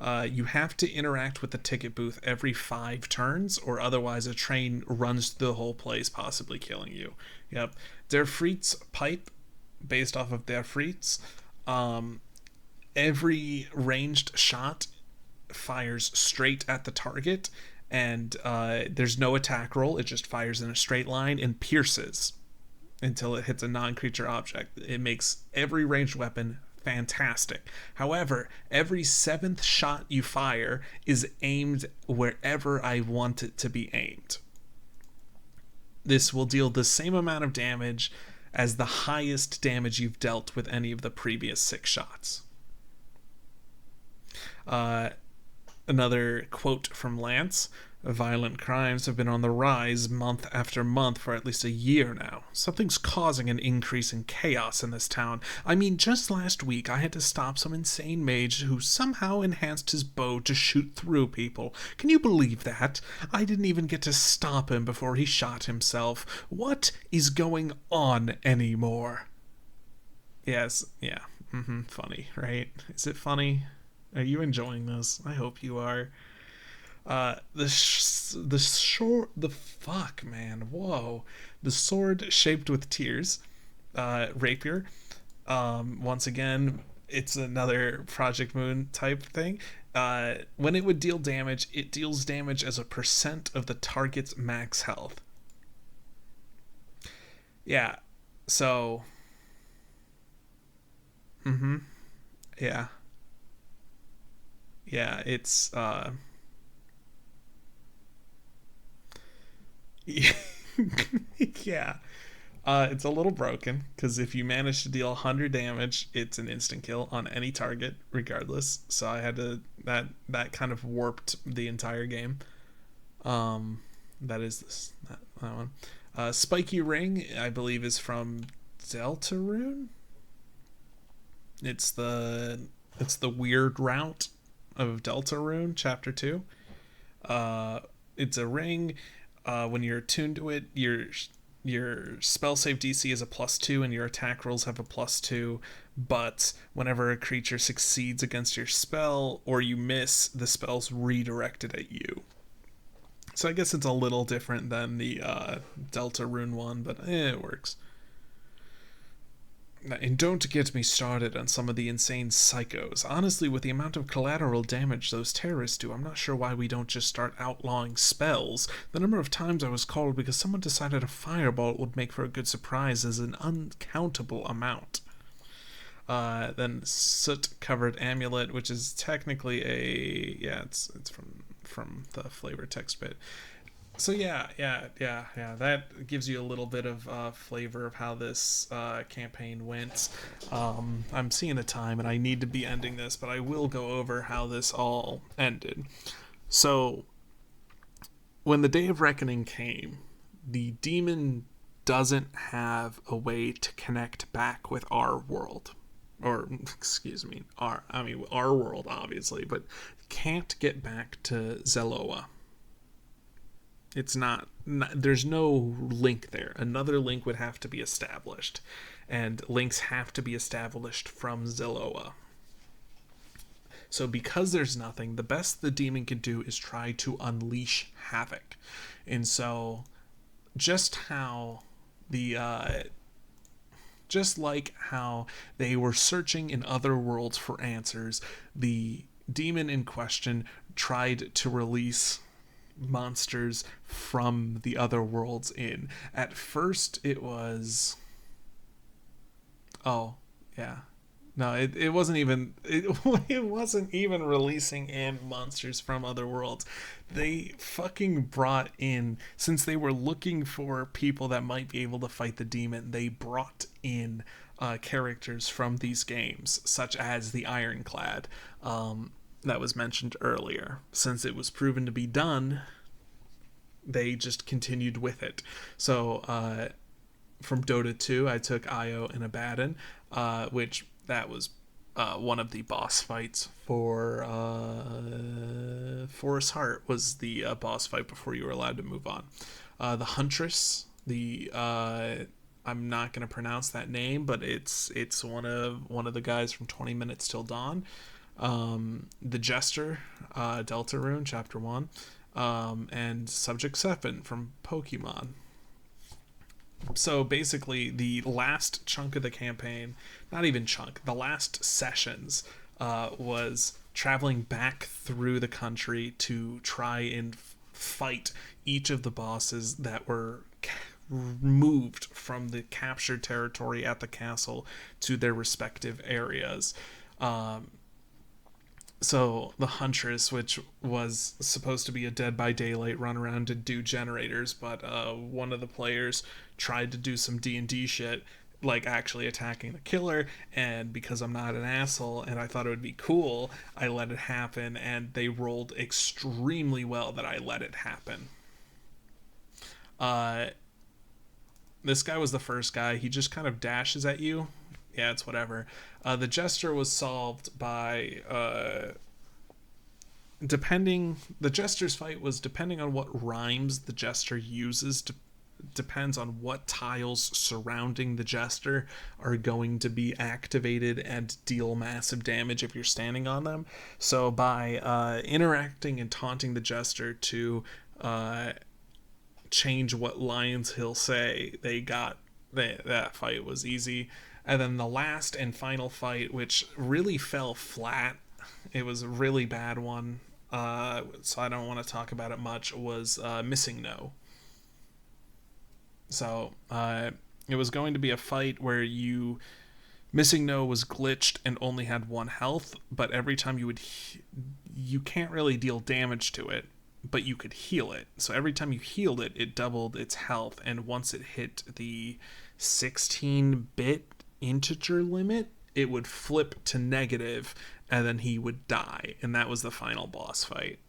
You have to interact with the ticket booth every 5 turns, or otherwise a train runs through the whole place, possibly killing you. Yep. Der Fritz pipe, based off of Der Fritz. Every ranged shot fires straight at the target, and there's no attack roll. It just fires in a straight line and pierces until it hits a non-creature object. It makes every ranged weapon fantastic. However, every 7th shot you fire is aimed wherever I want it to be aimed. This will deal the same amount of damage as the highest damage you've dealt with any of the previous 6 shots. Another quote from Lance: "Violent crimes have been on the rise month after month for at least a year now. Something's causing an increase in chaos in this town. I mean, just last week I had to stop some insane mage who somehow enhanced his bow to shoot through people. Can you believe that? I didn't even get to stop him before he shot himself. What is going on anymore?" Yes, yeah. Funny, right? Is it funny? Are you enjoying this? I hope you are. The fuck, man. Whoa. The sword shaped with tears. Rapier. Once again, it's another Project Moon type thing. When it would deal damage, it deals damage as a percent of the target's max health. Yeah. So. Yeah. Yeah, it's yeah. It's a little broken because if you manage to deal 100 damage, it's an instant kill on any target, regardless. So I had to that kind of warped the entire game. That is that one. Spiky Ring, I believe, is from Deltarune. It's the weird route of Deltarune, Chapter 2. It's a ring. When you're attuned to it, your spell save DC is a +2 and your attack rolls have a +2, but whenever a creature succeeds against your spell or you miss, the spell's redirected at you. So I guess it's a little different than the Deltarune one, but it works. And don't get me started on some of the insane psychos. Honestly, with the amount of collateral damage those terrorists do, I'm not sure why we don't just start outlawing spells. The number of times I was called because someone decided a fireball would make for a good surprise is an uncountable amount. Then soot-covered amulet, which is technically it's from the flavor text bit. So yeah, that gives you a little bit of flavor of how this campaign went. I'm seeing the time, and I need to be ending this, but I will go over how this all ended. So, when the Day of Reckoning came, the demon doesn't have a way to connect back with our world. Or, excuse me, our world, obviously, but can't get back to Zeloa. It's not, there's no link there. Another link would have to be established, and links have to be established from Zeloa. So because there's nothing, the best the demon can do is try to unleash havoc. And so just like how they were searching in other worlds for answers, the demon in question tried to release monsters from the other worlds in. At first it was it wasn't even releasing in monsters from other worlds. They fucking brought in, since they were looking for people that might be able to fight the demon, they brought in characters from these games, such as the Ironclad, that was mentioned earlier. Since it was proven to be done, they just continued with it. So from Dota 2, I took Io and Abaddon, which that was one of the boss fights for Forest Heart was the boss fight before you were allowed to move on. The Huntress, I'm not going to pronounce that name, but it's one of the guys from 20 Minutes Till Dawn. the Jester, Deltarune, Chapter 1, and Subject 7 from Pokemon. So basically, the last chunk of the campaign, not even chunk, the last sessions was traveling back through the country to try and fight each of the bosses that were moved from the captured territory at the castle to their respective areas. So the Huntress, which was supposed to be a Dead by Daylight run around to do generators, but one of the players tried to do some D&D shit, like actually attacking the killer, and because I'm not an asshole and I thought it would be cool, I let it happen, and they rolled extremely well that I let it happen. This guy was the first guy. He just kind of dashes at you. Yeah, it's whatever. The Jester was solved by the Jester's fight was depending on what rhymes the Jester uses, depends on what tiles surrounding the Jester are going to be activated and deal massive damage if you're standing on them. So by interacting and taunting the Jester to change what lines he'll say, that fight was easy. And then the last and final fight, which really fell flat, it was a really bad one, so I don't want to talk about it much, was MissingNo. So it was going to be a fight where MissingNo was glitched and only had 1 health, but every time you can't really deal damage to it, but you could heal it. So every time you healed it, it doubled its health, and once it hit the 16-bit integer limit, it would flip to negative, and then he would die, and that was the final boss fight.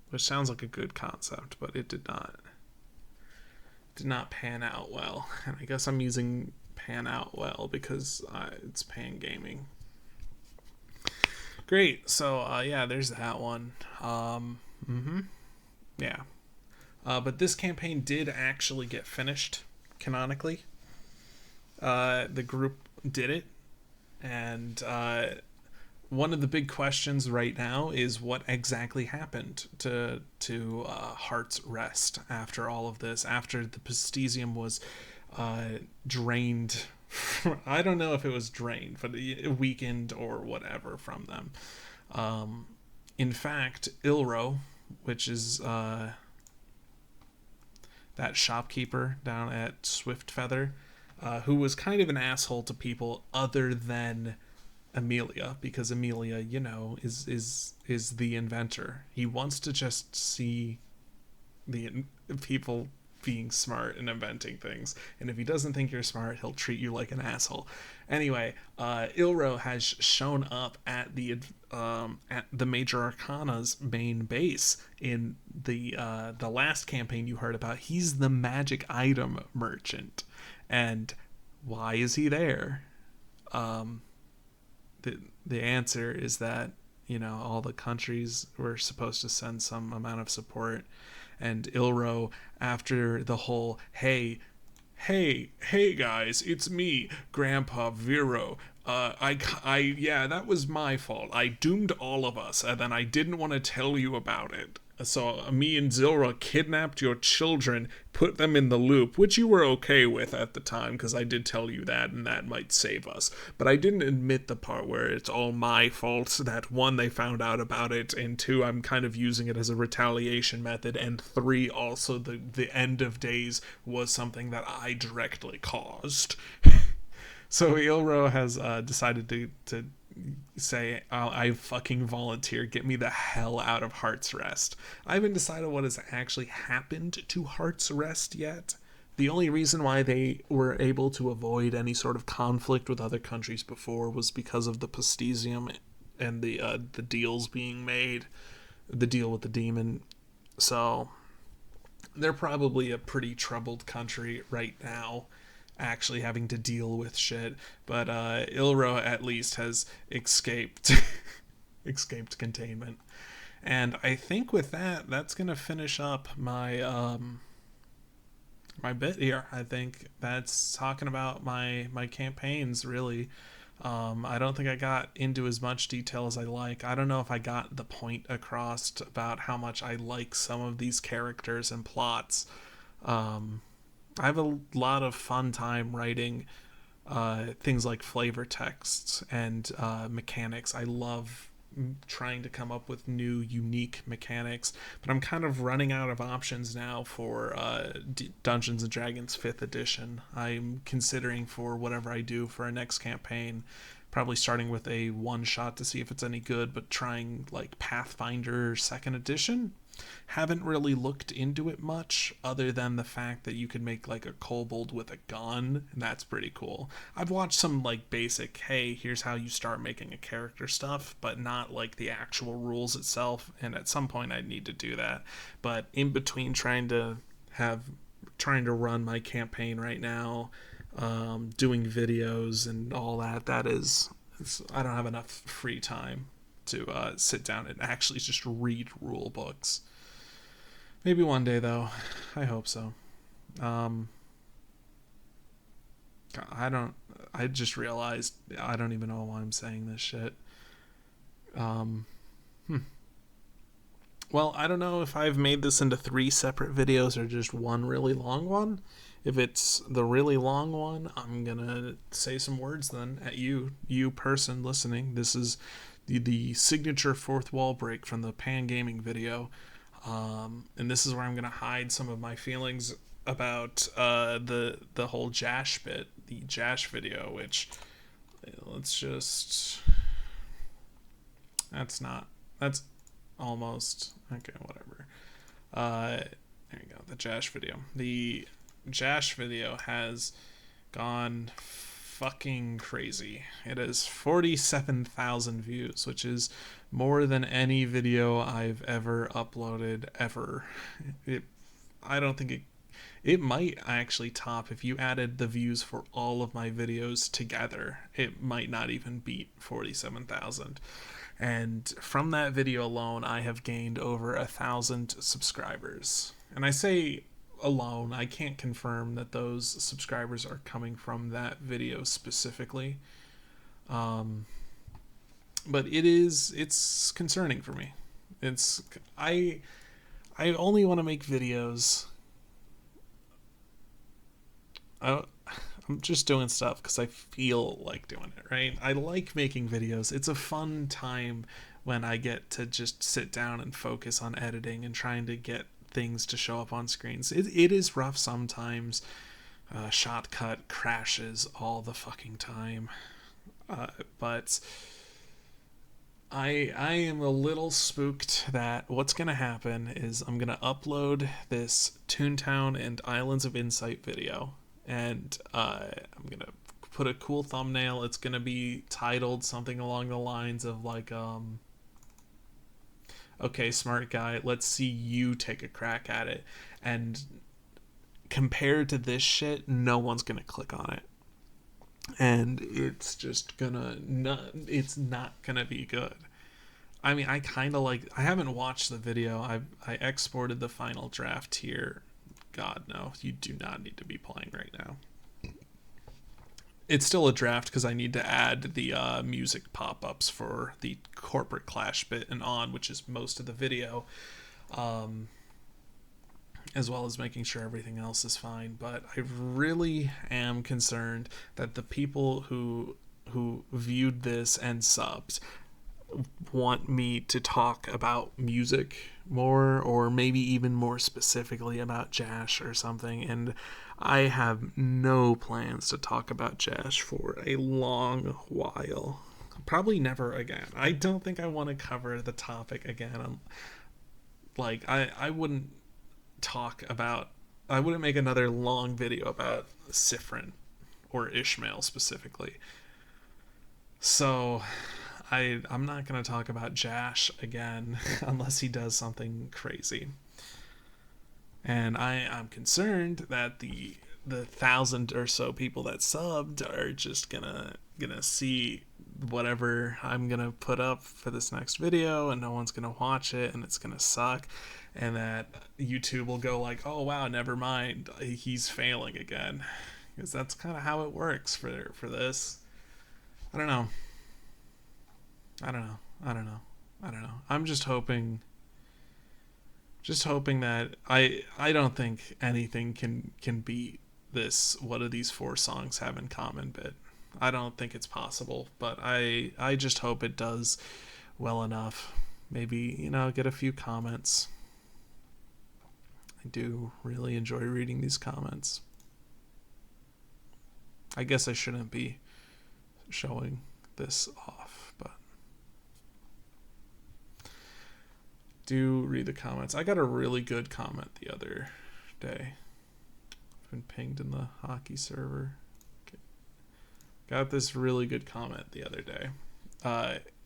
Which sounds like a good concept, but it did not pan out well. And I guess I'm using pan out well because it's Pan Gaming. Great. So yeah, there's that one. Yeah. But this campaign did actually get finished canonically. The group did it, and one of the big questions right now is what exactly happened to Heart's Rest after all of this, after the Pistesium was drained. I don't know if it was drained, but weakened or whatever from them. In fact, Ilro, which is that shopkeeper down at Swiftfeather, who was kind of an asshole to people other than Amelia, because Amelia, is the inventor. He wants to just see the people being smart and inventing things, and if he doesn't think you're smart, he'll treat you like an asshole. Anyway, Ilro has shown up at the Major Arcana's main base in the last campaign you heard about. He's the magic item merchant. And why is he there? The answer is that, all the countries were supposed to send some amount of support. And Ilro, after the whole, hey guys, it's me, Grandpa Vero. Yeah, that was my fault. I doomed all of us, and then I didn't want to tell you about it. So me and Zilra kidnapped your children, put them in the loop, which you were okay with at the time, because I did tell you that, and that might save us. But I didn't admit the part where it's all my fault, that 1, they found out about it, and 2, I'm kind of using it as a retaliation method, and 3, also the end of days was something that I directly caused. So Ilro has decided to say, I fucking volunteer, get me the hell out of Heart's Rest. I haven't decided what has actually happened to Heart's Rest yet. The only reason why they were able to avoid any sort of conflict with other countries before was because of the Pistesium and the deals being made, the deal with the demon. So they're probably a pretty troubled country right now, actually having to deal with shit, but Ilro at least has escaped containment. And I think with that's gonna finish up my my bit here. I think that's talking about my campaigns, really. I don't think I got into as much detail as I like. I don't know if I got the point across about how much I like some of these characters and plots. I have a lot of fun time writing things like flavor texts and mechanics. I love trying to come up with new, unique mechanics, but I'm kind of running out of options now for Dungeons and Dragons 5th edition. I'm considering for whatever I do for a next campaign, probably starting with a one shot to see if it's any good, but trying like Pathfinder 2nd edition. Haven't really looked into it much other than the fact that you can make like a kobold with a gun, and that's pretty cool. I've watched some like basic, hey, here's how you start making a character stuff, but not like the actual rules itself, and at some point I need to do that. But in between trying to run my campaign right now, doing videos and all that, I don't have enough free time to sit down and actually just read rule books. Maybe one day, though. I hope so. I don't. I just realized I don't even know why I'm saying this shit. Um, Well, I don't know if I've made this into 3 separate videos or just one really long one. If it's the really long one, I'm gonna say some words then at you person listening. This is the signature fourth wall break from the Pan Gaming video. And this is where I'm gonna hide some of my feelings about the whole Jash bit, the Jash video, which let's just that's almost okay, whatever. There you go, the Jash video. The Jash video has gone fucking crazy. It has 47,000 views, which is more than any video I've ever uploaded ever. I don't think it might actually top if you added the views for all of my videos together. It might not even beat 47,000. And from that video alone, I have gained over 1,000 subscribers. And I say alone, I can't confirm that those subscribers are coming from that video specifically. But it's concerning for me. I only want to make videos. I'm just doing stuff because I feel like doing it, right? I like making videos. It's a fun time when I get to just sit down and focus on editing and trying to get things to show up on screens. It is rough sometimes. Shotcut crashes all the fucking time. But I am a little spooked that what's going to happen is I'm going to upload this Toontown and Islands of Insight video, and I'm going to put a cool thumbnail. It's going to be titled something along the lines of like, okay, smart guy, let's see you take a crack at it. And compared to this shit, no one's going to click on it. And it's just it's not gonna be good. I mean, I kind of like, I haven't watched the video. I exported the final draft here. God, no, you do not need to be playing right now. It's still a draft because I need to add the music pop-ups for the corporate clash bit and on, which is most of the video, as well as making sure everything else is fine. But I really am concerned that the people who viewed this and subbed want me to talk about music more, or maybe even more specifically about Jash or something, and I have no plans to talk about Jash for a long while. Probably never again. I don't think I want to cover the topic again. Like, I wouldn't I wouldn't make another long video about Sifrin or Ishmael specifically. So I'm not going to talk about Jash again unless he does something crazy. And I'm concerned that the 1,000 or so people that subbed are just gonna see whatever I'm gonna put up for this next video, and no one's gonna watch it, and it's gonna suck, and that YouTube will go like, oh wow, never mind, he's failing again, because that's kind of how it works for this. I don't know. I don't know. I don't know. I don't know. I'm just hoping that I don't think anything can beat this what do these four songs have in common bit. I don't think it's possible, but I just hope it does well enough. Maybe, get a few comments. I do really enjoy reading these comments. I guess I shouldn't be showing this off, but do read the comments. I got a really good comment the other day. I've been pinged in the hockey server. Okay. Got this really good comment the other day.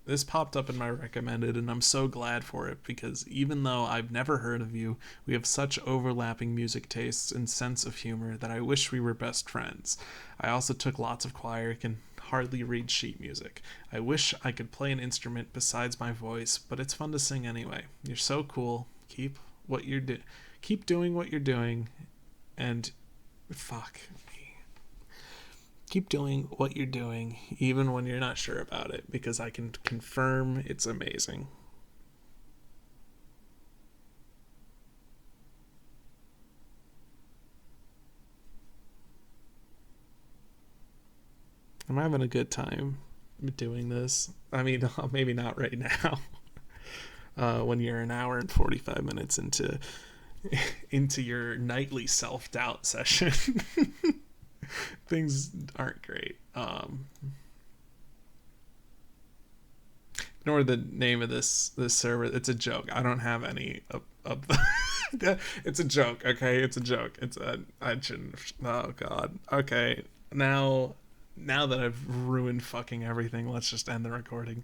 This popped up in my recommended, and I'm so glad for it because even though I've never heard of you, we have such overlapping music tastes and sense of humor that I wish we were best friends. I also took lots of choir, can hardly read sheet music. I wish I could play an instrument besides my voice, but it's fun to sing anyway. You're so cool. Keep doing what you're doing, and keep doing what you're doing, even when you're not sure about it, because I can confirm it's amazing. I'm having a good time doing this. I mean, maybe not right now. When you're an hour and 45 minutes into your nightly self-doubt session. Things aren't great. Nor the name of this server. It's a joke. I don't have any of it's a joke. Okay, it's a joke. I shouldn't. Oh God. Okay, now that I've ruined fucking everything, let's just end the recording.